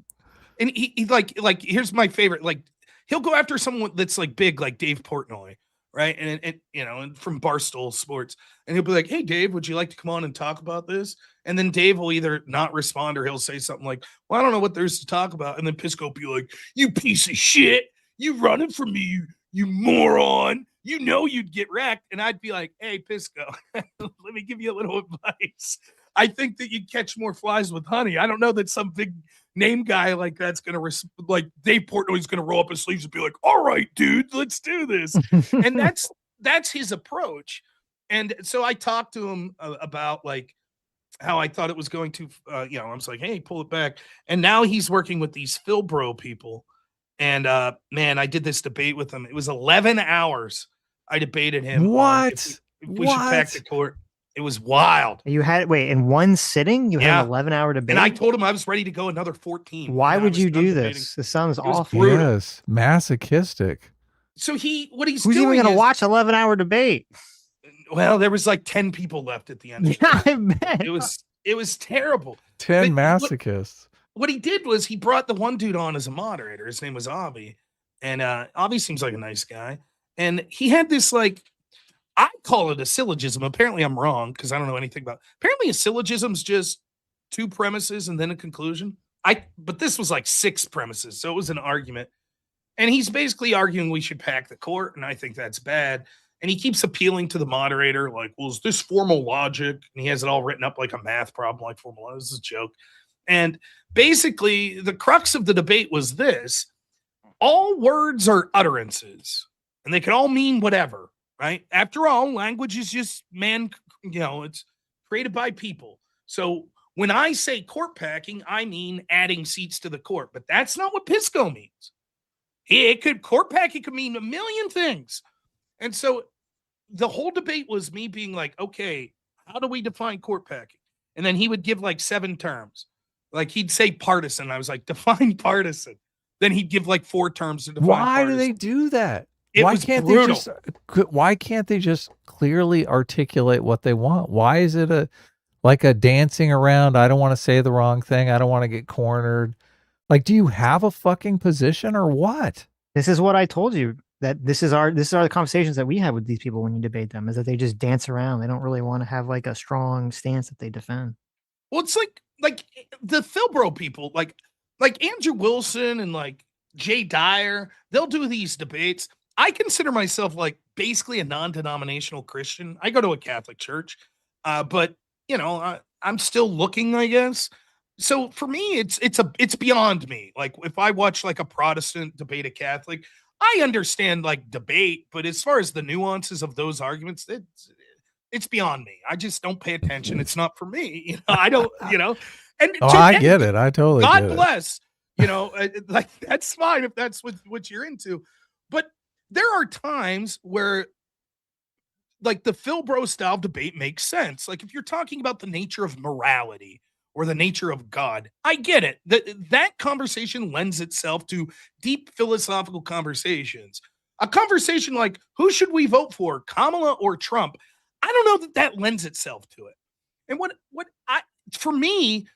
And he like here's my favorite. Like he'll go after someone that's like big, like Dave Portnoy, right? And and from Barstool Sports, and he'll be like, "Hey, Dave, would you like to come on and talk about this?" And then Dave will either not respond or he'll say something like, "Well, I don't know what there's to talk about." And then Pisco will be like, "You piece of shit, you running from me, you moron. You know you'd get wrecked." And I'd be like, "Hey, Pisco, let me give you a little advice. I think that you'd catch more flies with honey. I don't know that some big name guy like that's going to like Dave Portnoy's going to roll up his sleeves and be like, all right, dude, let's do this." And that's his approach. And so I talked to him about like how I thought it was going to, I was like, hey, pull it back. And now he's working with these Philbro people. And man, I did this debate with him. It was 11 hours. I debated him. What? If we should pack the court. It was wild. You had in one sitting, you had an 11-hour debate. And I told him I was ready to go another 14. Why would you do this? This sounds awful. Yes, masochistic. So who's even going to watch 11-hour debate? Well, there was like 10 people left at the end. Yeah, I bet. It was terrible. 10 masochists. What he did was he brought the one dude on as a moderator. His name was Avi. And Avi seems like a nice guy. And he had this like, I call it a syllogism. Apparently I'm wrong because I don't know anything about it. Apparently a syllogism's just 2 premises and then a conclusion. But this was like 6 premises. So it was an argument. And he's basically arguing we should pack the court. And I think that's bad. And he keeps appealing to the moderator, like, well, is this formal logic? And he has it all written up like a math problem, like formal logic. This is a joke. And basically, the crux of the debate was this. All words are utterances, and they can all mean whatever, right? After all, language is just it's created by people. So when I say court packing, I mean adding seats to the court. But that's not what Pisco means. Court packing could mean a million things. And so the whole debate was me being like, okay, how do we define court packing? And then he would give like 7 terms. Like he'd say partisan. I was like, define partisan. Then he'd give like 4 terms to define Why partisan. do they do that? It why was can't brutal. why can't they just clearly articulate what they want? Why is it a dancing around? I don't want to say the wrong thing. I don't want to get cornered. Like, do you have a fucking position or what? This is what I told you. That this are the conversations that we have with these people when you debate them, is that they just dance around. They don't really want to have like a strong stance that they defend. Well, it's like the Philbro people, like Andrew Wilson and like Jay Dyer, they'll do these debates I consider myself like basically a non-denominational Christian. I go to a Catholic church, but you know, I'm still looking, I guess. So for me, it's beyond me. Like if I watch like a Protestant debate a Catholic, I understand like debate, but as far as the nuances of those arguments, it's beyond me. I just don't pay attention. It's not for me. You know, I don't. You know, and I get it. I totally God get it. bless. You know, like that's fine if that's what you're into, but there are times where like the Phil Bro style debate makes sense. Like if you're talking about the nature of morality or the nature of God, I get it. That conversation lends itself to deep philosophical conversations. A conversation like who should we vote for, Kamala or Trump? I don't know that lends itself to it. And for me,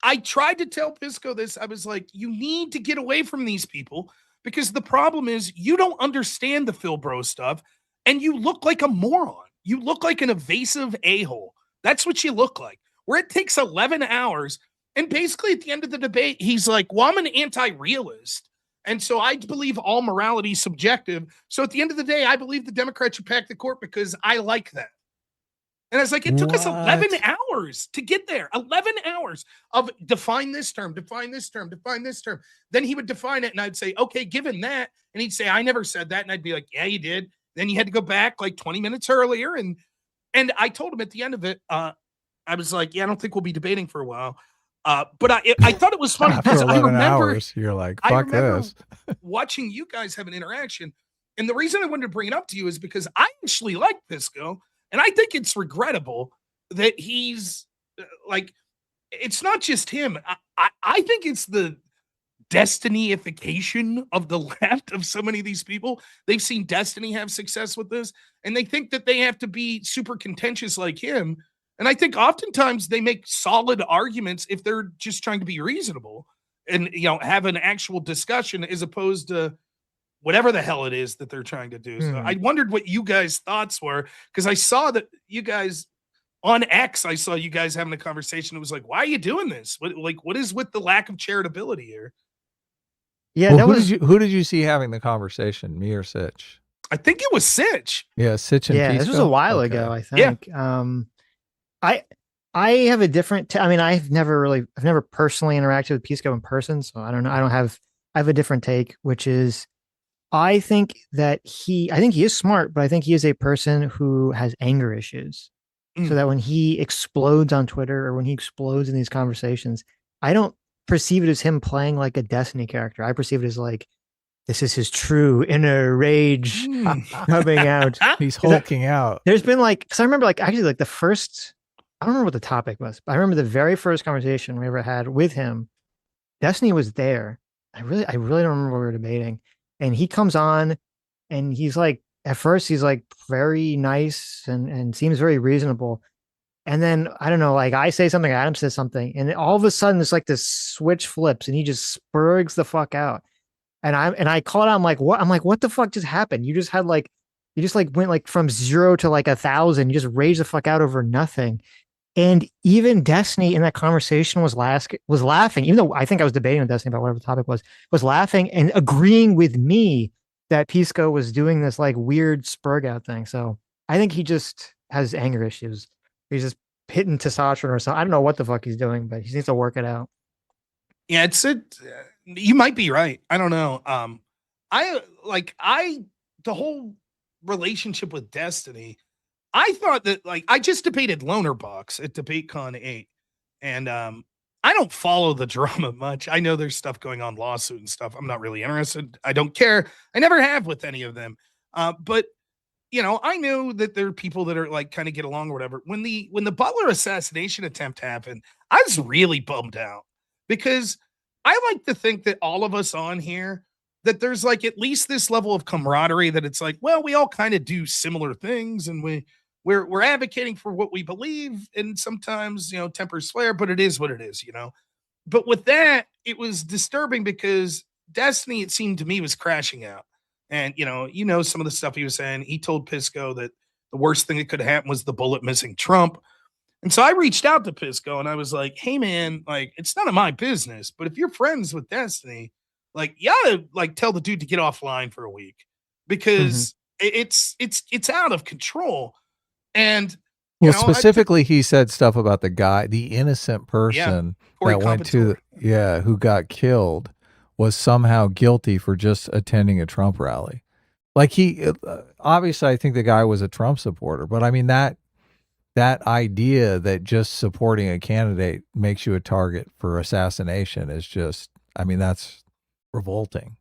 I tried to tell Pisco this. I was like, you need to get away from these people because the problem is you don't understand the Phil Bro stuff and you look like a moron. You look like an evasive a-hole. That's what you look like. Where it takes 11 hours. And basically at the end of the debate, he's like, well, I'm an anti-realist. And so I believe all morality is subjective. So at the end of the day, I believe the Democrats should pack the court because I like that. And I was like, it took us 11 hours to get there. 11 hours of define this term, define this term, define this term. Then he would define it and I'd say, okay, given that. And he'd say, I never said that. And I'd be like, yeah, you did. Then you had to go back like 20 minutes earlier. And I told him at the end of it, I was like, yeah, I don't think we'll be debating for a while. But I thought it was funny because I remember hours, you're like, fuck this. Watching you guys have an interaction. And the reason I wanted to bring it up to you is because I actually like Pisco. And I think it's regrettable that he's like, it's not just him. I think it's the destinyification of the left of so many of these people. They've seen Destiny have success with this, and they think that they have to be super contentious like him. And I think oftentimes they make solid arguments if they're just trying to be reasonable and, you know, have an actual discussion as opposed to whatever the hell it is that they're trying to do. So I wondered what you guys' thoughts were, because I saw that you guys on X, I saw you guys having a conversation. It was like, why are you doing this? What is with the lack of charitability here? Yeah, well, who did you see having the conversation, me or Sitch? I think it was Sitch. Yeah, Sitch and Pisco? This was a while ago, I think. Yeah. I have a different. I mean, I've never personally interacted with Pisco in person, so I don't know. I have a different take, which is, I think he is smart, but I think he is a person who has anger issues. So that when he explodes on Twitter or when he explodes in these conversations, I don't perceive it as him playing like a Destiny character. I perceive it as like, this is his true inner rage coming out. He's hulking out. There's been like, because I remember like actually like the first, I don't remember what the topic was, but I remember the very first conversation we ever had with him. Destiny was there. I really don't remember what we were debating. And he comes on and he's like, at first he's like very nice and seems very reasonable. And then I don't know, like I say something, Adam says something, and all of a sudden it's like this switch flips and he just spurgs the fuck out. And I call it out, I'm like, what the fuck just happened? You just went like from 0 to like 1,000. You just raged the fuck out over nothing. And even Destiny in that conversation was laughing, even though I think I was debating with Destiny about whatever the topic was laughing and agreeing with me that Pisco was doing this like weird spurg out thing. So I think he just has anger issues. He's just hitting testosterone or something. I don't know what the fuck he's doing, but he needs to work it out. Yeah, you might be right. I don't know. The whole relationship with Destiny, I thought that like I just debated Loner Box at DebateCon 8, and I don't follow the drama much. I know there's stuff going on, lawsuit and stuff. I'm not really interested. I don't care. I never have with any of them. But you know, I knew that there are people that are like kind of get along or whatever. When the Butler assassination attempt happened, I was really bummed out because I like to think that all of us on here, that there's like at least this level of camaraderie that it's like, well, we all kind of do similar things and we're advocating for what we believe, and sometimes, you know, tempers flare, but it is what it is, you know. But with that, it was disturbing because Destiny, it seemed to me, was crashing out. And, you know, some of the stuff he was saying, he told Pisco that the worst thing that could happen was the bullet missing Trump. And so I reached out to Pisco and I was like, hey man, like, it's none of my business, but if you're friends with Destiny, like, you gotta like tell the dude to get offline for a week, because it's out of control. And well, specifically, he said stuff about the innocent person Corey that went to, who got killed, was somehow guilty for just attending a Trump rally. Like obviously, I think the guy was a Trump supporter, but I mean that idea that just supporting a candidate makes you a target for assassination is just, I mean, that's revolting.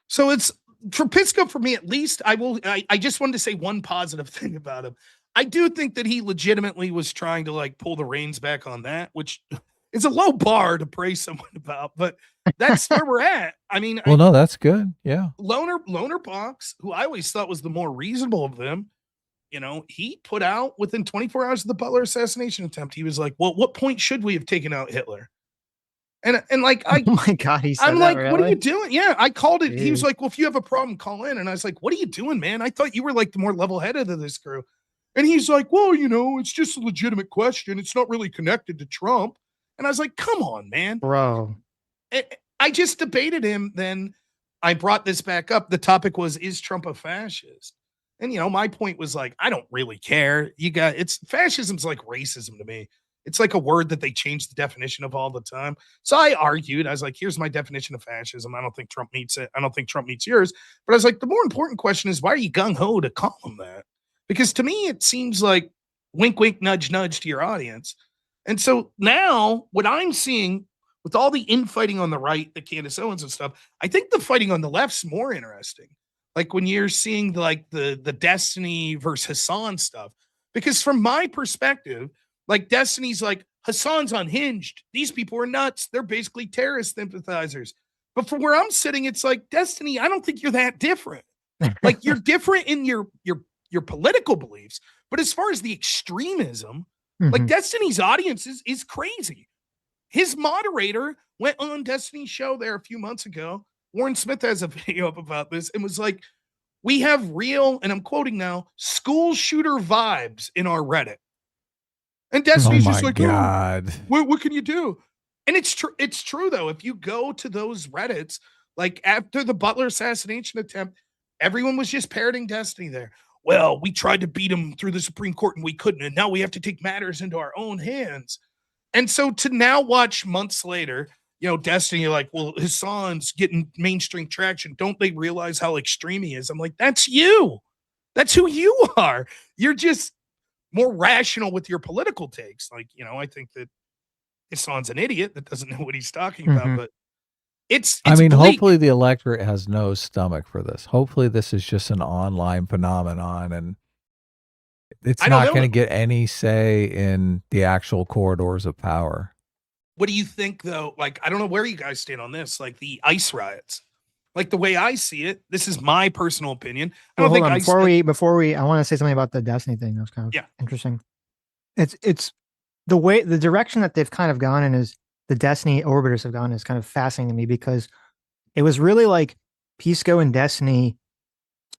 So it's for Pisco, for me at least. I just wanted to say one positive thing about him. I do think that he legitimately was trying to like pull the reins back on that, which is a low bar to praise someone about, but that's where we're at. I mean, well, no, that's good. Yeah. Loner Box, who I always thought was the more reasonable of them, he put out within 24 hours of the Butler assassination attempt, he was like, well, what point should we have taken out Hitler? And like, oh my God, he said I'm that, like, really? what are you doing? Yeah, I called it. Jeez. He was like, well, if you have a problem, call in. And I was like, what are you doing, man? I thought you were like the more level-headed of this crew. And he's like, well, it's just a legitimate question. It's not really connected to Trump. And I was like, come on, man. Bro. I just debated him. Then I brought this back up. The topic was, is Trump a fascist? And, my point was like, I don't really care. Fascism's like racism to me. It's like a word that they change the definition of all the time. So I argued, I was like, here's my definition of fascism. I don't think Trump meets it. I don't think Trump meets yours. But I was like, the more important question is, why are you gung-ho to call him that? Because to me, it seems like wink, wink, nudge, nudge to your audience. And so now what I'm seeing with all the infighting on the right, the Candace Owens and stuff, I think the fighting on the left's more interesting. Like when you're seeing like the Destiny versus Hassan stuff, because from my perspective, like Destiny's like, Hassan's unhinged. These people are nuts. They're basically terrorist sympathizers. But from where I'm sitting, it's like, Destiny, I don't think you're that different. Like you're different in your political beliefs, but as far as the extremism, like Destiny's audience is crazy. His moderator went on Destiny's show there a few months ago. Warren Smith has a video up about this and was like, we have real, and I'm quoting now, school shooter vibes in our Reddit. And Destiny's just like, God. Oh, what can you do? And it's true. It's true though. If you go to those Reddits, like after the Butler assassination attempt, everyone was just parroting Destiny there. Well, we tried to beat him through the Supreme Court and we couldn't. And now we have to take matters into our own hands. And so to now watch months later, Destiny, like, well, Hassan's getting mainstream traction. Don't they realize how extreme he is? I'm like, that's you. That's who you are. You're just more rational with your political takes. Like, I think that Hassan's an idiot that doesn't know what he's talking about, but it's bleak. Hopefully the electorate has no stomach for this. Hopefully this is just an online phenomenon and it's not going to get any say in the actual corridors of power. What do you think though? Like, I don't know where you guys stand on this, like the ICE riots. Like the way I see it, this is my personal opinion. I don't think before we I want to say something about the Destiny thing. That was kind of interesting. It's the direction that they've kind of gone in is the Destiny orbiters have gone is kind of fascinating to me because it was really like Pisco and Destiny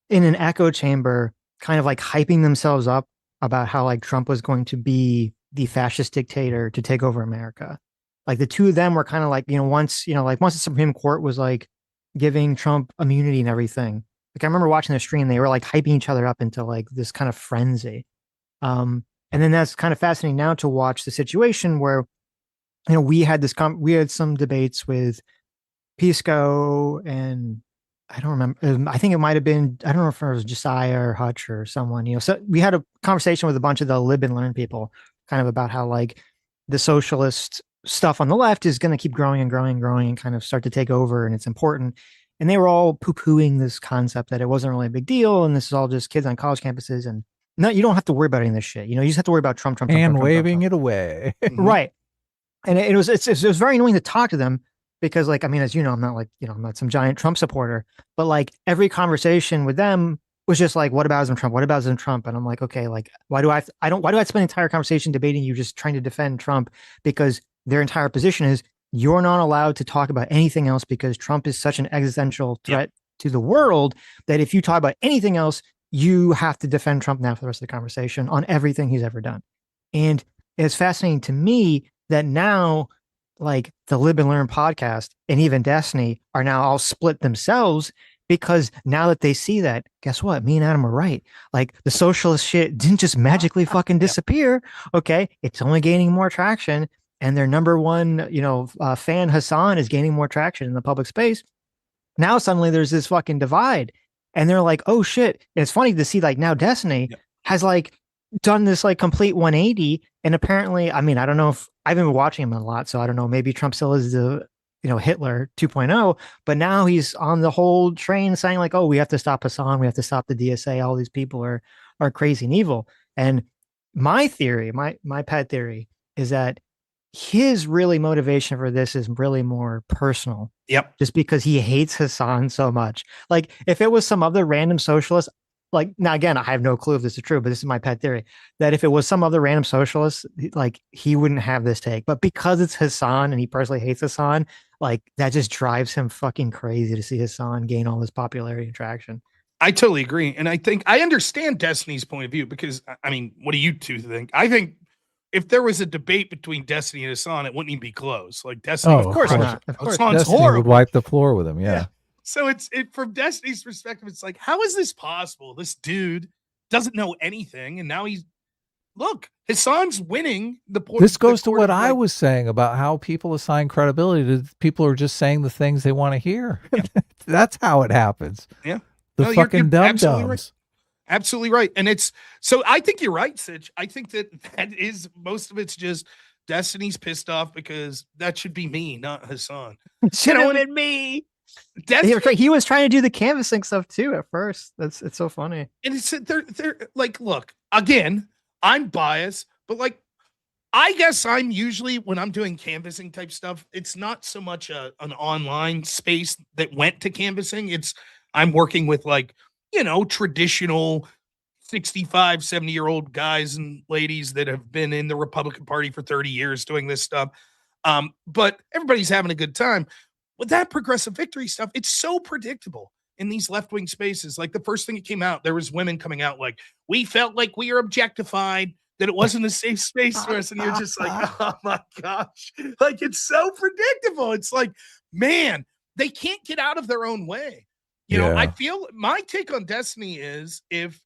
in an echo chamber, kind of like hyping themselves up about how like Trump was going to be the fascist dictator to take over America. Like the two of them were kind of like, once the Supreme Court was like giving Trump immunity and everything. Like I remember watching the stream, they were like hyping each other up into like this kind of frenzy. And then that's kind of fascinating now to watch the situation where, we had some debates with Pisco and I don't remember. I think it might've been, I don't know if it was Josiah or Hutch or someone, so we had a conversation with a bunch of the live and learn people kind of about how like the socialist stuff on the left is going to keep growing and growing and growing and kind of start to take over and it's important. And they were all poo-pooing this concept that it wasn't really a big deal. And this is all just kids on college campuses. And no, you don't have to worry about any of this shit. You just have to worry about Trump. And waving it away. Right. And it was very annoying to talk to them because like, I mean, as you know, I'm not like, I'm not some giant Trump supporter, but like every conversation with them was just like, what about Trump? What about Trump? And I'm like, okay, like, why do I spend the entire conversation debating you just trying to defend Trump? Because their entire position is you're not allowed to talk about anything else because Trump is such an existential threat to the world that if you talk about anything else, you have to defend Trump now for the rest of the conversation on everything he's ever done. And it's fascinating to me that now like the Live and Learn podcast and even Destiny are now all split themselves because now that they see that, guess what? Me and Adam were right. Like the socialist shit didn't just magically fucking disappear. Okay. It's only gaining more traction. And their number one, fan Hassan is gaining more traction in the public space. Now suddenly there's this fucking divide. And they're like, oh shit. And it's funny to see like now Destiny has like done this like complete 180. And apparently, I mean, I don't know if I've been watching him a lot, so I don't know. Maybe Trump still is the Hitler 2.0, but now he's on the whole train saying like, oh, we have to stop Hassan, we have to stop the DSA. All these people are crazy and evil. And my theory, my pet theory, is that his really motivation for this is really more personal. Yep. Just because he hates Hassan so much. Like if it was some other random socialist, like now again, I have no clue if this is true, but this is my pet theory, that if it was some other random socialist, like he wouldn't have this take. But because it's Hassan and he personally hates Hassan, like that just drives him fucking crazy to see Hassan gain all this popularity and traction. I totally agree. And I think I understand Destiny's point of view because, I mean, what do you two think? I think if there was a debate between Destiny and Hassan, it wouldn't even be close. Like Destiny, of course not. Of course, Hassan's Destiny horrible. would wipe the floor with him. Yeah. So it's from Destiny's perspective, it's like, how is this possible? This dude doesn't know anything, and now Hassan's winning the point. This goes to what I was saying about how people assign credibility to people who are just saying the things they want to hear. Yeah. That's how it happens. Yeah. The fucking dum-dums. Right. Absolutely right. And it's so I think you're right, Sitch. I think that is most of it's just Destiny's pissed off because that should be me, not Hassan. Should have been me. He was trying to do the canvassing stuff too at first. It's so funny. And it's they're like, look, again, I'm biased, but like I guess I'm usually when I'm doing canvassing type stuff, it's not so much an online space that went to canvassing. I'm working with like, traditional 65, 70-year-old guys and ladies that have been in the Republican Party for 30 years doing this stuff. But everybody's having a good time. With that progressive victory stuff, it's so predictable in these left-wing spaces. Like the first thing that came out, there was women coming out like, we felt like we were objectified, that it wasn't a safe space for us. And you're just like, oh my gosh. Like it's so predictable. It's like, man, they can't get out of their own way. I feel my take on Destiny is if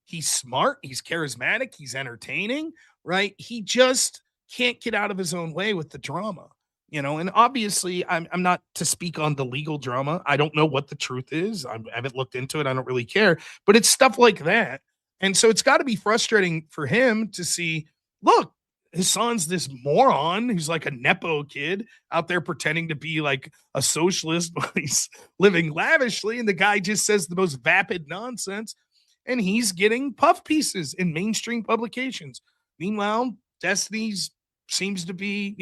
he's smart, he's charismatic, he's entertaining, right? He just can't get out of his own way with the drama. And obviously I'm not to speak on the legal drama. I don't know what the truth is. I haven't looked into it. I don't really care, but it's stuff like that. And so it's got to be frustrating for him to see, look, his son's this moron who's like a Nepo kid out there pretending to be like a socialist while he's living lavishly. And the guy just says the most vapid nonsense and he's getting puff pieces in mainstream publications. Meanwhile, Destiny's seems to be,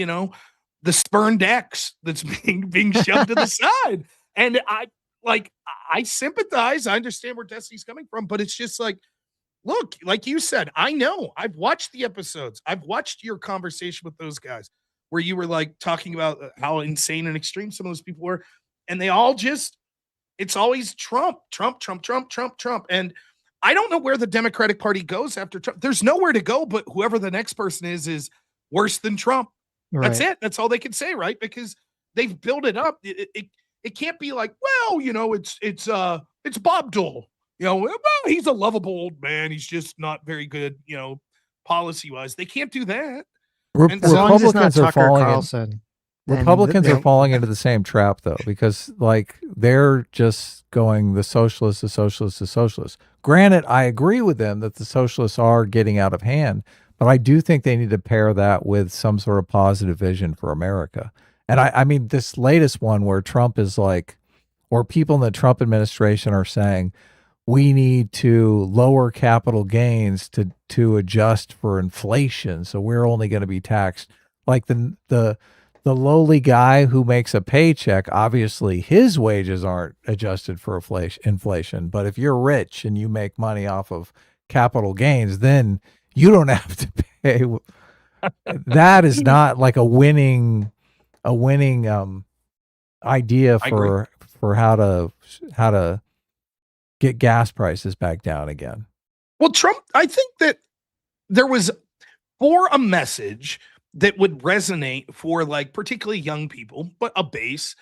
the spurned ex that's being shoved to the side. And I sympathize. I understand where Destiny's coming from, but it's just like, look, like you said, I know I've watched the episodes. I've watched your conversation with those guys where you were like talking about how insane and extreme some of those people were. And they all it's always Trump. And I don't know where the Democratic Party goes after Trump. There's nowhere to go, but whoever the next person is worse than Trump. Right. That's it. That's all they can say, right? Because they've built it up. It can't be like, well, it's Bob Dole. Well, he's a lovable old man. He's just not very good, policy wise. They can't do that. Republicans are falling into the same trap though, because like they're just going the socialists. Granted, I agree with them that the socialists are getting out of hand, but I do think they need to pair that with some sort of positive vision for America. And I mean, this latest one where Trump is like, or people in the Trump administration are saying, we need to lower capital gains to adjust for inflation. So we're only going to be taxed like the lowly guy who makes a paycheck. Obviously his wages aren't adjusted for inflation. But if you're rich and you make money off of capital gains, then you don't have to pay. That is not like a winning idea for how to get gas prices back down again. Well, Trump, I think that there was for a message that would resonate for like particularly young people, but a base.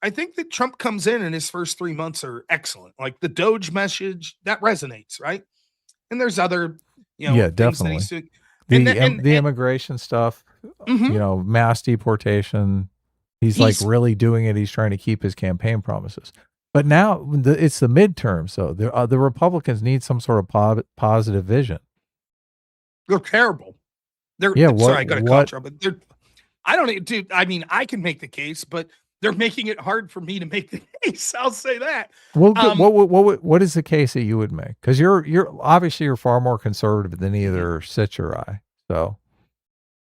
I think that Trump comes in and his first 3 months are excellent. Like the Doge message that resonates, right? And there's other, Yeah, things that definitely. he's doing. And Immigration stuff, Mhm. mass deportation. He's like really doing it. He's trying to keep his campaign promises. But now it's the midterm, so the Republicans need some sort of positive vision. They're terrible. Yeah, Sorry, I got a contra, but I don't, dude. I mean, I can make the case, but they're making it hard for me to make the case. I'll say that. Well, what is the case that you would make? Because you're obviously far more conservative than either Sitch or I. So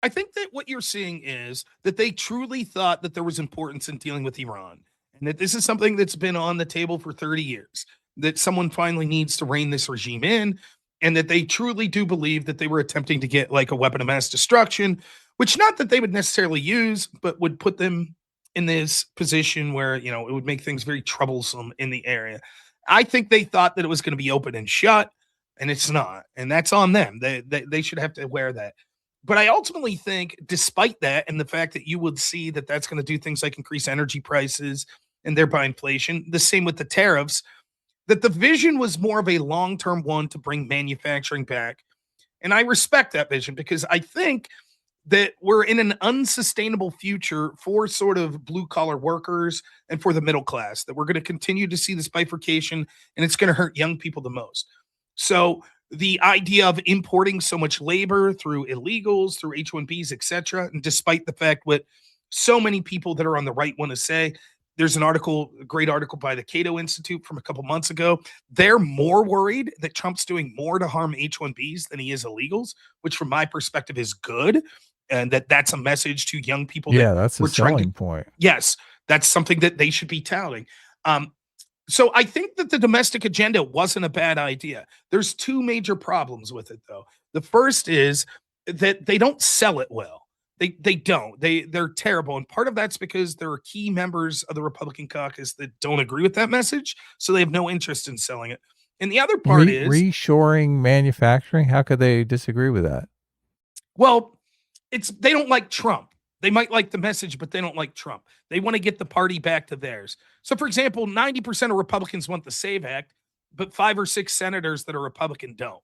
I think that what you're seeing is that they truly thought that there was importance in dealing with Iran, and that this is something that's been on the table for 30 years, that someone finally needs to rein this regime in, and that they truly do believe that they were attempting to get like a weapon of mass destruction, which not that they would necessarily use, but would put them in this position where, it would make things very troublesome in the area. I think they thought that it was going to be open and shut, and it's not. And that's on them. They should have to wear that. But I ultimately think, despite that, and the fact that you would see that that's going to do things like increase energy prices and thereby inflation, the same with the tariffs, that the vision was more of a long-term one to bring manufacturing back. And I respect that vision because I think that we're in an unsustainable future for sort of blue-collar workers and for the middle class, that we're going to continue to see this bifurcation, and it's going to hurt young people the most. So the idea of importing so much labor through illegals, through H-1Bs, et cetera, and despite the fact what so many people that are on the right want to say, there's an article, a great article by the Cato Institute from a couple months ago. They're more worried that Trump's doing more to harm H-1Bs than he is illegals, which from my perspective is good. And that's a message to young people. Yeah, that's the selling point. Yes, that's something that they should be touting. So I think that the domestic agenda wasn't a bad idea. There's two major problems with it, though. The first is that they don't sell it well. They don't. They're terrible. And part of that's because there are key members of the Republican caucus that don't agree with that message, so they have no interest in selling it. And the other part is reshoring manufacturing. How could they disagree with that? Well, they don't like Trump. They might like the message, but they don't like Trump. They want to get the party back to theirs. So, for example, 90% of Republicans want the SAVE Act, but 5 or 6 senators that are Republican don't.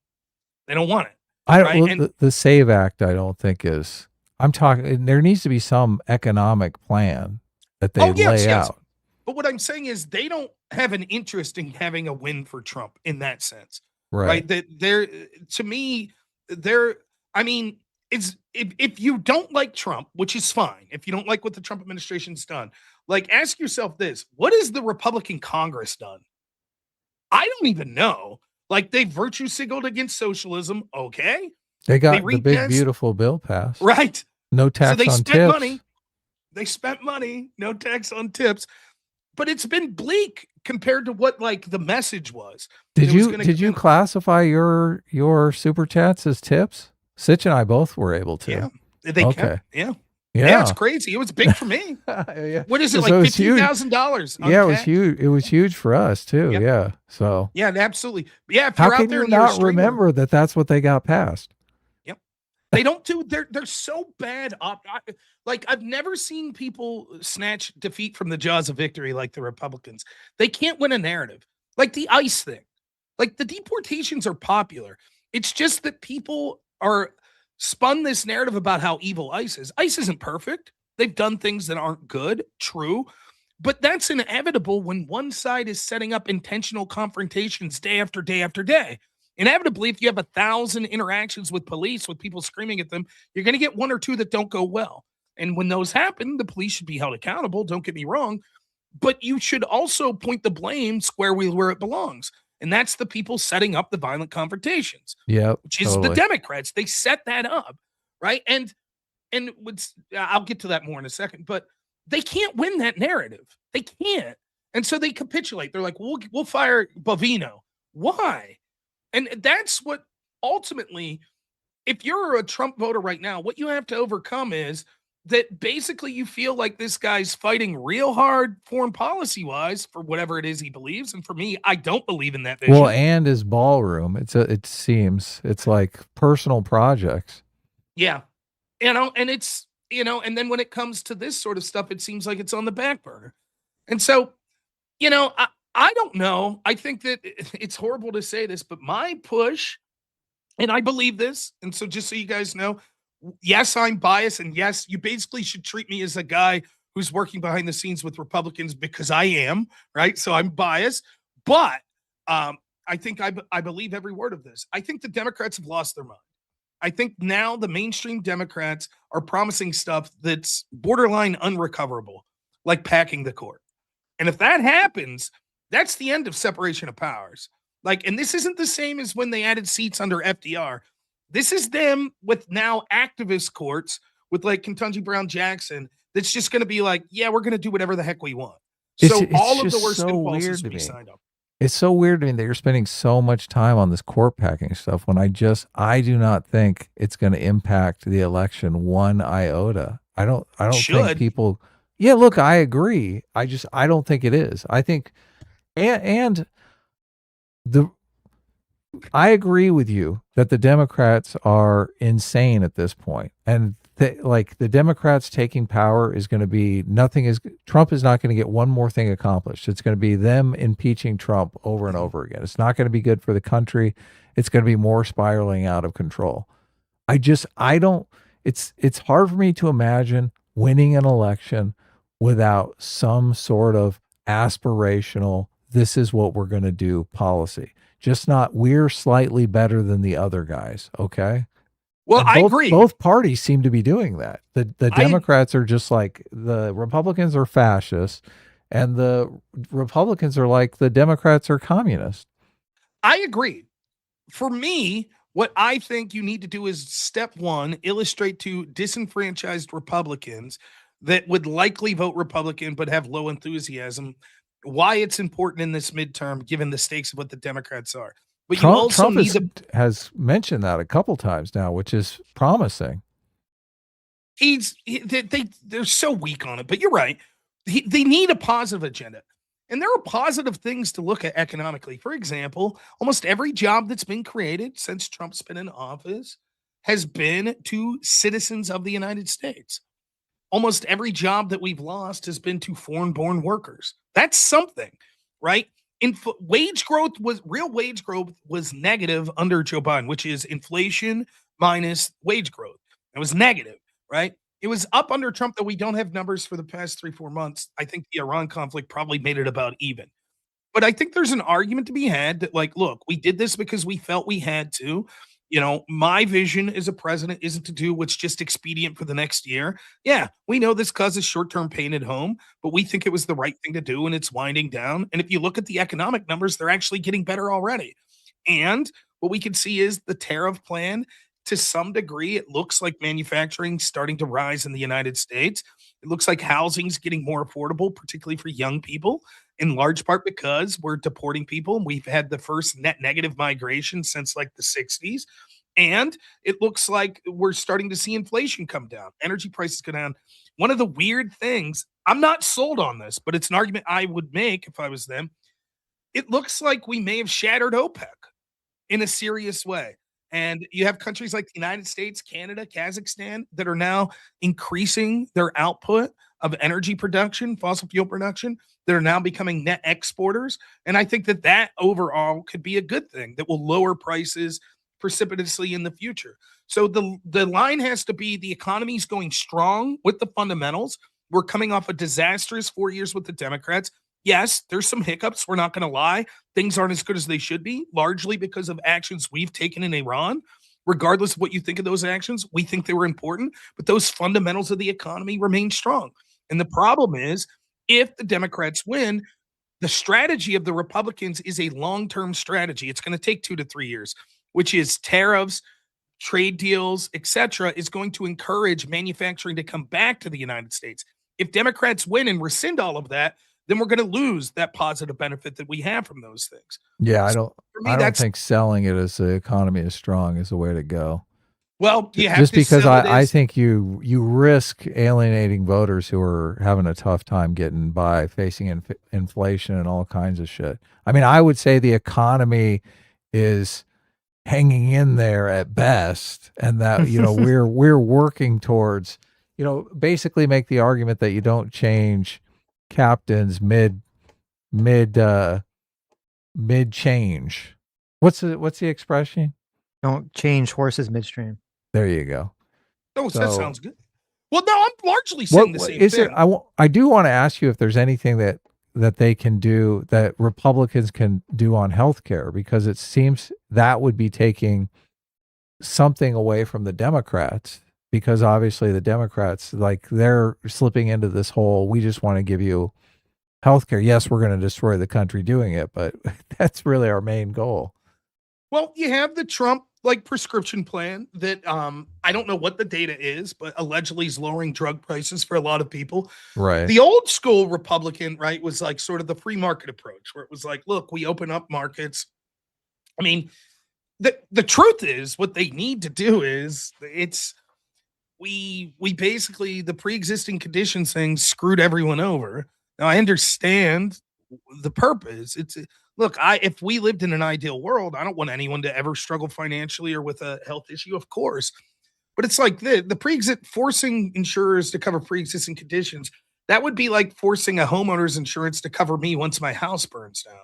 They don't want it. The SAVE Act, I don't think is. I'm talking. There needs to be some economic plan that they lay out. But what I'm saying is they don't have an interest in having a win for Trump in that sense, right? That to me, I mean. If you don't like Trump, which is fine, if you don't like what the Trump administration's done, like ask yourself this: what has the Republican Congress done? I don't even know. Like they virtue signaled against socialism. Okay, they got the big beautiful bill passed, right? No tax so they on spent tips. Money. They spent money. No tax on tips. But it's been bleak compared to what like the message was. Did you classify your super chats as tips? Sitch and I both were able to. Yeah, they okay. Yeah, it's crazy. It was big for me. Yeah. What is it, like $15,000? Yeah, it was huge. It was huge for us too. Yep. Yeah. So. Yeah, absolutely. Yeah, if how you're can out there you and you're not remember that that's what they got passed? Yep. They don't do. They're so bad. Like I've never seen people snatch defeat from the jaws of victory like the Republicans. They can't win a narrative. Like the ICE thing. Like the deportations are popular. It's just that people are spun this narrative about how evil ICE is. ICE isn't perfect. They've done things that aren't good, true, but that's inevitable when one side is setting up intentional confrontations day after day after day. Inevitably, if you have 1,000 interactions with police with people screaming at them, you're going to get 1 or 2 that don't go well. And when those happen, the police should be held accountable. Don't get me wrong, but you should also point the blame squarely where it belongs. And that's the people setting up the violent confrontations. Yeah, which is the Democrats. They set that up, right? And I'll get to that more in a second. But they can't win that narrative. They can't, and so they capitulate. They're like, "We'll fire Bovino." Why? And that's what ultimately, if you're a Trump voter right now, what you have to overcome is that basically you feel like this guy's fighting real hard foreign policy wise for whatever it is he believes. And for me, I don't believe in that vision. Well, and his ballroom, it seems it's like personal projects. Yeah. And it's, and then when it comes to this sort of stuff, it seems like it's on the back burner. And so, I don't know. I think that it's horrible to say this, but my push, and I believe this, and so just so you guys know, yes, I'm biased, and yes, you basically should treat me as a guy who's working behind the scenes with Republicans because I am, right? So I'm biased, but I think I believe every word of this. I think the Democrats have lost their mind. I think now the mainstream Democrats are promising stuff that's borderline unrecoverable, like packing the court. And if that happens, that's the end of separation of powers. And this isn't the same as when they added seats under FDR. This is them with now activist courts with like Ketanji Brown Jackson. That's just going to be like, yeah, we're going to do whatever the heck we want. So It's all of the just worst so impulses weird to will be me. signed up. It's so weird to me that you're spending so much time on this court packing stuff when I do not think it's going to impact the election one iota. I don't think people. Yeah, look, I agree. I don't think it is. I think, and I agree with you that the Democrats are insane at this point, and the Democrats taking power is going to be Trump is not going to get one more thing accomplished. It's going to be them impeaching Trump over and over again. It's not going to be good for the country. It's going to be more spiraling out of control. It's hard for me to imagine winning an election without some sort of aspirational, this is what we're going to do policy. Just not, we're slightly better than the other guys. Okay. Well, I agree. Both parties seem to be doing that. The Democrats are just like the Republicans are fascists, and the Republicans are like the Democrats are communist. I agree. For me, what I think you need to do is step one, illustrate to disenfranchised Republicans that would likely vote Republican but have low enthusiasm why it's important in this midterm, given the stakes of what the Democrats are. But Trump, you also Trump has mentioned that a couple times now, which is promising. They're so weak on it, but you're right. They need a positive agenda. And there are positive things to look at economically. For example, almost every job that's been created since Trump's been in office has been to citizens of the United States. Almost every job that we've lost has been to foreign-born workers. That's something, right? Real wage growth was negative under Joe Biden, which is inflation minus wage growth. It was negative, right? It was up under Trump, though we don't have numbers for the past 3-4 months. I think the Iran conflict probably made it about even. But I think there's an argument to be had that, look, we did this because we felt we had to. My vision as a president isn't to do what's just expedient for the next year. Yeah, we know this causes short-term pain at home, but we think it was the right thing to do, and it's winding down. And if you look at the economic numbers, they're actually getting better already. And what we can see is the tariff plan, to some degree, it looks like manufacturing starting to rise in the United States. It looks like housing's getting more affordable, particularly for young people, in large part because we're deporting people. We've had the first net negative migration since the 60s. And it looks like we're starting to see inflation come down. Energy prices go down. One of the weird things, I'm not sold on this, but it's an argument I would make if I was them. It looks like we may have shattered OPEC in a serious way. And you have countries like the United States, Canada, Kazakhstan that are now increasing their output of energy production, fossil fuel production, that are now becoming net exporters. And I think that overall could be a good thing that will lower prices precipitously in the future. So the line has to be the economy's going strong with the fundamentals. We're coming off a disastrous 4 years with the Democrats. Yes, there's some hiccups. We're not going to lie. Things aren't as good as they should be, largely because of actions we've taken in Iran. Regardless of what you think of those actions, we think they were important, but those fundamentals of the economy remain strong. And the problem is, if the Democrats win, the strategy of the Republicans is a long-term strategy. It's going to take 2 to 3 years, which is tariffs, trade deals, etc., is going to encourage manufacturing to come back to the United States. If Democrats win and rescind all of that, then we're going to lose that positive benefit that we have from those things. Yeah, I don't think selling it as the economy is strong is the way to go. Well, you have just to because sell it I as, think you risk alienating voters who are having a tough time getting by, facing inflation and all kinds of shit. I mean, I would say the economy is hanging in there at best, and that we're working towards basically make the argument that you don't change captains mid change. What's the expression? Don't change horses midstream. There you go. Oh, that sounds good. Well, no, I'm largely saying the same thing. I do want to ask you if there's anything that they can do, that Republicans can do on healthcare, because it seems that would be taking something away from the Democrats, because obviously the Democrats, like, they're slipping into this whole, we just want to give you healthcare. Yes, we're going to destroy the country doing it, but that's really our main goal. Well, you have the Trump prescription plan that I don't know what the data is, but allegedly is lowering drug prices for a lot of people. Right. The old school Republican, right, was like sort of the free market approach, where it was like, look, we open up markets. I mean, the truth is, what they need to do is we basically, the pre-existing conditions thing screwed everyone over. Now I understand the purpose. Look, if we lived in an ideal world, I don't want anyone to ever struggle financially or with a health issue, of course. But it's like the forcing insurers to cover pre-existing conditions, that would be like forcing a homeowner's insurance to cover me once my house burns down.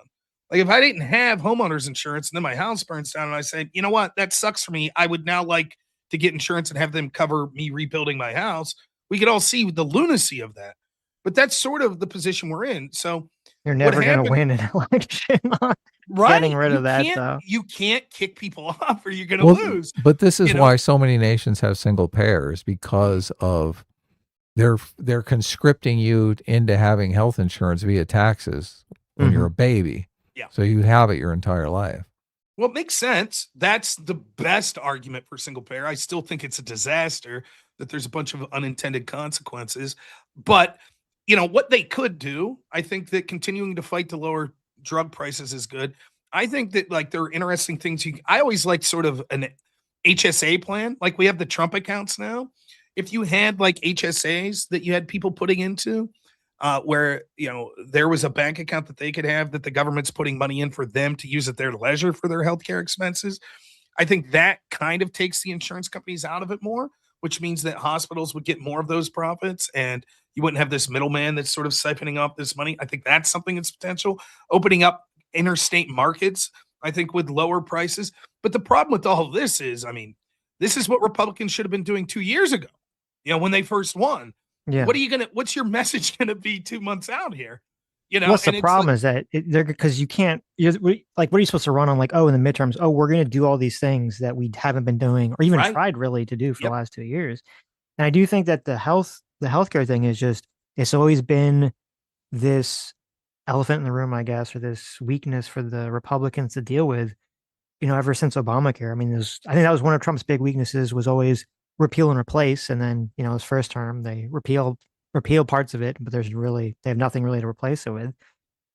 Like, if I didn't have homeowner's insurance and then my house burns down and I say, you know what, that sucks for me, I would now like to get insurance and have them cover me rebuilding my house. We could all see the lunacy of that. But that's sort of the position we're in. So you're never going to win an election on getting rid of that, though. You can't kick people off or you're going to lose. But this is why so many nations have single payers, because of they're conscripting you into having health insurance via taxes when you're a baby. Yeah. So you have it your entire life. Well, it makes sense. That's the best argument for single payer. I still think it's a disaster that there's a bunch of unintended consequences. But what they could do, I think that continuing to fight to lower drug prices is good. I think that there are interesting things. I always like sort of an HSA plan. Like, we have the Trump accounts now. If you had HSAs that you had people putting into, where there was a bank account that they could have that the government's putting money in for them to use at their leisure for their healthcare expenses, I think that kind of takes the insurance companies out of it more, which means that hospitals would get more of those profits and you wouldn't have this middleman that's sort of siphoning off this money. I think that's something that's potential. Opening up interstate markets, I think, would lower prices. But the problem with all of this is, this is what Republicans should have been doing 2 years ago, when they first won. Yeah. What's your message going to be 2 months out here? What's the problem is that because you can't, what are you supposed to run on? In the midterms, we're going to do all these things that we haven't been doing or even tried really to do for the last 2 years. And I do think that the healthcare thing is it's always been this elephant in the room, I guess, or this weakness for the Republicans to deal with, ever since Obamacare. I think that was one of Trump's big weaknesses, was always repeal and replace. And then, his first term, they repeal parts of it, but they have nothing really to replace it with.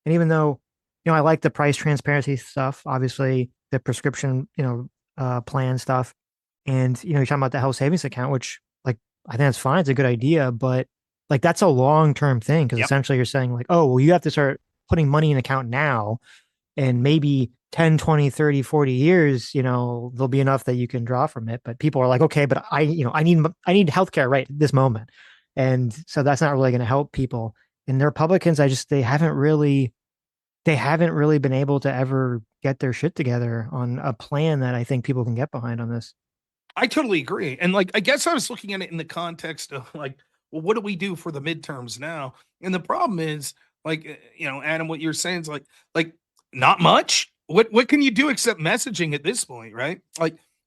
And even though, I like the price transparency stuff, obviously the prescription, plan stuff. And, you're talking about the health savings account, which I think that's fine. It's a good idea, but that's a long-term thing. Cause essentially you're saying you have to start putting money in an account now, and maybe 10, 20, 30, 40 years, there'll be enough that you can draw from it. But people are like, okay, but I need healthcare right this moment. And so that's not really going to help people. And the Republicans, they haven't really been able to ever get their shit together on a plan that I think people can get behind on this. I totally agree. And I guess I was looking at it in the context of well, what do we do for the midterms now? And the problem is Adam, what you're saying is not much. What can you do except messaging at this point? Right.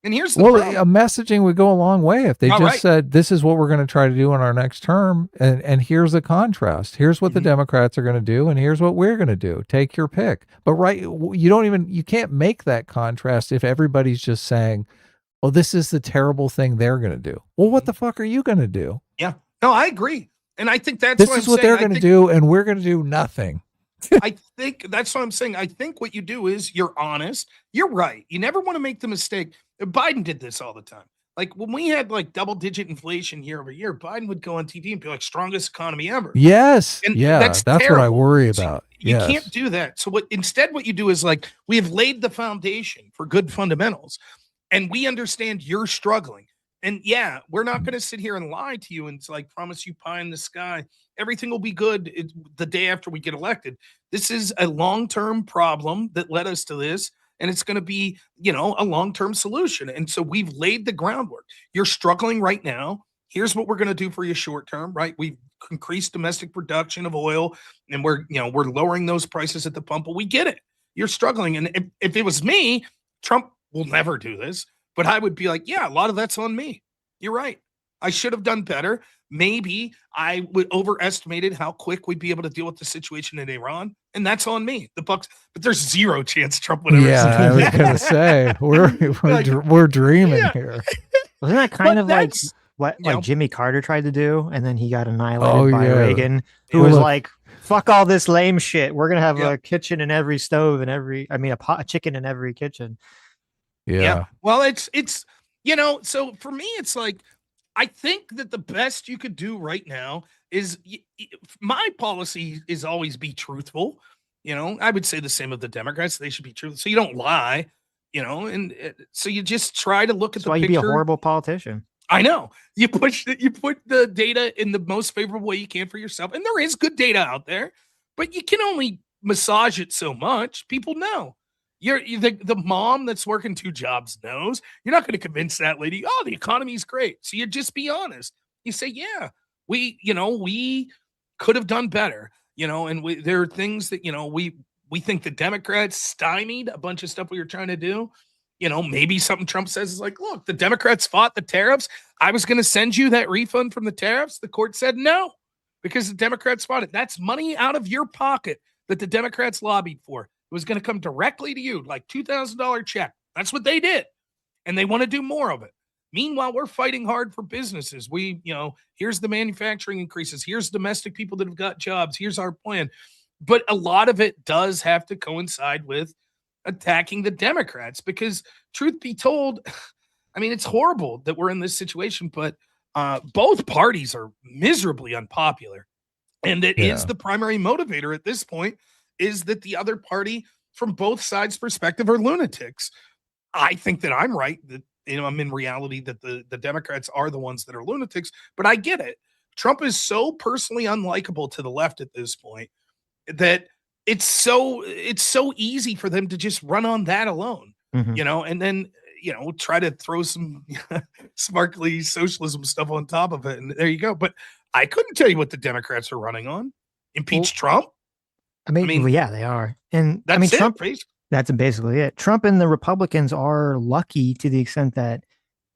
And here's the problem. A messaging would go a long way if they said, this is what we're going to try to do in our next term. And here's the contrast. Here's what the Democrats are going to do. And here's what we're going to do. Take your pick. But you can't make that contrast if everybody's just saying, well, this is the terrible thing they're going to do. Well, what the fuck are you going to do? Yeah. No, I agree. And I think that's what they're going to do. And we're going to do nothing. I think that's what I'm saying. I think what you do is you're honest. You're right. You never want to make the mistake. Biden did this all the time. When we had double-digit inflation year over year, Biden would go on TV and be strongest economy ever. Yes. And that's what I worry about. You can't do that. So what you do is we have laid the foundation for good fundamentals, and we understand you're struggling. And yeah, we're not going to sit here and lie to you and like promise you pie in the sky. Everything will be good the day after we get elected. This is a long-term problem that led us to this, and it's going to be, a long-term solution. And so we've laid the groundwork. You're struggling right now. Here's what we're going to do for you short term, right? We've increased domestic production of oil, and we're lowering those prices at the pump. But we get it. You're struggling, and if it was me, Trump will never do this. But I would be like, yeah, a lot of that's on me. You're right. I should have done better. Maybe I would overestimated how quick we'd be able to deal with the situation in Iran, and that's on me. The Bucks, but there's zero chance Trump would ever. Yeah, I was gonna say we're dreaming here. Wasn't that kind of like what Jimmy Carter tried to do, and then he got annihilated by Reagan, who was like, "Fuck all this lame shit. We're gonna have a kitchen in every stove and a chicken in every kitchen." Yeah. Well, it's so for me, it's like, I think that the best you could do right now is my policy is always be truthful. I would say the same of the Democrats. They should be truthful. So you don't lie, and so you just try to look at the why picture. You'd be a horrible politician. I know. You put the data in the most favorable way you can for yourself. And there is good data out there, but you can only massage it so much. People know. You're the mom that's working 2 jobs knows. You're not going to convince that lady, oh, the economy's great. So you just be honest. You say, yeah, we could have done better, and there are things that, we think the Democrats stymied a bunch of stuff we were trying to do. Maybe something Trump says is like, look, the Democrats fought the tariffs. I was going to send you that refund from the tariffs. The court said no, because the Democrats fought it. That's money out of your pocket that the Democrats lobbied for. It was going to come directly to you, like $2,000 check. That's what they did. And they want to do more of it. Meanwhile, we're fighting hard for businesses. Here's the manufacturing increases. Here's domestic people that have got jobs. Here's our plan. But a lot of it does have to coincide with attacking the Democrats, because truth be told, I mean, it's horrible that we're in this situation, but both parties are miserably unpopular. And it is the primary motivator at this point, is that the other party from both sides' perspective are lunatics. I think that I'm right, that I'm in reality that the Democrats are the ones that are lunatics, but I get it. Trump is so personally unlikable to the left at this point that it's so easy for them to just run on that alone, and then try to throw some sparkly socialism stuff on top of it, and there you go. But I couldn't tell you what the Democrats are running on. Impeach Trump? I mean, yeah, they are. And that's Trump, basically. That's basically it. Trump and the Republicans are lucky to the extent that,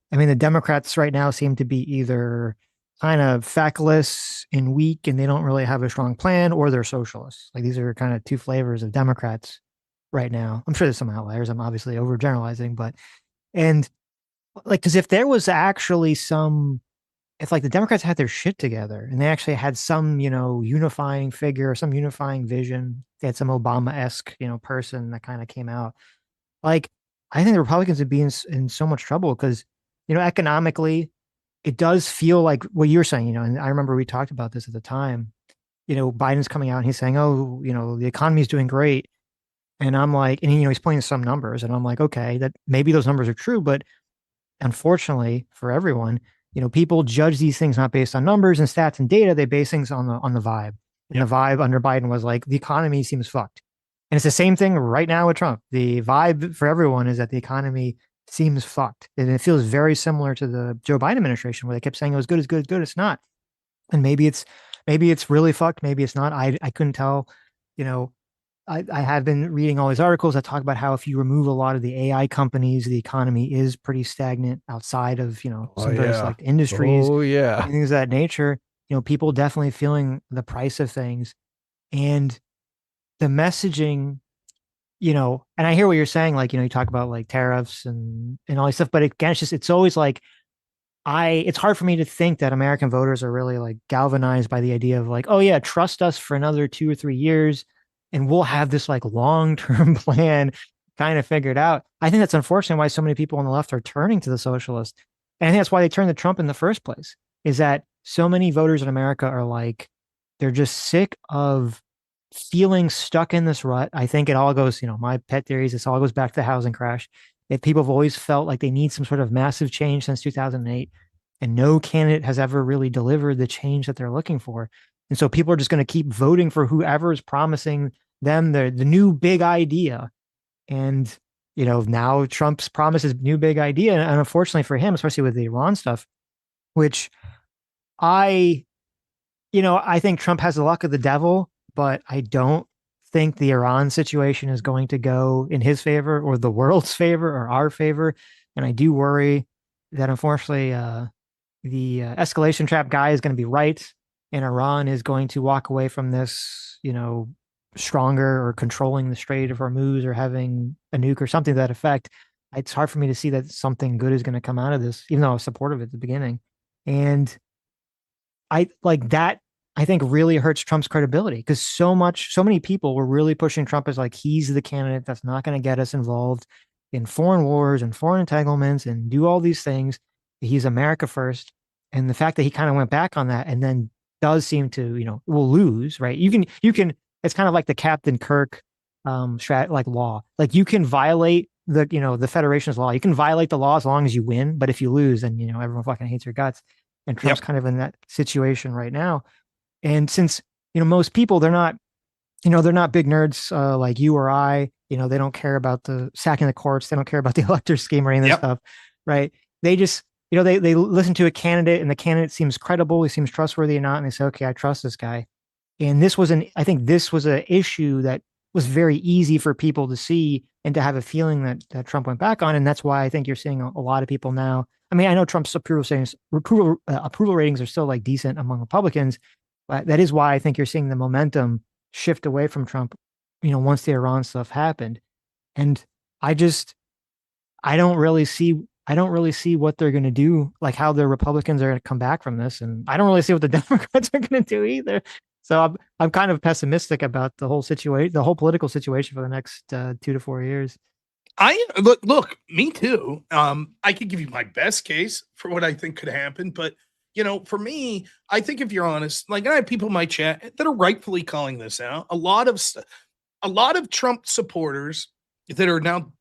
the Democrats right now seem to be either kind of feckless and weak and they don't really have a strong plan, or they're socialists. Like, these are kind of 2 flavors of Democrats right now. I'm sure there's some outliers. I'm obviously overgeneralizing, because if there was actually if the Democrats had their shit together and they actually had some, unifying figure, some unifying vision, they had some Obama-esque, person that kind of came out, I think the Republicans would be in so much trouble, because, economically, it does feel like what you're saying, and I remember we talked about this at the time, Biden's coming out and he's saying, oh, the economy is doing great. And I'm like, and he's pointing to some numbers, and I'm like, okay, that maybe those numbers are true, but unfortunately for everyone, people judge these things not based on numbers and stats and data. They base things on the vibe. And the vibe under Biden was like, the economy seems fucked. And it's the same thing right now with Trump. The vibe for everyone is that the economy seems fucked. And it feels very similar to the Joe Biden administration, where they kept saying it was good, it's good, it's good. It's not. And maybe it's really fucked. Maybe it's not. I couldn't tell. I have been reading all these articles that talk about how if you remove a lot of the AI companies, the economy is pretty stagnant outside of, some of those industries, and things of that nature. People definitely feeling the price of things, and the messaging, and I hear what you're saying, you talk about tariffs and all this stuff, but again, it's always it's hard for me to think that American voters are really galvanized by the idea of oh yeah, trust us for another 2 or 3 years. And we'll have this long-term plan kind of figured out. I think that's unfortunately why so many people on the left are turning to the socialists. And I think that's why they turned to Trump in the first place, is that so many voters in America are they're just sick of feeling stuck in this rut. I think it all goes, my pet theories, this all goes back to the housing crash. that people have always felt like they need some sort of massive change since 2008, and no candidate has ever really delivered the change that they're looking for. And so people are just going to keep voting for whoever is promising them the new big idea. And, now Trump's promises new big idea. And unfortunately for him, especially with the Iran stuff, which I think Trump has the luck of the devil, but I don't think the Iran situation is going to go in his favor or the world's favor or our favor. And I do worry that unfortunately the escalation trap guy is going to be right, and Iran is going to walk away from this, stronger or controlling the Strait of Hormuz or having a nuke or something to that effect. It's hard for me to see that something good is going to come out of this, even though I was supportive at the beginning. And I think really hurts Trump's credibility, because so many people were really pushing Trump as like he's the candidate that's not going to get us involved in foreign wars and foreign entanglements and do all these things. He's America first. And the fact that he kind of went back on that and then does seem to, will lose, right? You can, it's kind of like the Captain Kirk law. Like you can violate the Federation's law. You can violate the law as long as you win. But if you lose, then, everyone fucking hates your guts. And Trump's kind of in that situation right now. And since, most people, they're not big nerds like you or I, they don't care about the sacking the courts. They don't care about the elector scheme or any of this stuff, right? They just, they listen to a candidate and the candidate seems credible. He seems trustworthy or not. And they say, okay, I trust this guy. And I think this was an issue that was very easy for people to see and to have a feeling that Trump went back on. And that's why I think you're seeing a lot of people now. I mean, I know Trump's approval ratings are still like decent among Republicans, but that is why I think you're seeing the momentum shift away from Trump, once the Iran stuff happened. And I don't really see what they're going to do, like how the Republicans are going to come back from this. And I don't really see what the Democrats are going to do either. So I'm kind of pessimistic about the whole situation, the whole political situation for the next 2 to 4 years. I look, me too. I could give you my best case for what I think could happen, but for me, I think if you're honest, like I have people in my chat that are rightfully calling this out. A lot of Trump supporters that are now,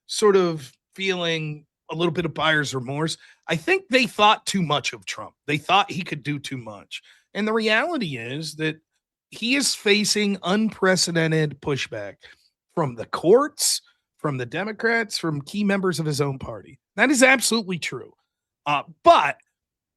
sort of feeling a little bit of buyer's remorse. I think they thought too much of Trump. They thought he could do too much. And the reality is that he is facing unprecedented pushback from the courts, from the Democrats, from key members of his own party. That is absolutely true. But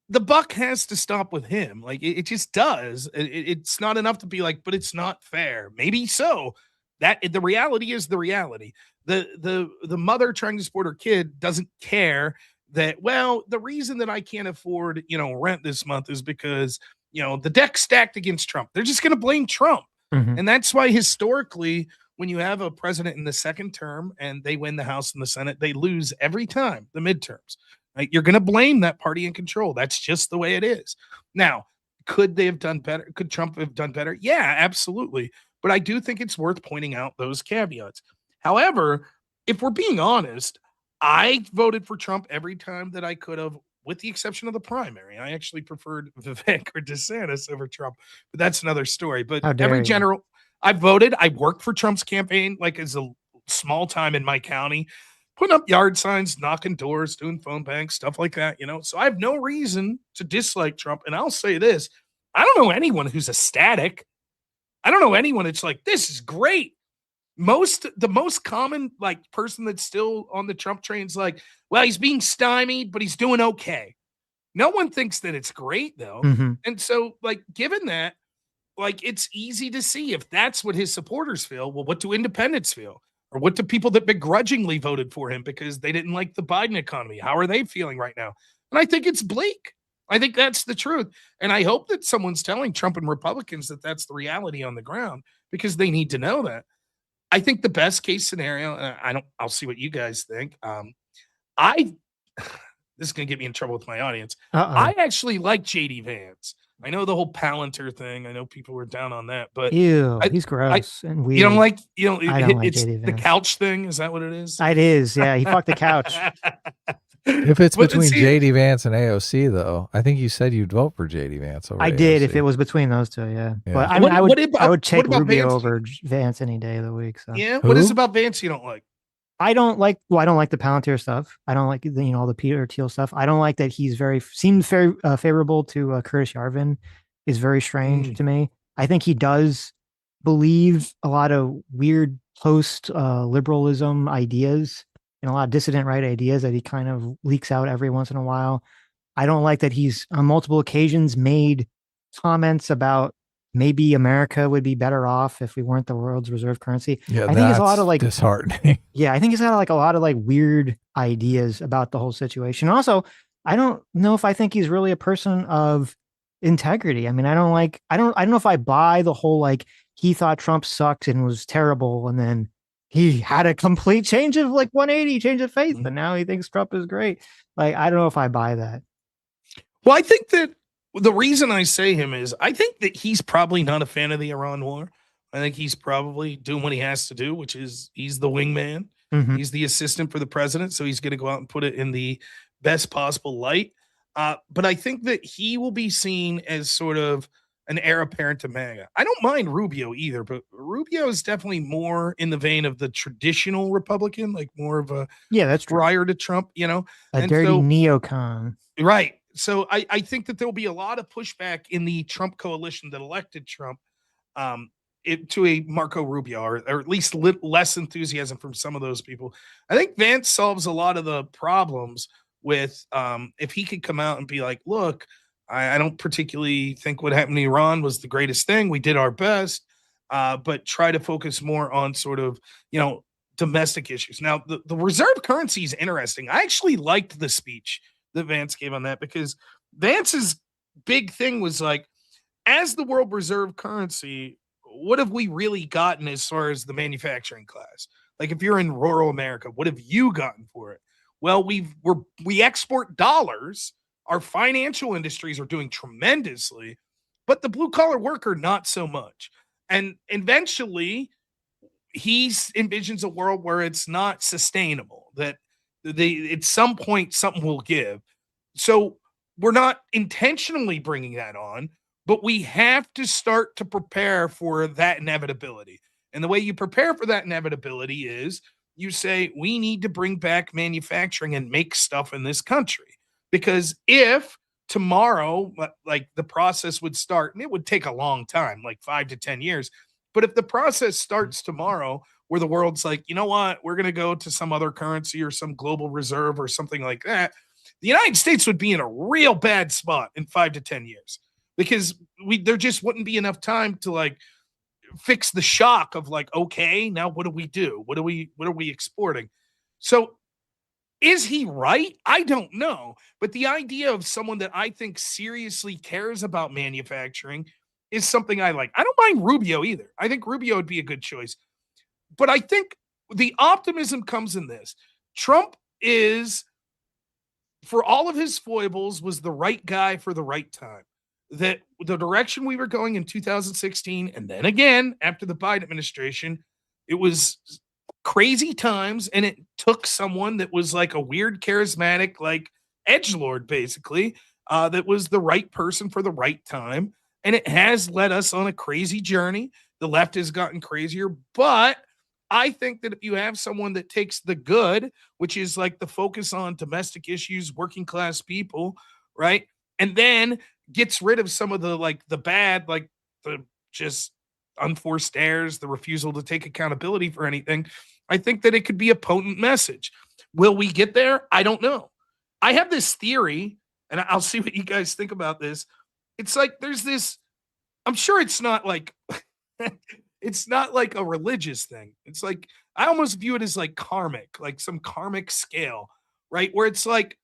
the buck has to stop with him. Like it just does. It's not enough to be like, but it's not fair. Maybe so. That the reality is the reality. The mother trying to support her kid doesn't care that, well, the reason that I can't afford, rent this month is because, the deck's stacked against Trump. They're just going to blame Trump. Mm-hmm. And that's why historically, when you have a president in the second term and they win the House and the Senate, they lose every time the midterms. Right? You're going to blame that party in control. That's just the way it is. Now, could they have done better? Could Trump have done better? Yeah, absolutely. But I do think it's worth pointing out those caveats. However, if we're being honest, I voted for Trump every time that I could have, with the exception of the primary. I actually preferred Vivek or DeSantis over Trump, but that's another story. But general, I voted. I worked for Trump's campaign, like as a small time in my county, putting up yard signs, knocking doors, doing phone banks, stuff like that, So I have no reason to dislike Trump. And I'll say this, I don't know anyone who's ecstatic. I don't know anyone that's like, this is great. The most common like person that's still on the Trump train is like, well, he's being stymied, but he's doing okay. No one thinks that it's great though. Mm-hmm. And so like, given that, like, it's easy to see if that's what his supporters feel. Well, what do independents feel? Or what do people that begrudgingly voted for him because they didn't like the Biden economy? How are they feeling right now? And I think it's bleak. I think that's the truth. And I hope that someone's telling Trump and Republicans that that's the reality on the ground, because they need to know that. I think the best case scenario, I'll see what you guys think. This is going to get me in trouble with my audience. I actually like JD Vance. I know the whole Palantir thing. I know people were down on that, but ew, he's gross and weird. You don't like, I don't like it's JD Vance. The couch thing. Is that what it is? It is. Yeah. He fucked the couch. If it's between JD Vance and AOC, though, I think you said you'd vote for JD Vance over AOC. Did if it was between those two, yeah. But I mean, I would take Rubio over Vance any day of the week. So. Yeah. What is about Vance you don't like? I don't like the Palantir stuff. I don't like the, all the Peter Thiel stuff. I don't like that he's seems very favorable to Curtis Yarvin is very strange to me. I think he does believe a lot of weird post liberalism ideas and a lot of dissident right ideas that he kind of leaks out every once in a while. I don't like that he's on multiple occasions made comments about maybe America would be better off if we weren't the world's reserve currency. Yeah, I think it's a lot of like disheartening. Yeah, I think he's got like a lot of like weird ideas about the whole situation. Also, I don't know if I think he's really a person of integrity. I mean, I don't know if I buy the whole like he thought Trump sucked and was terrible, and then he had a complete change of like 180 change of faith, and now he thinks Trump is great. Like, I don't know if I buy that. Well, I think that the reason I say him is I think that he's probably not a fan of the Iran war. I think he's probably doing what he has to do, which is he's the wingman. Mhm. He's the assistant for the president. So he's going to go out and put it in the best possible light. But I think that he will be seen as sort of an heir apparent to MAGA. I don't mind Rubio either, but Rubio is definitely more in the vein of the traditional Republican, like more of a that's prior to Trump, A dirty neocon. Right. So I think that there'll be a lot of pushback in the Trump coalition that elected Trump to a Marco Rubio, or at least less enthusiasm from some of those people. I think Vance solves a lot of the problems with if he could come out and be like, look, I don't particularly think what happened to Iran was the greatest thing. We did our best, but try to focus more on sort of, domestic issues. Now, the reserve currency is interesting. I actually liked the speech that Vance gave on that, because Vance's big thing was like, as the world reserve currency, what have we really gotten as far as the manufacturing class? Like, if you're in rural America, what have you gotten for it? Well, we export dollars. Our financial industries are doing tremendously, but the blue collar worker, not so much. And eventually he envisions a world where it's not sustainable, that at some point something will give. So we're not intentionally bringing that on, but we have to start to prepare for that inevitability. And the way you prepare for that inevitability is you say, we need to bring back manufacturing and make stuff in this country. Because if tomorrow, like the process would start, and it would take a long time, like 5 to 10 years. But if the process starts tomorrow, where the world's like, you know what, we're going to go to some other currency or some global reserve or something like that, the United States would be in a real bad spot in 5 to 10 years, because there just wouldn't be enough time to like fix the shock of like, okay, now what do we do? What are we exporting? So is he right? I don't know. But the idea of someone that I think seriously cares about manufacturing is something I like. I don't mind Rubio either. I think Rubio would be a good choice. But I think the optimism comes in this. Trump is, for all of his foibles, was the right guy for the right time. That the direction we were going in 2016, and then again after the Biden administration, it was crazy times, and it took someone that was like a weird, charismatic, like edgelord, basically, that was the right person for the right time. And it has led us on a crazy journey. The left has gotten crazier, but I think that if you have someone that takes the good, which is like the focus on domestic issues, working class people, right, and then gets rid of some of the like the bad, like the just unforced errors, the refusal to take accountability for anything, I think that it could be a potent message. Will we get there? I don't know. I have this theory, and I'll see what you guys think about this. It's like there's this, I'm sure it's not like it's not like a religious thing. It's like I almost view it as like karmic, like some karmic scale, right? Where it's like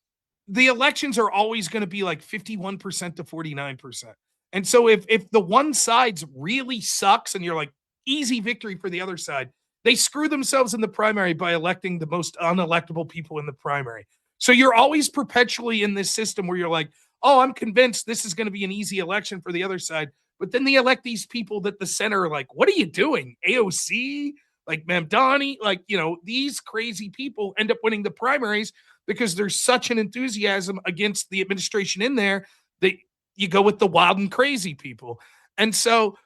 the elections are always going to be like 51% to 49%. And so if the one side's really sucks and you're like easy victory for the other side, they screw themselves in the primary by electing the most unelectable people in the primary. So you're always perpetually in this system where you're like, oh, I'm convinced this is going to be an easy election for the other side. But then they elect these people that the center are like, what are you doing? AOC, like Mamdani, like, these crazy people end up winning the primaries because there's such an enthusiasm against the administration in there that you go with the wild and crazy people. And so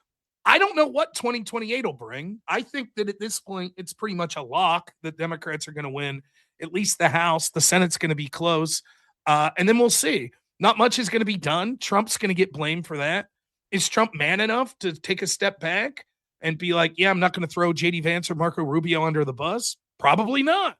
I don't know what 2028 will bring. I think that at this point, it's pretty much a lock that Democrats are going to win at least the House. The Senate's going to be close. And then we'll see. Not much is going to be done. Trump's going to get blamed for that. Is Trump man enough to take a step back and be like, yeah, I'm not going to throw JD Vance or Marco Rubio under the bus? Probably not.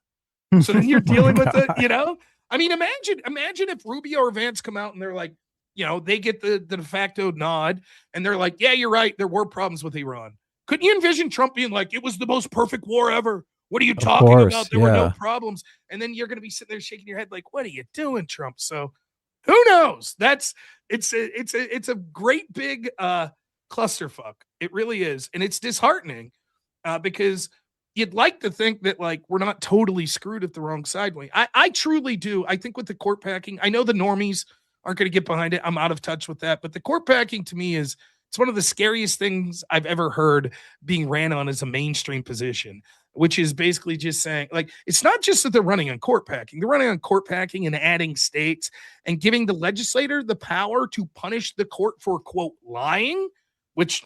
So then you're dealing with it, you know? I mean, imagine if Rubio or Vance come out and they're like, you know, they get the de facto nod and they're like, yeah, you're right. There were problems with Iran. Couldn't you envision Trump being like, it was the most perfect war ever? What are you talking about? There were no problems. And then you're going to be sitting there shaking your head like, what are you doing, Trump? So who knows? It's a great big clusterfuck. It really is. And it's disheartening because you'd like to think that like we're not totally screwed at the wrong side way. I truly do. I think with the court packing, I know the normies aren't going to get behind it. I'm out of touch with that. But the court packing to me it's one of the scariest things I've ever heard being ran on as a mainstream position, which is basically just saying, like, it's not just that they're running on court packing. They're running on court packing and adding states and giving the legislator the power to punish the court for, quote, lying, which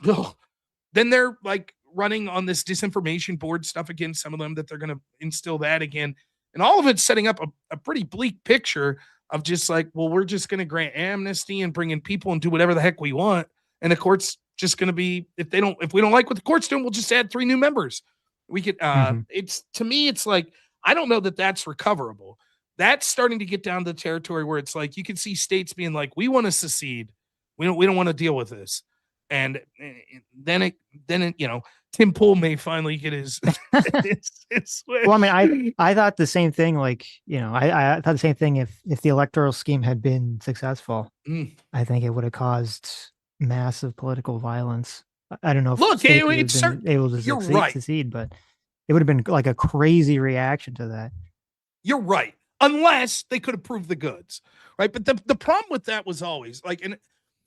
then they're like running on this disinformation board stuff against some of them that they're going to instill that again. And all of it's setting up a pretty bleak picture of just like, well, we're just going to grant amnesty and bring in people and do whatever the heck we want. And the court's just going to be, if we don't like what the court's doing, we'll just add 3 new members. We could, it's, to me, it's like, I don't know that that's recoverable. That's starting to get down to the territory where it's like, you can see states being like, we want to secede. We don't want to deal with this. And then it, you know, Tim Pool may finally get his, his well, I mean, I thought the same thing, like, you know, I thought the same thing. If the electoral scheme had been successful, I think it would have caused massive political violence. I don't know if Look, it's able to succeed, but it would have been like a crazy reaction to that. You're right. Unless they could have proved the goods, right? But the problem with that was always like, and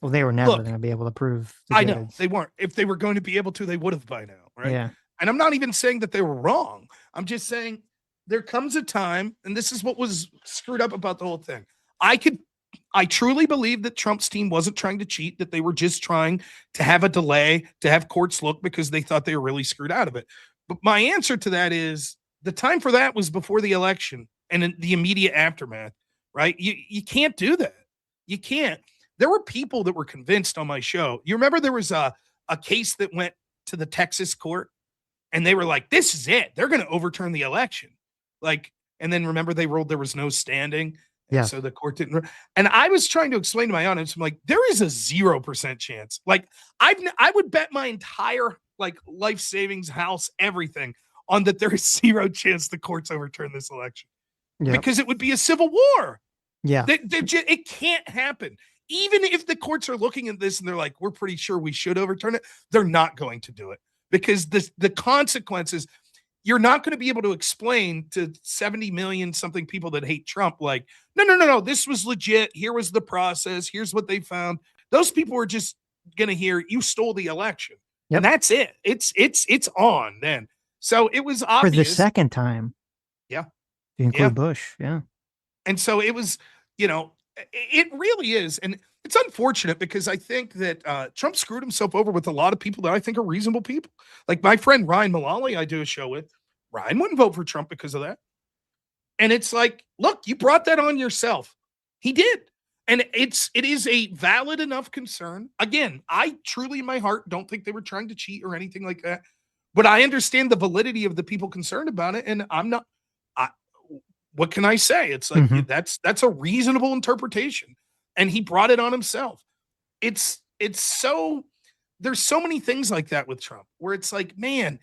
well, they were never going to be able to prove the I goods. know they weren't. If they were going to be able to, they would have by now, right? Yeah. And I'm not even saying that they were wrong. I'm just saying there comes a time, and this is what was screwed up about the whole thing. I truly believe that Trump's team wasn't trying to cheat, that they were just trying to have a delay, to have courts look because they thought they were really screwed out of it. But my answer to that is the time for that was before the election and in the immediate aftermath, right? You can't do that. You can't. There were people that were convinced on my show. You remember there was a case that went to the Texas court and they were like, this is it. They're going to overturn the election. Like, and then remember they ruled there was no standing. Yeah. So the court didn't. And I was trying to explain to my audience, I'm like, there is a 0% chance. Like I would bet my entire like life savings, house, everything on that there is 0 chance the courts overturn this election because it would be a civil war. Yeah. It can't happen. Even if the courts are looking at this and they're like, we're pretty sure we should overturn it, they're not going to do it because the consequences, you're not going to be able to explain to 70 million something people that hate Trump, like, no, this was legit. Here was the process. Here's what they found. Those people were just going to hear you stole the election. Yep. And that's it. It's on then. So it was obvious. For the second time. Yeah. To include Bush. Yeah. And so it was, you know, it really is. And it's unfortunate because I think that Trump screwed himself over with a lot of people that I think are reasonable people. Like my friend Ryan Mullally, I do a show with. Ryan wouldn't vote for Trump because of that. And it's like, look, you brought that on yourself. He did. And it is a valid enough concern. Again, I truly in my heart don't think they were trying to cheat or anything like that. But I understand the validity of the people concerned about it. And I'm not, what can I say? It's like, that's a reasonable interpretation. And he brought it on himself. It's so, there's so many things like that with Trump where it's like, man,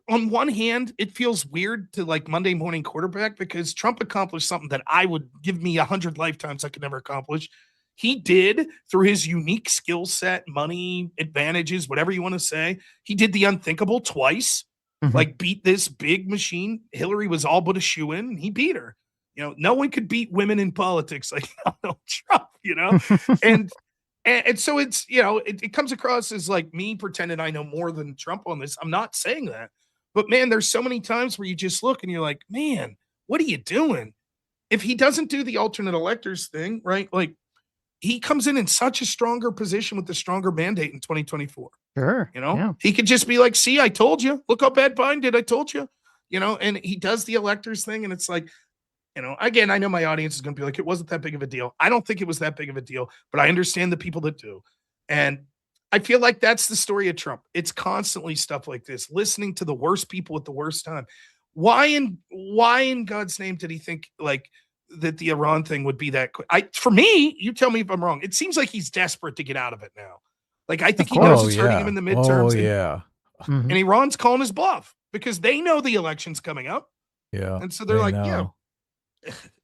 on one hand, it feels weird to like Monday morning quarterback because Trump accomplished something that I would give me 100 lifetimes I could never accomplish. He did through his unique skill set, money, advantages, whatever you want to say. He did the unthinkable twice. Like beat this big machine. Hillary was all but a shoo-in. He beat her. You know, no one could beat women in politics like Donald Trump, you know? and so it's, you know, it comes across as like me pretending I know more than Trump on this. I'm not saying that. But man, there's so many times where you just look and you're like, man, what are you doing? If he doesn't do the alternate electors thing, right? Like he comes in such a stronger position with the stronger mandate in 2024. Sure. You know, yeah. he could just be like, see, I told you. Look how bad Biden did. I told you. You know, and he does the electors thing. And it's like, you know, again, I know my audience is going to be like, it wasn't that big of a deal. I don't think it was that big of a deal, but I understand the people that do. And I feel like that's the story of Trump. It's constantly stuff like this, listening to the worst people at the worst time. Why in God's name did he think like that the Iran thing would be that quick? For me, you tell me if I'm wrong. It seems like he's desperate to get out of it now. Like, I think he knows it's hurting him in the midterms. And Iran's calling his bluff because they know the election's coming up. Yeah. And so they're like, yeah.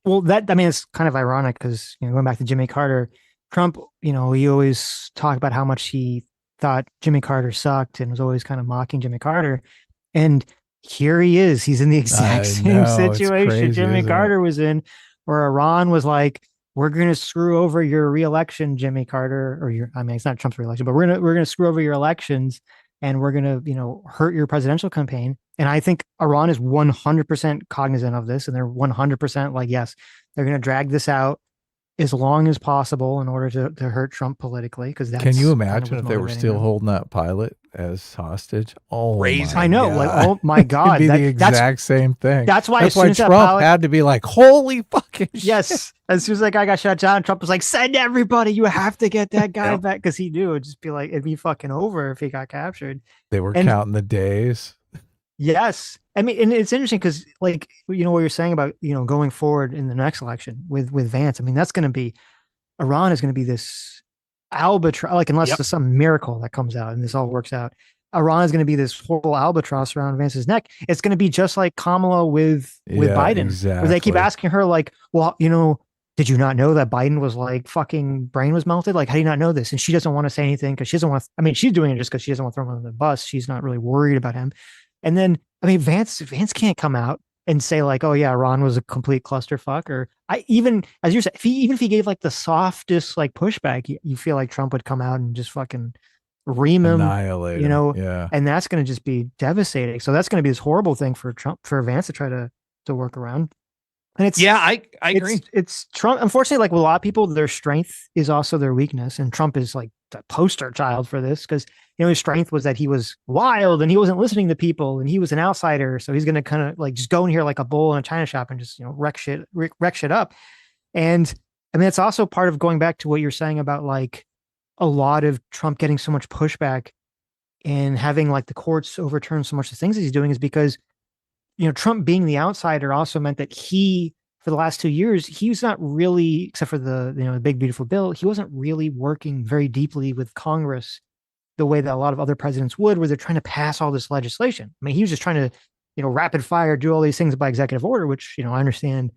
Well, it's kind of ironic because, going back to Jimmy Carter, Trump, he always talked about how much he thought Jimmy Carter sucked and was always kind of mocking Jimmy Carter. And here he is. He's in the exact same situation Jimmy Carter was in, where Iran was like, we're going to screw over your reelection, Jimmy Carter, or it's not Trump's reelection, but we're going to screw over your elections and we're going to, hurt your presidential campaign. And I think Iran is 100% cognizant of this. And they're 100% like, yes, they're going to drag this out as long as possible in order to hurt Trump politically. Because can you imagine if they were still holding that pilot as hostage? Oh, crazy! I know, like, oh my God, it'd be the exact same thing. That's why Trump had to be like, holy fucking shit. Yes. As soon as that guy got shut down, Trump was like, send everybody. You have to get that guy back, because he knew it'd just be like, it'd be fucking over if he got captured. They were counting the days. Yes. I mean, and it's interesting because, like, what you're saying about, going forward in the next election with Vance, I mean, that's going to be, Iran is going to be this albatross, like, unless there's some miracle that comes out and this all works out, Iran is going to be this horrible albatross around Vance's neck. It's going to be just like Kamala with Biden, exactly. where they keep asking her, like, well, did you not know that Biden was like fucking brain was melted? Like, how do you not know this? And she doesn't want to say anything because she doesn't want she's doing it just because she doesn't want to throw him on the bus. She's not really worried about him. And then, Vance can't come out and say like, oh yeah, Iran was a complete clusterfuck. Or even as you're saying, if he gave like the softest like pushback, you feel like Trump would come out and just fucking ream him, annihilate him. Yeah. And that's going to just be devastating. So that's going to be this horrible thing for Vance to try to work around. And it's I agree. It's Trump. Unfortunately, like with a lot of people, their strength is also their weakness, and Trump is like the poster child for this because his strength was that he was wild and he wasn't listening to people and he was an outsider. So he's going to kind of like just go in here like a bull in a china shop and just wreck shit up. And it's also part of going back to what you're saying about like a lot of Trump getting so much pushback and having like the courts overturn so much of the things that he's doing is because Trump being the outsider also meant that he, for the last 2 years, he was not really, except for the big, beautiful bill, he wasn't really working very deeply with Congress the way that a lot of other presidents would, where they're trying to pass all this legislation. I mean, he was just trying to, rapid fire, do all these things by executive order, which, I understand,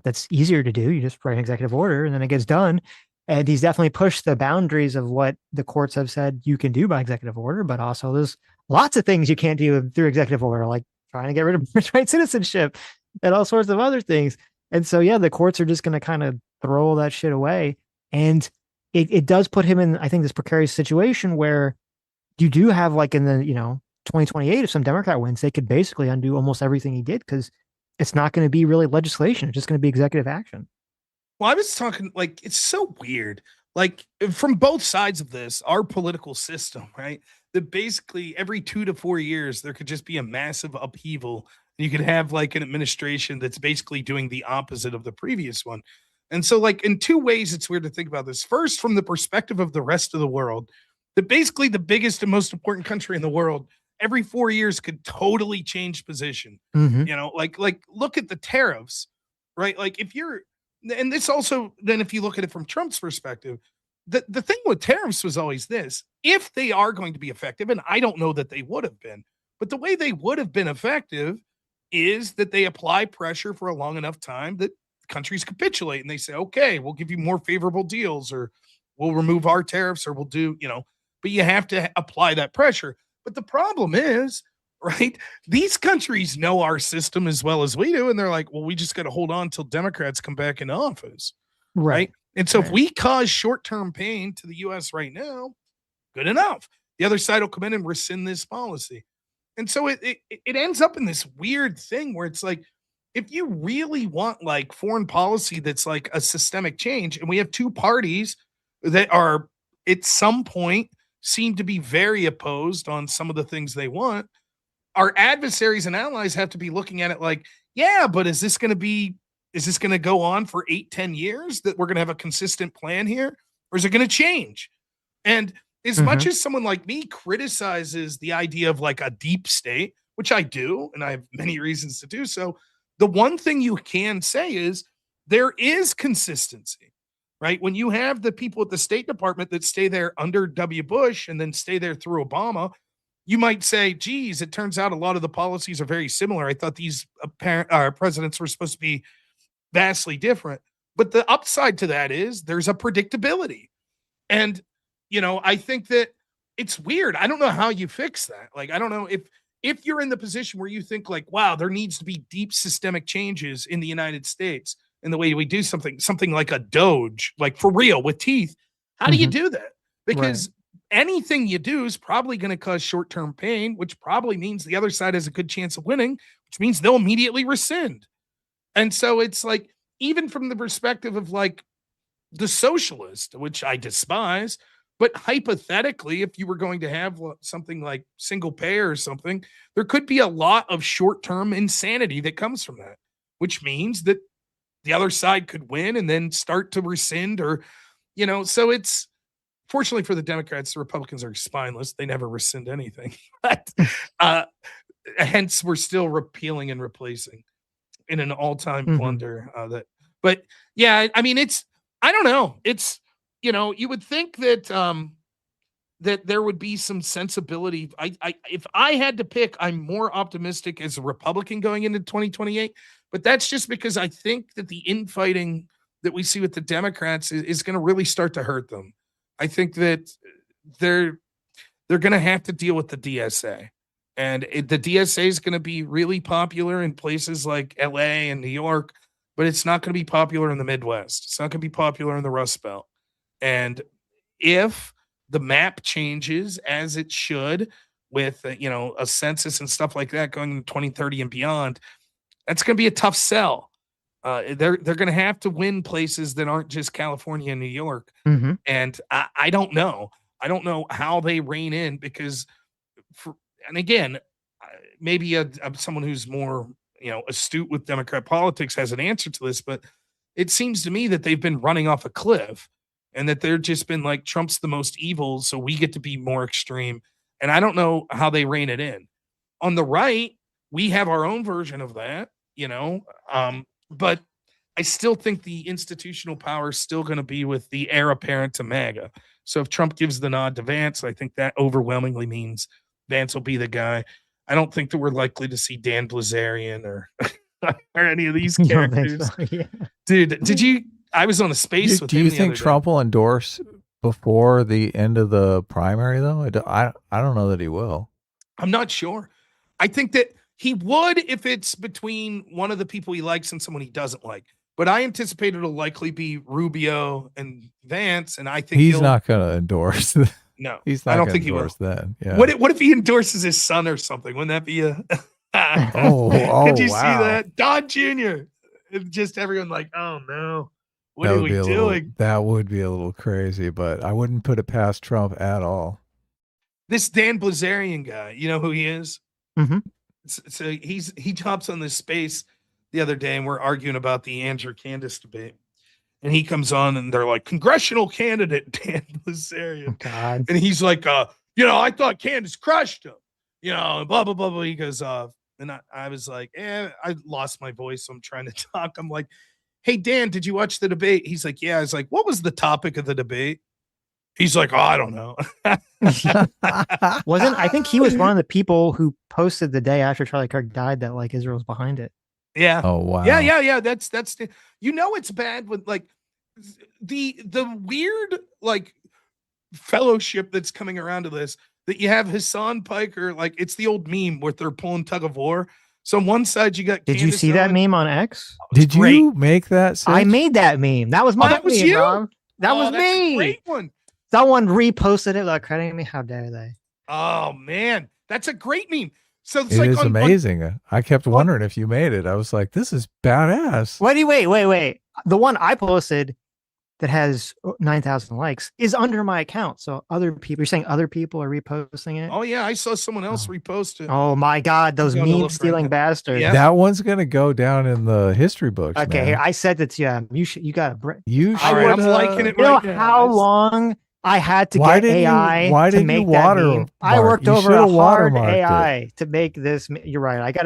that's easier to do. You just write an executive order and then it gets done. And he's definitely pushed the boundaries of what the courts have said you can do by executive order, but also there's lots of things you can't do through executive order, like trying to get rid of birthright citizenship and all sorts of other things. And so, yeah, the courts are just going to kind of throw all that shit away. And it does put him in, I think, this precarious situation where you do have like in the, 2028, if some Democrat wins, they could basically undo almost everything he did because it's not going to be really legislation. It's just going to be executive action. Well, I was talking like, it's so weird. Like from both sides of this, our political system, right? That basically every 2 to 4 years, there could just be a massive upheaval. You could have like an administration that's basically doing the opposite of the previous one. And so like in two ways, it's weird to think about this. First, from the perspective of the rest of the world, that basically the biggest and most important country in the world, every 4 years could totally change position. Mm-hmm. Like look at the tariffs, right? Like if you're, and this also, then if you look at it from Trump's perspective, the thing with tariffs was always this: if they are going to be effective, and I don't know that they would have been, but the way they would have been effective is that they apply pressure for a long enough time that countries capitulate and they say, okay, we'll give you more favorable deals, or we'll remove our tariffs, or we'll do, but you have to apply that pressure. But the problem is, right, these countries know our system as well as we do. And they're like, well, we just got to hold on till Democrats come back into office. Right. And so if we cause short-term pain to the U.S. right now, good enough. The other side will come in and rescind this policy. And so it ends up in this weird thing where it's like, if you really want like foreign policy that's like a systemic change, and we have two parties that are at some point seem to be very opposed on some of the things they want, our adversaries and allies have to be looking at it like, yeah, but is this going to go on for 8-10 years that we're going to have a consistent plan here? Or is it going to change? And as much as someone like me criticizes the idea of like a deep state, which I do, and I have many reasons to do so, the one thing you can say is there is consistency, right? When you have the people at the State Department that stay there under W. Bush and then stay there through Obama, you might say, geez, it turns out a lot of the policies are very similar. I thought these presidents were supposed to be vastly different. But the upside to that is there's a predictability. And, I think that it's weird. I don't know how you fix that. Like, I don't know if you're in the position where you think like, wow, there needs to be deep systemic changes in the United States in the way we do something like a Doge, like for real with teeth. How do you do that? Because anything you do is probably going to cause short-term pain, which probably means the other side has a good chance of winning, which means they'll immediately rescind. And so it's like, even from the perspective of like the socialist, which I despise, but hypothetically, if you were going to have something like single payer or something, there could be a lot of short-term insanity that comes from that, which means that the other side could win and then start to rescind or, so it's, fortunately for the Democrats, the Republicans are spineless. They never rescind anything. But hence, we're still repealing and replacing in an all-time blunder. But yeah, I mean, I don't know. It's, you would think that that there would be some sensibility. If I had to pick, I'm more optimistic as a Republican going into 2028. But that's just because I think that the infighting that we see with the Democrats is going to really start to hurt them. I think that they're going to have to deal with the DSA, and the DSA is going to be really popular in places like LA and New York, but it's not going to be popular in the Midwest. It's not going to be popular in the Rust Belt. And if the map changes as it should with, a census and stuff like that going into 2030 and beyond, that's going to be a tough sell. They're going to have to win places that aren't just California and New York. And I don't know. I don't know how they rein in because, and again, maybe someone who's more, astute with Democrat politics has an answer to this, but it seems to me that they've been running off a cliff and that they're just been like, Trump's the most evil, so we get to be more extreme. And I don't know how they rein it in. On the right, we have our own version of that, but I still think the institutional power is still going to be with the heir apparent to MAGA. So if Trump gives the nod to Vance, I think that overwhelmingly means Vance will be the guy. I don't think that we're likely to see Dan Blazarian or any of these characters. Dude, I was on a space with him. Do you think Trump will endorse before the end of the primary, though? I don't know that he will. I'm not sure. I think that he would if it's between one of the people he likes and someone he doesn't like. But I anticipate it'll likely be Rubio and Vance, and I think he's not going to endorse. No, he's not. I don't think he will. That. Yeah. What if he endorses his son or something? Wouldn't that be a? Could you see that, Don Jr.? Just everyone like, oh no, what are we doing? That would be a little crazy, but I wouldn't put it past Trump at all. This Dan Blazarian guy, you know who he is? So he hops on this space the other day, and we're arguing about the Andrew Candace debate. And he comes on, and they're like, congressional candidate Dan Blazarian. God. And he's like, I thought Candace crushed him, blah, blah, blah, blah. He goes, and I was like, I lost my voice, so I'm trying to talk. I'm like, hey, Dan, did you watch the debate? He's like, yeah. I was like, what was the topic of the debate? He's like, oh, I don't know. I think he was one of the people who posted the day after Charlie Kirk died that like Israel's behind it. Yeah. Oh, wow. Yeah. That's it's bad with like the weird like fellowship that's coming around to this, that you have Hassan Piker, like it's the old meme where they're pulling tug of war. So on one side you got. Did you see that meme on X? Did you make that? Sitch? I made that meme. That was my that was meme, you? Rob. That was me. A great one. Someone reposted it without crediting me. How dare they? Oh man, that's a great meme. So it's it is amazing. I kept wondering if you made it. I was like, this is badass. Wait. The one I posted that has 9,000 likes is under my account. So other people, you're saying other people are reposting it? Oh yeah, I saw someone else repost it. Oh my God, those meme stealing bastards. That one's gonna go down in the history books. Okay, man. here I said that. Yeah, you got to. You All right, I'm liking it. You know Right now. how long I had to Why get didn't you- AI why to didn't make you that meme? watermark? I worked You over a should've hard watermarked AI to make this. You're right.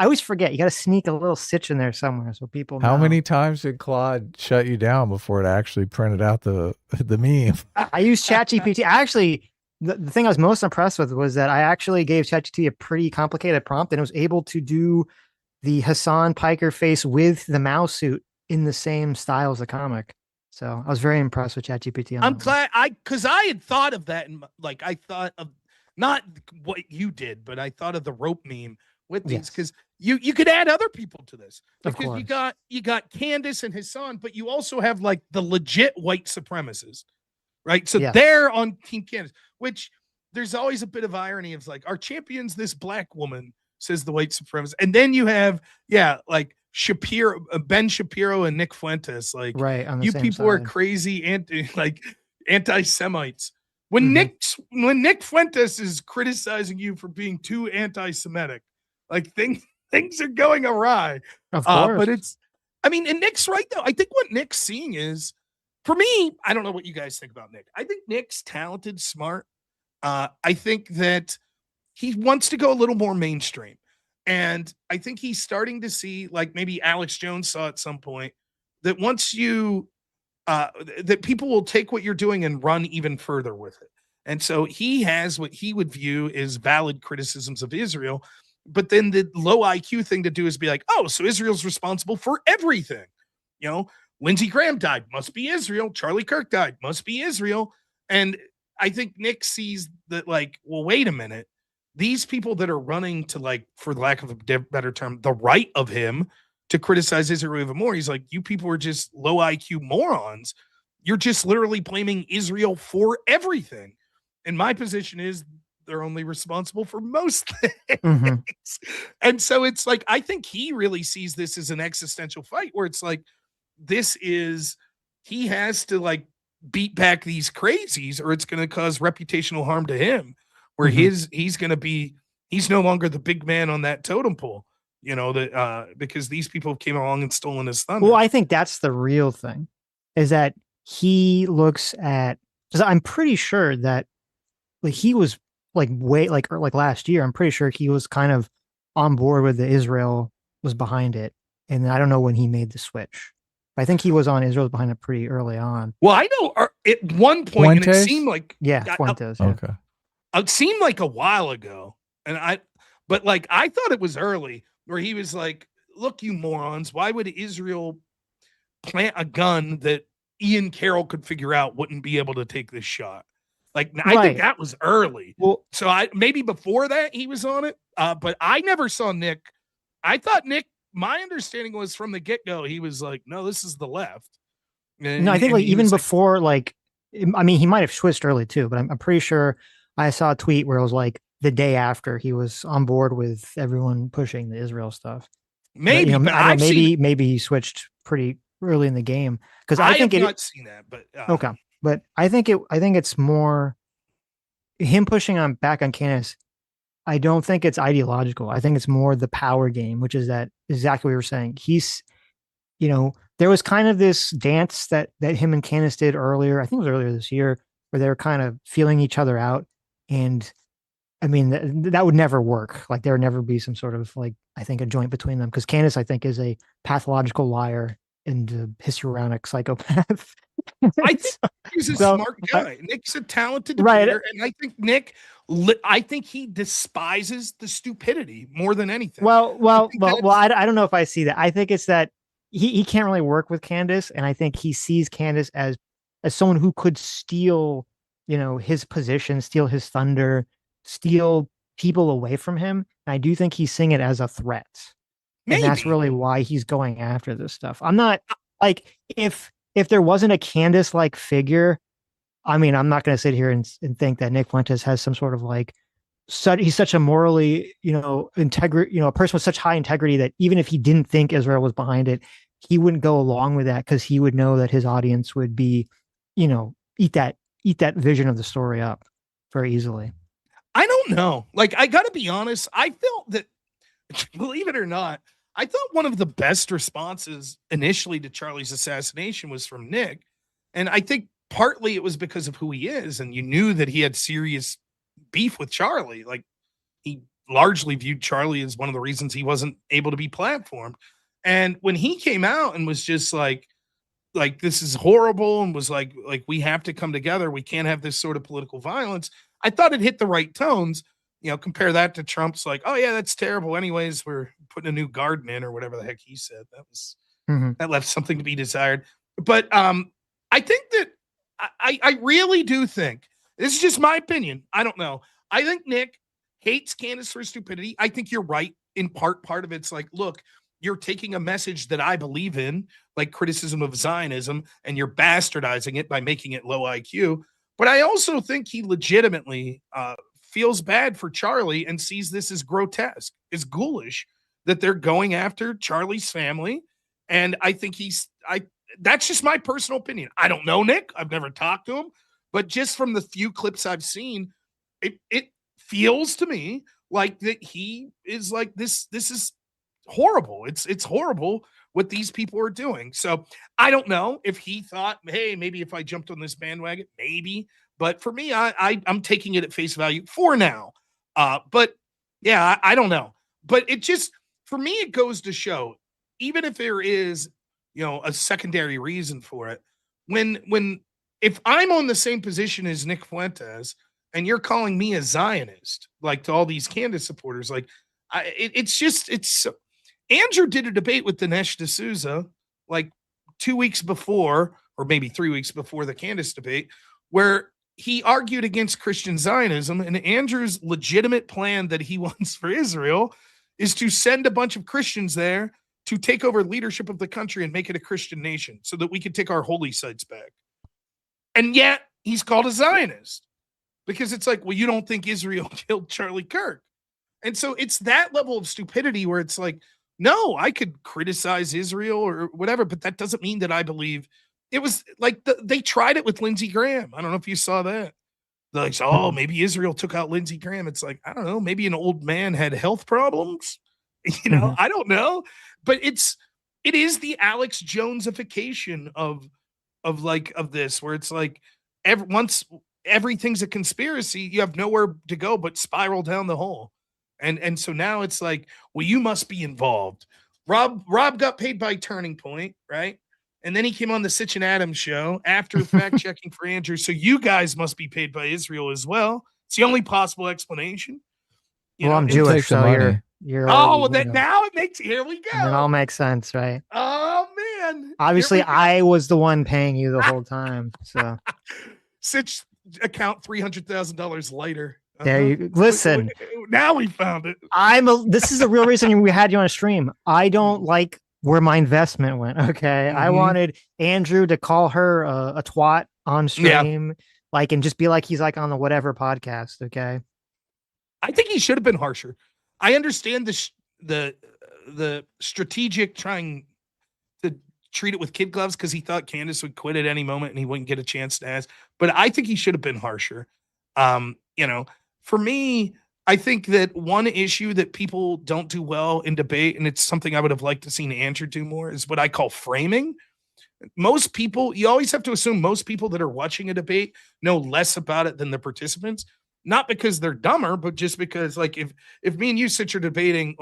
I always forget. You got to sneak a little Sitch in there somewhere so people How know. many times did Claude shut you down before it actually printed out the meme? I used ChatGPT. Actually, the thing I was most impressed with was that I actually gave ChatGPT a pretty complicated prompt and it was able to do the Hassan Piker face with the Mao suit in the same style as the comic. So I was very impressed with ChatGPT. I'm glad because I had thought of that and like I thought of not what you did, but I thought of the rope meme with these because you could add other people to this because you got Candace and Hassan, but you also have like the legit white supremacists, right? So they're on Team Candace, which there's always a bit of irony of like our champion's this black woman, says the white supremacist, and then you have like Shapiro, Ben Shapiro, and Nick Fuentes. Like, on the you same people are side. crazy anti-Semites. When Nick Fuentes is criticizing you for being too anti-Semitic, like things are going awry. Of course. But and Nick's right though. I think what Nick's seeing is, for me, I don't know what you guys think about Nick. I think Nick's talented, smart. I think that he wants to go a little more mainstream. And I think he's starting to see, like maybe Alex Jones saw at some point, that once you, that people will take what you're doing and run even further with it. And so he has what he would view as valid criticisms of Israel. But then the low IQ thing to do is be like, oh, so Israel's responsible for everything. You know, Lindsey Graham died, must be Israel. Charlie Kirk died, must be Israel. And I think Nick sees that, like, well, wait a minute. These people that are running to, like, for lack of a better term, the right of him to criticize Israel even more. He's like, you people are just low IQ morons. You're just literally blaming Israel for everything. And my position is they're only responsible for most things. And so it's like, I think he really sees this as an existential fight where it's like, he has to like beat back these crazies or it's going to cause reputational harm to him where he's no longer the big man on that totem pole, you know, that because these people came along and stolen his thunder. Well, I think that's the real thing is that he looks at, because I'm pretty sure that like he was like like last year, I'm pretty sure he was kind of on board with the Israel was behind it. And I don't know when he made the switch. I think he was on Israel's behind it pretty early on. Well, I know at one point, and it seemed like Fuentes. Okay. It seemed like a while ago, but like I thought it was early where he was like, "Look, you morons! Why would Israel plant a gun that Ian Carroll could figure out wouldn't be able to take this shot?" Like I think that was early. Well, so maybe before that he was on it, but I never saw Nick. I thought Nick. My understanding was from the get-go, he was like, no, this is the left. No, I think like even before, like, I mean, he might have switched early too, but I'm pretty sure I saw a tweet where it was like the day after he was on board with everyone pushing the Israel stuff. Maybe, but maybe he switched pretty early in the game because I think have not seen that, but okay. But I think it's more him pushing back on Candace. I don't think it's ideological. I think it's more the power game, which is that exactly what you were saying. He's, you know, there was kind of this dance that him and Candace did earlier. I think it was earlier this year where they were kind of feeling each other out. And I mean, that would never work. Like there would never be some sort of like, I think a joint between them. Cause Candace, I think is a pathological liar and a histrionic psychopath. I think he's a smart guy. Nick's a talented debater, and I think Nick, he despises the stupidity more than anything. Well, I don't know if I see that. I think it's that he can't really work with Candace, and I think he sees Candace as someone who could steal, you know, his position, steal his thunder, steal people away from him. And I do think he's seeing it as a threat. Maybe. And that's really why he's going after this stuff. I'm not like if there wasn't a Candace-like figure, I mean, I'm not going to sit here and think that Nick Fuentes has some sort of like, he's such a morally, you know, a person with such high integrity that even if he didn't think Israel was behind it, he wouldn't go along with that because he would know that his audience would be, eat that vision of the story up very easily. I don't know. Like, I got to be honest. I felt that, believe it or not, I thought one of the best responses initially to Charlie's assassination was from Nick. And I think partly it was because of who he is. And you knew that he had serious beef with Charlie. Like, he largely viewed Charlie as one of the reasons he wasn't able to be platformed. And when he came out and was just like this is horrible, and was like we have to come together, we can't have this sort of political violence, I thought it hit the right tones. Compare that to Trump's like, oh yeah, that's terrible, anyways, we're putting a new garden in, or whatever the heck he said. That left something to be desired. But I think that I really do think, this is just my opinion, I don't know, I think Nick hates Candace for stupidity. I think you're right in part of it's like, look, you're taking a message that I believe in, like criticism of Zionism, and you're bastardizing it by making it low IQ. But I also think he legitimately feels bad for Charlie and sees this as grotesque, as ghoulish, that they're going after Charlie's family. And I think that's just my personal opinion. I don't know Nick. I've never talked to him, but just from the few clips I've seen, it feels to me like that he is like, this is horrible. It's horrible what these people are doing. So I don't know if he thought, hey, maybe if I jumped on this bandwagon, maybe. But for me, I'm taking it at face value for now. But yeah, I don't know. But it just, for me, it goes to show, even if there is, a secondary reason for it, if I'm on the same position as Nick Fuentes, and you're calling me a Zionist, like to all these Candace supporters, like it's Andrew did a debate with Dinesh D'Souza like 2 weeks before, or maybe 3 weeks before the Candace debate, where he argued against Christian Zionism. And Andrew's legitimate plan that he wants for Israel is to send a bunch of Christians there to take over leadership of the country and make it a Christian nation so that we can take our holy sites back. And yet he's called a Zionist because it's like, well, you don't think Israel killed Charlie Kirk. And so it's that level of stupidity where it's like, no, I could criticize Israel or whatever, but that doesn't mean that I believe. It was like they tried it with Lindsey Graham. I don't know if you saw that. They're like, oh, maybe Israel took out Lindsey Graham. It's like, I don't know, maybe an old man had health problems. I don't know. But it is the Alex Jonesification of this, where it's like once everything's a conspiracy, you have nowhere to go but spiral down the hole. And so now it's like, well, you must be involved. Rob got paid by Turning Point, right? And then he came on the Sitch and Adams show after fact checking for Andrew. So you guys must be paid by Israel as well. It's the only possible explanation. I'm Jewish, so you're. Now it makes. Here we go. It all makes sense, right? Oh man! Obviously, I was the one paying you the whole time. So Sitch account $300,000 later. There you listen. Now we found it. This is the real reason we had you on a stream. I don't like where my investment went. Okay. I wanted Andrew to call her a twat on stream, and just be like, he's like on the whatever podcast. Okay. I think he should have been harsher. I understand the strategic trying to treat it with kid gloves because he thought Candace would quit at any moment and he wouldn't get a chance to ask, but I think he should have been harsher. For me, I think that one issue that people don't do well in debate, and it's something I would have liked to seen Andrew do more, is what I call framing. Most people, you always have to assume most people that are watching a debate know less about it than the participants, not because they're dumber, but just because, like, if me and you, Sitch, are debating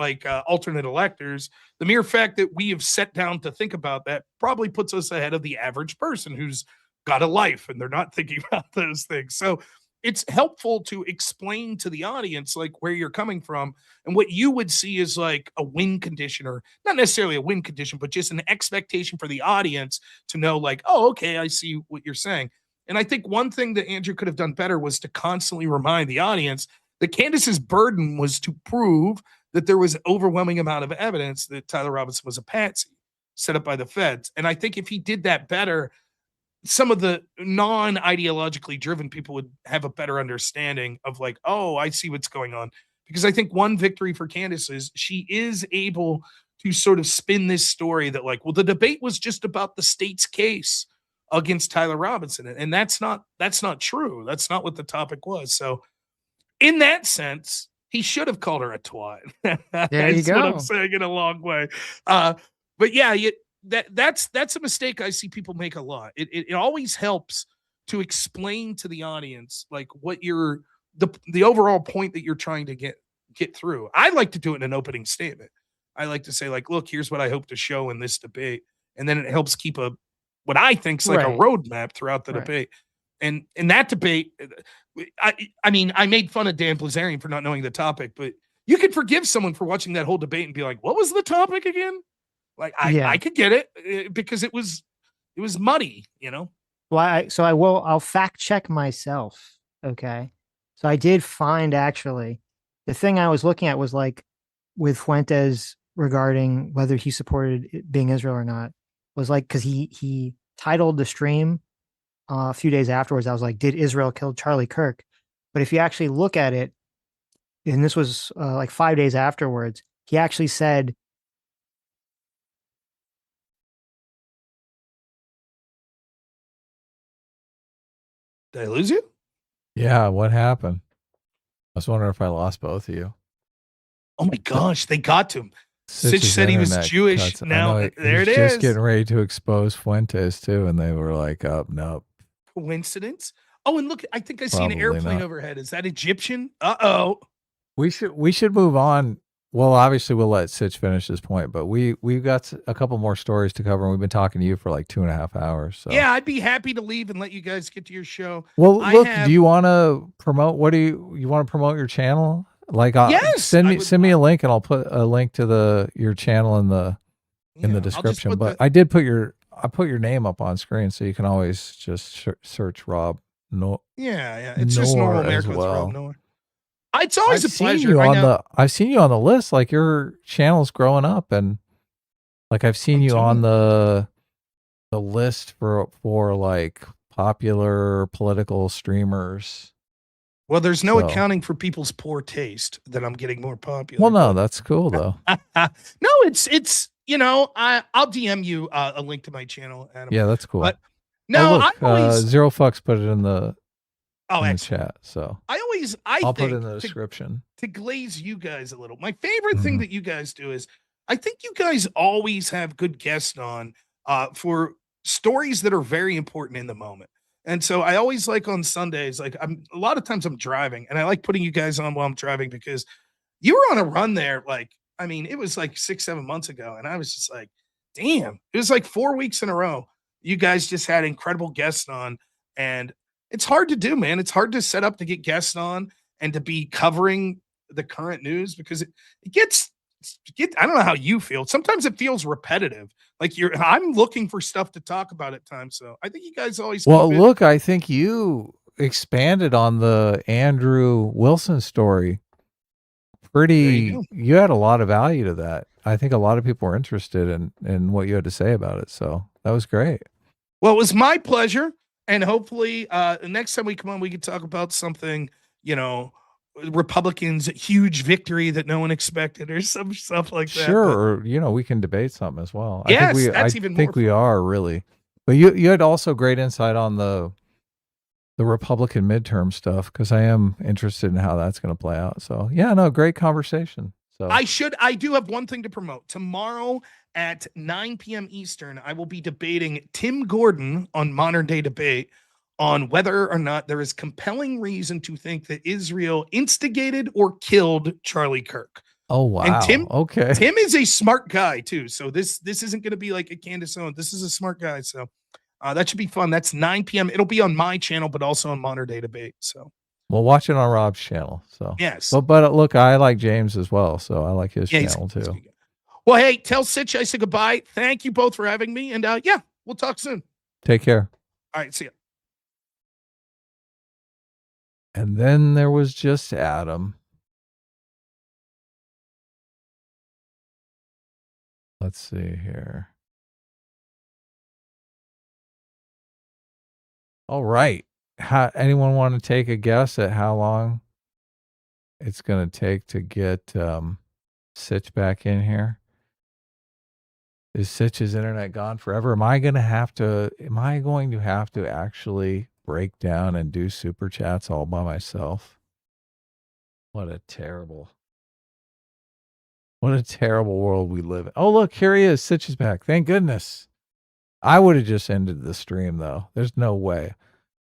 alternate electors, the mere fact that we have sat down to think about that probably puts us ahead of the average person who's got a life and they're not thinking about those things. So it's helpful to explain to the audience like where you're coming from, and what you would see is like a win condition, or not necessarily a win condition, but just an expectation for the audience to know like, oh, okay, I see what you're saying. And I think one thing that Andrew could have done better was to constantly remind the audience that Candace's burden was to prove that there was an overwhelming amount of evidence that Tyler Robinson was a patsy set up by the feds. And I think if he did that better, some of the non-ideologically driven people would have a better understanding of like, oh, I see what's going on. Because I think one victory for Candace is she is able to sort of spin this story that like, well, the debate was just about the state's case against Tyler Robinson. And that's not true. That's not what the topic was. So in that sense, he should have called her a twat. There you That's what I'm go. saying in a long way. But yeah, that's a mistake I see people make a lot. It always helps to explain to the audience like what you're the overall point that you're trying to get through. I like to do it in an opening statement. I like to say like, look, here's what I hope to show in this debate, and then it helps keep what I think's like a roadmap throughout the debate. And in that debate, I mean, I made fun of Dan Blazarian for not knowing the topic, but you could forgive someone for watching that whole debate and be like, what was the topic again? Like, I could get it because it was muddy, you know? Well, I'll fact check myself. Okay. So I did find actually the thing I was looking at was like with Fuentes regarding whether he supported it being Israel or not was like, cause he titled the stream a few days afterwards. I was like, did Israel kill Charlie Kirk? But if you actually look at it, and this was like 5 days afterwards, he actually said, did I lose you? Yeah, what happened? I was wondering if I lost both of you. Oh my gosh, they got to him. Sitch said he was Jewish. Cuts. Now there it is. Just getting ready to expose Fuentes too, and they were like, "Oh, no." Coincidence? Oh, and look, I think I see an Probably airplane not. overhead. Is that Egyptian? Uh-oh. We should move on. Well, obviously we'll let Sitch finish his point, but we've got a couple more stories to cover, and we've been talking to you for like 2.5 hours. So Yeah, I'd be happy to leave and let you guys get to your show. well, look, do you want to promote? What do you want to promote your channel? Like, yes, send me a link, and I'll put a link to your channel in the description. But I put your name up on screen, so you can always just search Rob. No, yeah, it's just normal America with Rob Noah. It's always a pleasure. I've seen you on the list. Like your channel's growing up, and like I've seen you on the list for like popular political streamers. Well, there's no accounting for people's poor taste that I'm getting more popular. Well, no, that's cool though. No, it's you know, I'll DM you a link to my channel, Adam. Yeah, that's cool. But no, look, I always Zero Fucks put it in the excellent. chat. So I'll put it in the description to glaze you guys a little. My favorite thing that you guys do is I think you guys always have good guests on for stories that are very important in the moment. And so I always like on Sundays, like a lot of times I'm driving, and I like putting you guys on while I'm driving because you were on a run there. Like, I mean, it was like 6-7 months ago, and I was just like, damn, it was like 4 weeks in a row. You guys just had incredible guests on, and it's hard to do, man. It's hard to set up to get guests on and to be covering the current news because it gets, I don't know how you feel. Sometimes it feels repetitive. Like I'm looking for stuff to talk about at times. So I think you guys always. Well, look, I think you expanded on the Andrew Wilson story. You had a lot of value to that. I think a lot of people were interested in what you had to say about it. So that was great. Well, it was my pleasure. And hopefully next time we come on, we can talk about something, you know, Republicans' huge victory that no one expected or some stuff like that. Sure. Or, you know, we can debate something as well. Yes, I think we are really. But you had also great insight on the Republican midterm stuff because I am interested in how that's going to play out. So yeah, no, great conversation. So I do have one thing to promote. Tomorrow at 9 p.m. Eastern, I will be debating Tim Gordon on Modern Day Debate on whether or not there is compelling reason to think that Israel instigated or killed Charlie Kirk. Oh, wow. And Tim is a smart guy too. So this isn't going to be like a Candace Owens. This is a smart guy. So that should be fun. That's 9 p.m. It'll be on my channel, but also on Modern Day Debate. So we'll watch it on Rob's channel. So yes. But look, I like James as well. So I like his channel too. Well, hey, tell Sitch I say goodbye. Thank you both for having me. And yeah, we'll talk soon. Take care. All right. See ya. And then there was just Adam. Let's see here. All right. Anyone want to take a guess at how long it's going to take to get Sitch back in here? Is Sitch's internet gone forever? Am I going to have to actually break down and do super chats all by myself? What a terrible world we live in. Oh, look, here he is. Sitch is back. Thank goodness. I would have just ended the stream, though. There's no way.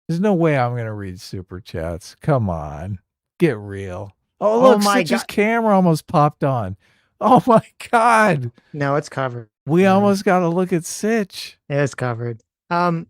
There's no way I'm going to read super chats. Come on. Get real. Oh, look, Sitch's camera almost popped on. Oh, my God. No, it's covered. We almost got to look at Sitch. Yeah, it's covered. Did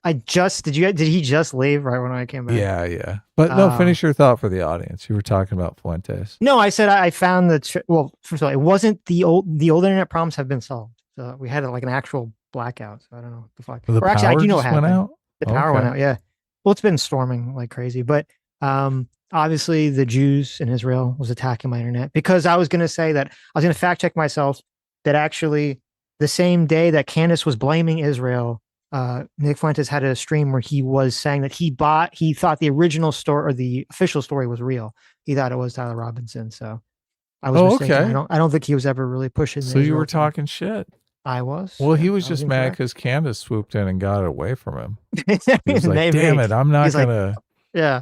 he just leave right when I came back? Yeah. But no, finish your thought for the audience. You were talking about Fuentes. No, I said I found well, first of all, it wasn't the old internet problems have been solved. So we had like an actual blackout. So I don't know what the fuck. The or actually, I power do know what just went happened. out? The power went Okay. out. Yeah. Well, it's been storming like crazy, but obviously the Jews in Israel was attacking my internet because I was going to say that I was going to fact check myself that actually the same day that Candace was blaming Israel, Nick Fuentes had a stream where he was saying that he thought the original story or the official story was real. He thought it was Tyler Robinson. So I was mistaken. Okay. I don't think he was ever really pushing. So you were talking shit. I was. Well, he was just mad because Candace swooped in and got it away from him. He was like, Maybe. damn it, I'm not going to. Yeah.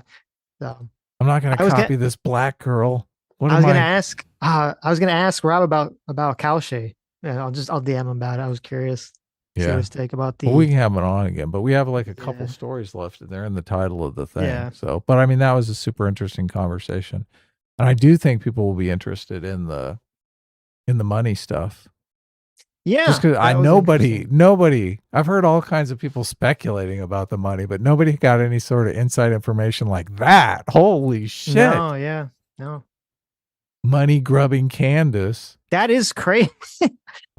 I'm not going to copy this black girl. I was going to ask Rob about Kalshi. Yeah, I'll DM him about it. I was curious. See Yeah. his take about the. Well, we can have it on again, but we have like a couple stories left and they're in the title of the thing. Yeah. So, but I mean, that was a super interesting conversation. And I do think people will be interested in the money stuff. Yeah. Just because nobody, I've heard all kinds of people speculating about the money, but nobody got any sort of inside information like that. Holy shit. No, yeah. No. Money grubbing Candace. That is crazy. Like,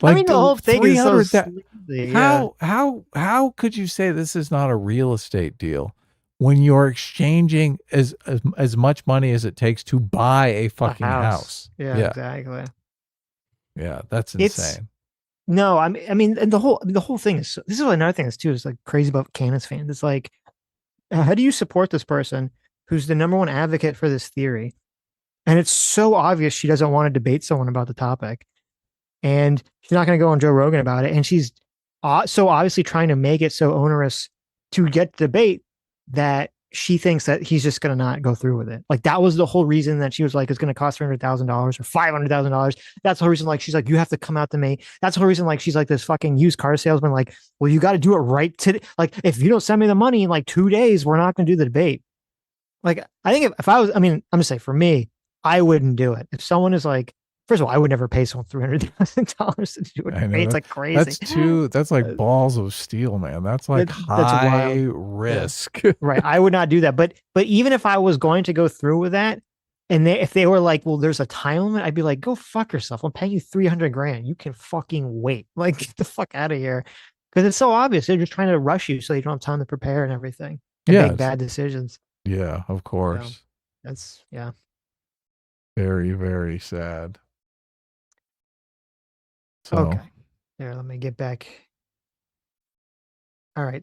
I mean, the whole thing is so 300 sleazy, How could you say this is not a real estate deal when you're exchanging as much money as it takes to buy a fucking house? Yeah, exactly. Yeah, that's insane. No, I mean, and the whole thing is. This is another thing that's too is like crazy about Candace fans. It's like, how do you support this person who's the number one advocate for this theory, and it's so obvious she doesn't want to debate someone about the topic, and she's not going to go on Joe Rogan about it, and she's so obviously trying to make it so onerous to get debate that she thinks that he's just going to not go through with it. Like that was the whole reason that she was like, it's going to cost $300,000 or $500,000. That's the whole reason. Like, she's like, you have to come out to me. That's the whole reason. Like, she's like this fucking used car salesman. Like, well, you got to do it right today. Like, if you don't send me the money in like 2 days, we're not going to do the debate. Like, I think if I was, I mean, I'm just saying for me, I wouldn't do it. If someone is like, first of all, I would never pay someone $300,000 to do it. It's like crazy. That's like balls of steel, man. That's like high risk. Yeah. Right. I would not do that. But even if I was going to go through with that, and if they were like, well, there's a time limit, I'd be like, go fuck yourself. I'm paying you $300,000. You can fucking wait. Like, get the fuck out of here. Because it's so obvious. They're just trying to rush you so you don't have time to prepare and everything. And make bad decisions. Yeah, of course. That's very, very sad. So. Okay. There, let me get back. All right.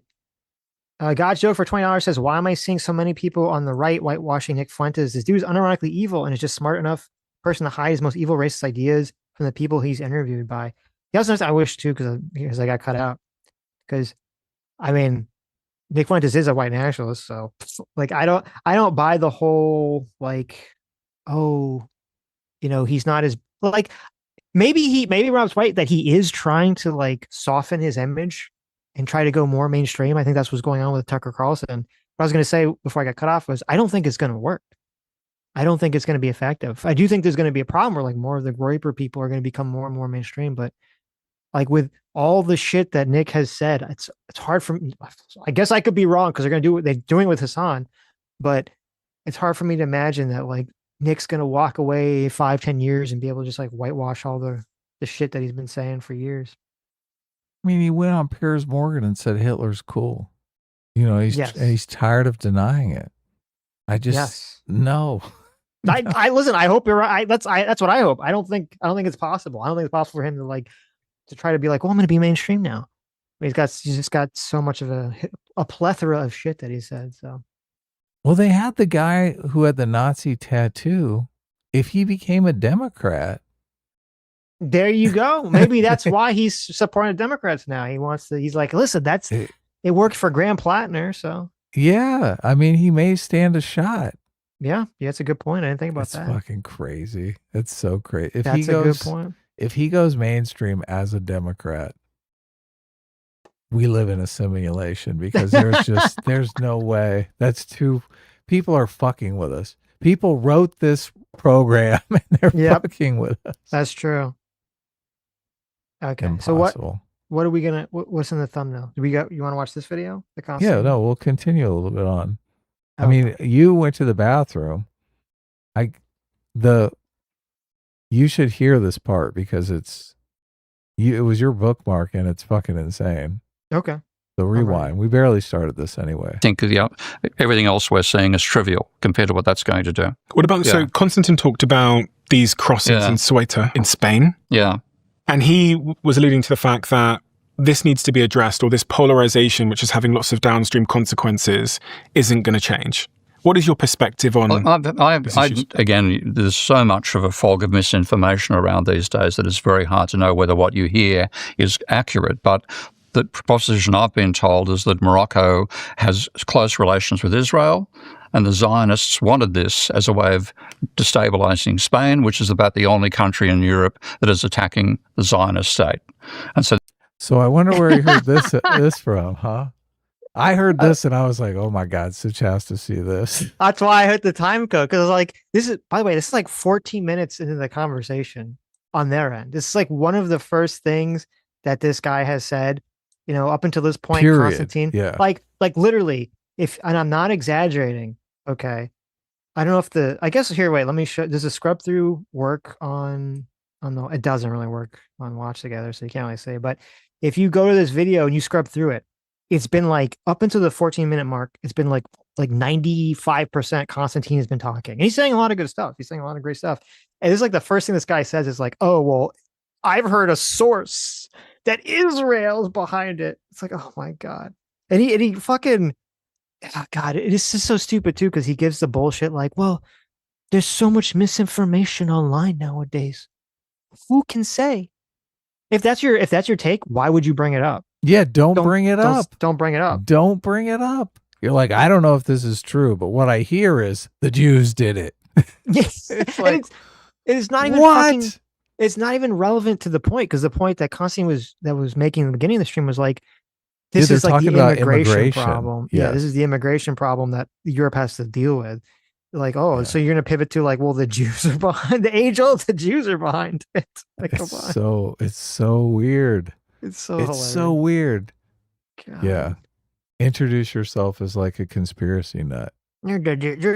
God Joe for $20 says, why am I seeing so many people on the right whitewashing Nick Fuentes? This dude's unironically evil and is just smart enough person to hide his most evil racist ideas from the people he's interviewed by. He also knows I wish too, because I got cut out. Because I mean, Nick Fuentes is a white nationalist, so like I don't buy the whole like, oh, he's not as like maybe Rob's right that he is trying to like soften his image and try to go more mainstream. I think that's what's going on with Tucker Carlson. What I was going to say before I got cut off was I don't think it's going to work. I don't think it's going to be effective. I do think there's going to be a problem where like more of the Groyper people are going to become more and more mainstream. But like with all the shit that Nick has said, it's hard for me. I guess I could be wrong because they're going to do what they're doing with Hassan, but it's hard for me to imagine that like Nick's going to walk away 5-10 years and be able to just like whitewash all the shit that he's been saying for years. I mean, he went on Piers Morgan and said Hitler's cool. He's tired of denying it. I just no. I listen. I hope you're right. That's what I hope. I don't think it's possible. I don't think it's possible for him to try to be like, well, I'm going to be mainstream now. He's just got so much of a plethora of shit that he said. So, well, they had the guy who had the Nazi tattoo. If he became a Democrat, There you go. Maybe that's why he's supporting the Democrats now. He's like, listen, it worked for Graham Plattner, so. Yeah, I mean, he may stand a shot. Yeah, that's a good point. I didn't think about that. It's fucking crazy. It's so crazy. That's a good point. If he goes mainstream as a Democrat, we live in a simulation because there's no way. People are fucking with us. People wrote this program and they're fucking with us. That's true. Okay. Impossible. So what are we gonna? What's in the thumbnail? You want to watch this video? Yeah, no, we'll continue a little bit on. I mean, you went to the bathroom. You should hear this part because it was your bookmark and it's fucking insane. Okay. So rewind. We barely started this anyway. I think everything else we're seeing is trivial compared to what that's going to do. What about, so Konstantin talked about these crossings in Ceuta in Spain. Yeah. And he was alluding to the fact that this needs to be addressed, or this polarization, which is having lots of downstream consequences, isn't going to change. What is your perspective on again, there's so much of a fog of misinformation around these days that it's very hard to know whether what you hear is accurate. But the proposition I've been told is that Morocco has close relations with Israel, and the Zionists wanted this as a way of destabilizing Spain, which is about the only country in Europe that is attacking the Zionist state. And so I wonder where he heard this from, huh? I heard this and I was like, oh my God, Sitch has to see this. That's why I hit the time code, because I was like, by the way, this is like 14 minutes into the conversation on their end. This is like one of the first things that this guy has said, up until this point, Period. Konstantin. Yeah. Like literally, and I'm not exaggerating, okay. I don't know if I guess here, wait, let me show. Does the scrub through work on the, it doesn't really work on Watch Together, so you can't really say, but if you go to this video and you scrub through it, it's been like up until the 14-minute mark, it's been like 95% Konstantin has been talking. And he's saying a lot of good stuff. He's saying a lot of great stuff. And this is like the first thing this guy says is like, oh, well, I've heard a source that Israel's behind it. It's like, oh my God. And he fucking, oh God, it is just so stupid too, because he gives the bullshit like, well, there's so much misinformation online nowadays. Who can say? If that's your take, why would you bring it up? Yeah, don't bring it up. Don't bring it up. Don't bring it up. You're like, I don't know if this is true, but what I hear is the Jews did it. Yes. It's not even it's not even relevant to the point, because the point that Konstantin was making in the beginning of the stream was like, this is like the immigration problem. Yeah, this is the immigration problem that Europe has to deal with. Like, so you're gonna pivot to like, well, the Jews are behind the the Jews are behind it. Like, come on. It's so weird. It's hilarious. So weird. God. Yeah. Introduce yourself as like a conspiracy nut. You're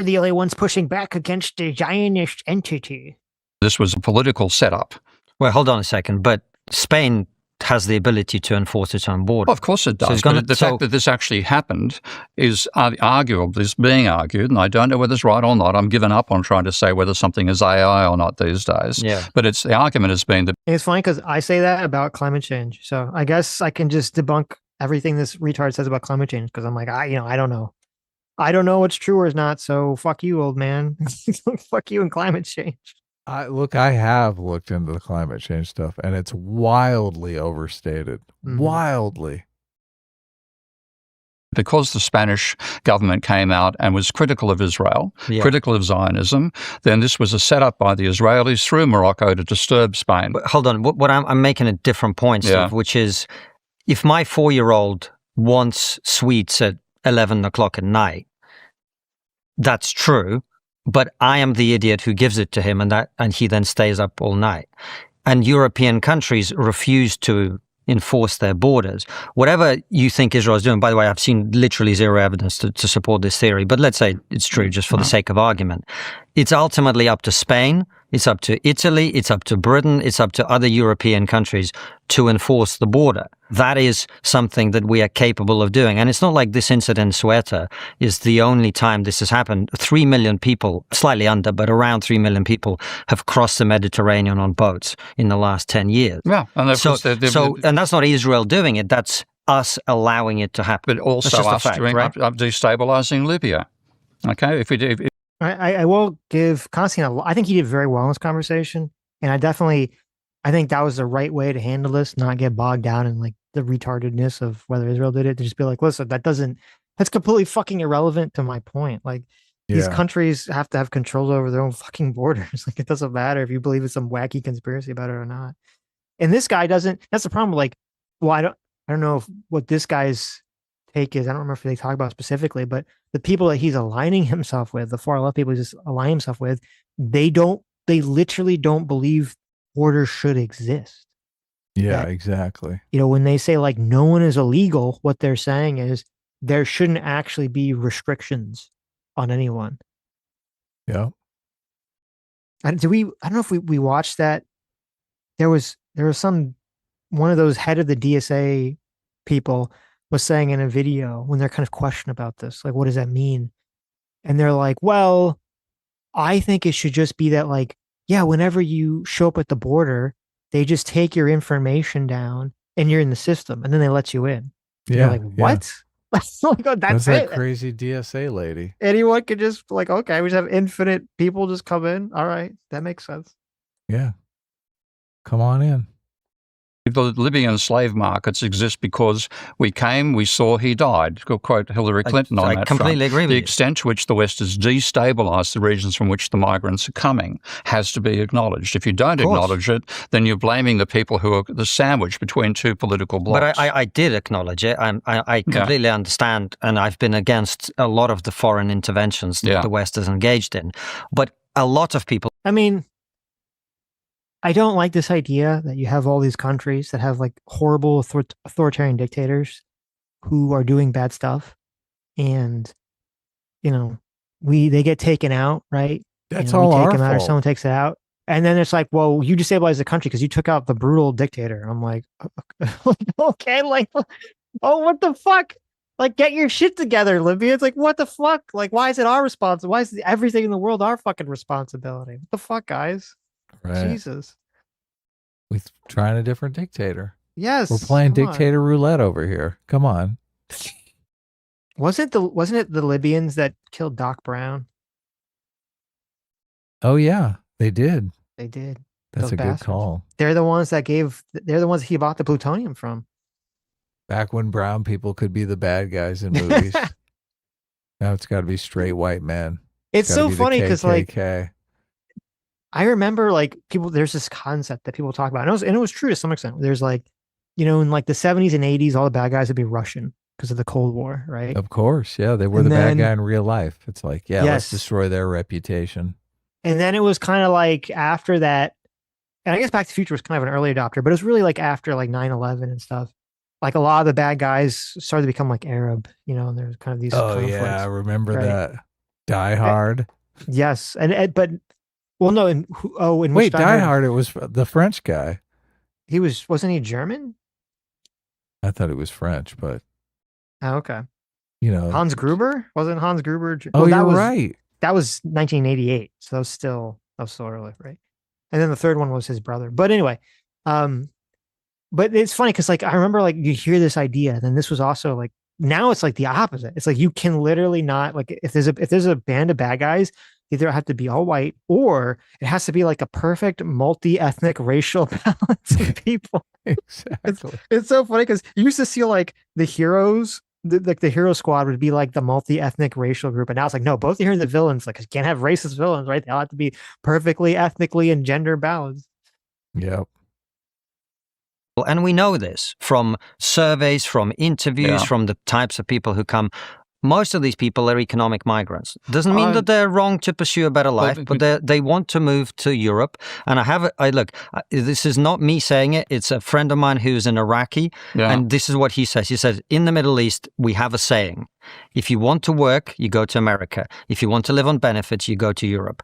the only ones pushing back against the Zionist entity. This was a political setup. Well, hold on a second, but Spain has the ability to enforce its own border. Well, of course it does. So the fact that this actually happened is arguable, is being argued, and I don't know whether it's right or not. I'm giving up on trying to say whether something is AI or not these days. Yeah. But the argument has been that... It's funny because I say that about climate change. So I guess I can just debunk everything this retard says about climate change, because I'm like, I don't know. I don't know what's true or is not, so fuck you, old man. Fuck you and climate change. I have looked into the climate change stuff, and it's wildly overstated. Mm-hmm. Wildly. Because the Spanish government came out and was critical of Israel, critical of Zionism, then this was a setup by the Israelis through Morocco to disturb Spain. But hold on, what I'm making a different point, Steve, which is, if my 4-year-old wants sweets at 11 o'clock at night, that's true. But I am the idiot who gives it to him, and he then stays up all night. And European countries refuse to enforce their borders. Whatever you think Israel is doing, by the way, I've seen literally zero evidence to support this theory, but let's say it's true just for the sake of argument. It's ultimately up to Spain, it's up to Italy, it's up to Britain, it's up to other European countries to enforce the border. That is something that we are capable of doing. And it's not like this incident in Ceuta is the only time this has happened. 3 million people, slightly under, but around 3 million people have crossed the Mediterranean on boats in the last 10 years. Yeah. And and that's not Israel doing it. That's us allowing it to happen. But also us destabilizing Libya. Okay. If we do... I will give Konstantin I think he did very well in this conversation. And I definitely, I think that was the right way to handle this, not get bogged down in like the retardedness of whether Israel did it. To just be like, listen, that's completely fucking irrelevant to my point. Like these countries have to have control over their own fucking borders. Like it doesn't matter if you believe in some wacky conspiracy about it or not. And this guy doesn't. That's the problem. Like, well, I don't know what this guy's take is. I don't remember if they talk about specifically, but the people that he's aligning himself with, the far left people he's just aligning himself with, they literally don't believe borders should exist. Yeah, exactly. You know, when they say like no one is illegal, what they're saying is there shouldn't actually be restrictions on anyone. Yeah. I don't know if we watched that. There was one of those head of the DSA people was saying in a video when they're kind of questioning about this, like, what does that mean? And they're like, well, I think it should just be that, like, yeah, whenever you show up at the border, they just take your information down and you're in the system and then they let you in. Yeah. Like, what? Like, oh, that's that it. crazy DSA lady. Anyone could just like, okay, we just have infinite people just come in. All right. That makes sense. Yeah. Come on in. The Libyan slave markets exist because we came, we saw, he died. To quote Hillary Clinton on that. I completely agree with you. you. The extent to which the West has destabilized the regions from which the migrants are coming has to be acknowledged. If you don't acknowledge it, then you're blaming the people who are the sandwich between two political blocks. But I did acknowledge it. I completely understand, and I've been against a lot of the foreign interventions that the West has engaged in. But a lot of people... I mean, I don't like this idea that you have all these countries that have like horrible authoritarian dictators who are doing bad stuff, and you know, they get taken out, right? That's we all take our them out, or fault. someone takes it out, and then it's like, well, you destabilize the country because you took out the brutal dictator. And I'm like, okay, like, oh, what the fuck? Like, get your shit together, Libya. It's like, what the fuck? Like, why is it our responsibility? Why is everything in the world our fucking responsibility? What the fuck, guys? Right. Jesus. We're trying a different dictator. Yes. We're playing dictator roulette over here. Come on. Wasn't it the Libyans that killed Doc Brown? Oh yeah, they did. They did. That's Those a bastards. good call. They're the ones he bought the plutonium from. Back when brown people could be the bad guys in movies. Now it's got to be straight white men. It's so funny because like KKK. I remember like there's this concept that people talk about, and it was true to some extent. There's like, you know, in like the 70s and 80s, all the bad guys would be Russian because of the Cold War, right? Of course, yeah, they were the bad guy in real life. It's like, yeah, let's destroy their reputation. And then it was kind of like after that, and I guess Back to the Future was kind of an early adopter, but it was really like after like 9/11 and stuff. Like a lot of the bad guys started to become like Arab, you know, and there's kind of these. Oh yeah, I remember that. Die Hard. Yes, but well, no, wait, Die Hard. It was the French guy. Wasn't he German? I thought it was French, but okay. You know, Hans Gruber wasn't Hans Gruber. Oh, you're right. That was 1988, so that was still early, right? And then the third one was his brother. But anyway, but it's funny because like I remember like you hear this idea, then this was also like now it's like the opposite. It's like you can literally not like if there's a band of bad guys, either have to be all white or it has to be like a perfect multi-ethnic racial balance of people. Exactly. It's so funny because you used to see like the heroes. Like the hero squad would be like the multi-ethnic racial group, and now it's like no, both the heroes and the villains. Like you can't have racist villains, right? They all have to be perfectly ethnically and gender balanced. Yep. And we know this from surveys, from interviews, from the types of people who come. Most of these people are economic migrants. Doesn't mean that they're wrong to pursue a better life, but they want to move to Europe. And this is not me saying it. It's a friend of mine who's an Iraqi, and this is what he says. He says, in the Middle East, we have a saying. If you want to work, you go to America. If you want to live on benefits, you go to Europe.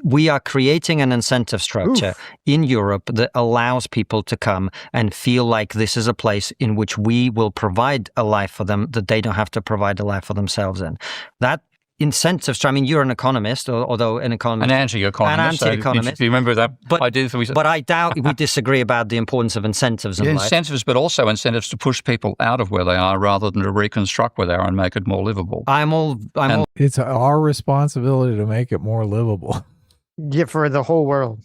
We are creating an incentive structure in Europe that allows people to come and feel like this is a place in which we will provide a life for them that they don't have to provide a life for themselves in. That incentives. I mean, you're an economist, although an economist, an anti-economist. Do you remember that idea? But I doubt we disagree about the importance of incentives in life. Incentives, but also incentives to push people out of where they are rather than to reconstruct where they are and make it more livable. It's our responsibility to make it more livable. Yeah, for the whole world.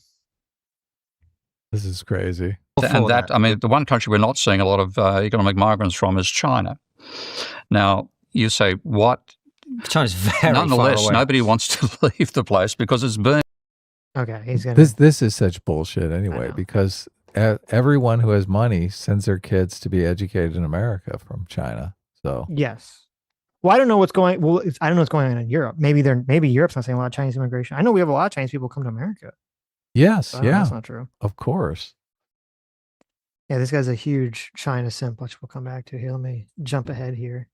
This is crazy. And I mean, the one country we're not seeing a lot of economic migrants from is China. Now, you say, what? China's very Nonetheless, far away. Nobody wants to leave the place because it's burned. Okay, he's gonna. This is such bullshit anyway, because everyone who has money sends their kids to be educated in America from China. So Yes. Well, I don't know what's going. Well, I don't know what's going on in Europe. Maybe Europe's not saying a lot of Chinese immigration. I know we have a lot of Chinese people come to America. yes, So I don't know, yeah, that's not true. of course. Yeah, this guy's a huge China simp, which we'll come back to here. Let me jump ahead here.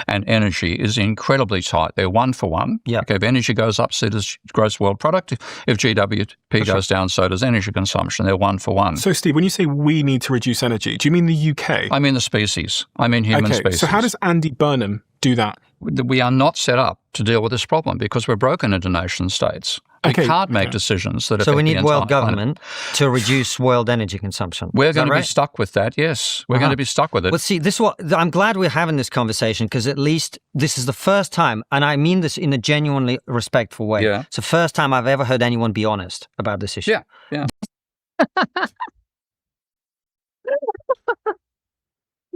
And energy is incredibly tight. They're one for one. Yeah. Okay, if energy goes up, so does gross world product. If GWP goes down, so does energy consumption. They're one for one. So, Steve, when you say we need to reduce energy, do you mean the UK? I mean the species. I mean human species. So how does Andy Burnham do that? We are not set up to deal with this problem because we're broken into nation states. We can't make decisions that affect So we need the world entire planet. government to reduce world energy consumption. We're Is that going to be right? stuck with that, yes. We're going to be stuck with it. Well, see, I'm glad we're having this conversation because at least this is the first time, and I mean this in a genuinely respectful way. Yeah. It's the first time I've ever heard anyone be honest about this issue. Yeah.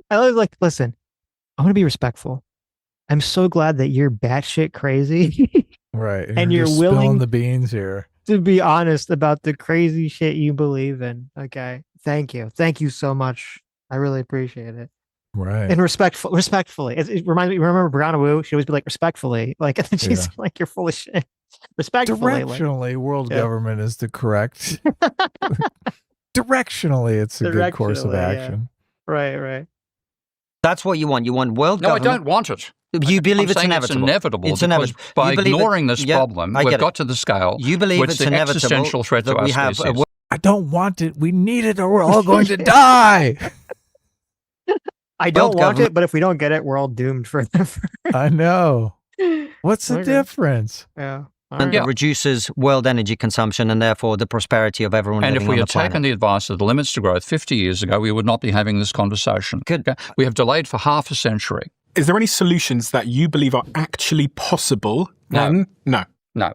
I was like, listen, I'm gonna be respectful. I'm so glad that you're batshit crazy. Right. And you're just willing spilling the beans here. to be honest about the crazy shit you believe in. Okay. Thank you. Thank you so much. I really appreciate it. Right. And respectfully. It reminds me, remember Briahna Wu? She'd always be like, respectfully. Like, and then she's Yeah. like, you're full of shit. Respectfully. Directionally, world Yeah. government is the correct. Directionally, it's a good course of Directionally, yeah. action. Right. That's what you want. You want world No, I government. don't want it. You believe I'm it's saying inevitable. It's inevitable. It's because inevitable. By You believe ignoring this yeah, problem, I we've get it. got to the scale. You believe which it's the inevitable existential threat to that our we have species. I don't want it. We need it, or we're all going to die. I don't World want government- it, but if we don't get it, we're all doomed forever. I know. What's the Okay. difference? Yeah. And it reduces world energy consumption and therefore the prosperity of everyone And living if we on had the planet. taken the advice of the limits to growth 50 years ago, we would not be having this conversation. Good. Okay? We have delayed for half a century. Is there any solutions that you believe are actually possible? No. No.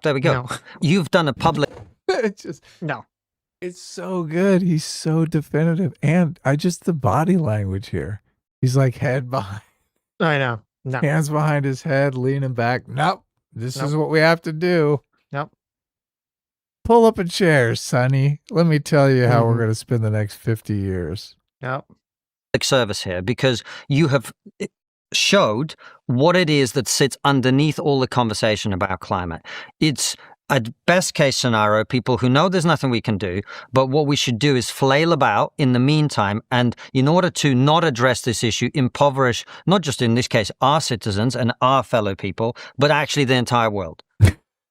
There we go. No. You've done a public. It's just No. It's so good. He's so definitive, and the body language here. He's like head behind, I know. No. hands behind his head, leaning back. Nope. This is what we have to do. Nope. Pull up a chair, Sonny. Let me tell you how we're Mhm. going to spend the next 50 years. Nope. service here because you have showed what it is that sits underneath all the conversation about climate. It's a best case scenario, people who know there's nothing we can do, but what we should do is flail about in the meantime, and in order to not address this issue, impoverish, not just in this case, our citizens and our fellow people, but actually the entire world.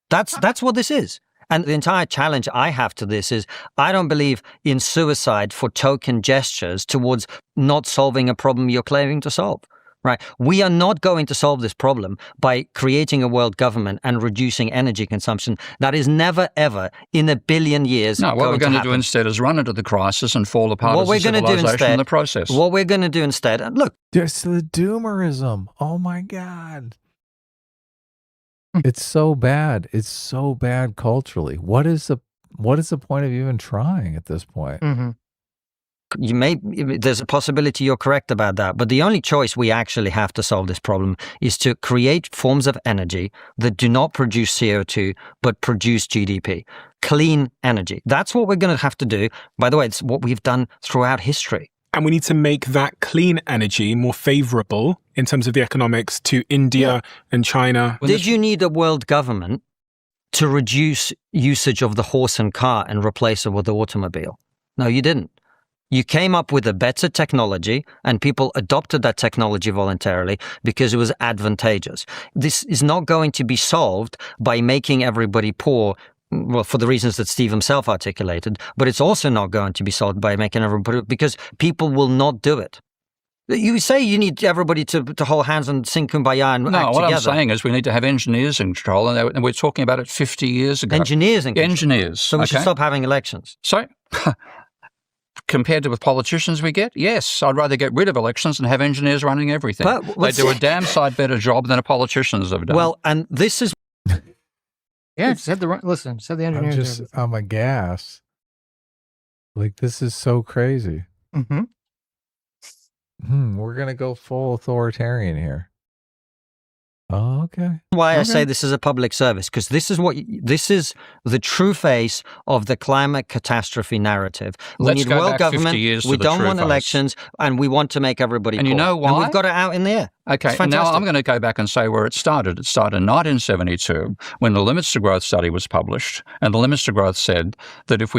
That's what this is. And the entire challenge I have to this is I don't believe in suicide for token gestures towards not solving a problem you're claiming to solve. Right. We are not going to solve this problem by creating a world government and reducing energy consumption. That is never, ever in a billion years. No, what we're going to do happen. instead is run into the crisis and fall apart What as we're a going to do civilization instead, in the process. What we're going to do instead, and look. Just the doomerism. Oh my God. It's so bad. It's so bad culturally. What is the point of even trying at this point? Mm-hmm. There's a possibility you're correct about that, but the only choice we actually have to solve this problem is to create forms of energy that do not produce CO2 but produce GDP. Clean energy. That's what we're going to have to do. By the way, it's what we've done throughout history. And we need to make that clean energy more favorable in terms of the economics to India and China. Did you need a world government to reduce usage of the horse and car and replace it with the automobile? No, you didn't. You came up with a better technology and people adopted that technology voluntarily because it was advantageous. This is not going to be solved by making everybody poor, well, for the reasons that Steve himself articulated, but it's also not going to be solved by making everyone poor because people will not do it. You say you need everybody to hold hands and sing Kumbaya and act what together. I'm saying is we need to have engineers in control, and we're talking about it 50 years ago. Engineers in control. Engineers. So we should stop having elections. So, compared to with politicians we get, yes, I'd rather get rid of elections and have engineers running everything. But they do a damn sight better job than a politician's have done. Well, and this is Yeah, said listen, said the engineers. I'm aghast. Like, this is so crazy. Mm-hmm. We're gonna go full authoritarian here. Oh, okay. Why I say this is a public service, because this is the true face of the climate catastrophe narrative. We Let's need go world back 50 government. years We to the don't true want face. elections, and we want to make everybody. And poor. you know why? And we've got it out in the air. Okay, and now I'm going to go back and say where it started. It started in 1972 when the Limits to Growth study was published, and the Limits to Growth said that if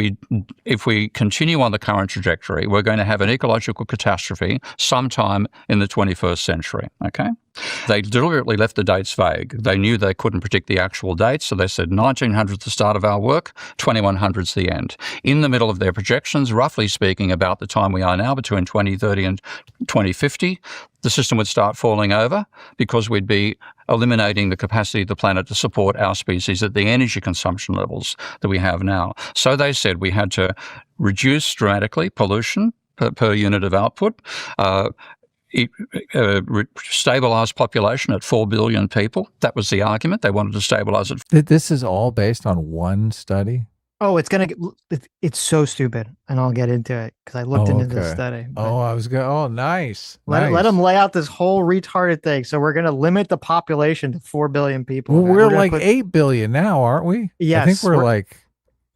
we continue on the current trajectory, we're going to have an ecological catastrophe sometime in the 21st century. Okay, they deliberately left the dates vague. They knew they couldn't predict the actual dates, so they said 1900's the start of our work, 2100's the end. In the middle of their projections, roughly speaking, about the time we are now, between 2030 and 2050. The system would start falling over because we'd be eliminating the capacity of the planet to support our species at the energy consumption levels that we have now. So they said we had to reduce dramatically pollution per unit of output, stabilize population at 4 billion people. That was the argument. They wanted to stabilize it. This is all based on one study? Oh, it's so stupid, and I'll get into it because I looked into this study. Nice. Let them lay out this whole retarded thing. So we're going to limit the population to 4 billion people. Well, we're like 8 billion now, aren't we? Yes. I think we're like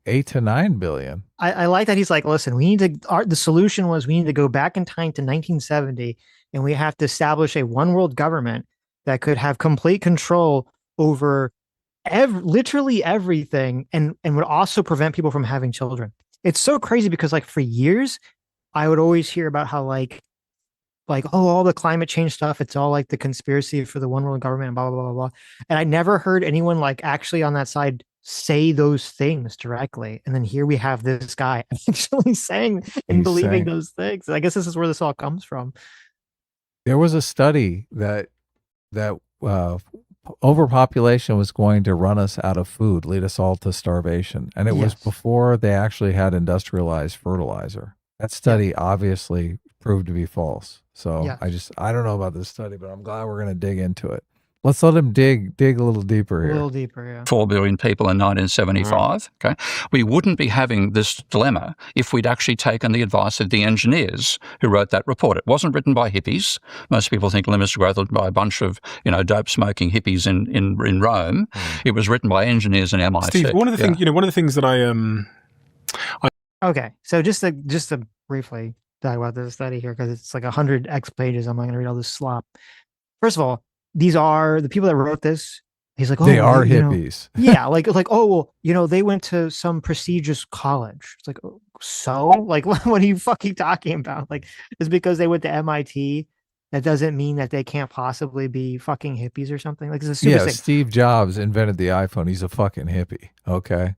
8 to 9 billion. I like that he's like, listen, we need to, the solution was we need to go back in time to 1970, and we have to establish a one world government that could have complete control over literally everything, and would also prevent people from having children. It's so crazy because like for years, I would always hear about how like all the climate change stuff, it's all like the conspiracy for the one world government and blah blah blah blah. And I never heard anyone like actually on that side say those things directly. And then here we have this guy actually saying and believing those things. I guess this is where this all comes from. There was a study that overpopulation was going to run us out of food, lead us all to starvation. And it was before they actually had industrialized fertilizer. That study obviously proved to be false. So I don't know about this study, but I'm glad we're going to dig into it. Let's let him dig a little deeper here. 4 billion people in 1975. Okay, we wouldn't be having this dilemma if we'd actually taken the advice of the engineers who wrote that report. It wasn't written by hippies. Most people think Limits to Growth was by a bunch of dope smoking hippies in Rome. It was written by engineers in MIT. Steve, one of the things that I okay, so just to briefly talk about this study here because it's like 100 X pages. I'm not going to read all this slop. First of all, these are the people that wrote this. He's like, oh, they are hippies. Yeah, like, oh, well, they went to some prestigious college. It's like, so, like, what are you fucking talking about? Like, it's because they went to MIT. That doesn't mean that they can't possibly be fucking hippies or something. Like, it's a super sick. Steve Jobs invented the iPhone. He's a fucking hippie. Okay.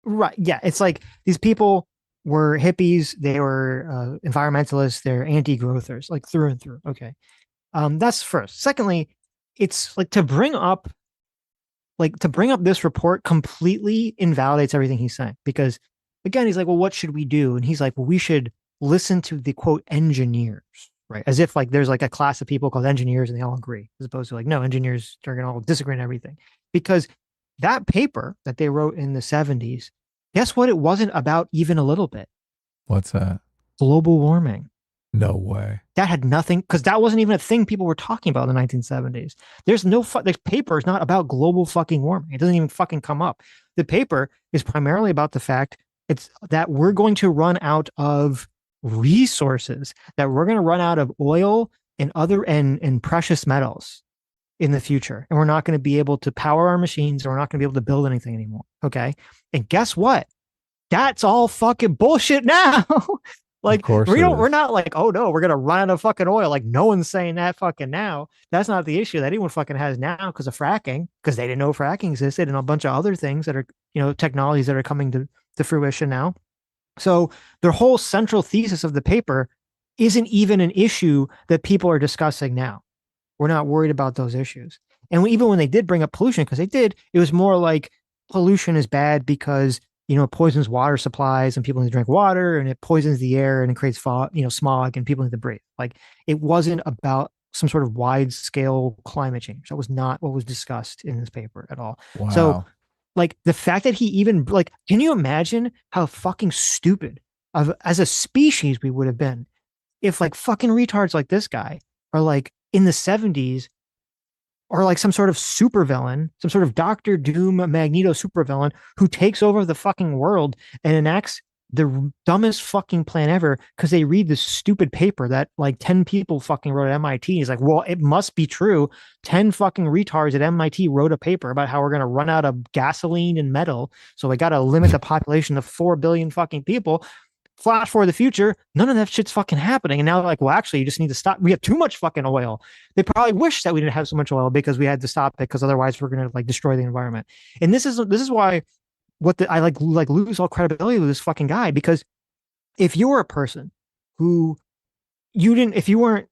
Right. Yeah. It's like these people were hippies. They were environmentalists. They're anti-growthers, like through and through. Okay. That's first. Secondly, it's like to bring up this report completely invalidates everything he's saying because again, he's like, well, what should we do? And he's like, well, we should listen to the quote engineers, right? As if like there's like a class of people called engineers and they all agree, as opposed to like, no, engineers are going to all disagree on everything. Because that paper that they wrote in the 70s, guess what? It wasn't about even a little bit. What's that? Global warming. No way. That had nothing, because that wasn't even a thing people were talking about in the 1970s. There's no, this paper is not about global fucking warming. It doesn't even fucking come up. The paper is primarily about the fact it's that we're going to run out of resources, that we're going to run out of oil and other and precious metals in the future. And we're not going to be able to power our machines, or we're not going to be able to build anything anymore. Okay. And guess what? That's all fucking bullshit now. Like, we're not like, oh no, we're gonna run out of fucking oil. Like, no one's saying that fucking now. That's not the issue that anyone fucking has now because of fracking, because they didn't know fracking existed, and a bunch of other things that are, technologies that are coming to fruition now. So their whole central thesis of the paper isn't even an issue that people are discussing now. We're not worried about those issues. And even when they did bring up pollution, because they did, it was more like pollution is bad because it poisons water supplies and people need to drink water, and it poisons the air and it creates smog and people need to breathe. Like, it wasn't about some sort of wide scale climate change. That was not what was discussed in this paper at all. Wow. So like the fact that he even like, can you imagine how fucking stupid as a species we would have been if like fucking retards like this guy are like in the 70s or like some sort of supervillain, some sort of Doctor Doom Magneto supervillain who takes over the fucking world and enacts the dumbest fucking plan ever because they read this stupid paper that like 10 people fucking wrote at MIT. He's like, well, it must be true. 10 fucking retards at MIT wrote a paper about how we're going to run out of gasoline and metal. So we got to limit the population to 4 billion fucking people. Flash forward the future, none of that shit's fucking happening. And now they're like, well, actually, you just need to stop. We have too much fucking oil. They probably wish that we didn't have so much oil because we had to stop it because otherwise we're going to like destroy the environment. And this is why I like lose all credibility with this fucking guy, because if you're a person who if you weren't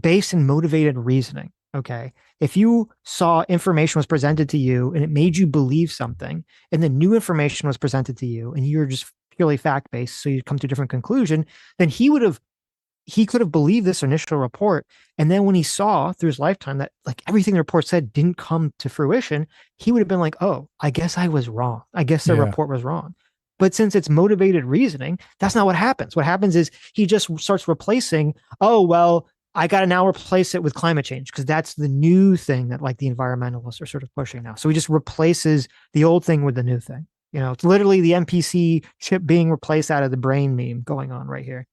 based in motivated reasoning, okay, if you saw information was presented to you and it made you believe something, and then new information was presented to you and you're just purely fact-based, so you come to a different conclusion, then he could have believed this initial report. And then when he saw through his lifetime that like everything the report said didn't come to fruition, he would have been like, oh, I guess I was wrong. I guess the report was wrong. But since it's motivated reasoning, that's not what happens. What happens is he just starts replacing, oh, well, I got to now replace it with climate change because that's the new thing that like the environmentalists are sort of pushing now. So he just replaces the old thing with the new thing. You know, it's literally the NPC chip being replaced out of the brain meme going on right here.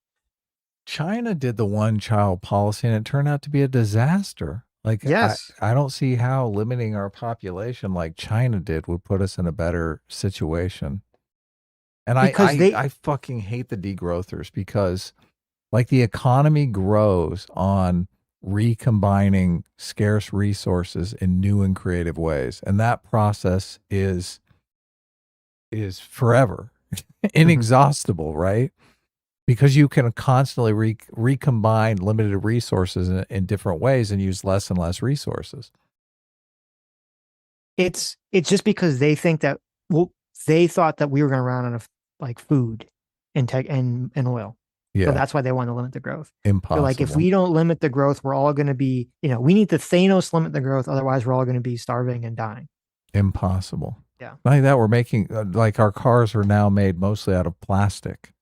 China did the one-child policy, and it turned out to be a disaster. Like, yes, I don't see how limiting our population like China did would put us in a better situation. And I fucking hate the degrowthers because, like, the economy grows on recombining scarce resources in new and creative ways, and that process is forever inexhaustible, right? Because you can constantly recombine limited resources in different ways and use less and less resources. It's just because they think that, well, they thought that we were going to run out of like food and tech and oil. Yeah. So that's why they want to limit the growth. Impossible. So like if we don't limit the growth, we're all going to be, we need to Thanos limit the growth. Otherwise we're all going to be starving and dying. Impossible. Yeah. Not like that, we're making like our cars are now made mostly out of plastic.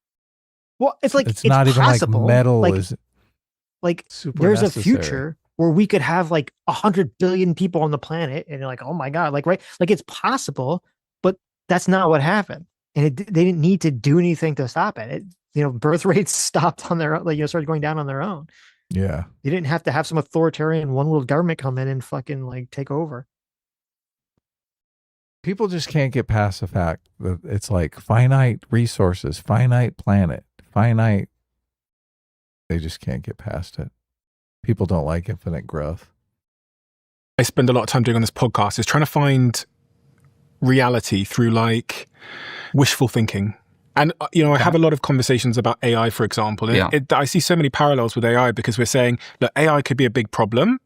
Well, it's like, it's not possible. Even like metal like, is like super there's necessary. a future where we could have like 100 billion people on the planet and you're like, oh my God, like, right. Like it's possible, but that's not what happened. And they didn't need to do anything to stop it. Birth rates stopped on their own, like, started going down on their own. Yeah. You didn't have to have some authoritarian one world government come in and fucking like take over. People just can't get past the fact that it's like finite resources, finite planet, finite. They just can't get past it. People don't like infinite growth. I spend a lot of time doing on this podcast is trying to find reality through like wishful thinking. And, I have a lot of conversations about AI, for example. And I see so many parallels with AI because we're saying that AI could be a big problem.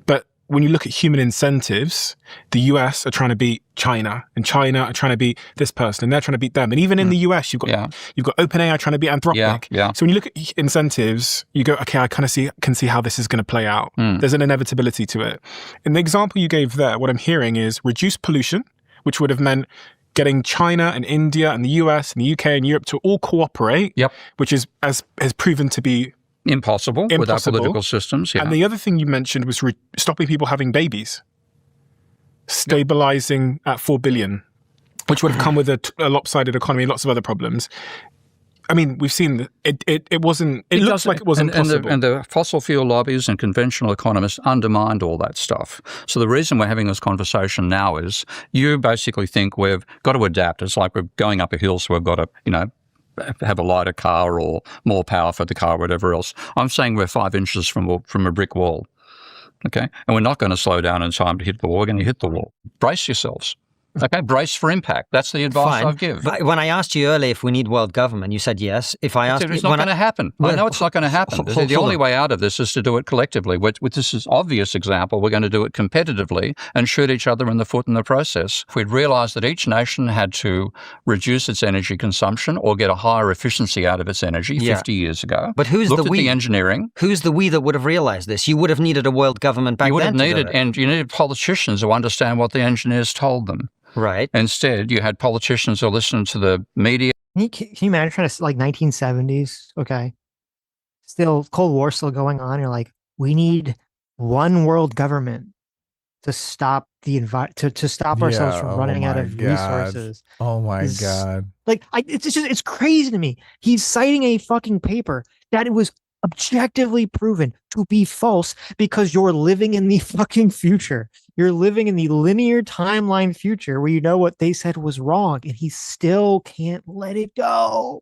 But when you look at human incentives, the US are trying to beat China, and China are trying to beat this person, and they're trying to beat them. And even in the US, you've got OpenAI trying to beat Anthropic. Yeah. So when you look at incentives, you go, okay, I kind of can see how this is going to play out. There's an inevitability to it. In the example you gave there, what I'm hearing is reduce pollution, which would have meant getting China and India and the US and the UK and Europe to all cooperate, which has proven to be impossible with our political systems. Yeah. And the other thing you mentioned was stopping people having babies, stabilizing at 4 billion, which would have come with a lopsided economy and lots of other problems. I mean, we've seen that it wasn't, it looks like it wasn't possible. And the fossil fuel lobbies and conventional economists undermined all that stuff. So the reason we're having this conversation now is you basically think we've got to adapt. It's like we're going up a hill, so we've got to, have a lighter car or more power for the car, or whatever else. I'm saying we're 5 inches from a brick wall, okay? And we're not going to slow down in time to hit the wall. We're going to hit the wall. Brace yourselves. Okay, brace for impact. That's the advice I've given. But when I asked you earlier if we need world government, you said yes. If I asked, it's not going to happen. I know it's not going to happen. The only way out of this is to do it collectively. With this is obvious example, we're going to do it competitively and shoot each other in the foot in the process. If we'd realised that each nation had to reduce its energy consumption or get a higher efficiency out of its energy 50 years ago, but who's looked the at we? The engineering. Who's the we that would have realised this? You would have needed a world government back then. You would have needed, and you needed politicians who understand what the engineers told them. Right. Instead, you had politicians who listened to the media. Can you imagine trying to, like, 1970s? Okay. Still, Cold War still going on. You're like, we need one world government to stop the to stop ourselves from running out of resources. Oh my God. Like, it's crazy to me. He's citing a fucking paper that it was objectively proven to be false because you're living in the fucking future. You're living in the linear timeline future where you know what they said was wrong, and he still can't let it go.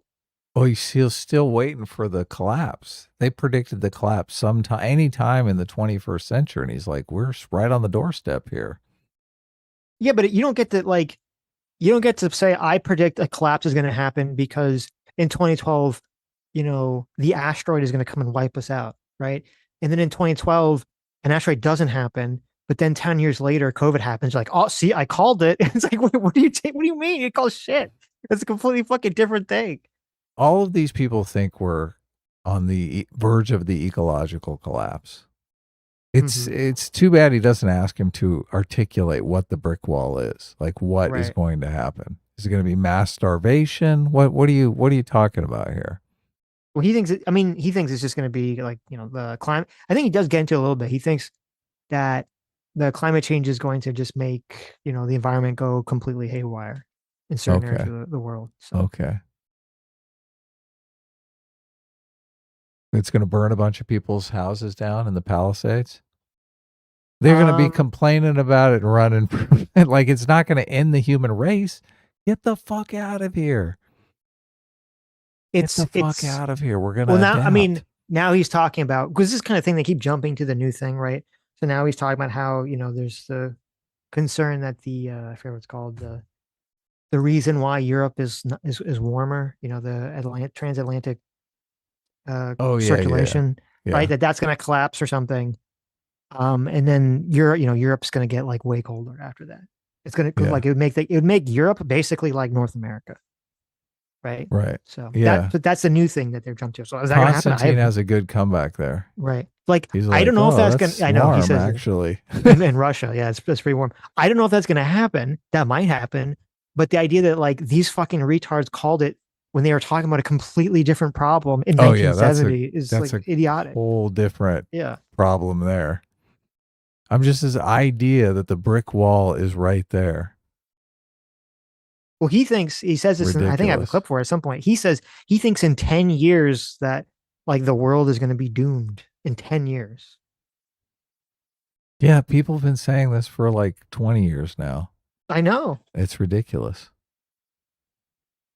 Oh, he's still waiting for the collapse. They predicted the collapse anytime in the 21st century, and he's like, we're right on the doorstep here. Yeah, but you don't get to say, I predict a collapse is going to happen because in 2012, the asteroid is going to come and wipe us out, right? And then in 2012, an asteroid doesn't happen, but then 10 years later, COVID happens. You're like, oh, see, I called it. It's like, what do you mean? You call shit. It's a completely fucking different thing. All of these people think we're on the verge of the ecological collapse. It's too bad he doesn't ask him to articulate what the brick wall is. Like, what is going to happen? Is it going to be mass starvation? What are you talking about here? Well, he thinks it's just going to be like, the climate. I think he does get into a little bit. He thinks that the climate change is going to just make, the environment go completely haywire in certain areas of the world. So. Okay. It's going to burn a bunch of people's houses down in the Palisades. They're going to be complaining about it and running from it. Like, it's not going to end the human race. Get the fuck out of here. Get the fuck out of here. We're going to adapt. Now he's talking about, because this kind of thing, they keep jumping to the new thing, right? So now he's talking about how, there's the concern that I forget what it's called, the reason why Europe is warmer, the transatlantic circulation, right? That's going to collapse or something. And then Europe's going to get like way colder after that. It's going to like, it would make Europe basically like North America. Right. Right. So that's the new thing that they're jumped to. So is that going to happen? Constantine has a good comeback there. Right. Like, I don't know if that's going to, I know he says actually in Russia. Yeah. It's pretty warm. I don't know if that's going to happen. That might happen. But the idea that like these fucking retards called it when they were talking about a completely different problem in 1970 is like idiotic. Whole different problem there. I'm just this idea that the brick wall is right there. Well, he says this, and I think I have a clip for it at some point. He says he thinks in 10 years that like the world is going to be doomed in 10 years. Yeah, people have been saying this for like 20 years now. I know. It's ridiculous.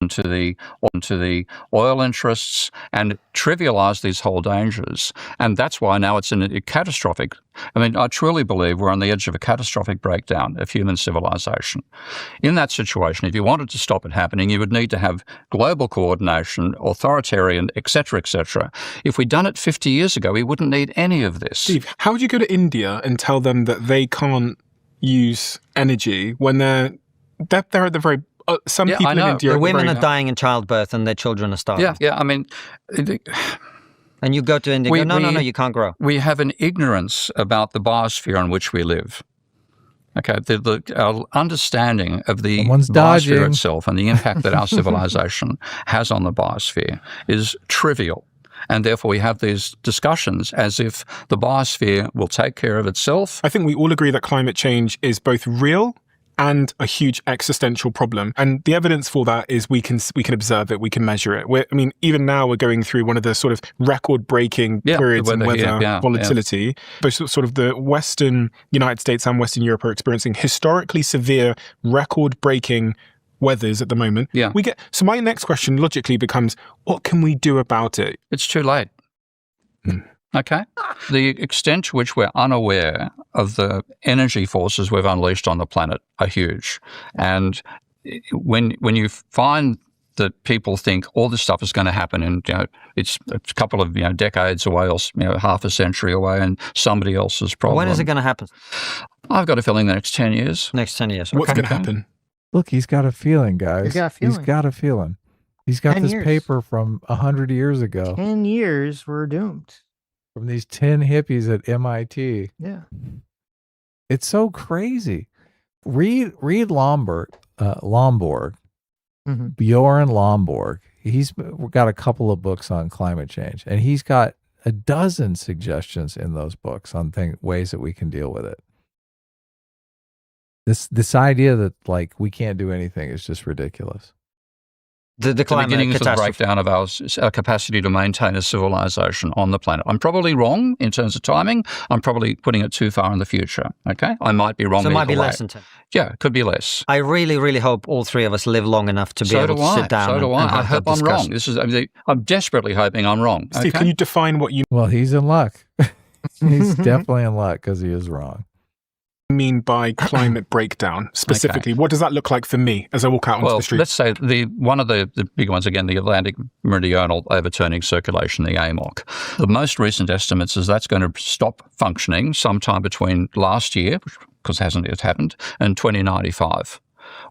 To the oil interests and trivialize these whole dangers. And that's why now it's a catastrophic. I mean, I truly believe we're on the edge of a catastrophic breakdown of human civilization. In that situation, if you wanted to stop it happening, you would need to have global coordination, authoritarian, et cetera, et cetera. If we'd done it 50 years ago, we wouldn't need any of this. Steve, how would you go to India and tell them that they can't use energy when they're at the very some people in India, the women are dying in childbirth and their children are starving. Yeah. I mean, and you go to India. No, you can't grow. We have an ignorance about the biosphere on which we live. Okay, our understanding of the biosphere itself and the impact that our civilization has on the biosphere is trivial. And therefore, we have these discussions as if the biosphere will take care of itself. I think we all agree that climate change is both real and a huge existential problem. And the evidence for that is we can observe it, we can measure it. Even now we're going through one of the sort of record-breaking periods in weather volatility. Both sort of the Western United States and Western Europe are experiencing historically severe, record-breaking weathers at the moment. Yeah. So my next question logically becomes, what can we do about it? It's too late. Okay. The extent to which we're unaware of the energy forces we've unleashed on the planet are huge. And when you find that people think all this stuff is going to happen and it's a couple of decades away or half a century away and somebody else's problem. When is it going to happen? I've got a feeling the next 10 years. Next 10 years. What's going to happen? Look, he's got a feeling, guys. He's got a feeling. He's got a feeling. He's got 10 this years. paper from 100 years ago. 10 years, we're doomed. From these 10 hippies at MIT. Yeah. It's so crazy. Read Lomborg, Bjorn Lomborg. He's got a couple of books on climate change, and he's got a dozen suggestions in those books on ways that we can deal with it. This idea that like we can't do anything is just ridiculous. The beginning is the breakdown of our capacity to maintain a civilization on the planet. I'm probably wrong in terms of timing. I'm probably putting it too far in the future. Okay, I might be wrong. So it might be less than 10. Yeah, it could be less. I really, really hope all three of us live long enough to be able to sit down. So do I. I hope I'm wrong. I'm desperately hoping I'm wrong. Steve, can you define what you? Well, he's in luck. He's definitely in luck because he is wrong. Mean by climate breakdown specifically? Okay. What does that look like for me as I walk out onto the street? Let's say one of the big ones again, the Atlantic Meridional Overturning Circulation, the AMOC. The most recent estimates is that's going to stop functioning sometime between last year, because it hasn't yet happened, and 2095.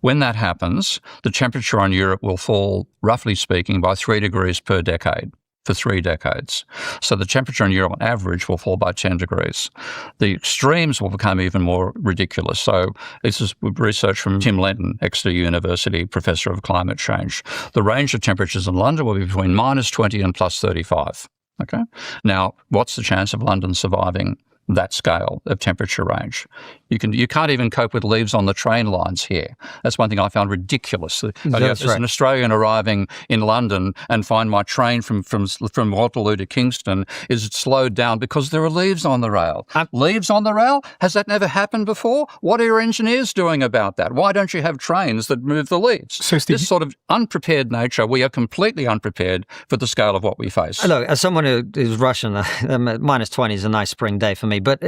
When that happens, the temperature on Europe will fall, roughly speaking, by 3 degrees per decade. For 3 decades. So the temperature in Europe on average will fall by 10 degrees. The extremes will become even more ridiculous. So this is research from Tim Lenton, Exeter University, Professor of Climate Change. The range of temperatures in London will be between -20 and +35. Okay. Now, what's the chance of London surviving that scale of temperature range? You can't even cope with leaves on the train lines here. That's one thing I found ridiculous. As an Australian arriving in London and find my train from Waterloo to Kingston is slowed down because there are leaves on the rail. Leaves on the rail? Has that never happened before? What are your engineers doing about that? Why don't you have trains that move the leaves? So Steve, this sort of unprepared nature, we are completely unprepared for the scale of what we face. Look, as someone who is Russian, -20 is a nice spring day for me. But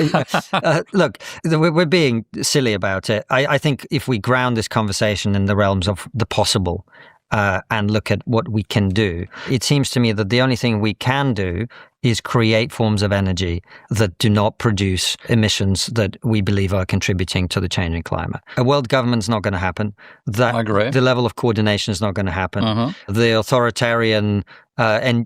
look, we're being silly about it. I think if we ground this conversation in the realms of the possible and look at what we can do, it seems to me that the only thing we can do is create forms of energy that do not produce emissions that we believe are contributing to the changing climate. A world government's not going to happen. I agree. The level of coordination is not going to happen. The authoritarian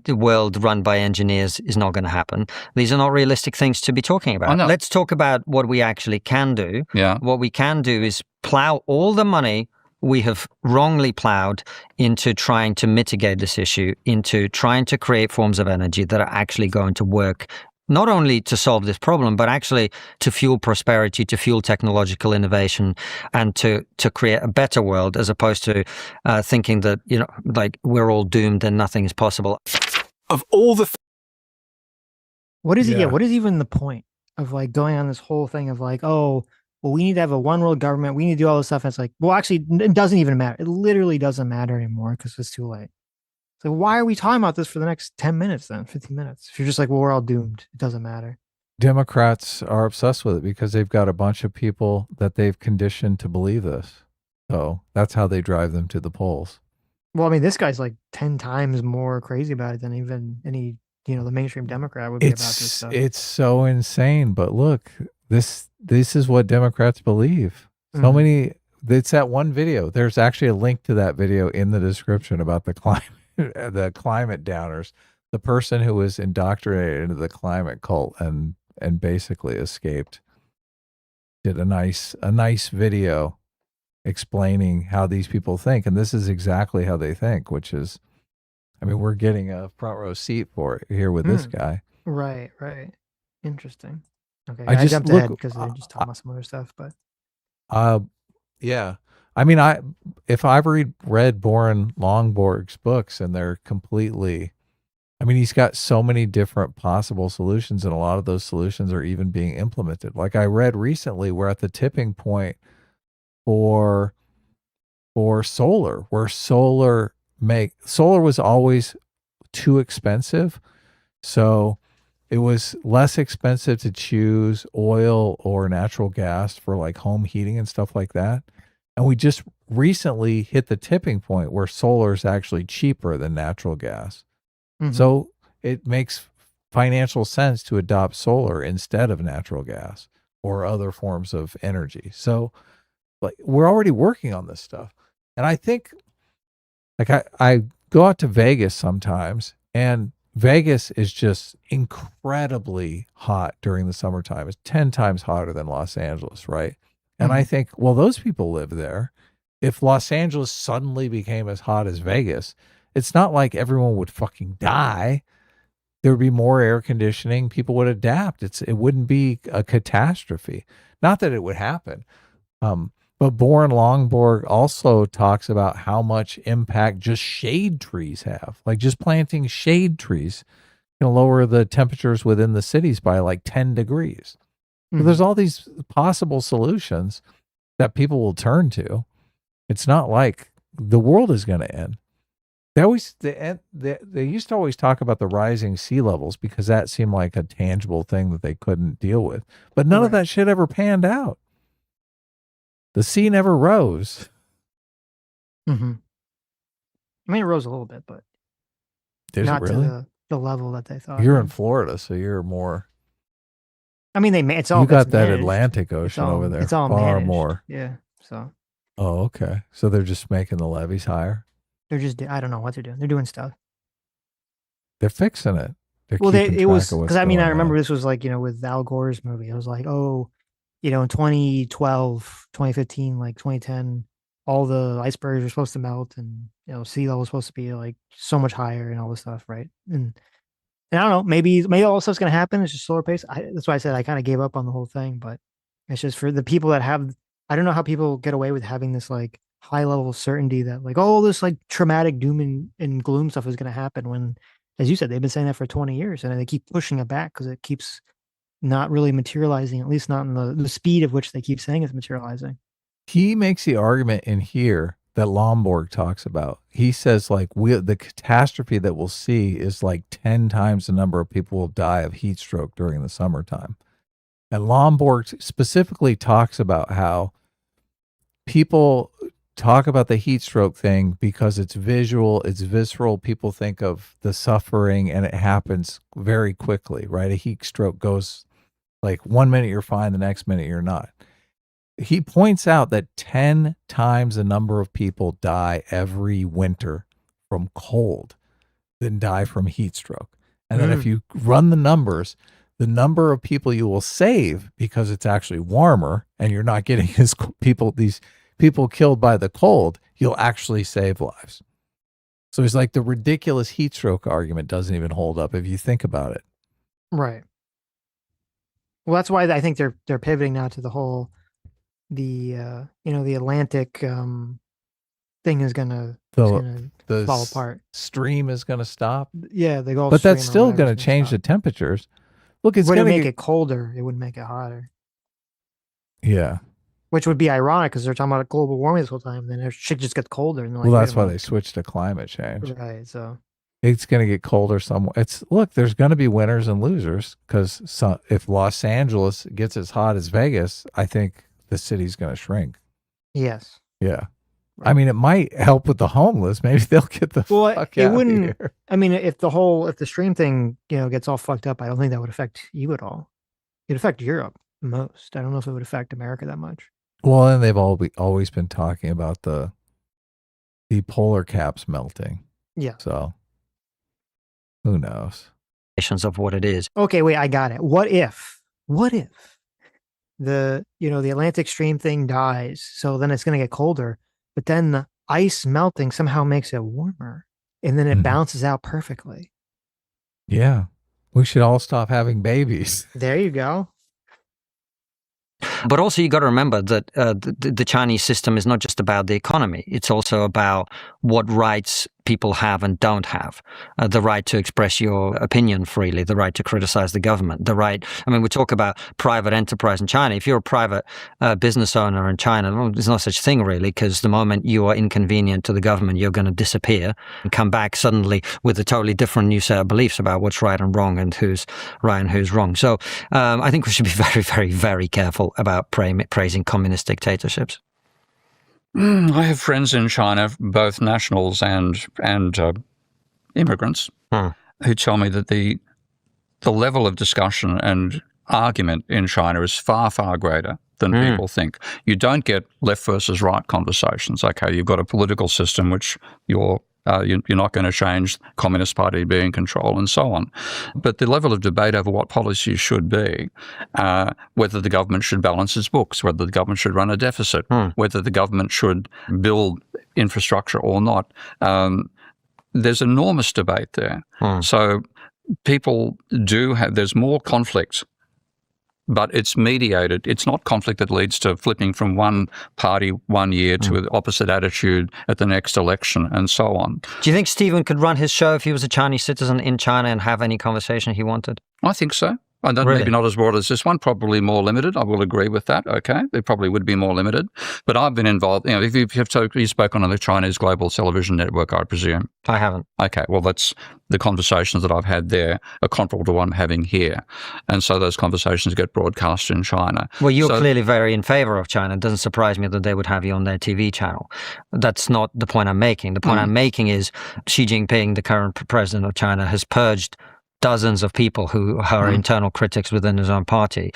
world run by engineers is not going to happen. These are not realistic things to be talking about. Let's talk about what we actually can do. Yeah. What we can do is plow all the money we have wrongly plowed into trying to mitigate this issue, into trying to create forms of energy that are actually going to work not only to solve this problem, but actually to fuel prosperity, to fuel technological innovation, and to create a better world, as opposed to thinking that, like we're all doomed and nothing is possible. Of all the what is it? Yeah, what is even the point of like going on this whole thing of like, oh, well, we need to have a one world government. We need to do all this stuff. And it's like, well, actually, it doesn't even matter. It literally doesn't matter anymore because it's too late. So why are we talking about this for the next 10 minutes then, 15 minutes? If you're just like, well, we're all doomed. It doesn't matter. Democrats are obsessed with it because they've got a bunch of people that they've conditioned to believe this. So that's how they drive them to the polls. Well, I mean, this guy's like 10 times more crazy about it than even any, the mainstream Democrat would be about this stuff. It's so insane. But look, this is what Democrats believe. So many, it's that one video. There's actually a link to that video in the description about the climate downers, the person who was indoctrinated into the climate cult and basically escaped, did a nice video explaining how these people think. And this is exactly how they think, which is, I mean, we're getting a front row seat for it here with this guy. Right. Interesting. Okay. I jumped ahead because I just talking about some other stuff, but yeah. I mean, if I've read Bjorn Lomborg's books, and they're completely, I mean, he's got so many different possible solutions, and a lot of those solutions are even being implemented. Like I read recently, we're at the tipping point for solar, where solar was always too expensive. So it was less expensive to choose oil or natural gas for like home heating and stuff like that. And we just recently hit the tipping point where solar is actually cheaper than natural gas. So it makes financial sense to adopt solar instead of natural gas or other forms of energy. So like we're already working on this stuff. And I think like I go out to Vegas sometimes, and Vegas is just incredibly hot during the summertime. It's 10 times hotter than Los Angeles, right? And I think, well, those people live there. If Los Angeles suddenly became as hot as Vegas, it's not like everyone would fucking die. There would be more air conditioning. People would adapt. It wouldn't be a catastrophe. Not that it would happen. But Boren Longborg also talks about how much impact just shade trees have. Like just planting shade trees can lower the temperatures within the cities by like 10 degrees. So there's all these possible solutions that people will turn to. It's not like the world is going to end. They used to always talk about the rising sea levels because that seemed like a tangible thing that they couldn't deal with. But none of that shit ever panned out. The sea never rose. I mean, it rose a little bit, but not really? To the level that they thought. You're in Florida, so you're more. I mean, it's all. You got that managed. Atlantic Ocean over there. It's all far managed. more. Yeah. So. Oh, okay. So they're just making the levees higher. They're just. I don't know what they're doing. They're doing stuff. They're fixing it. It was because I mean I remember this was like with Al Gore's movie. It was like in 2012, 2015, like 2010, all the icebergs were supposed to melt, and sea level was supposed to be like so much higher and all this stuff, right? And I don't know, maybe all this stuff's gonna happen. It's just slower pace. That's why I said I kind of gave up on the whole thing. But it's just for the people that have. I don't know how people get away with having this like high level of certainty that like this like traumatic doom and gloom stuff is gonna happen when, as you said, they've been saying that for 20 years, and they keep pushing it back because it keeps not really materializing, at least not in the speed of which they keep saying it's materializing. He makes the argument in here that Lomborg talks about. He says like the catastrophe that we'll see is like 10 times the number of people will die of heat stroke during the summertime. And Lomborg specifically talks about how people talk about the heat stroke thing because it's visual, it's visceral. People think of the suffering and it happens very quickly, right? A heat stroke goes like 1 minute you're fine, the next minute you're not. He points out that 10 times the number of people die every winter from cold than die from heat stroke. And then if you run the numbers, the number of people you will save because it's actually warmer and you're not getting these people killed by the cold, you'll actually save lives. So it's like the ridiculous heat stroke argument doesn't even hold up if you think about it. Right. Well, that's why I think they're pivoting now to the whole the Atlantic thing is gonna fall apart. Stream is gonna stop. Yeah, the Gulf but Stream that's still gonna change the temperatures. Look, it's gonna make it colder. It wouldn't make it hotter. Yeah. Which would be ironic because they're talking about global warming this whole time. Then it should just get colder. And well, that's why they switched to climate change. Right. So it's going to get colder somewhere. There's going to be winners and losers because if Los Angeles gets as hot as Vegas, I think the city's going to shrink. Yes. Yeah. Right. I mean, it might help with the homeless. Maybe they'll get the fuck out of here. I mean, if the stream thing, gets all fucked up, I don't think that would affect you at all. It'd affect Europe most. I don't know if it would affect America that much. Well, and they've always been talking about the polar caps melting. Yeah. So who knows? Of what it is. Okay, wait, I got it. What if the Atlantic stream thing dies? So then it's going to get colder, but then the ice melting somehow makes it warmer, and then it bounces out perfectly. Yeah, we should all stop having babies. There you go. But also you got to remember that the Chinese system is not just about the economy. It's also about what rights people have and don't have. The right to express your opinion freely, the right to criticize the government, the right, I mean, we talk about private enterprise in China. If you're a private business owner in China, well, there's no such thing really, because the moment you are inconvenient to the government, you're going to disappear and come back suddenly with a totally different new set of beliefs about what's right and wrong and who's right and who's wrong. So I think we should be very, very, very careful about praising communist dictatorships. I have friends in China, both nationals and immigrants, who tell me that the level of discussion and argument in China is far, far greater than people think. You don't get left versus right conversations. Okay, you've got a political system which you're not going to change, Communist Party be in control and so on. But the level of debate over what policies should be, whether the government should balance its books, whether the government should run a deficit, whether the government should build infrastructure or not, there's enormous debate there. So people do have, there's more conflict, but it's mediated. It's not conflict that leads to flipping from one party one year to the opposite attitude at the next election and so on. Do you think Stephen could run his show if he was a Chinese citizen in China and have any conversation he wanted? I think so. Really? Maybe not as broad as this one, probably more limited. I will agree with that. Okay. They probably would be more limited. But I've been involved, if you've spoken on the Chinese Global Television Network, I presume. I haven't. Okay. Well, that's the conversations that I've had there are comparable to what I'm having here. And so those conversations get broadcast in China. Well, you're clearly very in favor of China. It doesn't surprise me that they would have you on their TV channel. That's not the point I'm making. The point I'm making is Xi Jinping, the current president of China, has purged dozens of people who are internal critics within his own party,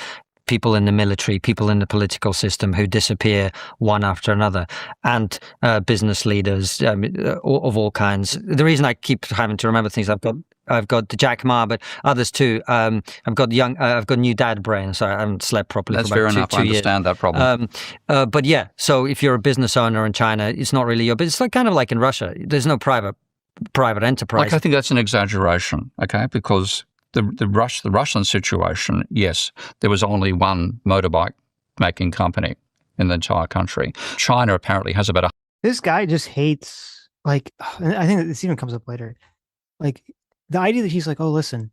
people in the military, people in the political system who disappear one after another, and business leaders of all kinds. The reason I keep having to remember things, I've got Jack Ma, but others too. I've got new dad brain, so I haven't slept properly. That's for fair about enough. I understand that problem. But yeah, so if you're a business owner in China, it's not really your business. It's like, kind of like in Russia. There's no private enterprise. I think that's an exaggeration, okay? Because the Russian situation, yes, there was only one motorbike making company in the entire country. China apparently has about This guy just hates, like, I think this even comes up later, like the idea that he's like, oh, listen,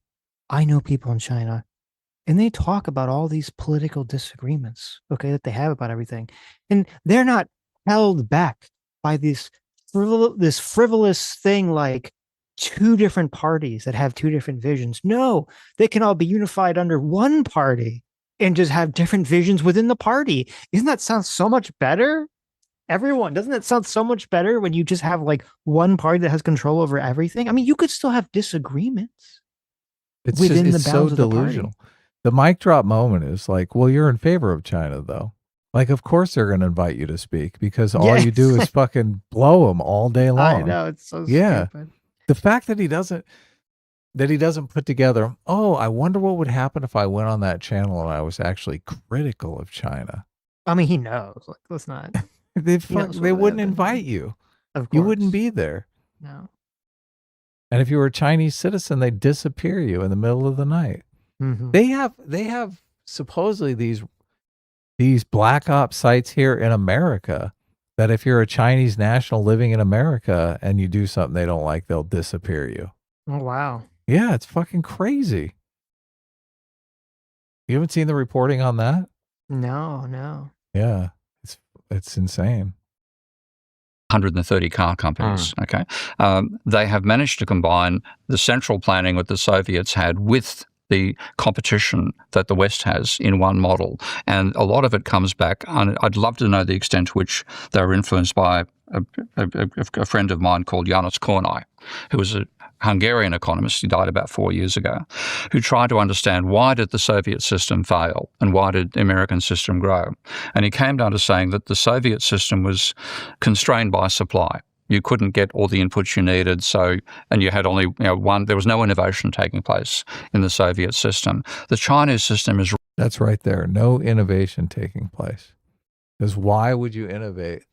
I know people in China and they talk about all these political disagreements, okay, that they have about everything. And they're not held back by this frivolous thing like two different parties that have two different visions. No, they can all be unified under one party and just have different visions within the party. Doesn't that sound so much better? Doesn't that sound so much better when you just have like one party that has control over everything? I mean, you could still have disagreements within the bounds of the party. The mic drop moment is like, well, you're in favor of China though. Like, of course they're going to invite you to speak because all you do is fucking blow them all day long. I know, it's so stupid. The fact that he doesn't put together, oh, I wonder what would happen if I went on that channel and I was actually critical of China. I mean, he knows. Like, let's not. They wouldn't invite you. Of course. You wouldn't be there. No. And if you were a Chinese citizen, they'd disappear you in the middle of the night. Mm-hmm. They have supposedly these black ops sites here in America that if you're a Chinese national living in America and you do something they don't like, they'll disappear you. Oh, wow. Yeah, it's fucking crazy. You haven't seen the reporting on that? No. Yeah, it's insane. 130 car companies, okay? They have managed to combine the central planning that the Soviets had with the competition that the West has in one model. And a lot of it comes back, and I'd love to know the extent to which they were influenced by a friend of mine called János Kornai, who was a Hungarian economist. He died about 4 years ago, who tried to understand why did the Soviet system fail and why did the American system grow. And he came down to saying that the Soviet system was constrained by supply. You couldn't get all the inputs you needed, and you had only one. There was no innovation taking place in the Soviet system. The Chinese system is... That's right there. No innovation taking place. Because why would you innovate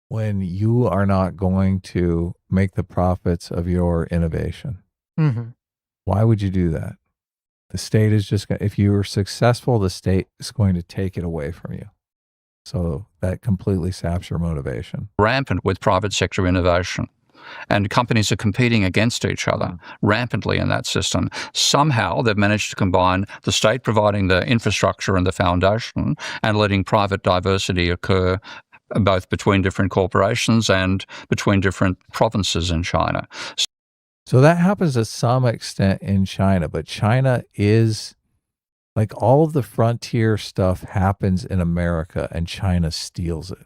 when you are not going to make the profits of your innovation? Mm-hmm. Why would you do that? The state is just going to... If you are successful, the state is going to take it away from you. So that completely saps your motivation. Rampant with private sector innovation. and companies are competing against each other rampantly in that system. Somehow they've managed to combine the state providing the infrastructure and the foundation and letting private diversity occur both between different corporations and between different provinces in China. So that happens to some extent in China, but China is like all of the frontier stuff happens in America and China steals it.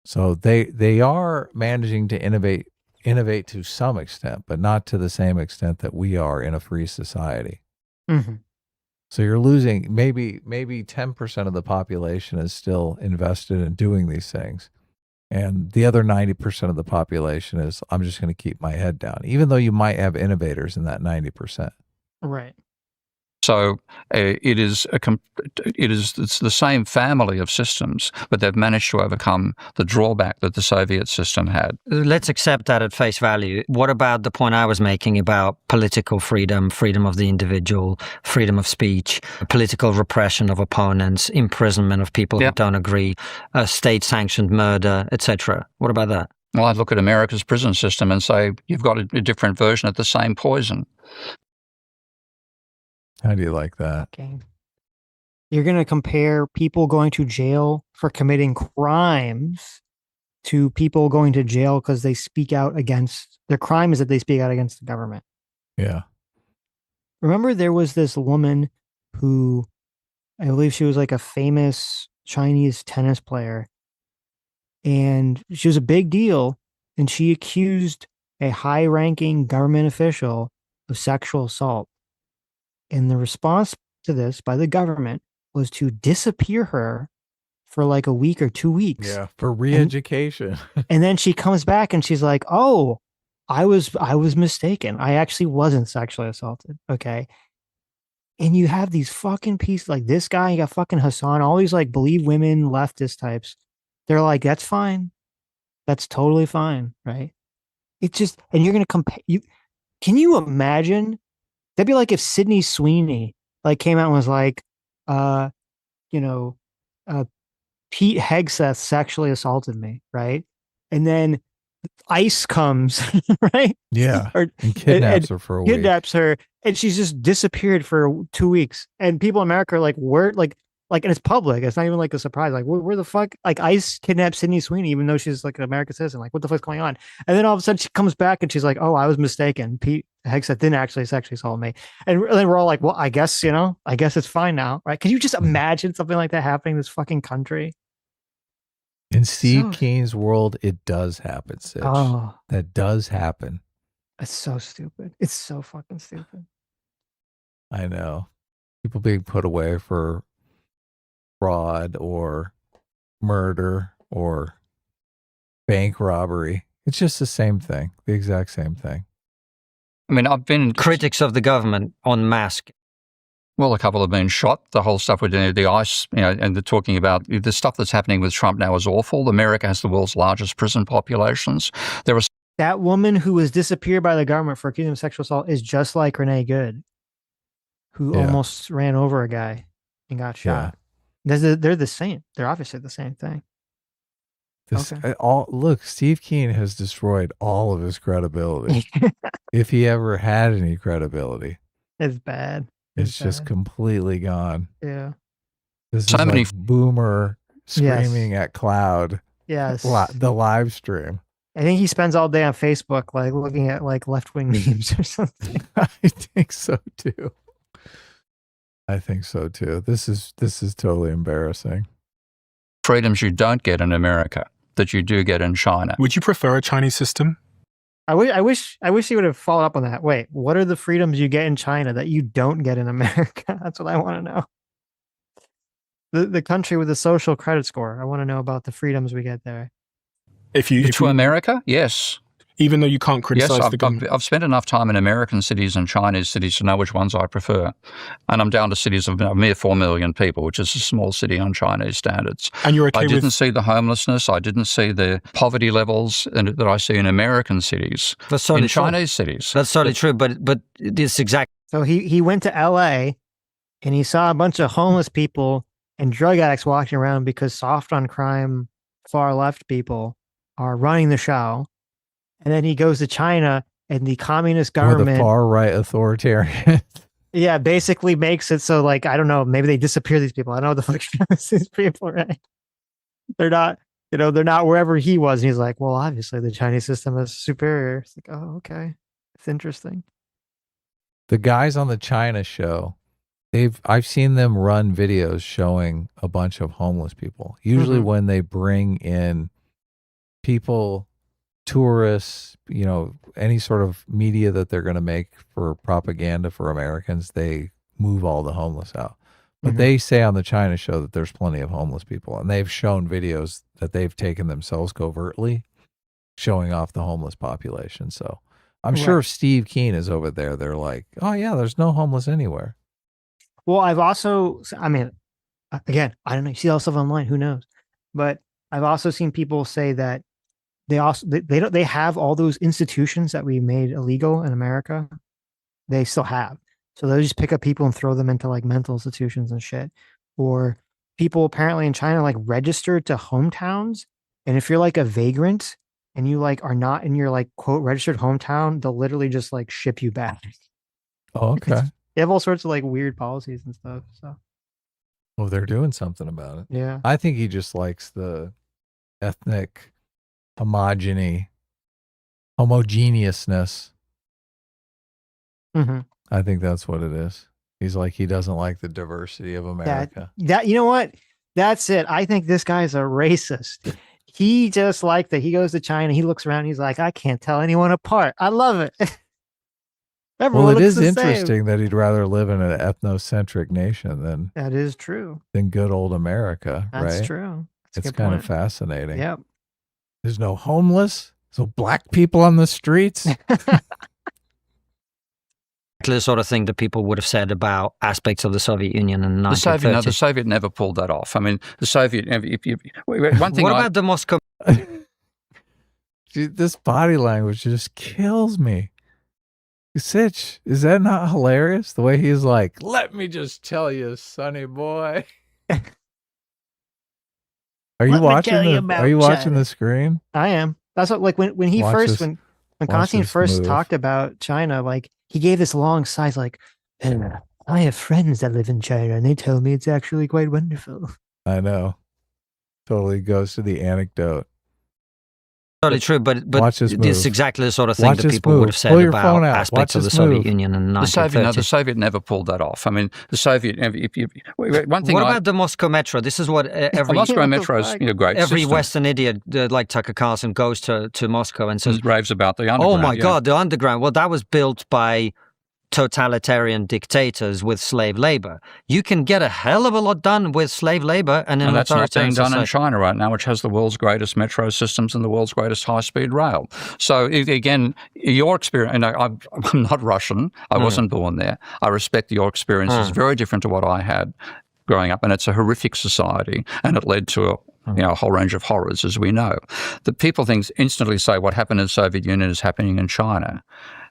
So they are managing to innovate to some extent, but not to the same extent that we are in a free society. Mm-hmm. So you're losing maybe 10% of the population is still invested in doing these things. And the other 90% of the population is, I'm just going to keep my head down, even though you might have innovators in that 90%. Right. So it's the same family of systems, but they've managed to overcome the drawback that the Soviet system had. Let's accept that at face value. What about the point I was making about political freedom, freedom of the individual, freedom of speech, political repression of opponents, imprisonment of people who don't agree, state-sanctioned murder, etc.? What about that? Well, I'd look at America's prison system and say, you've got a different version of the same poison. How do you like that? Okay. You're going to compare people going to jail for committing crimes to people going to jail because they speak out against their crime is that they speak out against the government. Yeah. Remember there was this woman who I believe she was like a famous Chinese tennis player and she was a big deal and she accused a high-ranking government official of sexual assault. And the response to this by the government was to disappear her for like a week or 2 weeks. Yeah, for re-education. And then she comes back and she's like, "Oh, I was mistaken. I actually wasn't sexually assaulted." Okay. And you have these fucking pieces like this guy, you got fucking Hassan, all these like believe women leftist types. They're like, that's fine. That's totally fine, right? It's just, and you're gonna compare can you imagine? That'd be like if Sydney Sweeney like came out and was like, Pete Hegseth sexually assaulted me, right? And then ICE comes, right? Yeah. Or and kidnaps her for a week. Kidnaps her, and she's just disappeared for 2 weeks. And people in America are like, where, like, and it's public. It's not even like a surprise. Like, where the fuck? Like, ICE kidnapped Sydney Sweeney, even though she's like an American citizen. Like, what the fuck's going on? And then all of a sudden she comes back and she's like, "Oh, I was mistaken. Pete Hegseth didn't actually sexually assault me." And then we're all like, "Well, I guess it's fine now, right?" Can you just imagine something like that happening in this fucking country? In Steve Keen's world, it does happen, Sitch. Oh, that does happen. It's so stupid. It's so fucking stupid. I know. People being put away for fraud or murder or bank robbery. It's just the same thing, the exact same thing. I mean, I've been critics of the government en masse. Well, a couple have been shot. The whole stuff with the ICE, and they're talking about the stuff that's happening with Trump now is awful. America has the world's largest prison populations. There was that woman who was disappeared by the government for accusing of sexual assault is just like Renee Good, who almost ran over a guy and got shot. They're the same. They're obviously the same thing. Look, Steve Keen has destroyed all of his credibility. If he ever had any credibility. It's bad. It's just completely gone. Yeah. This is like Boomer screaming at Cloud. Yes. The live stream. I think he spends all day on Facebook, like looking at like left-wing memes or something. I think so too. This is totally embarrassing. Freedoms you don't get in America that you do get in China. Would you prefer a Chinese system? I wish he would have followed up on that. Wait, what are the freedoms you get in China that you don't get in America? That's what I want to know. The country with the social credit score. I want to know about the freedoms we get there. To America, yes. Even though you can't criticize the government. I've spent enough time in American cities and Chinese cities to know which ones I prefer. And I'm down to cities of a mere 4 million people, which is a small city on Chinese standards. And you're okay I didn't see the homelessness. I didn't see the poverty levels that I see in American cities, in Chinese cities. That's totally true, but this exact. So he went to L.A. and he saw a bunch of homeless people and drug addicts walking around because soft on crime, far left people are running the show. And then he goes to China, and the communist Or government, the far right authoritarian. yeah, basically makes it so, like, I don't know, maybe they disappear these people. I don't know what the fuck these people, right? They're not, they're not wherever he was. And he's like, well, obviously the Chinese system is superior. It's like, oh, okay. It's interesting. The guys on the China show, I've seen them run videos showing a bunch of homeless people. Usually when they bring in people, tourists, any sort of media that they're going to make for propaganda for Americans, they move all the homeless out. But they say on the China show that there's plenty of homeless people, and they've shown videos that they've taken themselves covertly showing off the homeless population. So I'm sure if Steve Keen is over there, they're like, oh yeah, there's no homeless anywhere. Well, I've also, I mean, again, I don't know. You see all stuff online, who knows? But I've also seen people say that they have all those institutions that we made illegal in America. They still have. So they'll just pick up people and throw them into like mental institutions and shit. Or people apparently in China like registered to hometowns. And if you're like a vagrant and you like are not in your like quote registered hometown, they'll literally just like ship you back. Oh, okay. They have all sorts of like weird policies and stuff. So well, they're doing something about it. Yeah. I think he just likes the ethnic homogeneousness. I think that's what it is. He's like, he doesn't like the diversity of America. That you know what? That's it. I think this guy's a racist. He just like that. He goes to China. He looks around. He's like, I can't tell anyone apart. I love it. Well, it is interesting that he'd rather live in an ethnocentric nation than that is true than good old America. That's right? true. It's kind of fascinating. Yep. There's no homeless. So black people on the streets. The sort of thing that people would have said about aspects of the Soviet Union in the 1930s. The Soviet never pulled that off. I mean, the Soviet. One thing. What about the Moscow? This body language just kills me. Sitch, is that not hilarious? The way he's like, "Let me just tell you, sonny boy." Are you watching the screen? I am. That's what like when Constantine first talked about China, like he gave this long sigh, like, I have friends that live in China and they tell me it's actually quite wonderful. I know. Totally goes to the anecdote. Totally true, but it's exactly the sort of thing Watch that people would have said about aspects of the Soviet Union in the 1930s. The Soviet never pulled that off. I mean, the Soviet. One thing. What about the Moscow Metro? This is what every Moscow Metro is great. Every system. Western idiot like Tucker Carlson goes to Moscow and says, raves about the underground. Oh my God, the underground. Well, that was built by totalitarian dictators with slave labor. You can get a hell of a lot done with slave labor, and that's not being done in China right now, which has the world's greatest metro systems and the world's greatest high-speed rail. So again, your experience, and I'm not Russian, I wasn't born there. I respect your experience is very different to what I had growing up, and it's a horrific society, and it led to a whole range of horrors, as we know. The people instantly say what happened in the Soviet Union is happening in China.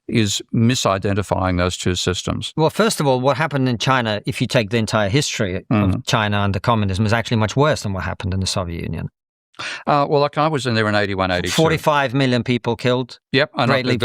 Is misidentifying those two systems. Well, first of all, what happened in China, if you take the entire history of China under communism, is actually much worse than what happened in the Soviet Union. Well, like I was in there in 81, 82. 45 million people killed. Yep. And the Great Leap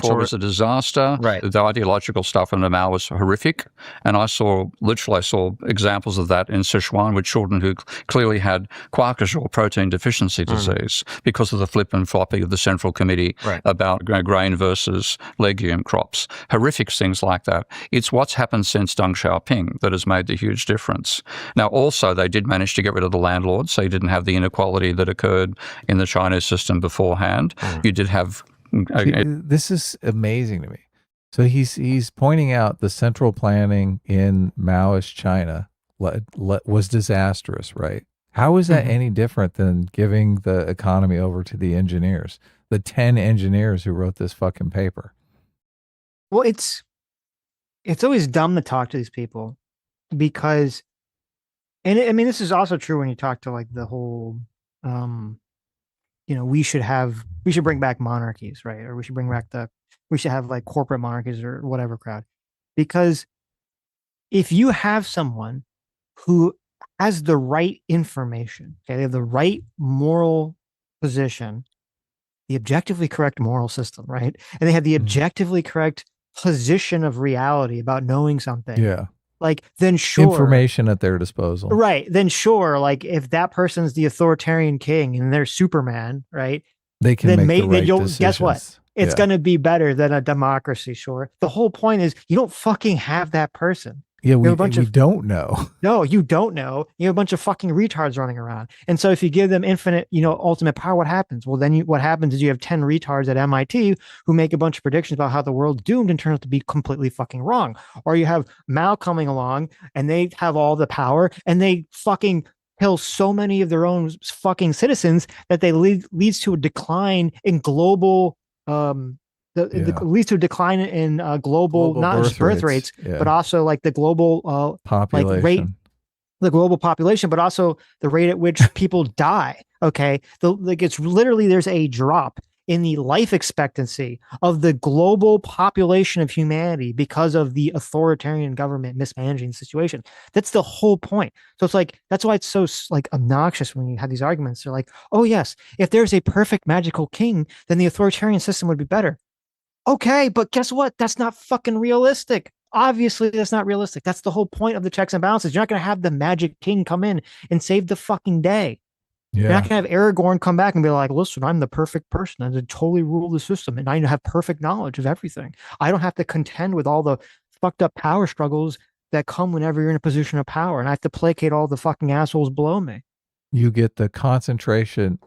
Forward was a disaster. Right. The ideological stuff in the Mao was horrific. And I saw examples of that in Sichuan with children who clearly had Kwashiorkor protein deficiency disease because of the flip and floppy of the Central Committee about grain versus legume crops. Horrific things like that. It's what's happened since Deng Xiaoping that has made the huge difference. Now, also, they did manage to get rid of the landlords, so you didn't have the inequality that occurred in the Chinese system beforehand. You did have... This is amazing to me. So he's pointing out the central planning in Maoist China was disastrous, right? How is that any different than giving the economy over to the engineers, the 10 engineers who wrote this fucking paper? Well, it's always dumb to talk to these people because, and I mean, this is also true when you talk to like the whole, we should bring back monarchies, right? Or we should have like corporate monarchies or whatever crowd. Because if you have someone who has the right information, okay, they have the right moral position, the objectively correct moral system, right? And they have the objectively correct position of reality about knowing something. Yeah. Like, then sure. Information at their disposal. Right. Then sure, like if that person's the authoritarian king and they're Superman, right? They can then make the right you'll guess what? decisions. It's Yeah. going to be better than a democracy, sure. The whole point is you don't fucking have that person. Yeah, we of don't know. No, you don't know. You have a bunch of fucking retards running around. And so if you give them infinite, ultimate power, what happens? Well, then what happens is you have 10 retards at MIT who make a bunch of predictions about how the world's doomed and turn out to be completely fucking wrong. Or you have Mao coming along and they have all the power and they fucking kill so many of their own fucking citizens that they leads to a decline in global it leads to a decline in global not just birth rates, but also like the global population. Like rate, the global population, but also the rate at which people die. Okay, it's literally there's a drop in the life expectancy of the global population of humanity because of the authoritarian government mismanaging the situation. That's the whole point. So it's like that's why it's so like obnoxious when you have these arguments. They're like, oh yes, if there's a perfect magical king, then the authoritarian system would be better. Okay, but guess what? That's not fucking realistic. Obviously, that's not realistic. That's the whole point of the checks and balances. You're not going to have the magic king come in and save the fucking day. Yeah. You're not going to have Aragorn come back and be like, listen, I'm the perfect person. I totally rule the system and I have perfect knowledge of everything. I don't have to contend with all the fucked up power struggles that come whenever you're in a position of power. And I have to placate all the fucking assholes below me. You get the concentrated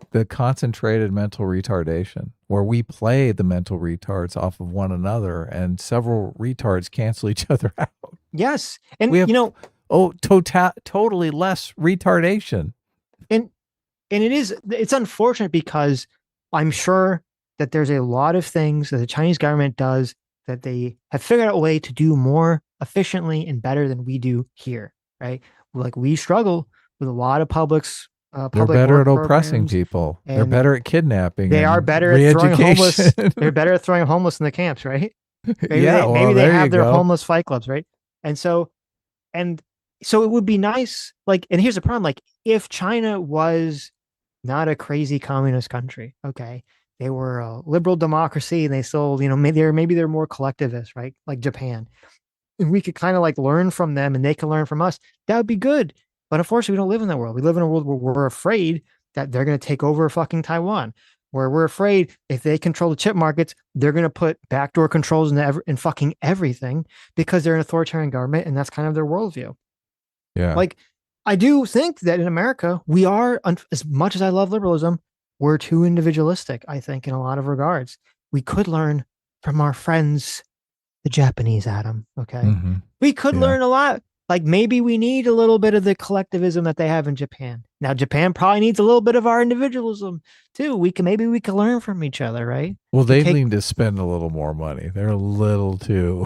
mental retardation, where we play the mental retards off of one another, and several retards cancel each other out. Yes, and we have, totally less retardation. And it's unfortunate because I'm sure that there's a lot of things that the Chinese government does that they have figured out a way to do more efficiently and better than we do here, right? Like we struggle with a lot of publics. They're better at oppressing people. They're better at kidnapping. They are better at throwing homeless. They're better at throwing homeless in the camps, right? Maybe they have their homeless fight clubs, right? And so it would be nice. Like, and here's the problem: like, if China was not a crazy communist country, okay, they were a liberal democracy, and they still, maybe they're more collectivist, right? Like Japan, and we could kind of like learn from them, and they can learn from us. That would be good. But unfortunately, we don't live in that world. We live in a world where we're afraid that they're going to take over fucking Taiwan, where we're afraid if they control the chip markets, they're going to put backdoor controls in fucking everything because they're an authoritarian government, and that's kind of their worldview. Yeah. Like, I do think that in America, we are, as much as I love liberalism, we're too individualistic, I think, in a lot of regards. We could learn from our friends, the Japanese, Adam, okay? Mm-hmm. We could learn a lot. Like maybe we need a little bit of the collectivism that they have in Japan. Now, Japan probably needs a little bit of our individualism too. Maybe we can learn from each other, right? Well, they need to spend a little more money. They're a little too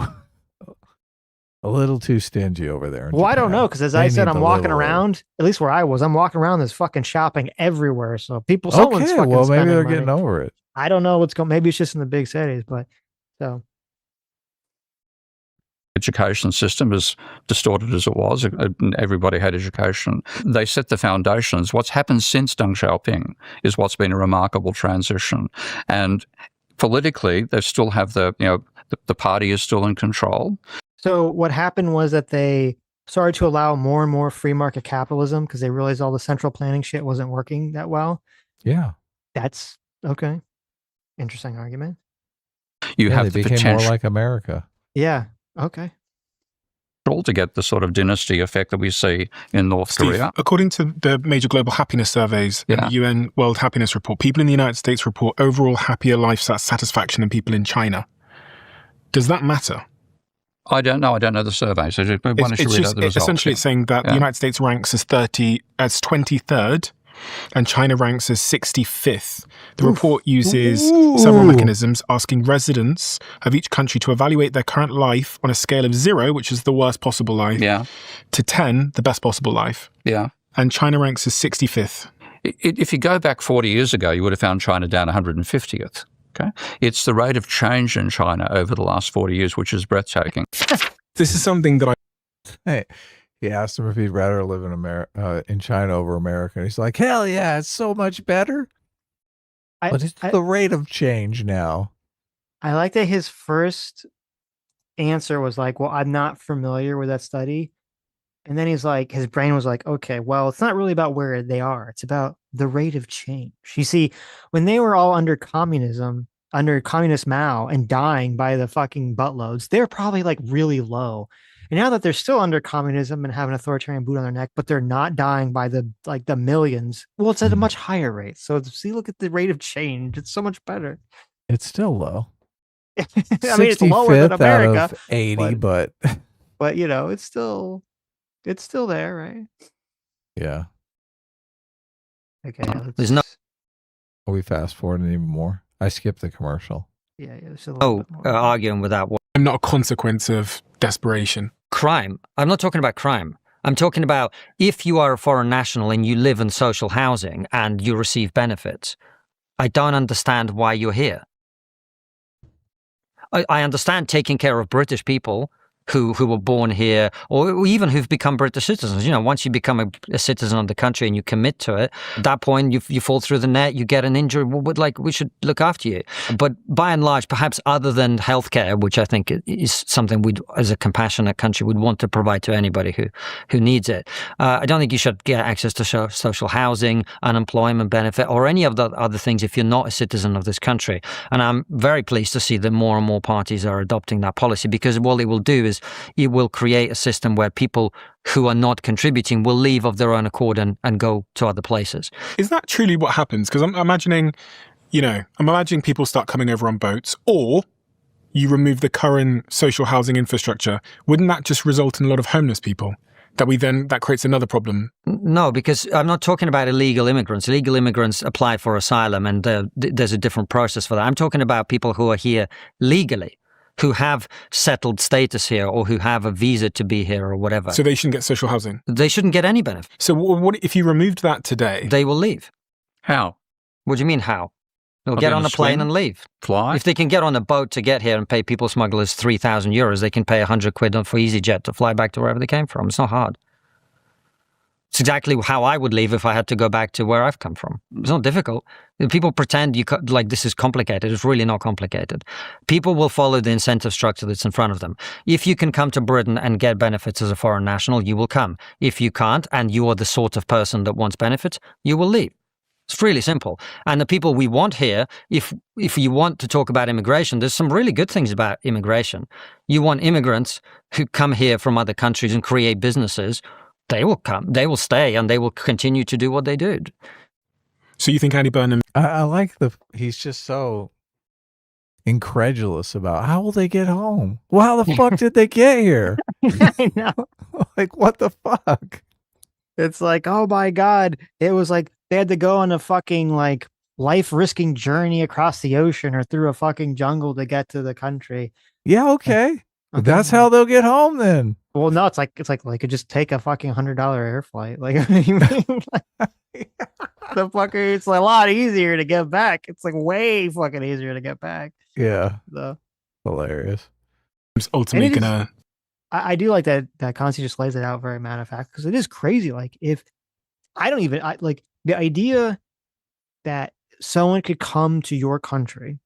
stingy over there. Well, Japan. I don't know, because as I said, I'm walking around. At least where I was, I'm walking around. There's fucking shopping everywhere. So someone's fucking well, maybe they're money. getting over it. I don't know what's going. Maybe it's just in the big cities, but so. Education system, as distorted as it was, everybody had education. They set the foundations. What's happened since Deng Xiaoping is what's been a remarkable transition. And politically, they still have the party is still in control. So what happened was that they started to allow more and more free market capitalism because they realized all the central planning shit wasn't working that well. Yeah. That's okay. Interesting argument. You have they the became potential more like America. Yeah. Okay. To get the sort of dynasty effect that we see in North Korea. According to the major global happiness surveys and the UN World Happiness Report, people in the United States report overall happier life satisfaction than people in China. Does that matter? I don't know. I don't know the survey. So why don't you read out the results? Essentially, it's saying that the United States ranks as 23rd, and China ranks as 65th. The report uses several mechanisms, asking residents of each country to evaluate their current life on a scale of 0, which is the worst possible life, to 10, the best possible life. Yeah. And China ranks as 65th. If you go back 40 years ago, you would have found China down 150th. Okay, it's the rate of change in China over the last 40 years, which is breathtaking. This is something that He asked him if he'd rather live in China over America. And he's like, hell yeah, it's so much better. But it's the rate of change now. I like that his first answer was like, well, I'm not familiar with that study. And then he's like, his brain was like, okay, well, it's not really about where they are. It's about the rate of change. You see, when they were all under communism, under communist Mao and dying by the fucking buttloads, they're probably like really low. And now that they're still under communism and have an authoritarian boot on their neck, but they're not dying by the millions, well, it's at a much higher rate. So see, look at the rate of change. It's so much better. It's still low. I mean, it's lower than America. Out of 80, but you know, it's still there, right? Yeah. Okay. There's no. Are we fast forwarding even more? I skipped the commercial. Yeah. There's a little bit more. Arguing with that. I'm not a consequence of desperation. Crime. I'm not talking about crime. I'm talking about if you are a foreign national and you live in social housing and you receive benefits, I don't understand why you're here. I understand taking care of British people who were born here, or even who've become British citizens. You know, once you become a citizen of the country and you commit to it, at that point you fall through the net, you get an injury. We should look after you. But by and large, perhaps other than healthcare, which I think is something we, as a compassionate country, would want to provide to anybody who needs it. I don't think you should get access to social housing, unemployment benefit, or any of the other things if you're not a citizen of this country. And I'm very pleased to see that more and more parties are adopting that policy, because what it will do is it will create a system where people who are not contributing will leave of their own accord and go to other places. Is that truly what happens? Because I'm imagining people start coming over on boats, or you remove the current social housing infrastructure. Wouldn't that just result in a lot of homeless people? That creates another problem. No, because I'm not talking about illegal immigrants. Illegal immigrants apply for asylum, and there's a different process for that. I'm talking about people who are here legally, who have settled status here, or who have a visa to be here, or whatever. So they shouldn't get social housing? They shouldn't get any benefit. So what if you removed that today? They will leave. How? What do you mean, how? They'll get on a plane and leave. Fly? If they can get on a boat to get here and pay people smugglers 3,000 euros, they can pay 100 quid for EasyJet to fly back to wherever they came from. It's not hard. It's exactly how I would leave if I had to go back to where I've come from. It's not difficult. People pretend like this is complicated. It's really not complicated. People will follow the incentive structure that's in front of them. If you can come to Britain and get benefits as a foreign national, you will come. If you can't, and you are the sort of person that wants benefits, you will leave. It's really simple. And the people we want here, if you want to talk about immigration, there's some really good things about immigration. You want immigrants who come here from other countries and create businesses. They will come, they will stay, and they will continue to do what they do. So you think Andy Burnham... I like he's just so incredulous about how will they get home? Well, how the fuck did they get here? I know. Like, what the fuck? It's like, oh my God. It was like they had to go on a fucking like life-risking journey across the ocean or through a fucking jungle to get to the country. Yeah, okay. That's how they'll get home then. Well, no, it's like they could just take a fucking $100 air flight. Like, what do you mean? The fucker, it's a lot easier to get back. It's like way fucking easier to get back. Yeah. So hilarious. It's ultimately gonna. I do like that Consti just lays it out very matter of fact, because it is crazy. Like, if I like the idea that someone could come to your country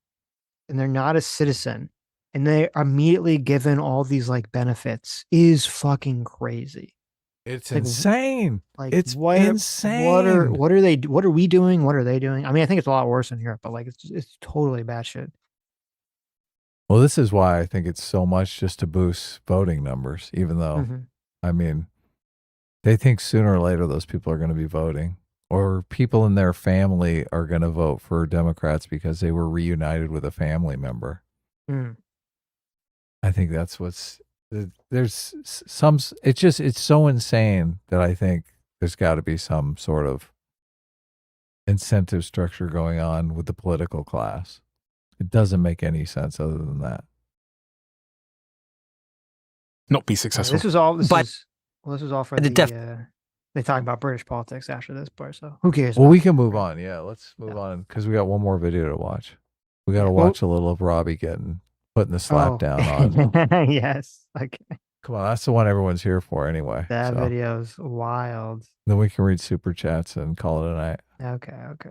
and they're not a citizen and they are immediately given all these like benefits is fucking crazy. It's like, insane. Like, it's insane. What are we doing? What are they doing? I mean, I think it's a lot worse in Europe, but like it's totally batshit. Well, this is why I think it's so much just to boost voting numbers, even though, I mean, they think sooner or later those people are going to be voting, or people in their family are going to vote for Democrats because they were reunited with a family member. I think that's there's some, it's so insane that I think there's got to be some sort of incentive structure going on with the political class. It doesn't make any sense other than that. Not be successful. This was all for they talk about British politics after this part, so who cares? Well, we can move on. Yeah, let's move on, because we got one more video to watch. We got to watch a little of Robbie putting the slap down on. Yes. Okay. Come on, that's the one everyone's here for anyway. That video's wild. Then we can read super chats and call it a night. Okay.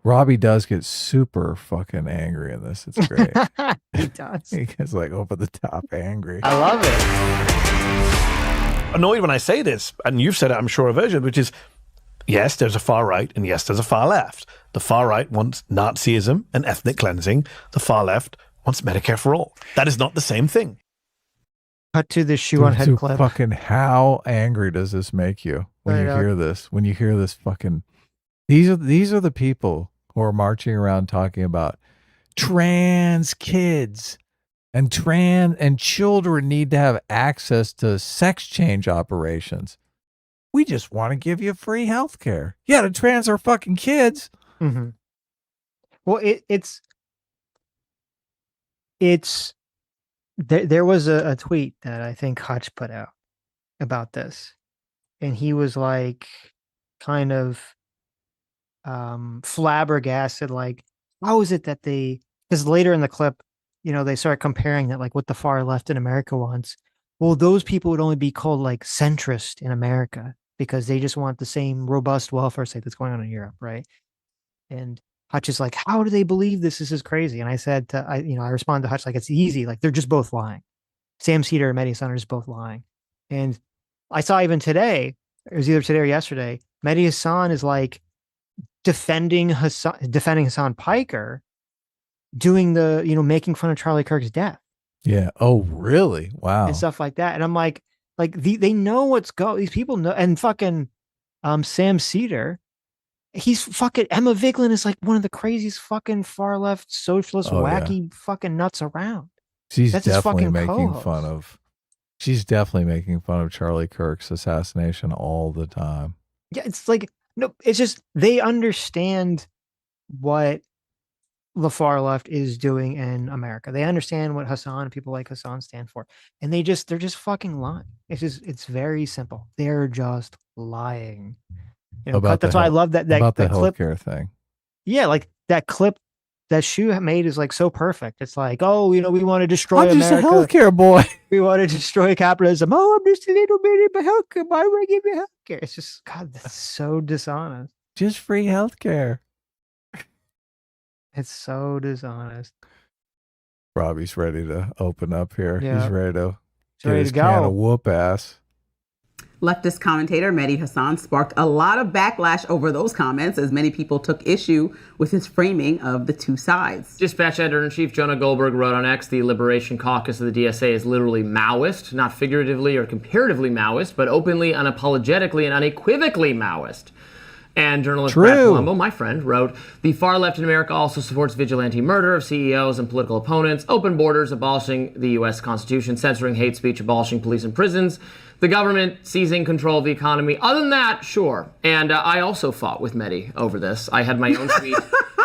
Robbie does get super fucking angry in this. It's great. He does. He gets like over the top angry. I love it. Annoyed when I say this, and you've said it, I'm sure, a version, which is, yes, there's a far right, and yes, there's a far left. The far right wants Nazism and ethnic cleansing. The far left wants Medicare for all. That is not the same thing. Cut to the shoe on head clip. Fucking how angry does this make you when you hear this? When you hear this fucking... These are the people who are marching around talking about trans kids and children need to have access to sex change operations. We just want to give you free health care. Yeah, the trans are fucking kids. Mm-hmm. Well, there was a tweet that I think Hutch put out about this, and he was like kind of flabbergasted, like, how is it that because later in the clip, they start comparing that, like, what the far left in America wants. Well, those people would only be called like centrist in America because they just want the same robust welfare state that's going on in Europe, right? And Hutch is like, how do they believe this? This is crazy. And I said, I responded to Hutch like, it's easy. Like, they're just both lying. Sam Cedar and Mehdi Hasan are just both lying. And I saw even today, it was either today or yesterday, Mehdi Hasan is like defending Hassan Piker, doing the, making fun of Charlie Kirk's death. Yeah. Oh, really? Wow. And stuff like that. And I'm like they know what's these people know. And fucking Sam Cedar, he's fucking, Emma Vigeland is like one of the craziest fucking far left socialist wacky fucking nuts around. She's That's definitely his fucking making co-host. fun of. She's definitely making fun of Charlie Kirk's assassination all the time. Yeah, it's like, no, it's just they understand what the far left is doing in America. They understand what Hassan and people like Hassan stand for, and they're just fucking lying. It's very simple. They're just lying. That's why I love that about the clip. healthcare thing. Yeah, like that clip that Shu made is like so perfect. It's like, oh, we want to destroy I'm just America. a healthcare boy. We want to destroy capitalism. Oh, I'm just a little bit of healthcare. Why would I give you healthcare? It's just, God, that's so dishonest. Just free healthcare. It's so dishonest. Robbie's ready to open up here. Yeah. He's ready to ready his to go. can of whoop ass. Leftist commentator Mehdi Hasan sparked a lot of backlash over those comments, as many people took issue with his framing of the two sides. Dispatch editor-in-chief Jonah Goldberg wrote on X, the Liberation Caucus of the DSA is literally Maoist, not figuratively or comparatively Maoist, but openly, unapologetically, and unequivocally Maoist. And journalist Brad Palumbo, my friend, wrote, the far left in America also supports vigilante murder of CEOs and political opponents, open borders, abolishing the U.S. Constitution, censoring hate speech, abolishing police and prisons, the government seizing control of the economy. Other than that, sure. And I also fought with Mehdi over this. I had my own tweet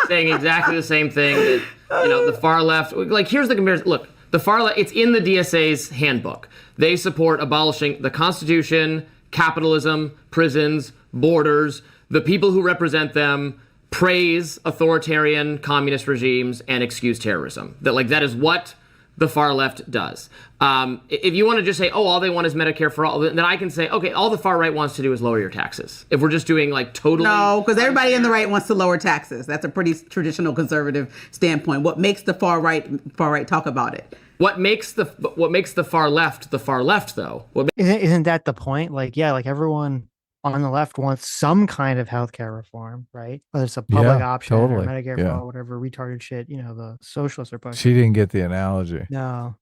saying exactly the same thing, that, the far left, like, here's the comparison. Look, the far left, it's in the DSA's handbook. They support abolishing the Constitution, capitalism, prisons, borders. The people who represent them praise authoritarian communist regimes and excuse terrorism. That is what the far left does. If you want to just say, oh, all they want is Medicare for all, then I can say, okay, all the far right wants to do is lower your taxes. If we're just doing like totally... No, because everybody in the right wants to lower taxes. That's a pretty traditional conservative standpoint. What makes the far right talk about it? What makes the far left, though? Isn't that the point? Like, yeah, like everyone on the left wants some kind of healthcare reform, right? Whether it's a public option or Medicare for all, whatever retarded shit, the socialists are pushing. She didn't get the analogy. No.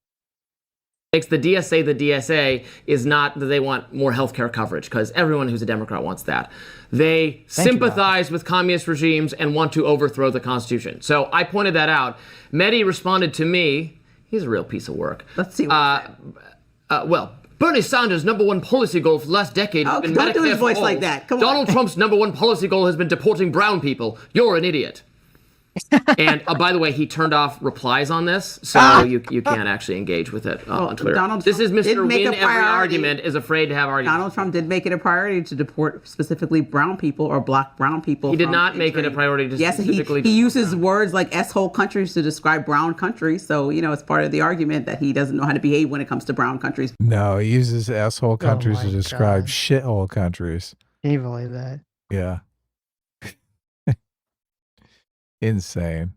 Makes the DSA is not that they want more healthcare coverage, because everyone who's a Democrat wants that. They sympathize with communist regimes and want to overthrow the Constitution. So I pointed that out. Mehdi responded to me. He's a real piece of work. Let's see what Bernie Sanders' number one policy goal for the last decade has been Medicare for all. Don't do his voice like that. Come on. Donald Trump's number one policy goal has been deporting brown people. You're an idiot. And by the way, he turned off replies on this, so you can't actually engage with it on Twitter. This is Mr. Win Every Argument is afraid to have arguments. Donald Trump did make it a priority to deport specifically brown people or black brown people. He did not make it a priority to specifically. He uses words like S-hole countries to describe brown countries. So, it's part of the argument that he doesn't know how to behave when it comes to brown countries. No, he uses asshole countries to describe shithole countries. Can you believe that? Yeah. Insane.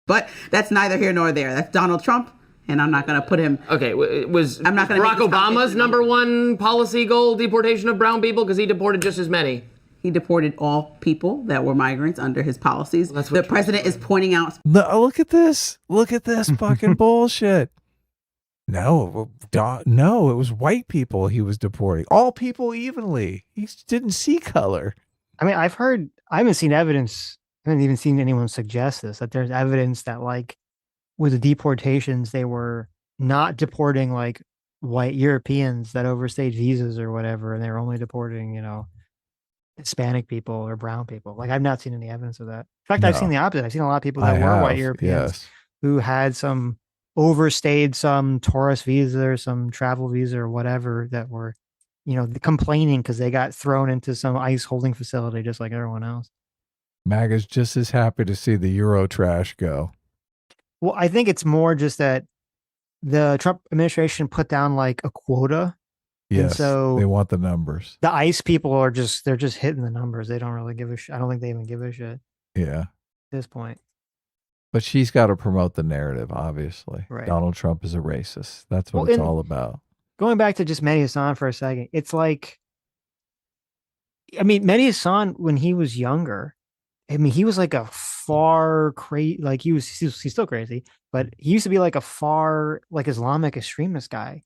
But that's neither here nor there. That's Donald Trump, and I'm not going to put him. Okay, I'm not going to Barack Obama's number one policy goal deportation of brown people because he deported just as many. He deported all people that were migrants under his policies. Well, the president is pointing out. No, look at this. Look at this fucking bullshit. No, it was white people he was deporting. All people evenly. He didn't see color. I mean, I haven't seen evidence. I haven't even seen anyone suggest this, that there's evidence that like with the deportations, they were not deporting like white Europeans that overstayed visas or whatever. And they were only deporting, Hispanic people or brown people. Like I've not seen any evidence of that. In fact, I've seen the opposite. I've seen a lot of people that were white Europeans who had some overstayed some tourist visa or some travel visa or whatever that were, complaining because they got thrown into some ICE holding facility just like everyone else. MAGA's just as happy to see the Euro trash go. Well, I think it's more just that the Trump administration put down like a quota. Yes, and so they want the numbers. The ICE people are they're just hitting the numbers. They don't really give a shit. I don't think they even give a shit. Yeah. At this point. But she's got to promote the narrative, obviously. Right. Donald Trump is a racist. That's what it's all about. Going back to just Mehdi Hasan for a second, it's like, Mehdi Hasan, when he was younger, he was like a far crazy, like he's still crazy, but he used to be like a far like Islamic extremist guy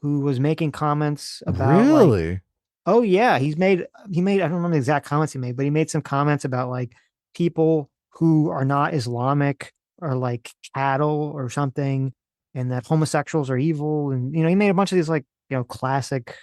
who was making comments about really. Oh yeah, he made I don't remember the exact comments he made, but he made some comments about like people who are not Islamic or like cattle or something, and that homosexuals are evil, and he made a bunch of these like classic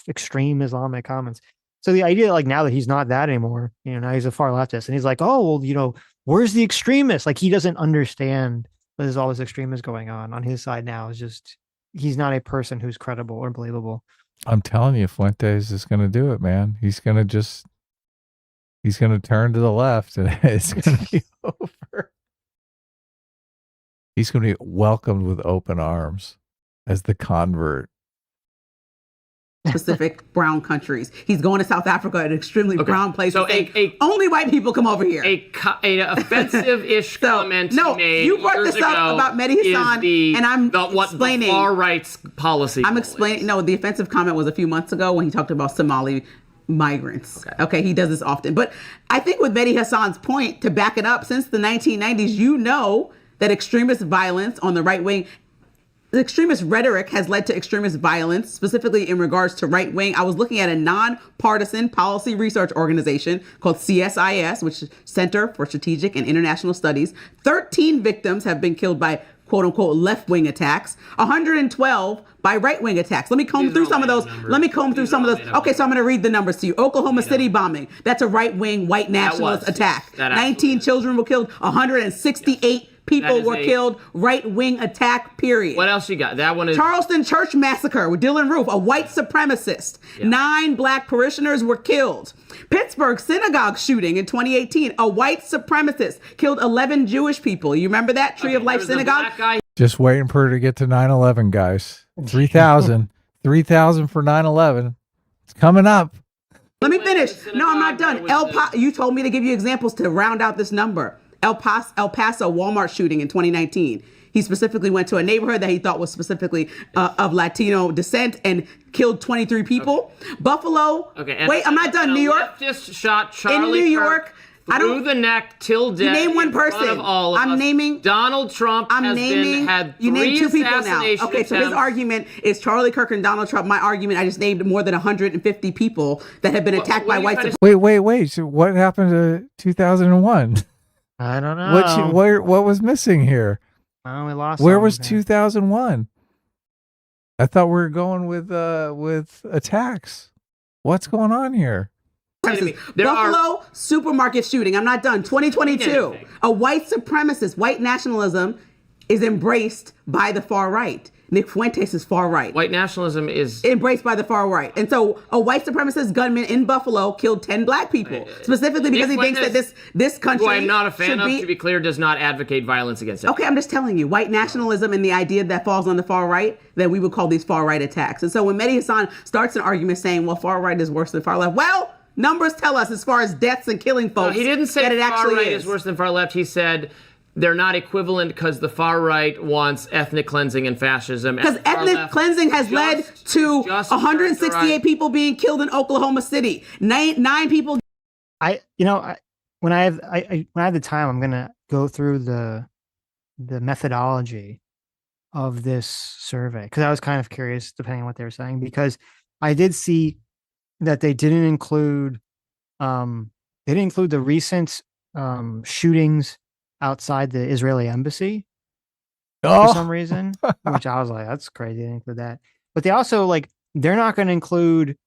extreme Islamic comments. So the idea, like now that he's not that anymore, now he's a far leftist, and he's like, oh well, where's the extremists? Like he doesn't understand that there's all this extremism going on his side now. It's just he's not a person who's credible or believable. I'm telling you, Fuentes is going to do it, man. He's going to turn to the left, and it's going to be over. He's going to be welcomed with open arms as the convert. Specific brown countries. He's going to South Africa, an extremely brown place. So only white people come over here. A offensive-ish comment. No, made you brought this up about Mehdi Hasan, and I'm explaining the far right's policy. I'm explaining. No, the offensive comment was a few months ago when he talked about Somali migrants. Okay, he does this often, but I think with Mehdi Hasan's point, to back it up, since the 1990s, that extremist violence on the right wing. The extremist rhetoric has led to extremist violence, specifically in regards to right wing. I was looking at a nonpartisan policy research organization called CSIS, which is Center for Strategic and International Studies. 13 victims have been killed by quote unquote left wing attacks, 112 by right wing attacks. Let me comb through some of those. Okay, so I'm going to read the numbers to you. Oklahoma City bombing. That's a right wing white nationalist attack. 19 children were killed, 168 people were killed, right-wing attack, period. What else you got? That one is... Charleston Church Massacre with Dylan Roof, a white supremacist. Yeah. 9 black parishioners were killed. Pittsburgh synagogue shooting in 2018, a white supremacist killed 11 Jewish people. You remember that? Tree of Life synagogue? Just waiting for her to get to 9/11, guys. 3,000. 3,000 for 9/11. It's coming up. Let me finish. No, I'm not done. You told me to give you examples to round out this number. El Paso Walmart shooting in 2019. He specifically went to a neighborhood that he thought was specifically of Latino descent and killed 23 people. Buffalo. Okay. Wait, I'm not done. New York. Leftist shot Charlie in New York. Through the neck till death. You name one person. I'm naming Donald Trump. You named 2 people now. Okay, so his argument is Charlie Kirk and Donald Trump. My argument, I just named more than 150 people that have been attacked by white supremacists. Wait. So what happened to 2001? I don't know. What was missing here? We lost. Where was 2001? I thought we were going with attacks. What's going on here? Buffalo supermarket shooting. I'm not done. 2022. A white supremacist, white nationalism is embraced by the far right. Nick Fuentes is far right. White nationalism is embraced by the far right. And so a white supremacist gunman in Buffalo killed 10 black people, specifically because he thinks that this country, who I'm not a fan of, be, to be clear, does not advocate violence against it. Okay, I'm just telling you, white nationalism and the idea that falls on the far right, then we would call these far right attacks. And so when Mehdi Hasan starts an argument saying, well, far right is worse than far left, well, numbers tell us as far as deaths and killing folks. No, he didn't say that it far actually right is worse than far left. He said they're not equivalent because the far right wants ethnic cleansing and fascism. Because ethnic cleansing has led to 168 people being killed in Oklahoma City. Nine people. When I have the time, I'm gonna go through the methodology of this survey because I was kind of curious, depending on what they were saying, because I did see that they didn't include the recent shootings outside the Israeli embassy for some reason, which I was like, that's crazy. They didn't include that. But they also they're not going to include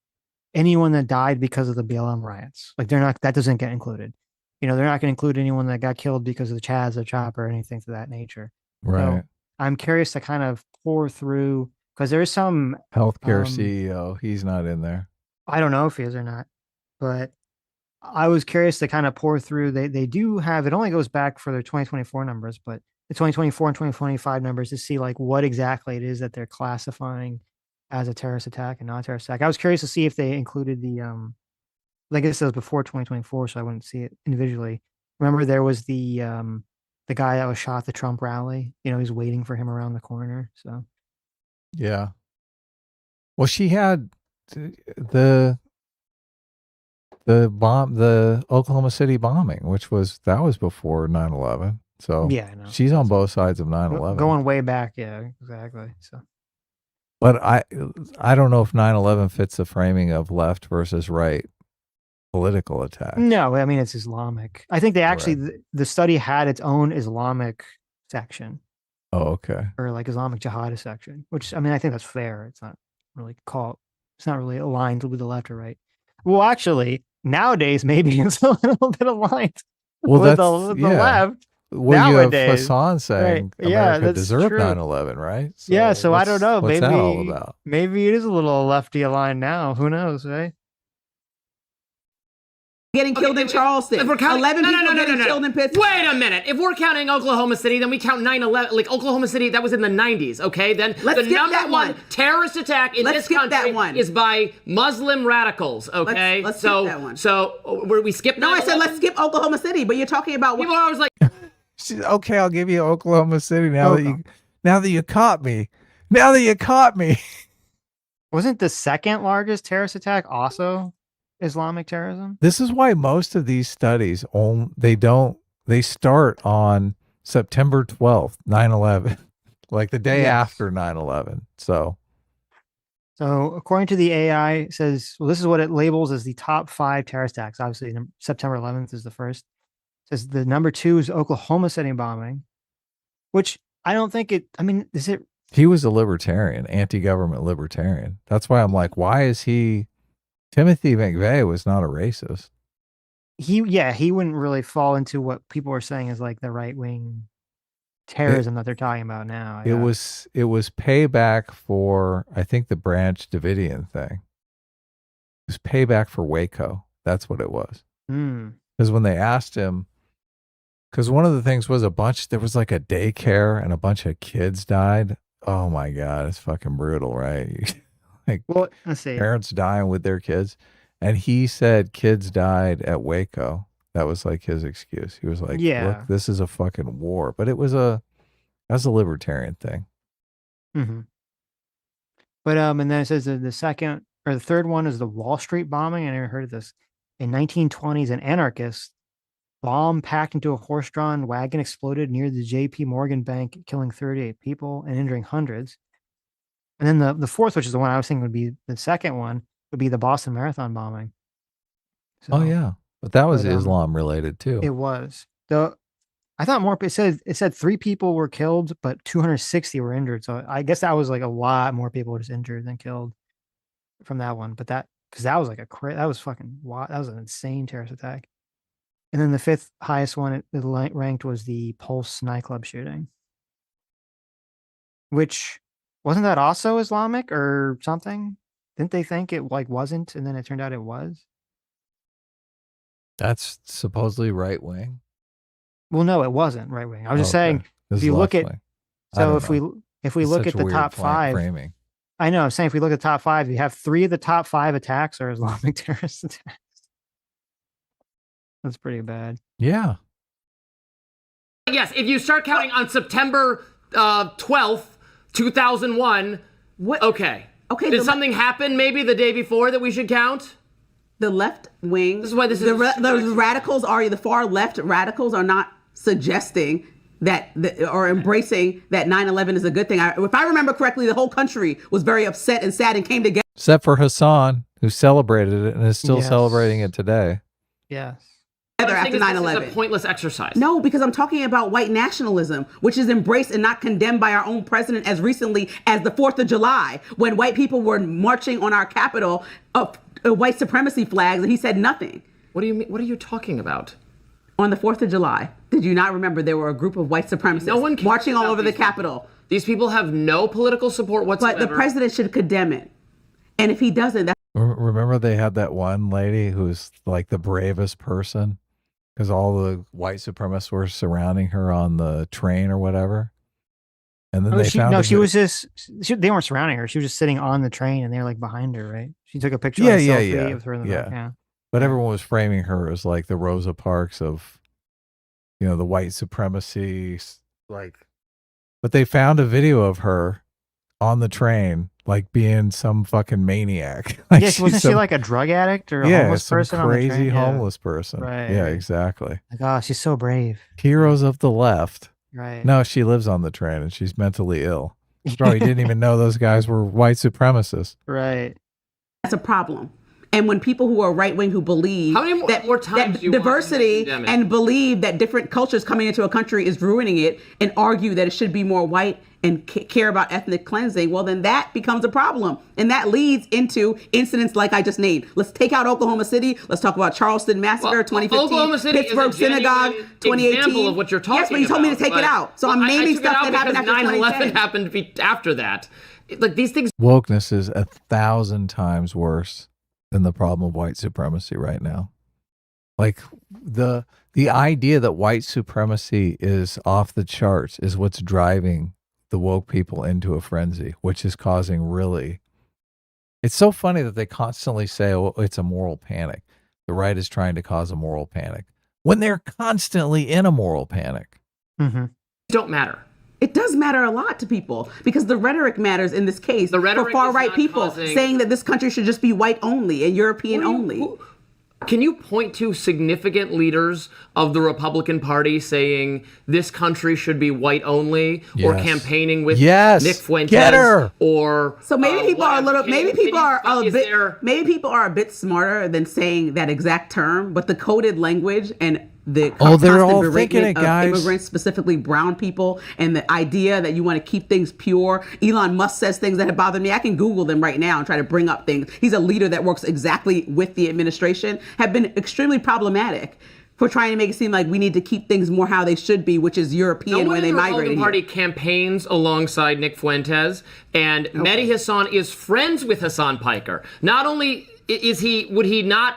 anyone that died because of the BLM riots. That doesn't get included. They're not going to include anyone that got killed because of the Chaz or Chop or anything to that nature. Right. So I'm curious to kind of pour through because there's some healthcare CEO. He's not in there. I don't know if he is or not, but I was curious to kind of pour through. They do have, it only goes back for their 2024 numbers, but the 2024 and 2025 numbers to see what exactly it is that they're classifying as a terrorist attack and not a terrorist attack. I was curious to see if they included I guess it was before 2024, so I wouldn't see it individually. Remember there was the guy that was shot at the Trump rally, he's waiting for him around the corner. So yeah. Well, she had the Oklahoma City bombing, that was before 9/11. So yeah, I know. She's on both sides of 9/11. Going way back, yeah, exactly. So, but I don't know if 9/11 fits the framing of left versus right political attack. No, I mean it's Islamic. I think they actually the study had its own Islamic section. Oh, okay. Or Islamic jihadist section, which I mean I think that's fair. It's not really it's not really aligned with the left or right. Well, actually, nowadays maybe it's a little bit aligned with the left. Well, nowadays. You have Hassan saying America deserved 9/11, right? So so I don't know. What's maybe that all about? Maybe it is a little lefty aligned now. Who knows, right? Getting killed in Charleston. 11 people getting killed in Pittsburgh. Wait a minute. If we're counting Oklahoma City, then we count 9/11. Oklahoma City, that was in the 90s, okay? Then the number one terrorist attack in this country is by Muslim radicals, okay? Let's skip that one. So we skipped. No, I said let's skip Oklahoma City, but you're talking about people are always like, okay, I'll give you Oklahoma City now that you caught me. Now that you caught me. Wasn't the second largest terrorist attack also Islamic terrorism? This is why most of these studies they start on September 12th, 9/11, the day after 9/11. So according to the AI, it says, well, this is what it labels as the top 5 terrorist attacks. Obviously, September 11th is the first. It says the number 2 is Oklahoma City bombing, which I don't think is it? He was a libertarian, anti-government libertarian. That's why I'm like, why is he? Timothy McVeigh was not a racist. He wouldn't really fall into what people are saying is the right wing terrorism that they're talking about now. It was payback for, I think, the Branch Davidian thing. It was payback for Waco. That's what it was. Because when they asked him, because one of the things was there was a daycare and a bunch of kids died. Oh my God, it's fucking brutal, right? Let's see. Parents dying with their kids. And he said kids died at Waco. That was his excuse. He was like, look, this is a fucking war. But that's a libertarian thing. Mm-hmm. But and then it says the second or the third one is the Wall Street bombing. I never heard of this. In 1920s, an anarchist bomb packed into a horse-drawn wagon exploded near the J.P. Morgan Bank, killing 38 people and injuring hundreds. And then the fourth, which is the one I was thinking would be the second one, would be the Boston Marathon bombing. So, yeah, but that was Islam related too. It was. I thought more. It said 3 people were killed, but 260 were injured. So I guess that was a lot more people just injured than killed from that one. But because that was that was fucking wild. That was an insane terrorist attack. And then the 5th highest one it ranked was the Pulse nightclub shooting, which Wasn't that also Islamic or something? Didn't they think it like wasn't, and then it turned out it was? That's supposedly right wing. Well, no, it wasn't right wing. I was just Okay. saying, This if is you look left at, wing. I so don't if we know. It's look such at a the weird top five, framing. I know. I'm saying if we look at the top five, you have 3 of the top 5 attacks are Islamic terrorist attacks. That's pretty bad. Yeah. Yes, if you start counting on September 12th, 2001, what? Okay. Okay. Did something happen maybe the day before that we should count? The left wing. This is why this is the radicals are the far left radicals are not suggesting that or embracing that 9/11 is a good thing. If I remember correctly, the whole country was very upset and sad and came together. Except for Hassan, who celebrated it and is still Yes. celebrating it today. Yes. After This 9/11. is a pointless exercise. No, because I'm talking about white nationalism, which is embraced and not condemned by our own president as recently as the 4th of July, when white people were marching on our Capitol up white supremacy flags, and he said nothing. What do you mean? What are you talking about? On the 4th of July, did you not remember there were a group of white supremacists marching all over the Capitol? These people have no political support whatsoever. But the president should condemn it. And if he doesn't, that's Remember they had that one lady who's like the bravest person because all the white supremacists were surrounding her on the train or whatever. And then she was just, they weren't surrounding her. She was just sitting on the train and they were like behind her, right? She took a picture of selfie of her in the back. Yeah. But everyone was framing her as like the Rosa Parks of, the white supremacy. But they found a video of her on the train, like being some fucking maniac. Like wasn't she like a drug addict or a homeless some person on the train? crazy homeless person. Right. Yeah, exactly. Like, oh, she's so brave. Heroes of the left. Right. No, she lives on the train and she's mentally ill. She probably didn't even know those guys were white supremacists. Right. a problem. And when people who are right wing who believe that diversity and believe that different cultures coming into a country is ruining it and argue that it should be more white and care about ethnic cleansing, well, then that becomes a problem. And that leads into incidents like I just named. Let's take out Oklahoma City. Let's talk about Charleston Massacre, 2015. Oklahoma City Pittsburgh is a Synagogue, 2018. Example of what you're talking about. Yes, but you told me to take it out. So I'm naming stuff that happened after 9/11 happened to be after that. Like these things. Wokeness is 1,000 times worse than the problem of white supremacy right now. Like the idea that white supremacy is off the charts is what's driving the woke people into a frenzy, which is causing really. It's so funny that they constantly say, "Oh, it's a moral panic." The right is trying to cause a moral panic when they're constantly in a moral panic. Mm-hmm. Don't matter. It does matter a lot to people because the rhetoric matters in this case for far right people saying that this country should just be white only and European only. Can you point to significant leaders of the Republican Party saying this country should be white only or campaigning with Nick Fuentes? Get her. Or so maybe people are a little, maybe people are a bit smarter than saying that exact term, but the coded language and the they're all constant thinking it, berating of guys. immigrants, specifically brown people, and the idea that you want to keep things pure. Elon Musk says things that have bothered me. I can Google them right now and try to bring up things. He's a leader that works exactly with the administration, have been extremely problematic for trying to make it seem like we need to keep things more how they should be, which is European when they migrated here. The Republican Party campaigns alongside Nick Fuentes, and Mehdi Hassan is friends with Hassan Piker. Not only would he not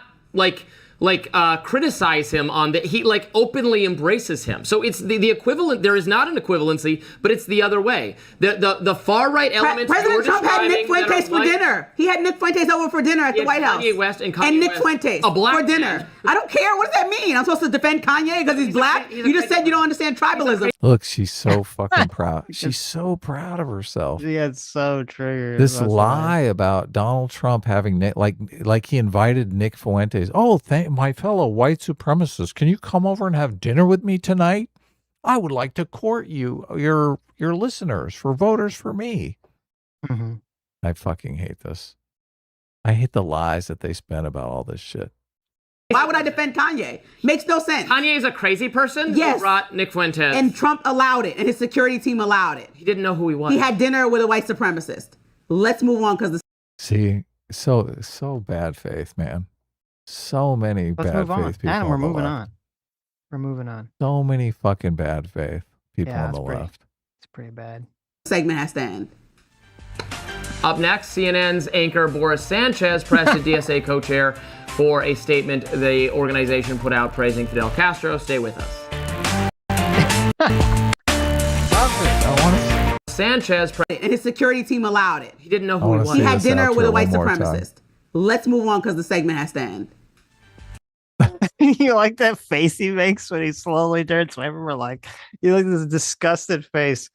criticize him on that, he openly embraces him. So it's the equivalent. There is not an equivalency, but it's the other way. The far right elements. President Trump had Nick Fuentes for dinner. He had Nick Fuentes over for dinner at the White House. Kanye West and Nick Fuentes for dinner. I don't care. What does that mean? I'm supposed to defend Kanye because he's black? You just said you don't understand tribalism. Look, she's so fucking proud. She's so proud of herself. She gets so triggered. This lie about Donald Trump having Nick, like he invited Nick Fuentes. Oh, my fellow white supremacists, can you come over and have dinner with me tonight? I would like to court you, your listeners, for voters for me. Mm-hmm. I fucking hate this. I hate the lies that they spin about all this shit. Why would I defend Kanye? Makes no sense. Kanye is a crazy person who brought Nick Fuentes. And Trump allowed it, and his security team allowed it. He didn't know who he was. He had dinner with a white supremacist. Let's move on because See, so bad faith, man. So many bad faith people. Adam, we're moving left. on. We're moving on. So many fucking bad faith people on the left. It's pretty bad. Segment has to end. Up next, CNN's anchor Boris Sanchez pressed the DSA co-chair for a statement the organization put out praising Fidel Castro. Stay with us. Sanchez and his security team allowed it. He didn't know who he was. He had dinner with a white supremacist. Let's move on because the segment has to end. You like that face he makes when he slowly turns away from her? Like, you like this disgusted face.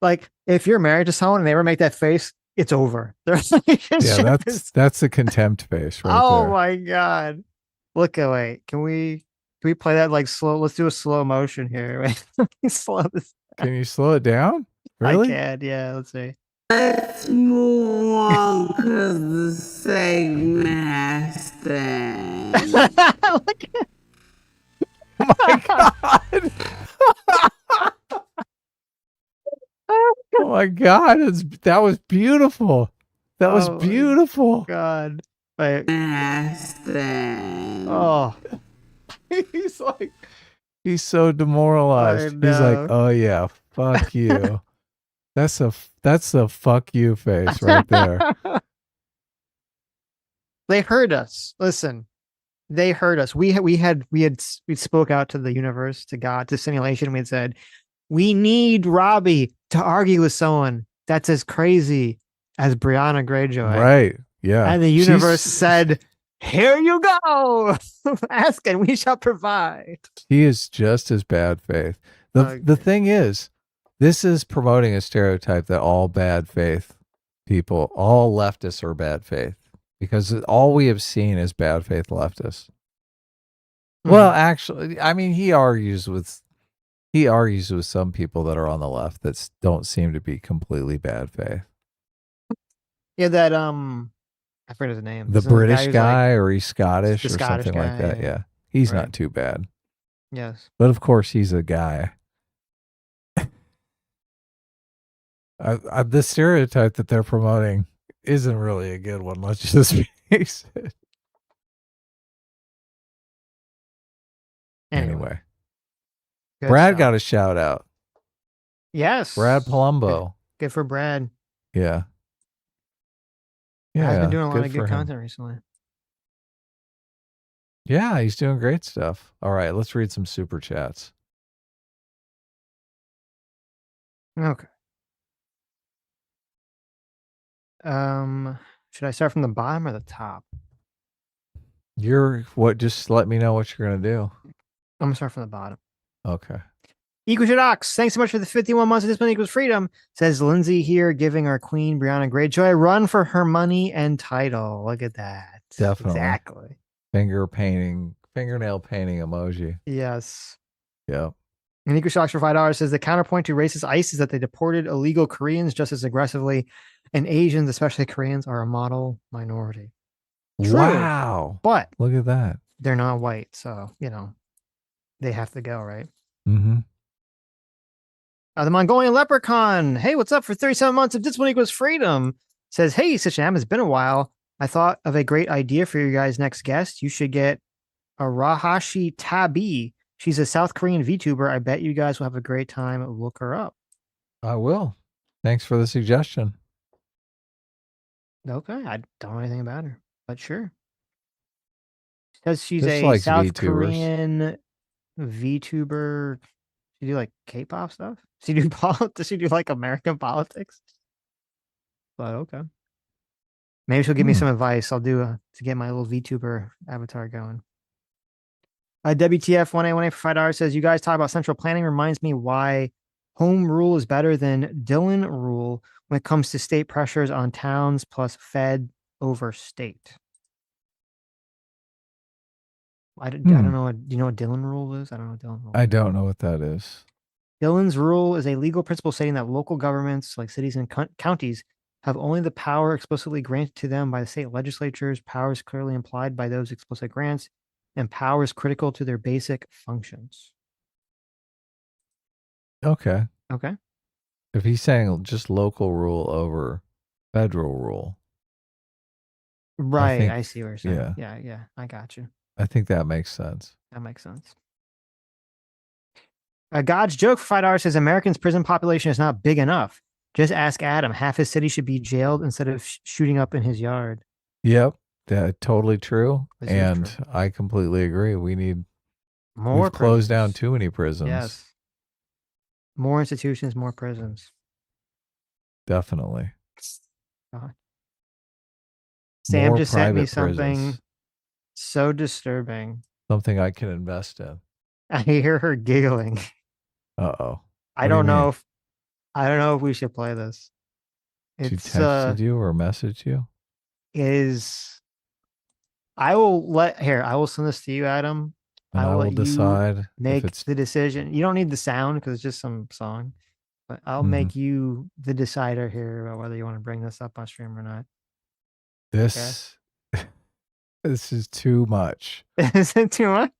Like, if you're married to someone and they ever make that face, it's over. Yeah, that's a contempt face right oh there. my god! Look away. Can we play that like slow? Let's do a slow motion here. Wait, let me slow this. Can you slow it down? Really? I can. Yeah. Let's see. Let's move on because the segment has to end. Oh my god! Oh my god! That was beautiful. That was beautiful. God. Wait. Oh. He's so demoralized. He's like, oh yeah, fuck you. That's a fuck you face right there. They heard us. Listen, they heard us. We spoke out to the universe, to God, to simulation. We had said, we need Robbie to argue with someone that's as crazy as Briahna Greyjoy. Right. Yeah. And the universe said, here you go. Ask and we shall provide. He is just as bad faith. The thing is, this is promoting a stereotype that all bad faith people, all leftists are bad faith, because all we have seen is bad faith leftists. Well, actually, I mean, he argues with some people that are on the left that don't seem to be completely bad faith. Yeah, that I forget his name. The British guy, or he's Scottish or Scottish something guy, like that. yeah. Yeah. He's Right. not too bad. Yes. But of course he's a guy. The stereotype that they're promoting isn't really a good one. Let's just face it. Anyway. Good Brad stuff. got a shout out. Yes. Brad Palumbo. Good for Brad. Yeah. Brad's been doing a lot of for good him. content recently. Yeah, he's doing great stuff. All right, let's read some super chats. Okay. Should I start from the bottom or the top? Just let me know what you're gonna do. I'm gonna start from the bottom. Okay. Equishadox, thanks so much for the 51 months of This Money Equals Freedom. Says Lindsay here, giving our queen Briahna Greyjoy a run for her money and title. Look at that. Definitely. Exactly. Fingernail painting emoji. Yes. Yep. And Equishox for $5 says the counterpoint to racist ICE is that they deported illegal Koreans just as aggressively, and Asians, especially Koreans, are a model minority. True, Wow. but look at that. They're not white, so they have to go, right? Mm-hmm. The Mongolian Leprechaun. Hey, what's up for 37 months of This One Equals Freedom? Says, hey, Sitch, it's been a while. I thought of a great idea for your guys' next guest. You should get Arahashi Tabi. She's a South Korean VTuber. I bet you guys will have a great time. Look her up. I will. Thanks for the suggestion. Okay, I don't know anything about her, but sure. Says she's Just a likes South VTubers. Korean VTuber. She do like K-pop stuff? Does she do like American politics? But okay. Maybe she'll give me some advice. I'll do to get my little VTuber avatar going. WTF 1818 for $5 says, you guys talk about central planning reminds me why home rule is better than Dillon rule when it comes to state pressures on towns plus Fed over state. I don't know. Do you know what Dillon rule is? I don't know what Dillon rule is. I don't know what that is. Dillon's rule is a legal principle stating that local governments, like cities and counties, have only the power explicitly granted to them by the state legislatures, powers clearly implied by those explicit grants, and powers critical to their basic functions. Okay. Okay. If he's saying just local rule over federal rule. Right. I see what you're saying. Yeah. Yeah. I got you. I think that makes sense. That makes sense. God's joke for $5 says Americans' prison population is not big enough. Just ask Adam. Half his city should be jailed instead of shooting up in his yard. Yep. Totally true. This is And true. I completely agree. We've More closed down prisons. too many prisons. Yes. More institutions, more prisons. Definitely. God. Sam More just sent me private something prisons. so disturbing. Something I can invest in. I hear her giggling. Uh-oh. I don't know if we should play this. She It's texted you or messaged you? I will send this to you, Adam. And I will let decide you if make it's the decision. You don't need the sound because it's just some song. But I'll make you the decider here about whether you want to bring this up on stream or not. This this is too much. Is it too much?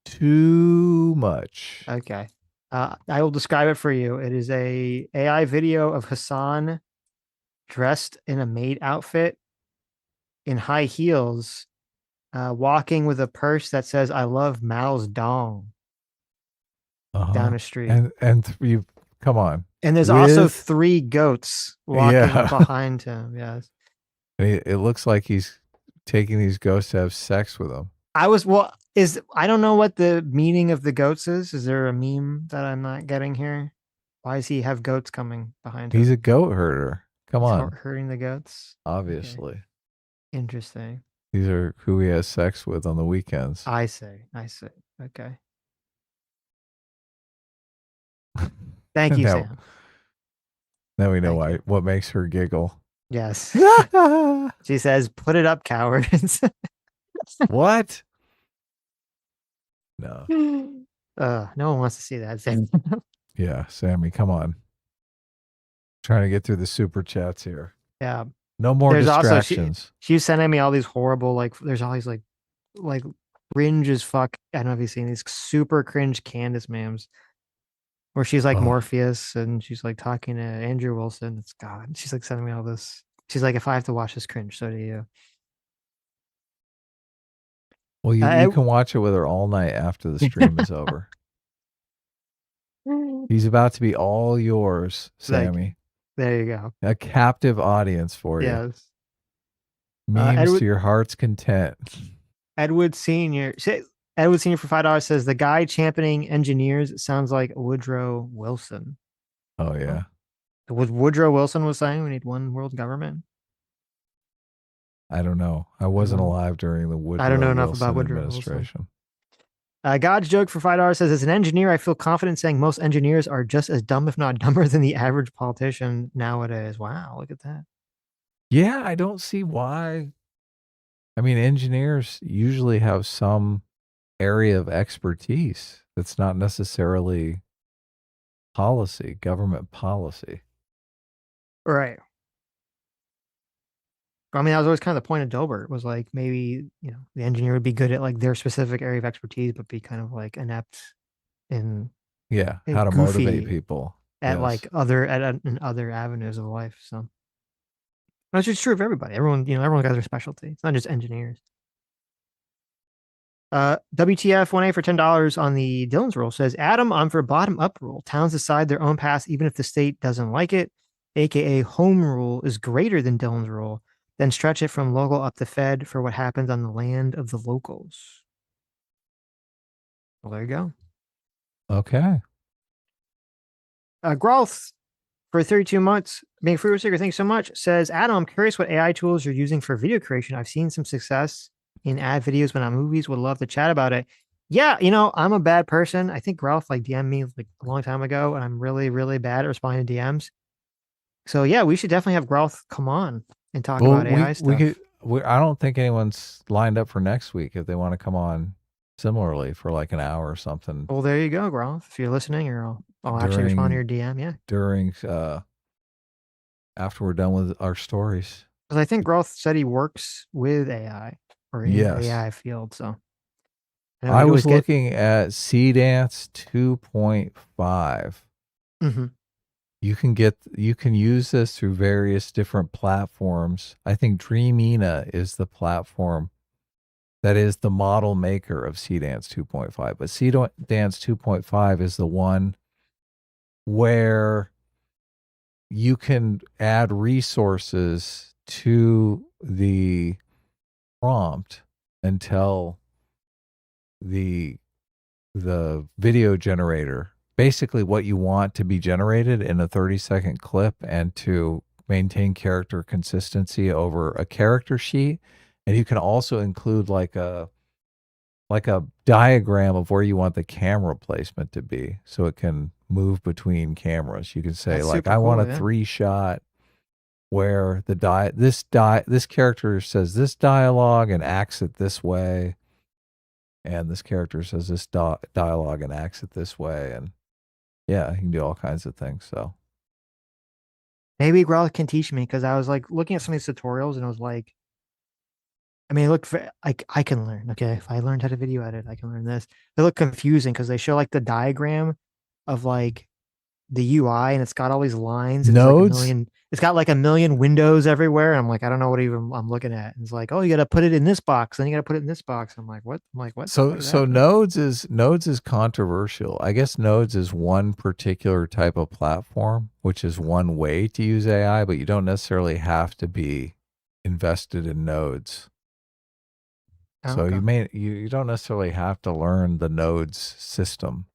Too much. Okay. I will describe it for you. It is a AI video of Hassan dressed in a maid outfit in high heels, walking with a purse that says "I love Mao's dong" down the street. And you come on. And there's also 3 goats walking behind him. Yes. It looks like he's taking these ghosts to have sex with them. I don't know what the meaning of the goats is. Is there a meme that I'm not getting here? Why does he have goats coming behind him? He's a goat herder. Come on. Herding the goats. Obviously. Okay. Interesting. These are who he has sex with on the weekends. I see. Okay. Thank you, Sam. Now we know what makes her giggle. Yes. She says, "Put it up, cowards." What? No. No one wants to see that, Sam. Yeah, Sammy, come on. Trying to get through the super chats here. Yeah. No more distractions. Also, she's sending me all these horrible, there's all these like cringe as fuck. I don't know if you've seen these super cringe Candace memes where she's like Morpheus and she's like talking to Andrew Wilson. It's God. She's like sending me all this. She's like, if I have to watch this cringe, so do you. Well, you can watch it with her all night after the stream is over. He's about to be all yours, Sammy. There you go. A captive audience for you. Yes. Memes to your heart's content. Edward Senior for $5 says the guy championing engineers sounds like Woodrow Wilson. Oh yeah. What Woodrow Wilson was saying, we need one world government. I don't know. I wasn't alive during the Woodrow I don't know Wilson enough about Woodrow administration. God's joke for $5 says, as an engineer, I feel confident saying most engineers are just as dumb, if not dumber, than the average politician nowadays. Wow, look at that. Yeah, I don't see why. I mean, engineers usually have some area of expertise that's not necessarily policy, government policy. Right. I mean, that was always kind of the point of Dilbert, was like maybe, the engineer would be good at like their specific area of expertise, but be kind of like inept in how to motivate people at like other avenues of life. So that's just true of everybody. Everyone got their specialty. It's not just engineers. WTF 1A for $10 on the Dylan's rule says, Adam, I'm for bottom up rule. Towns decide their own path even if the state doesn't like it, aka home rule is greater than Dylan's rule. Then stretch it from local up to Fed for what happens on the land of the locals. Well, there you go. Okay. Growth for 32 months, being free seeker, thanks so much, says, Adam, I'm curious what AI tools you're using for video creation. I've seen some success in ad videos when on movies. Would love to chat about it. Yeah, I'm a bad person. I think Growth DM'd me like a long time ago, and I'm really, really bad at responding to DMs. So yeah, we should definitely have Growth come on and talk about AI stuff. I don't think anyone's lined up for next week if they want to come on similarly for like an hour or something. Well, there you go, Groth. If you're listening, I'll actually respond to your DM. Yeah. During after we're done with our stories. Because I think Groth said he works with AI or in the AI field. So I was looking at CDance 2.5. Mm-hmm. You can use this through various different platforms. I think Dreamina is the platform that is the model maker of CDance 2.5. But CDance 2.5 is the one where you can add resources to the prompt and tell the video generator basically what you want to be generated in a 30-second clip, and to maintain character consistency over a character sheet. And you can also include like a diagram of where you want the camera placement to be, so it can move between cameras. You can say, That's like, super I want cool, a yeah. 3-shot where this character says this dialogue and acts it this way, and this character says this dialogue and acts it this way, and yeah, you can do all kinds of things. So maybe Growlithe can teach me, because I was like looking at some of these tutorials and I was like, I mean, look, I can learn. Okay, if I learned how to video edit, I can learn this. They look confusing because they show like the diagram of like the UI, and it's got all these lines. And nodes. It's got like a million windows everywhere. And I'm like, I don't know what even I'm looking at. And it's like, oh, you got to put it in this box, then you got to put it in this box. I'm like, what? I'm like, what? So nodes is controversial. I guess nodes is one particular type of platform, which is one way to use AI, but you don't necessarily have to be invested in nodes. Oh, So okay. you don't necessarily have to learn the nodes system,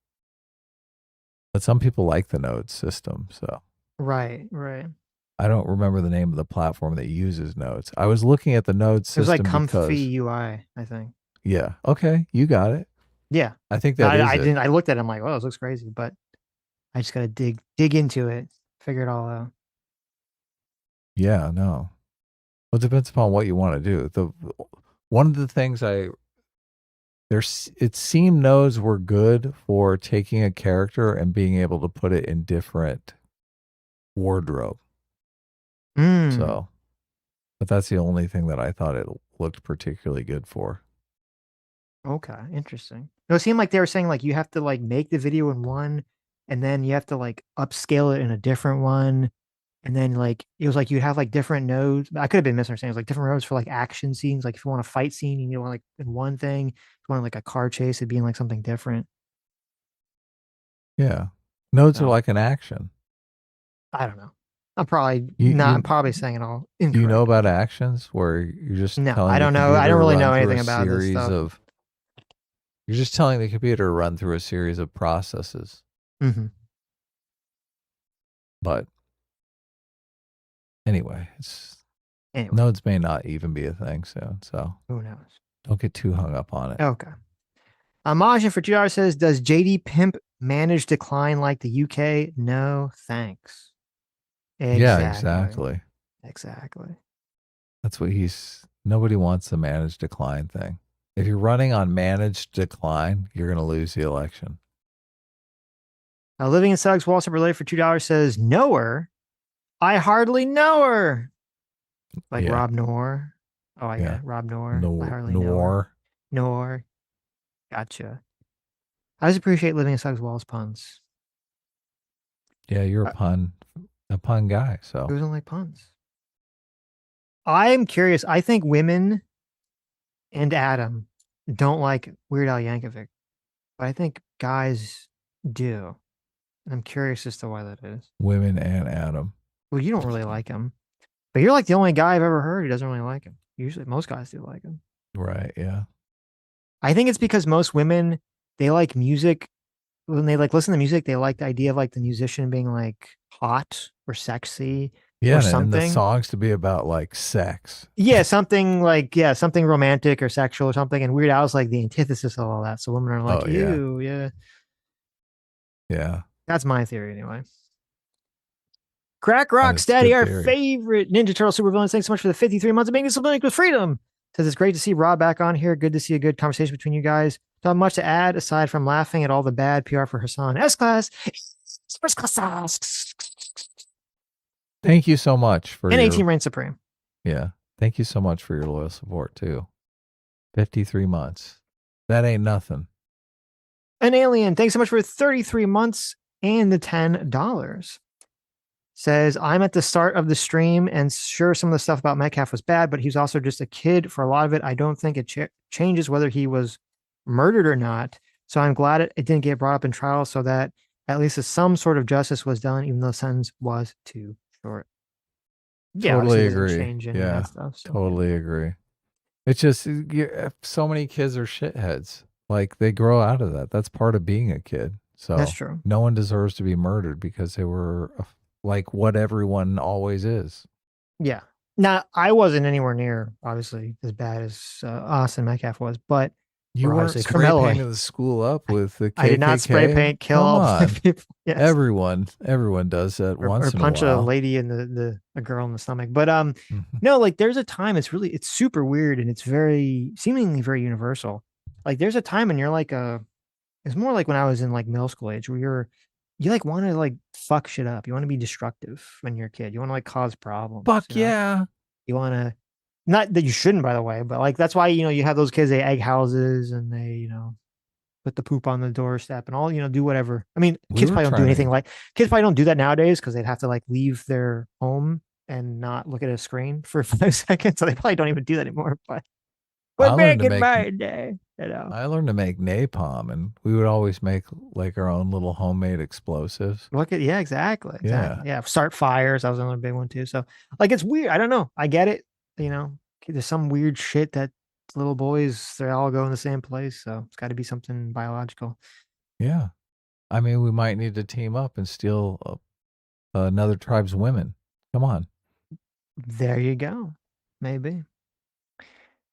but some people like the nodes system. So Right. I don't remember the name of the platform that uses nodes. I was looking at the nodes It was system like Comfy because, UI, I think. yeah, okay, you got it. Yeah. I think that is I it. didn't. I looked at it. I'm like, oh, this looks crazy, but I just got to dig into it, figure it all out. Yeah, no. Well, it depends upon what you want to do. One of the things it seemed nodes were good for taking a character and being able to put it in different wardrobe. So, but that's the only thing that I thought it looked particularly good for. Okay, interesting. No, it seemed like they were saying like you have to like make the video in one, and then you have to like upscale it in a different one, and then like it was like you have like different nodes. I could have been misunderstanding. It was like different nodes for like action scenes. Like if you want a fight scene, you want like in one thing. If you want like a car chase, it'd be in like something different. Yeah, nodes are like an action. I don't know. I'm probably I'm probably saying it all incorrect. Do you know about actions where you're just No, telling I the don't know. I don't computer to really run know through anything a about this series stuff. You're just telling the computer to run through a series of processes. Mm-hmm. But anyway, nodes may not even be a thing soon. So who knows? Don't get too hung up on it. Okay. Majin for $2 says, does JD Pimp manage decline like the UK? No, thanks. Yeah, Exactly. That's what nobody wants the managed decline thing. If you're running on managed decline, you're going to lose the election. Living in Suggs, Wall Street related for $2 says, know her. I hardly know her. Like Rob Noor. Oh, I got it. Rob Noor. I hardly know her. Noor. Gotcha. I just appreciate Living in Suggs Wall's puns. Yeah, you're a pun guy. So who doesn't like puns? I'm curious. I think women and Adam don't like Weird Al Yankovic, but I think guys do. And I'm curious as to why that is. Women and Adam. Well, you don't really like him, but you're like the only guy I've ever heard who doesn't really like him. Usually, most guys do like him. Right. Yeah. I think it's because most women, they like music. When they like listen to music, they like the idea of like the musician being like hot or sexy. Yeah, or something. And the songs to be about like sex. Yeah, something romantic or sexual or something. And Weird Al's like the antithesis of all that. So women are like, ew, yeah. Yeah. That's my theory anyway. Crack Rock Steady, our favorite Ninja Turtle supervillain. Thanks so much for the 53 months of making this link with freedom. Says it's great to see Rob back on here. Good to see a good conversation between you guys. Not much to add aside from laughing at all the bad PR for Hassan. S-Class. First class. Thank you so much for and 18 reign supreme. Yeah. Thank you so much for your loyal support too. 53 months. That ain't nothing. An alien. Thanks so much for 33 months and the $10. Says, I'm at the start of the stream and sure some of the stuff about Metcalf was bad, but he's also just a kid for a lot of it. I don't think it changes whether he was murdered or not. So I'm glad it didn't get brought up in trial so that at least some sort of justice was done, even though the sentence was too Sure. Yeah, Totally obviously it doesn't agree. change any of Yeah, that stuff. So. totally agree. It's just so many kids are shitheads. Like they grow out of that. That's part of being a kid. So That's true. no one deserves to be murdered because they were like what everyone always is. Yeah. Now, I wasn't anywhere near, obviously, as bad as Austin Metcalf was, but You weren't obviously spray Carmelo. painting the school up with the KKK. I did not spray paint, kill Come all on. people. Yes. Everyone does that once in a while. Or punch a lady in a girl in the stomach. But Mm-hmm. no, like there's a time it's super weird and it's very seemingly very universal. Like there's a time and you're like it's more like when I was in like middle school age where you like want to like fuck shit up. You want to be destructive when you're a kid. You want to like cause problems. Fuck you know? yeah. You want to not that you shouldn't, by the way, but like that's why you have those kids, they egg houses and they put the poop on the doorstep and all do whatever. I mean, kids probably don't do anything like kids probably don't do that nowadays because they'd have to like leave their home and not look at a screen for 5 seconds, so they probably don't even do that anymore. But back in my day, I learned to make napalm, and we would always make like our own little homemade explosives. Exactly. Yeah. Start fires. That was another big one too. So like it's weird. I don't know. I get it. There's some weird shit that little boys, they all go in the same place. So it's got to be something biological. Yeah. I mean, we might need to team up and steal another tribe's women. Come on. There you go. Maybe.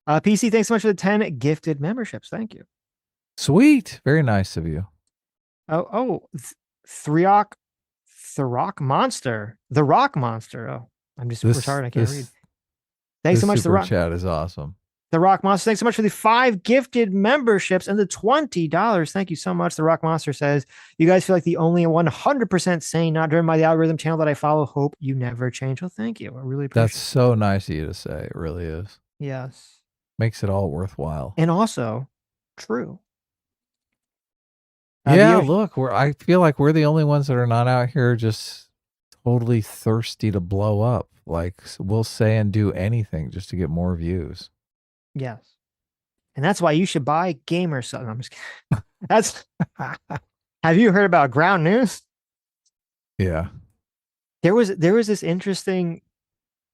PC, thanks so much for the 10 gifted memberships. Thank you. Sweet. Very nice of you. The Rock Monster. Oh, I'm just retarded. I can't read. Thanks so much. The Rock chat is awesome. The Rock Monster, thanks so much for the 5 gifted memberships and the $20. Thank you so much. The Rock Monster says, you guys feel like the only 100% sane, not driven by the algorithm channel that I follow. Hope you never change. Well, thank you. I really appreciate That's so nice of you to say. It really is. Yes. Makes it all worthwhile. And also true. Yeah, look, I feel like we're the only ones that are not out here just totally thirsty to blow up. Like we'll say and do anything just to get more views. Yes. And that's why you should buy Gamer Sub. I'm just kidding. That's have you heard about Ground News? Yeah. There was this interesting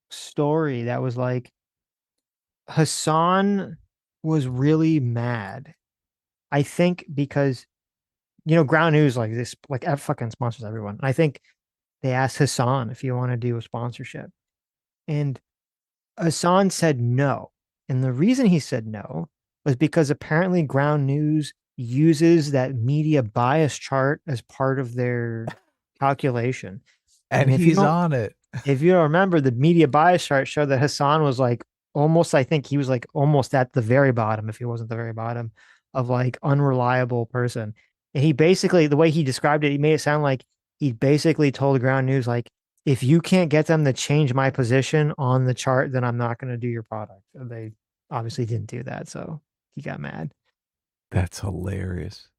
story that was like Hassan was really mad. I think because Ground News like this like fucking sponsors everyone. And I think they asked Hassan if you want to do a sponsorship. And Hassan said no. And the reason he said no was because apparently Ground News uses that media bias chart as part of their calculation. And he's on it. If you don't remember, the media bias chart showed that Hassan was like almost, I think he was like almost at the very bottom, if he wasn't the very bottom, of like unreliable person. And he basically, the way he described it, he made it sound like he basically told Ground News, like, if you can't get them to change my position on the chart, then I'm not going to do your product. They obviously didn't do that, so he got mad. That's hilarious.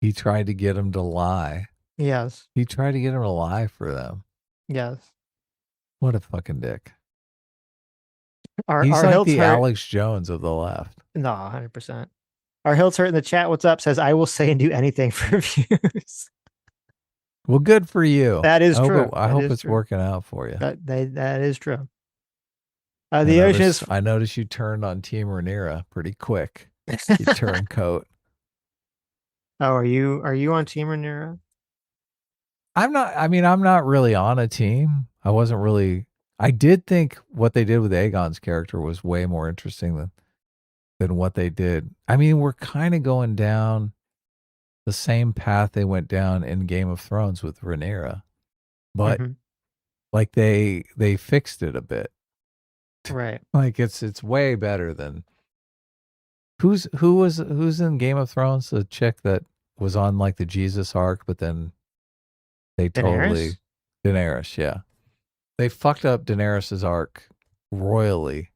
He tried to get him to lie. Yes. He tried to get him to lie for them. Yes. What a fucking dick. He's like the Alex Jones of the left. No, 100%. Our Hilt's hurt in the chat. What's up? Says, I will say and do anything for views. Well, good for you. That is true. I hope it's working out for you. That is true. The ocean is. I noticed you turned on Team Rhaenyra pretty quick. You turncoat. Oh, are you on Team Rhaenyra? I'm not. I mean, I'm not really on a team. I wasn't really. I did think what they did with Aegon's character was way more interesting than what they did. I mean, we're kind of going down the same path they went down in Game of Thrones with Rhaenyra, but like they fixed it a bit, right? Like it's way better than who's in Game of Thrones, the chick that was on like the Jesus arc, but then they Daenerys? Daenerys, yeah, they fucked up Daenerys's arc royally.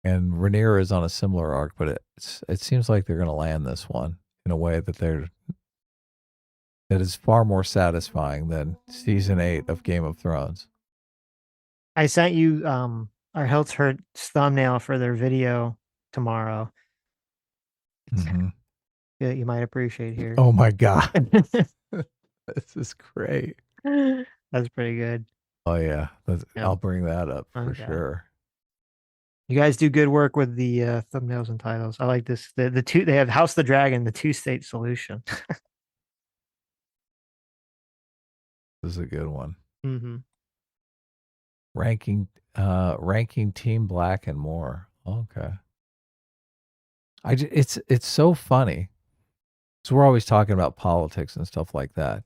And Rhaenyra is on a similar arc, but it seems like they're going to land this one in a way that is far more satisfying than season 8 of Game of Thrones. I sent you our Hilt's Hurt's thumbnail for their video tomorrow. Yeah, you might appreciate here. Oh my God. This is great. That's pretty good. Oh yeah, Yeah. I'll bring that up for Okay. sure. You guys do good work with the thumbnails and titles. I like this. The two they have House of the Dragon, the two-state solution. This is a good one. Mm-hmm. Ranking Team Black and more. Okay. It's so funny. So we're always talking about politics and stuff like that.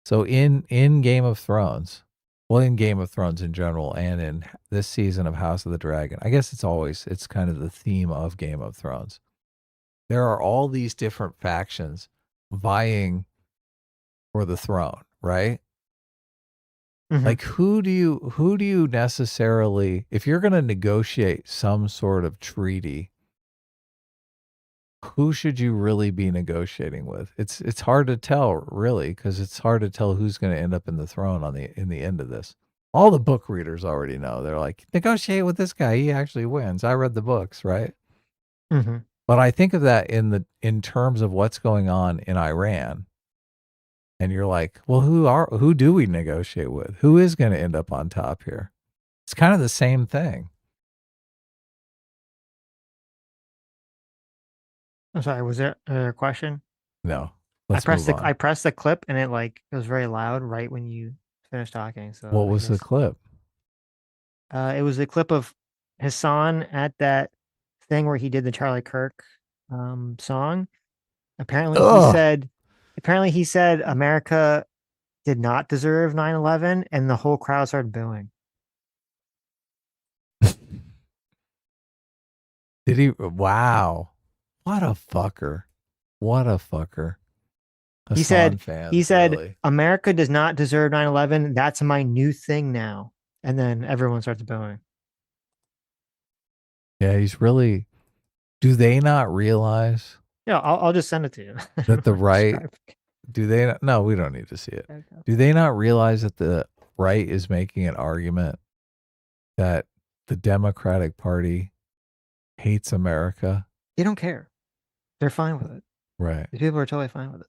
So in Game of Thrones, well, in Game of Thrones in general, and in this season of House of the Dragon, I guess it's kind of the theme of Game of Thrones. There are all these different factions vying for the throne, right? Mm-hmm. Like who do you necessarily, if you're going to negotiate some sort of treaty, who should you really be negotiating with? It's hard to tell, really, because it's hard to tell who's going to end up in the throne in the end of this. All the book readers already know. They're like, negotiate with this guy. He actually wins. I read the books, right? Mm-hmm. But I think of that in terms of what's going on in Iran. And you're like, well, who do we negotiate with? Who is going to end up on top here? It's kind of the same thing. I'm sorry, was there a question? No. I pressed the clip and it was very loud right when you finished talking. So what was the clip? It was a clip of Hassan at that thing where he did the Charlie Kirk song. Apparently he said America did not deserve 9/11 and the whole crowd started booing. Did he? Wow. What a fucker. What a fucker. Hassan he said, really. America does not deserve 9/11. That's my new thing now. And then everyone starts booing. Yeah, he's really, do they not realize? Yeah, I'll just send it to you. That the right, no, we don't need to see it. Okay. Do they not realize that the right is making an argument that the Democratic Party hates America? They don't care. They're fine with it. Right. These people are totally fine with it.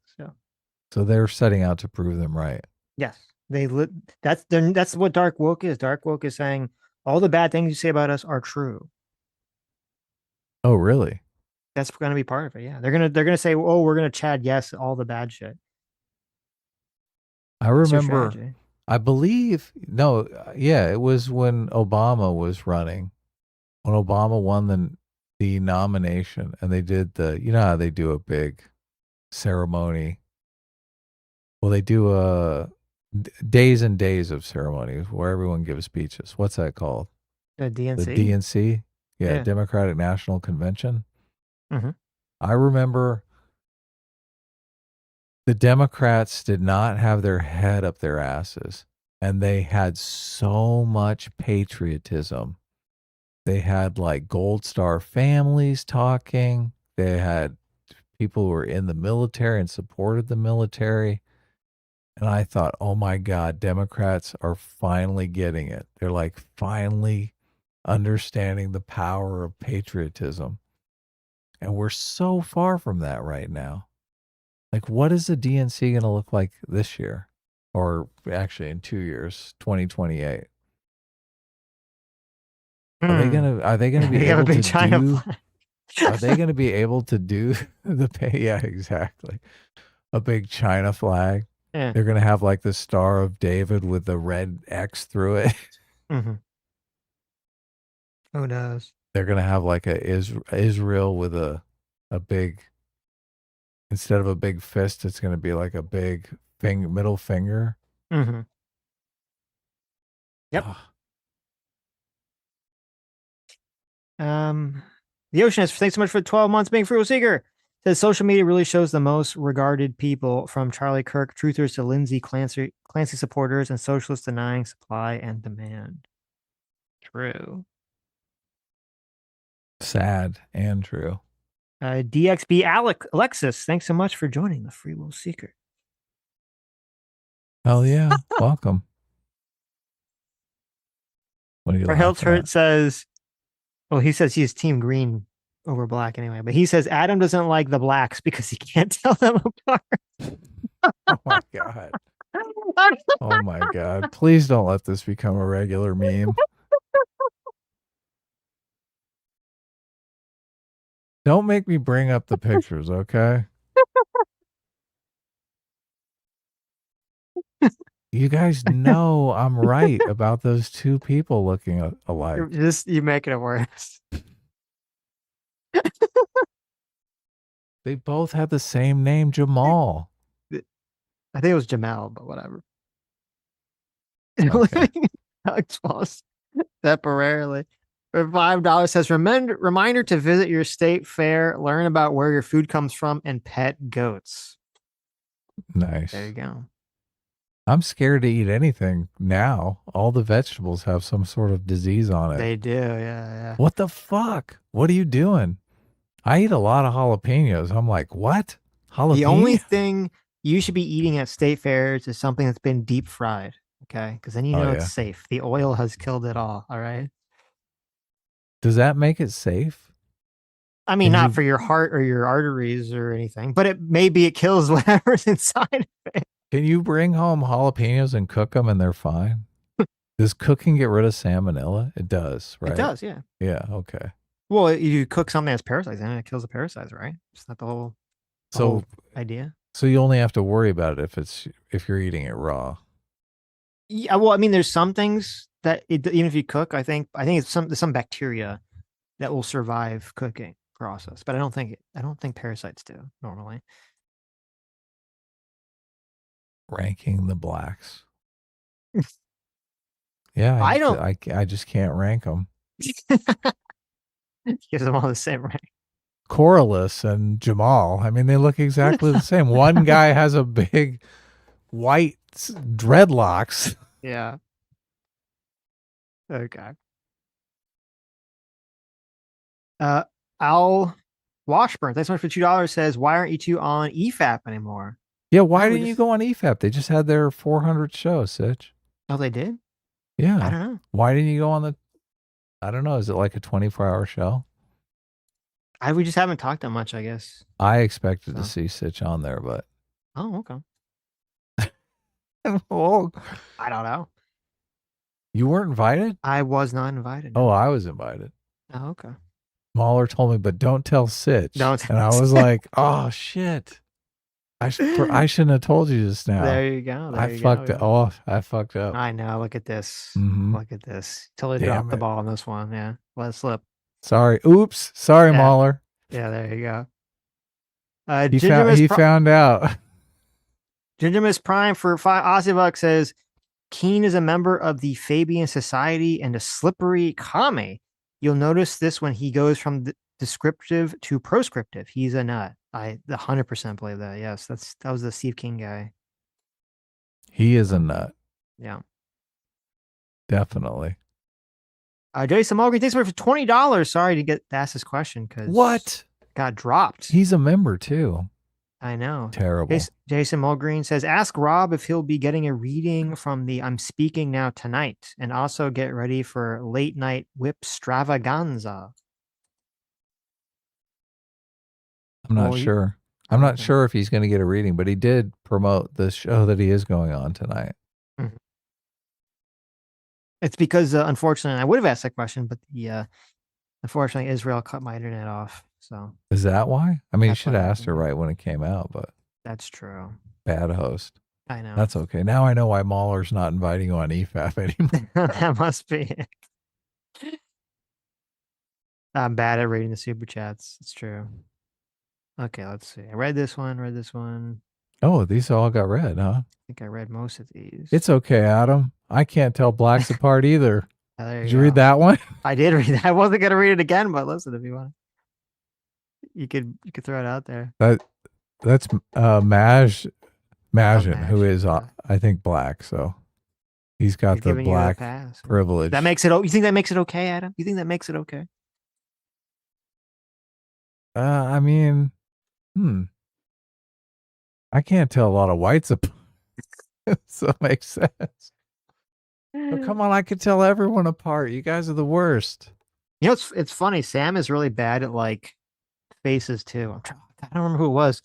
So they're setting out to prove them right. Yes. That's what dark woke is. Dark woke is saying all the bad things you say about us are true. Oh, really? That's going to be part of it. Yeah. They're going to say, "Oh, we're going to Chad yes all the bad shit." I remember, I believe, it was when Obama was running. When Obama won the nomination and they did how they do a big ceremony. Well, they do days and days of ceremonies where everyone gives speeches. What's that called? The DNC. The DNC? Yeah. Democratic National Convention. Mm-hmm. I remember the Democrats did not have their head up their asses, and they had so much patriotism. They had Gold Star families talking. They had people who were in the military and supported the military. And I thought, oh my God, Democrats are finally getting it. They're finally understanding the power of patriotism. And we're so far from that right now. What is the DNC going to look like this year? Or actually in 2 years, 2028? Are they gonna be able to do? Are they gonna be able to do the pay? Yeah, exactly. A big China flag. Yeah. They're gonna have the Star of David with the red X through it. Mm-hmm. Who knows? They're gonna have Israel with a big, instead of a big fist, it's gonna be a big middle finger. Mm-hmm. Yep. The Oceanist, thanks so much for 12 months being Frugal Seeker. Says social media really shows the most regarded people, from Charlie Kirk truthers to Lindsay Clancy supporters and socialists denying supply and demand. True. Sad and true. DXB Alexis, thanks so much for joining the Free Will Seeker. Hell yeah. Welcome. What are you Hurt says, well, he says he's team green over black anyway, but he says Adam doesn't like the blacks because he can't tell them apart. Oh my God. Oh my God. Please don't let this become a regular meme. Don't make me bring up the pictures, okay? You guys know I'm right about those two people looking alike. You're making it worse. They both had the same name, Jamal. I think it was Jamal, but whatever. Okay. Exposed temporarily. For $5 says reminder to visit your state fair, learn about where your food comes from, and pet goats. Nice. There you go. I'm scared to eat anything now. All the vegetables have some sort of disease on it. They do, yeah. What the fuck? What are you doing? I eat a lot of jalapenos. I'm like, what? Jalapeno? The only thing you should be eating at state fairs is something that's been deep fried. Okay, because then you know it's safe. The oil has killed it all. All right. Does that make it safe? I mean, not for your heart or your arteries or anything, but maybe it kills whatever's inside of it. Can you bring home jalapenos and cook them and they're fine? Does cooking get rid of salmonella? It does, right? It does, yeah. Yeah, okay. Well, you cook something that's parasites in it, it kills the parasites, right? It's not the whole idea. So you only have to worry about it if you're eating it raw. Yeah, well, I mean, there's some things that even if you cook, I think it's there's some bacteria that will survive cooking process, but I don't think parasites do normally. Ranking the blacks. Yeah, I just can't rank them. Gives them all the same rank. Corliss and Jamal. I mean, they look exactly the same. One guy has a big white dreadlocks. Yeah. Okay. Al Washburn, thanks so much for $2. Says, why aren't you two on EFAP anymore? Yeah, why didn't you go on EFAP? They just had their 400 show, Sitch. Oh, they did? Yeah. I don't know. Why didn't you go on I don't know. Is it like a 24-hour show? We just haven't talked that much, I guess. I expected to see Sitch on there, but. Oh, okay. Well, I don't know. You weren't invited? I was not invited. Oh, I was invited. Oh, okay. Mahler told me, but don't tell Sitch. Don't. And I was like, oh, shit. I shouldn't have told you just now. There you go. I fucked it off. I fucked up. I know. Look at this. Mhm. Look at this. Totally dropped the ball on this one. Yeah. Let it slip. Sorry. Oops. Sorry, Mahler. Yeah, there you go. He found out. Ginger Miss Prime for $5 says, Keen is a member of the Fabian Society and a slippery kame. You'll notice this when he goes from descriptive to proscriptive. He's a nut. I 100% believe that. Yes, that was the Steve King guy. He is a nut. Yeah. Definitely. Jason Mulgreen, thanks for $20. Sorry to ask this question because what got dropped. He's a member too. I know. Terrible. Jason Mulgreen says, ask Rob if he'll be getting a reading from the I'm Speaking Now Tonight, and also get ready for late night whip stravaganza. I'm not sure. I'm not sure if he's going to get a reading, but he did promote the show that he is going on tonight. Mm-hmm. It's because, unfortunately, I would have asked that question, but unfortunately, Israel cut my internet off. So is that why? I mean, you should have asked her right when it came out, but that's true. Bad host. I know. That's okay. Now I know why Mahler's not inviting you on EFAP anymore. That must be it. I'm bad at reading the super chats. It's true. Okay, let's see. I read this one. Oh, these all got read, huh? I think I read most of these. It's okay, Adam. I can't tell blacks apart either. Did you go. read that one? I did read that. I wasn't going to read it again, but listen, if you want. You could throw it out there. That's Majin, who is I think black, so he's got the black privilege. That makes it. You think that makes it okay, Adam? You think that makes it okay? I mean, I can't tell a lot of whites apart, so it makes sense. But come on, I could tell everyone apart. You guys are the worst. You know, it's funny. Sam is really bad at like faces too. I don't remember who it was.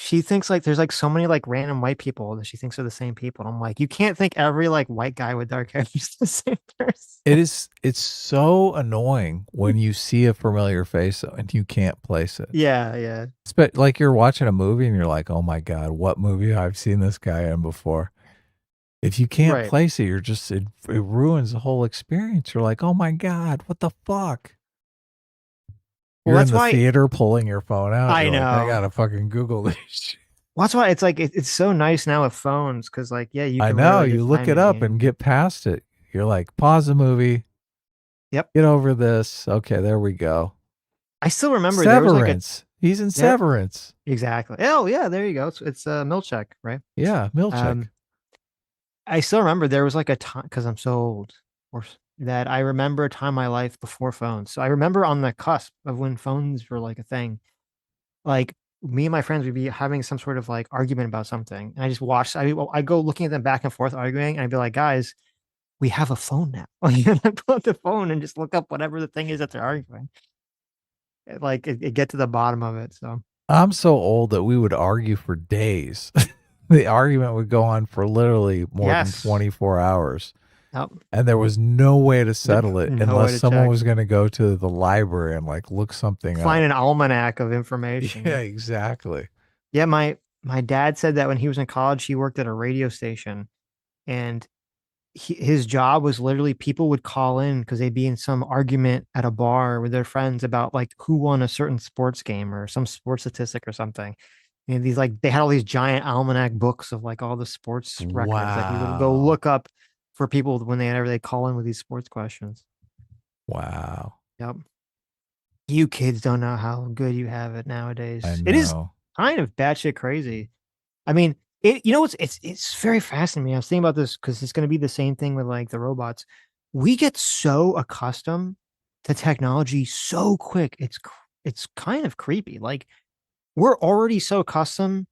she thinks like there's like so many like random white people that she thinks are the same people. And I'm like, you can't think every like white guy with dark hair is the same person. It's so annoying when you see a familiar face and you can't place it. Yeah, yeah. But like you're watching a movie and you're like, oh my God, what movie I've seen this guy in before. If you can't place it, you're just it ruins the whole experience. You're like, oh my God, what the fuck? Well, You're that's in the why theater pulling your phone out. I You're know. Like, I gotta fucking Google this shit. Well, that's why it's like it's so nice now with phones because like you I can know. really You look time it the up game. and get past it. You're like, pause the movie. Yep. Get over this. Okay, there we go. I still remember Severance. there was like He's in Severance. Exactly. Oh yeah, there you go. It's Milchek, right? Yeah, Milchek. I still remember there was like a time because I'm so old, that I remember a time in my life before phones. So I remember on the cusp of when phones were like a thing. Like me and my friends would be having some sort of like argument about something, and I just watched. I go looking at them back and forth arguing, and I'd be like, guys, we have a phone now. Like, I pull out the phone and just look up whatever the thing is that they're arguing. Like it get to the bottom of it. So I'm so old that we would argue for days. The argument would go on for literally more than 24 hours. Yep. And there was no way to settle it No way unless to someone check. was going to go to the library and like look something Find up. an almanac of information. Yeah, exactly. Yeah, my dad said that when he was in college, he worked at a radio station, and his job was literally people would call in because they'd be in some argument at a bar with their friends about like who won a certain sports game or some sports statistic or something. And these like they had all these giant almanac books of like all the sports records that he would go look up for people whenever they call in with these sports questions. Wow. Yep. You kids don't know how good you have it nowadays. I It is know. kind of batshit crazy. I mean, it's very fascinating. I was thinking about this because it's going to be the same thing with like the robots. We get so accustomed to technology so quick. It's kind of creepy. Like we're already so accustomed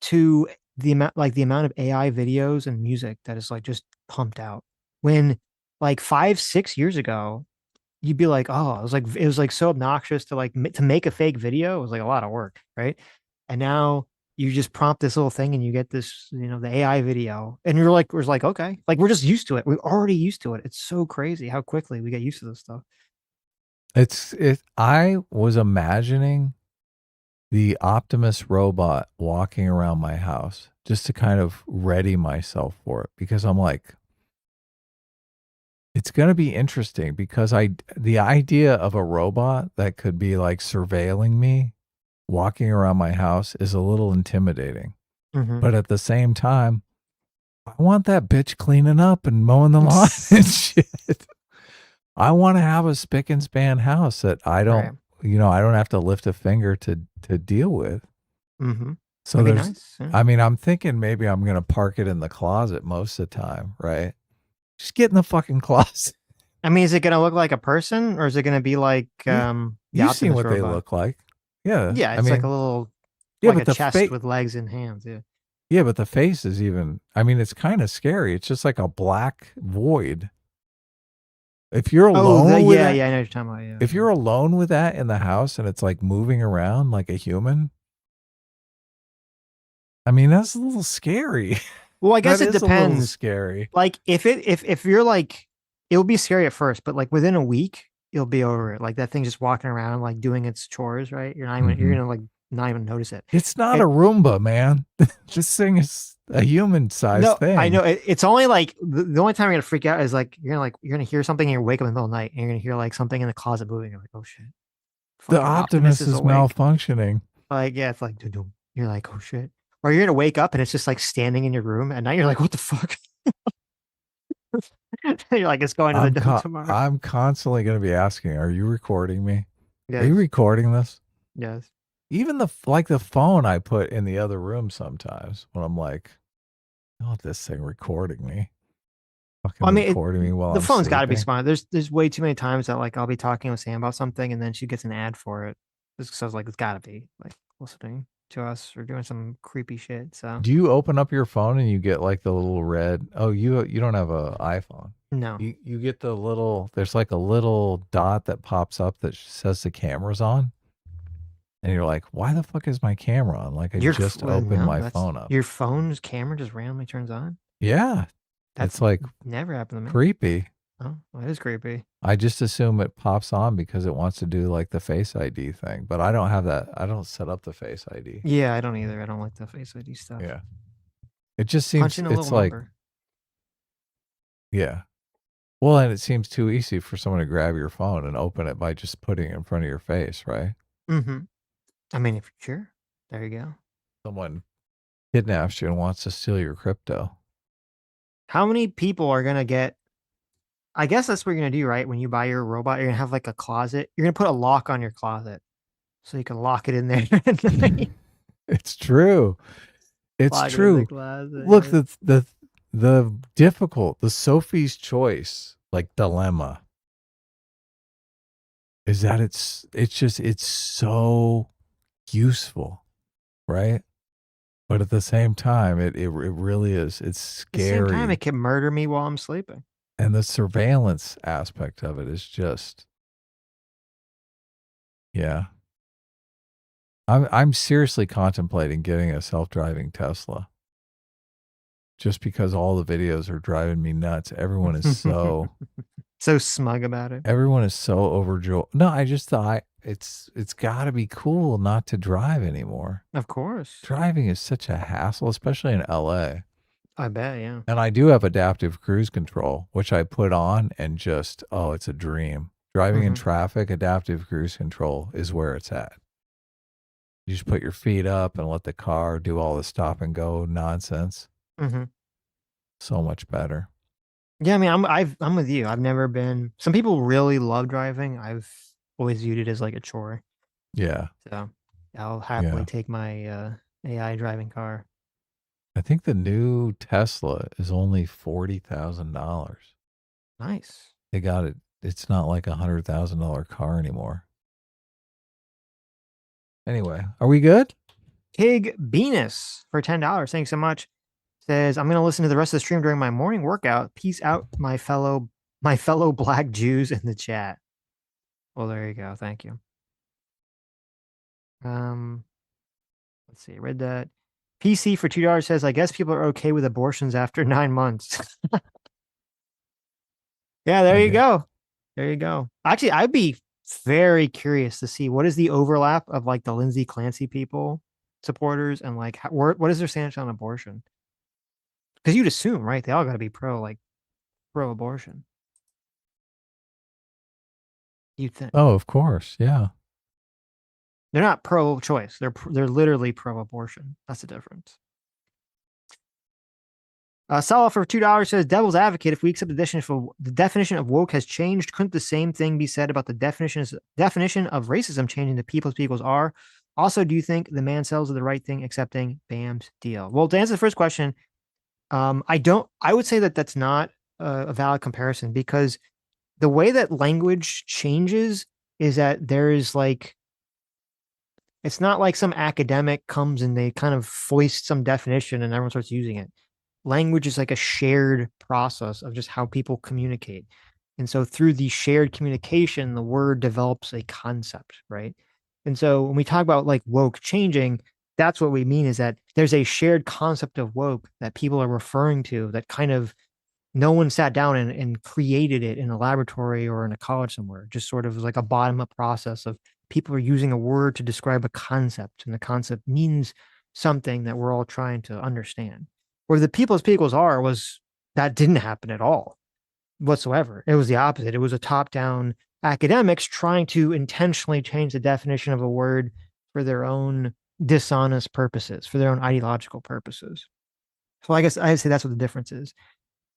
to the amount of AI videos and music that is like just pumped out. When like 5-6 years ago, you'd be like, oh, it was like so obnoxious to like to make a fake video. It was like a lot of work, right? And now you just prompt this little thing and you get this, the AI video, and we're like, okay, like we're just used to it. We're already used to it. It's so crazy how quickly we get used to this stuff. I was imagining the Optimus robot walking around my house just to kind of ready myself for it, because I'm like, it's going to be interesting because the idea of a robot that could be like surveilling me walking around my house is a little intimidating. Mhm. But at the same time, I want that bitch cleaning up and mowing the lawn and shit. I want to have a spick and span house that I don't, I don't have to lift a finger to deal with. Mm-hmm. So That'd be there's, nice, yeah. I mean, I'm thinking maybe I'm going to park it in the closet most of the time, right? Just get in the fucking closet. I mean, is it going to look like a person or is it going to be like, the You've seen Optimus what they robot? look like. Yeah. Yeah, I it's like mean, a little, yeah, like but a the chest with legs and hands. Yeah. Yeah, but the face is even, I mean, it's kind of scary. It's just like a black void. If you're alone with yeah, that, yeah, I know what you're talking about. Yeah. if you're alone with that in the house and it's like moving around like a human, I mean, that's a little scary. Well, I guess That it is a little depends. scary. Like if you're like, it'll be scary at first, but like within a week, you'll be over it. Like that thing's just walking around, like doing its chores, right? You're gonna like not even notice it. It's not a Roomba, man. This thing is a human-sized thing. I know. It's only like the only time you're gonna freak out is like you're gonna hear something and you wake up in the middle of the night and you're gonna hear like something in the closet moving. You're like, oh shit. The Fucking Optimus is awake. malfunctioning. Like, yeah, it's like doo-doo. You're like, oh shit. Or you're gonna wake up and it's just like standing in your room at night. You're like, what the fuck? You're like, it's going to the dump tomorrow. I'm constantly going to be asking, are you recording me? Yes. Are you recording this? Yes. Even the phone I put in the other room sometimes when I'm like, I don't want this thing recording me. Fucking Well, I mean, recording me while the I'm phone's got to be sleeping. smart. There's way too many times that like I'll be talking with Sam about something and then she gets an ad for it. So I was like, it's got to be like listening to us or doing some creepy shit. So Do you open up your phone and you get like the little red? Oh, you don't have an iPhone. No. You get the little. There's like a little dot that pops up that says the camera's on, and you're like, why the fuck is my camera on? Like I just opened my phone up. Your phone's camera just randomly turns on? Yeah. That's It's like never happened to me. creepy. Oh, well, it is creepy. I just assume it pops on because it wants to do like the Face ID thing, but I don't have that. I don't set up the Face ID. Yeah, I don't either. I don't like the Face ID stuff. Yeah. It just seems Punch in a it's little like number. yeah. Well, and it seems too easy for someone to grab your phone and open it by just putting it in front of your face, right? Mm-hmm. I mean, if sure, there you go. Someone kidnaps you and wants to steal your crypto. How many people are gonna get? I guess that's what you're gonna do, right? When you buy your robot, you're gonna have like a closet. You're gonna put a lock on your closet, so you can lock it in there at night. It's true. It's Lock it in true. the closet. Look, the difficult, the Sophie's choice, like dilemma, is that it's so useful, right? But at the same time, it really is. It's At the same time, scary, it can murder me while I'm sleeping. and the surveillance aspect of it is just, yeah. I'm seriously contemplating getting a self-driving Tesla. Just because all the videos are driving me nuts. Everyone is so so smug about it. Everyone is so overjoyed. No, I just thought it's got to be cool not to drive anymore. Of course. Driving is such a hassle, especially in LA. I bet, yeah. And I do have adaptive cruise control, which I put on and just, oh, it's a dream. Driving in traffic, adaptive cruise control is where it's at. You just put your feet up and let the car do all the stop and go nonsense. Mm-hmm. So much better. Yeah, I mean, I'm with you. I've never been. Some people really love driving. I've always viewed it as like a chore. Yeah. So I'll happily take my AI driving car. I think the new Tesla is only $40,000. Nice. They got it. It's not like $100,000 car anymore. Anyway, are we good? Pig Venus for $10. Thanks so much. Says, I'm going to listen to the rest of the stream during my morning workout. Peace out, my fellow black Jews in the chat. Well, there you go. Thank you. Let's see. I read that. PC for $2 says, I guess people are okay with abortions after 9 months. Yeah, there you go. There you go. Actually, I'd be very curious to see what is the overlap of like the Lindsay Clancy people supporters and like what is their stance on abortion? Because you'd assume, right? They all got to be pro-abortion. You'd think. Oh, of course. Yeah. They're not pro-choice. They're literally pro-abortion. That's the difference. Salah for $2 says, devil's advocate, if we accept the definition of woke has changed, couldn't the same thing be said about the definition of racism changing to people's are? Also, do you think the man cells are the right thing accepting Bam's deal? Well, to answer the first question, I would say that that's not a valid comparison because the way that language changes is that there is like, it's not like some academic comes and they kind of foist some definition and everyone starts using it. Language is like a shared process of just how people communicate. And so through the shared communication, the word develops a concept, right? And so when we talk about like woke changing, that's what we mean is that there's a shared concept of woke that people are referring to that kind of no one sat down and created it in a laboratory or in a college somewhere. Just sort of like a bottom-up process of people are using a word to describe a concept, and the concept means something that we're all trying to understand. Where the people's are was that didn't happen at all whatsoever. It was the opposite. It was a top-down academics trying to intentionally change the definition of a word for their own dishonest purposes, for their own ideological purposes. So I guess I'd say that's what the difference is.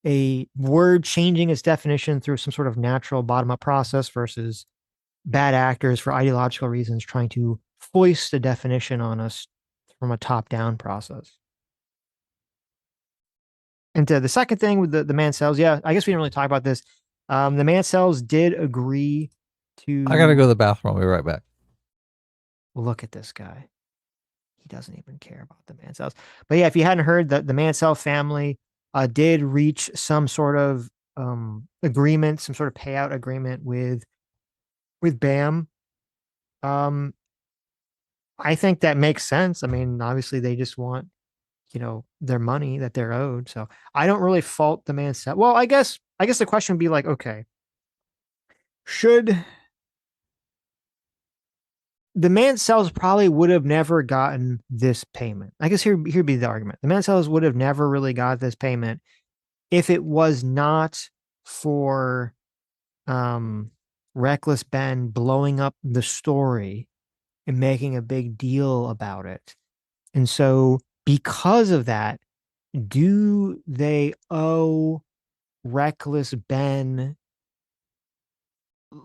A word changing its definition through some sort of natural bottom-up process versus bad actors for ideological reasons trying to foist a definition on us from a top-down process. And to the second thing with the Mancels, yeah, I guess we didn't really talk about this. The Mancels did agree to... I got to go to the bathroom. I'll be right back. Look at this guy. He doesn't even care about the Mancels. But yeah, if you hadn't heard, the Mancel family did reach some sort of agreement, some sort of payout agreement with BAM. I think that makes sense. I mean, obviously they just want, their money that they're owed. So I don't really fault the man. Well, I guess the question would be like, okay, should the Mansell's probably would have never gotten this payment. I guess here'd be the argument. The Mansell's would have never really got this payment if it was not for Reckless Ben blowing up the story and making a big deal about it. And so because of that, do they owe Reckless Ben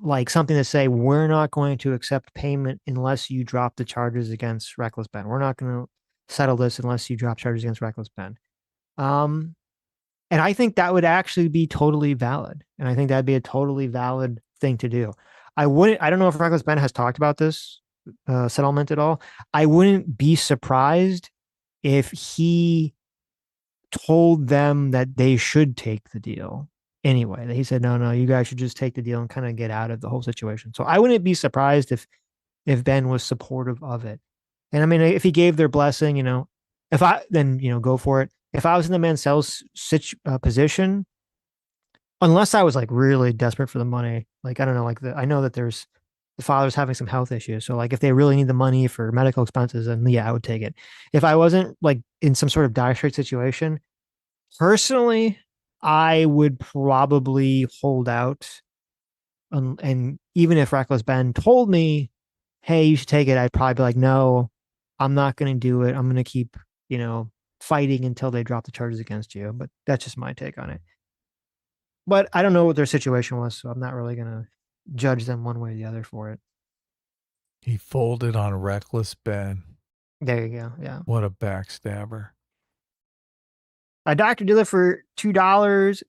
like something to say, we're not going to accept payment unless you drop the charges against Reckless Ben. We're not going to settle this unless you drop charges against Reckless Ben. And I think that would actually be totally valid. And I think that'd be a totally valid thing to do. I don't know if Reckless Ben has talked about this settlement at all. I wouldn't be surprised if he told them that they should take the deal anyway. That he said, no, you guys should just take the deal and kind of get out of the whole situation. So I wouldn't be surprised if Ben was supportive of it. And I mean, if he gave their blessing, then go for it. If I was in the Mansell's position, unless I was like really desperate for the money, like I don't know, I know that the father's having some health issues. So like if they really need the money for medical expenses, then yeah, I would take it. If I wasn't like in some sort of dire straight situation, personally, I would probably hold out. And even if Reckless Ben told me, hey, you should take it, I'd probably be like, no, I'm not going to do it. I'm going to keep, fighting until they drop the charges against you. But that's just my take on it. But I don't know what their situation was, so I'm not really going to judge them one way or the other for it. He folded on Reckless Ben. There you go. Yeah. What a backstabber. A Dr. Dealer for $2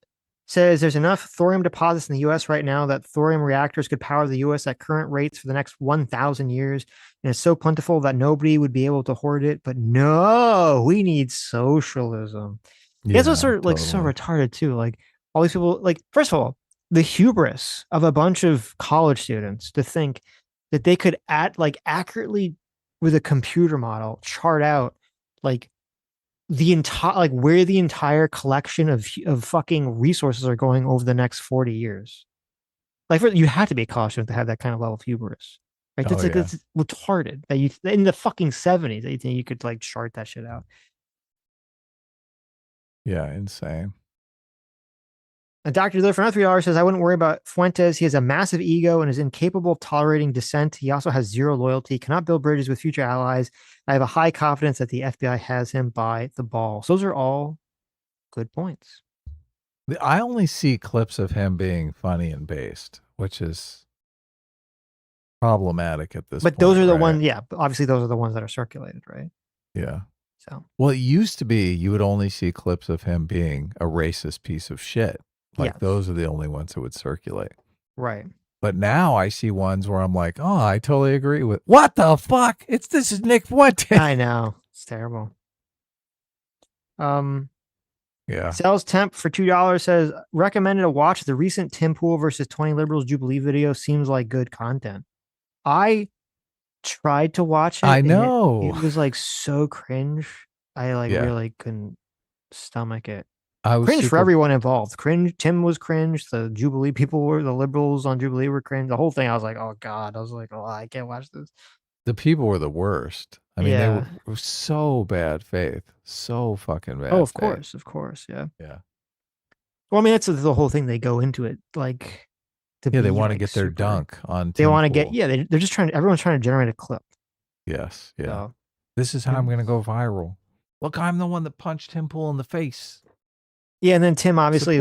says there's enough thorium deposits in the U.S. right now that thorium reactors could power the U.S. at current rates for the next 1,000 years. And it's so plentiful that nobody would be able to hoard it. But no, we need socialism. Yeah, it's also like so retarded too. Like all these people, like, first of all, the hubris of a bunch of college students to think that they could accurately with a computer model chart out like where the entire collection of fucking resources are going over the next 40 years. Like you had to be a college student to have that kind of level of hubris, right? That's it's retarded that you in the fucking 70s that you think you could like chart that shit out. Yeah, insane. A Dr. Liv for another $3 says, I wouldn't worry about Fuentes. He has a massive ego and is incapable of tolerating dissent. He also has zero loyalty, cannot build bridges with future allies. I have a high confidence that the FBI has him by the balls. Those are all good points. I only see clips of him being funny and based, which is problematic at this point. But those are the ones, yeah, obviously those are the ones that are circulated, right? Yeah. So, well, it used to be you would only see clips of him being a racist piece of shit. Like those are the only ones that would circulate. Right. But now I see ones where I'm like, oh, I totally agree with. What the fuck? This is Nick Fuentes. I know. It's terrible. Yeah. Sells Temp for $2 says, recommended to watch the recent Tim Pool versus 20 Liberals Jubilee video. Seems like good content. I tried to watch it. I know. It was like so cringe. I really couldn't stomach it. I was cringe for everyone involved. Cringe. Tim was cringe. The Jubilee people were, the liberals on Jubilee were cringe. The whole thing, I was like, oh God. I was like, oh, I can't watch this. The people were the worst. I mean, they were so bad faith. So fucking bad. Oh, of course. Yeah. Yeah. Well, I mean, that's the whole thing. They go into it like, they want to get their dunk on. They want to get, they're just trying, everyone's trying to generate a clip. Yes. Yeah. So, this is how I'm going to go viral. Look, I'm the one that punched Tim Pool in the face. Yeah, and then Tim obviously,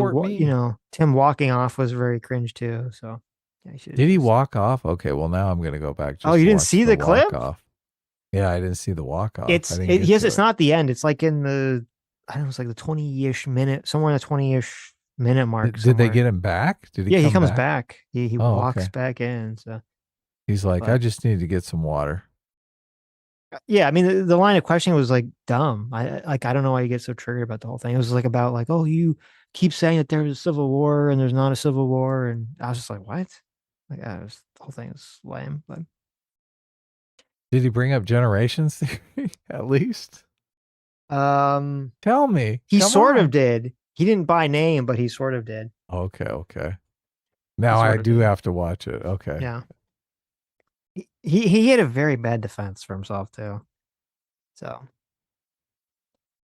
Tim walking off was very cringe too. So, did he walk off? Okay, well now I'm gonna go back. You didn't see the clip? Off. Yeah, I didn't see the walk off. It's not the end. It's like in the, I don't know, it's like the 20-ish minute, somewhere in the 20-ish minute mark. Did they get him back? Did he? He comes back. He walks back in. So he's like, I just need to get some water. Yeah, I mean the line of questioning was like dumb. I don't know why you get so triggered about the whole thing. It was like about like, oh, you keep saying that there's a civil war and there's not a civil war, and I was just like, what? Like, the whole thing is lame. But Did he bring up generations theory at least? Tell me. He Come sort on. of did. He didn't by name, but he sort of did. Okay. Now I do have to watch it. Okay. Yeah. He had a very bad defense for himself too. So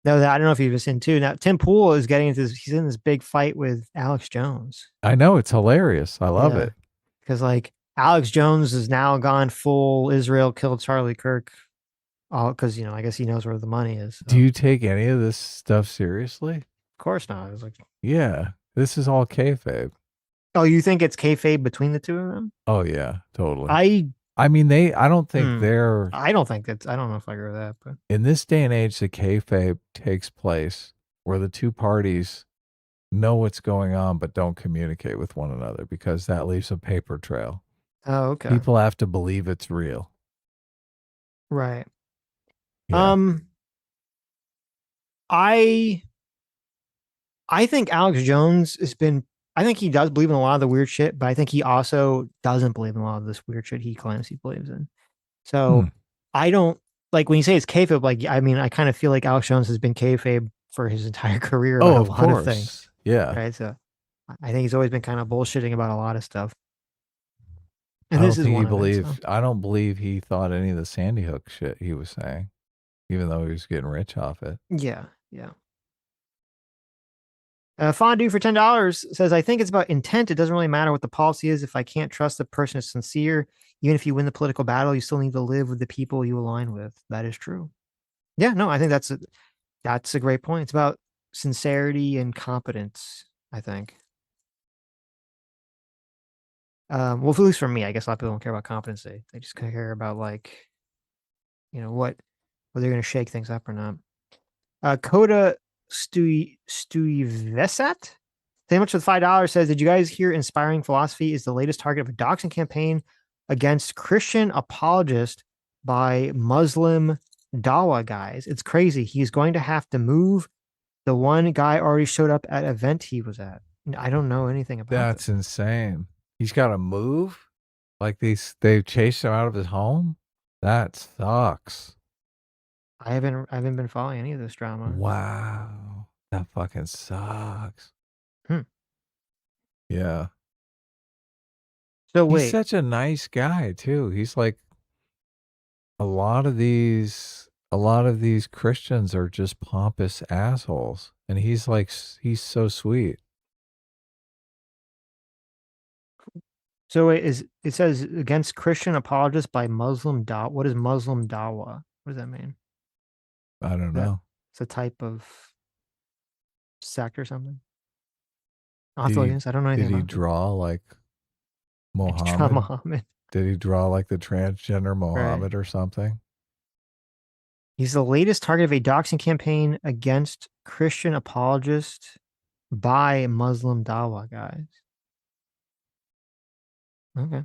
no, I don't know if you've seen too. Now Tim Pool is getting into he's in this big fight with Alex Jones. I know, it's hilarious. I love it. Because like Alex Jones has now gone full Israel killed Charlie Kirk. Because I guess he knows where the money is. So. Do you take any of this stuff seriously? Of course not. I was like, yeah, this is all kayfabe. Oh, you think it's kayfabe between the two of them? Oh yeah, totally. I mean, I don't think they're. I don't think that's. I don't know if I agree with that, but in this day and age, the kayfabe takes place where the two parties know what's going on but don't communicate with one another because that leaves a paper trail. Oh, okay. People have to believe it's real. Right. Yeah. I think Alex Jones has been. I think he does believe in a lot of the weird shit, but I think he also doesn't believe in a lot of this weird shit he claims he believes in. So I don't like when you say it's kayfabe. Like, I mean, I kind of feel like Alex Jones has been kayfabe for his entire career about a lot of things. Yeah. Right. So I think he's always been kind of bullshitting about a lot of stuff. And I this don't is think one he of it, believed. I don't believe he thought any of the Sandy Hook shit he was saying, even though he was getting rich off it. Yeah. Fondue for $10 says, I think it's about intent. It doesn't really matter what the policy is. If I can't trust the person is sincere, even if you win the political battle, you still need to live with the people you align with. That is true. Yeah, no, I think that's a great point. It's about sincerity and competence, I think. Well, at least for me, I guess a lot of people don't care about competency. They just care about whether they're going to shake things up or not. Coda Stuyvesat, thank you much for the $5, says, did you guys hear Inspiring Philosophy is the latest target of a doxing campaign against Christian apologist by Muslim Dawa guys? It's crazy. He's going to have to move. The one guy already showed up at an event he was at. I don't know anything about that. That's insane. He's got to move? Like they've chased him out of his home? That sucks. I haven't been following any of this drama. Wow. That fucking sucks. Yeah. So wait. He's such a nice guy too. He's like a lot of these Christians are just pompous assholes. And he's so sweet. So it says against Christian apologists by Muslim Dawa. What is Muslim Dawa? What does that mean? I don't know. It's a type of sect or something. I don't know anything. Did he draw like Muhammad? Did he draw like the transgender Muhammad or something? He's the latest target of a doxing campaign against Christian apologists by Muslim Dawa guys. Okay.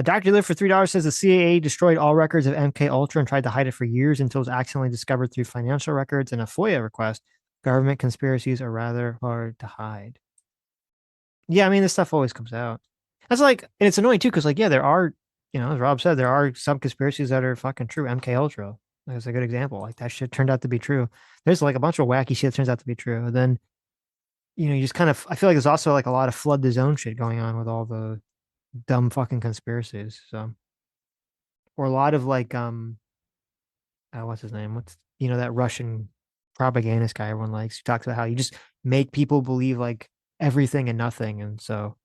Dr. Liv for $3 says the CIA destroyed all records of MK Ultra and tried to hide it for years until it was accidentally discovered through financial records and a FOIA request. Government conspiracies are rather hard to hide. Yeah, I mean, this stuff always comes out. That's and it's annoying too, because there are, as Rob said, there are some conspiracies that are fucking true. MK Ultra is a good example. Like that shit turned out to be true. There's a bunch of wacky shit that turns out to be true. And then, you just kind of, I feel like there's also a lot of flood the zone shit going on with all the dumb fucking conspiracies. So, or a lot of what's his name? That Russian propagandist guy everyone likes, who talks about how you just make people believe everything and nothing. And so,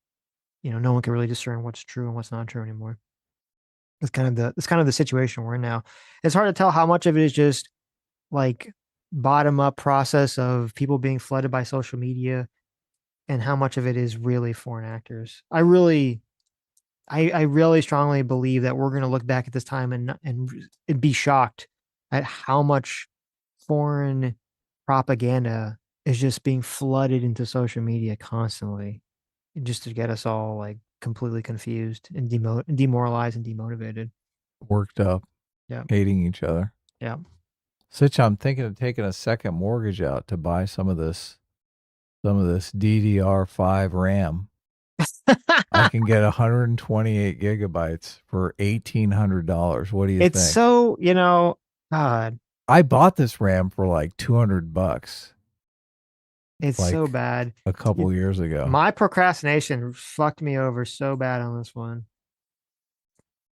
no one can really discern what's true and what's not true anymore. It's kind of the situation we're in now. It's hard to tell how much of it is just bottom up process of people being flooded by social media and how much of it is really foreign actors. I really strongly believe that we're going to look back at this time and be shocked at how much foreign propaganda is just being flooded into social media constantly, just to get us all completely confused and demoralized and demotivated, worked up, hating each other. Yeah. Sitch, I'm thinking of taking a second mortgage out to buy some of this DDR5 RAM. I can get 128 gigabytes for $1,800. What do you It's think? so, God. I bought this RAM for like $200. It's like so bad. A couple years ago. My procrastination fucked me over so bad on this one.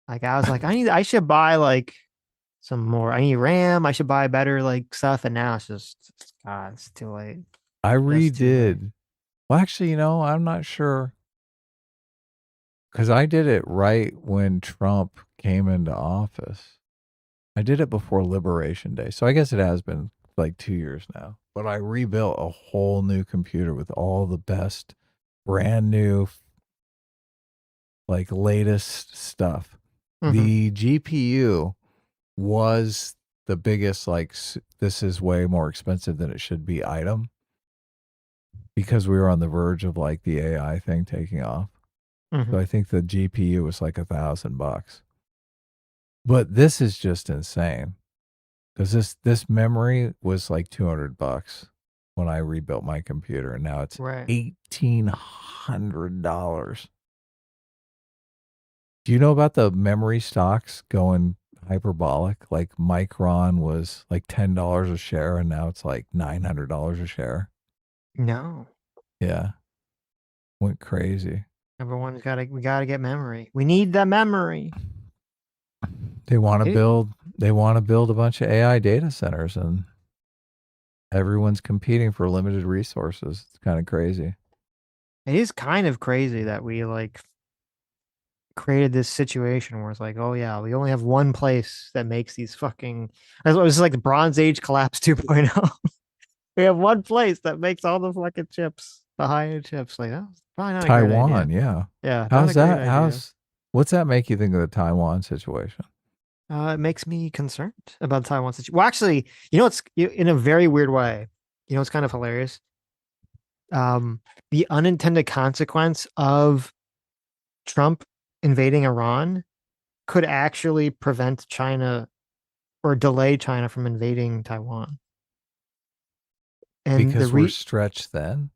Like I was like, I should buy like some more. I need RAM. I should buy better like stuff. And now it's just, God, it's too late. I redid. Well, actually, I'm not sure. Because I did it right when Trump came into office. I did it before Liberation Day. So I guess it has been like 2 years now. But I rebuilt a whole new computer with all the best, brand new, like latest stuff. The GPU was the biggest, like, this is way more expensive than it should be item. Because we were on the verge of like the AI thing taking off. So I think the GPU was like $1,000. But this is just insane. Because this memory was like $200 when I rebuilt my computer, and now it's $1,800. Do you know about the memory stocks going hyperbolic? Like Micron was like $10 a share, and now it's like $900 a share. No. Yeah. Went crazy. We gotta get memory. We need the memory. They want to build a bunch of AI data centers, and everyone's competing for limited resources. It's kind of crazy. It is kind of crazy that we like created this situation where it's like, oh yeah, we only have one place that makes these fucking. It was like the Bronze Age collapse 2.0. We have one place that makes all the fucking chips, the high-end chips. Like that's probably not Taiwan, a great idea. yeah. Yeah. How's that? What's that make you think of the Taiwan situation? It makes me concerned about the Taiwan situation. Well, actually, it's in a very weird way. It's kind of hilarious. The unintended consequence of Trump invading Iran could actually prevent China or delay China from invading Taiwan. And because we're stretched then?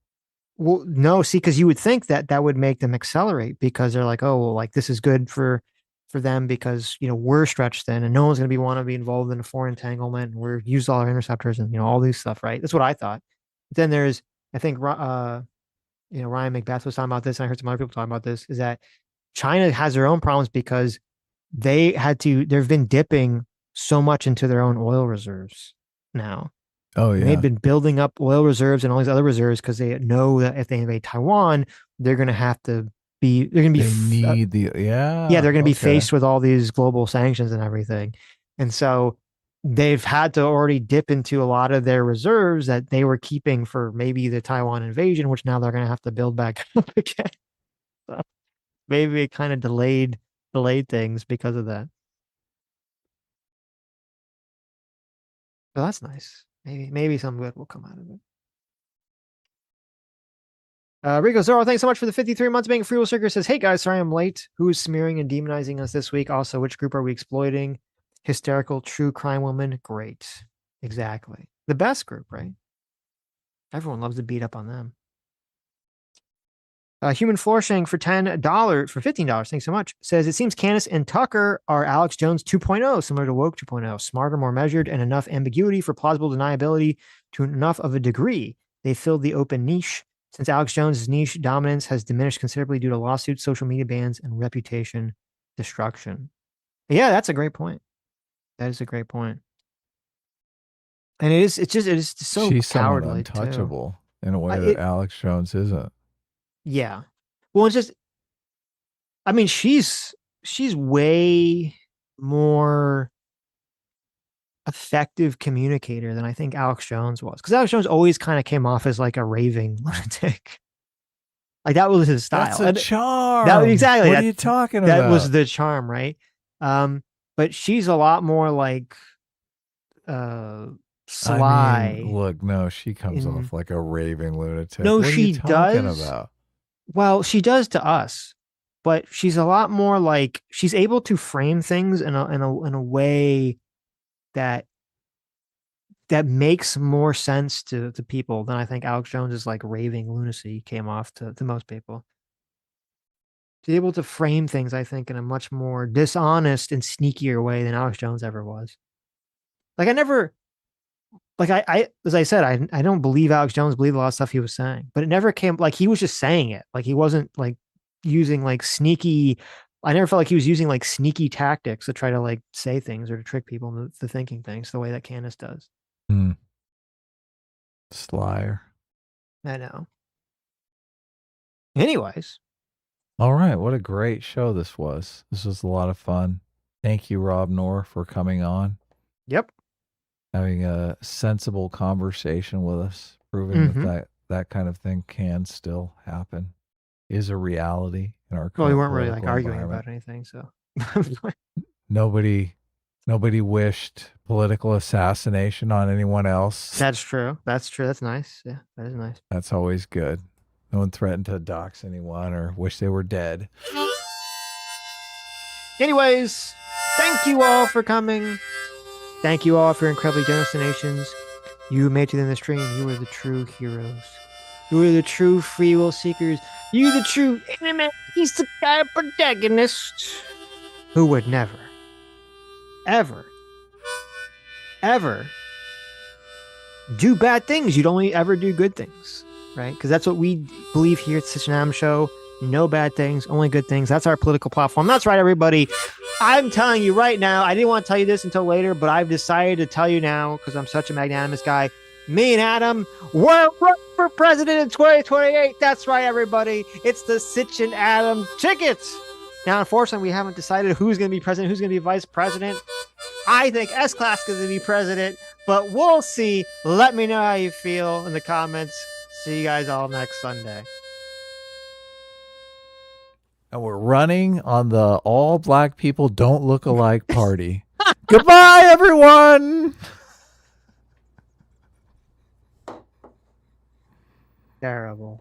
Well, no, see, because you would think that would make them accelerate because they're like, oh, well, like this is good for them because we're stretched thin and no one's going to want to be involved in a foreign entanglement and we're used all our interceptors and all these stuff, right? That's what I thought. But then there's, I think, Ryan McBeth was talking about this, and I heard some other people talking about this. Is that China has their own problems because they've been dipping so much into their own oil reserves now. Oh yeah, and they've been building up oil reserves and all these other reserves because they know that if they invade Taiwan, they're going to have to be. They're going to be. They're going to be faced with all these global sanctions and everything, and so they've had to already dip into a lot of their reserves that they were keeping for maybe the Taiwan invasion, which now they're going to have to build back up again. So maybe it kind of delayed things because of that. So that's nice. Maybe some good will come out of it. Rico Zorro, thanks so much for the 53 months being a free will circuit. Says, hey guys, sorry I'm late. Who is smearing and demonizing us this week? Also, which group are we exploiting? Hysterical true crime woman. Great. Exactly. The best group, right? Everyone loves to beat up on them. Human Flourishing for $15. Thanks so much. Says, it seems Candace and Tucker are Alex Jones 2.0, similar to Woke 2.0. Smarter, more measured, and enough ambiguity for plausible deniability to enough of a degree. They filled the open niche. Since Alex Jones' niche dominance has diminished considerably due to lawsuits, social media bans, and reputation destruction. Yeah, that's a great point. That is a great point. And it is so She's cowardly, untouchable in a way that Alex Jones isn't. Yeah. Well, it's just, I mean, she's way more effective communicator than I think Alex Jones was. Because Alex Jones always kind of came off as like a raving lunatic. Like that was his style. That's a charm. Exactly. What are you talking about? That was the charm, right? But she's a lot more like sly. I mean, look, no, she comes off like a raving lunatic. No, what she are you talking does. about? Well, she does to us, but she's a lot more like she's able to frame things in a way that makes more sense to people than I think Alex Jones's like raving lunacy came off to most people. able to frame things, I think, in a much more dishonest and sneakier way than Alex Jones ever was. Like I never, like I as I said, I don't believe Alex Jones believed a lot of stuff he was saying, but it never came like he was just saying it. Like he wasn't like using like sneaky. I never felt like he was using like sneaky tactics to try to like say things or to trick people into thinking things the way that Candace does. Slyer. I know. Anyways. All right. What a great show this was. This was a lot of fun. Thank you, Rob Noor, for coming on. Yep. Having a sensible conversation with us, proving that kind of thing can still happen, is a reality in our Well, we current weren't really like political arguing environment. about anything, so Nobody wished political assassination on anyone else. That's true. That's true. That's nice. Yeah, that is nice. That's always good. No one threatened to dox anyone or wish they were dead. Anyways, thank you all for coming. Thank you all for your incredibly generous donations. You made it to the end of the stream. You are the true heroes. You are the true free will seekers. You are the true internet isekai protagonists who would never, ever, ever do bad things. You'd only ever do good things, right? Because that's what we believe here at Sitch and Adam Show. No bad things, only good things. That's our political platform. That's right, everybody. I'm telling you right now, I didn't want to tell you this until later, but I've decided to tell you now because I'm such a magnanimous guy. Me and Adam, we're running for president in 2028. That's right, everybody. It's the Sitch and Adam tickets. Now, unfortunately, we haven't decided who's going to be president, who's going to be vice president. I think S-Class is going to be president, but we'll see. Let me know how you feel in the comments. See you guys all next Sunday. And we're running on the all black people don't look alike party. Goodbye, everyone. Terrible.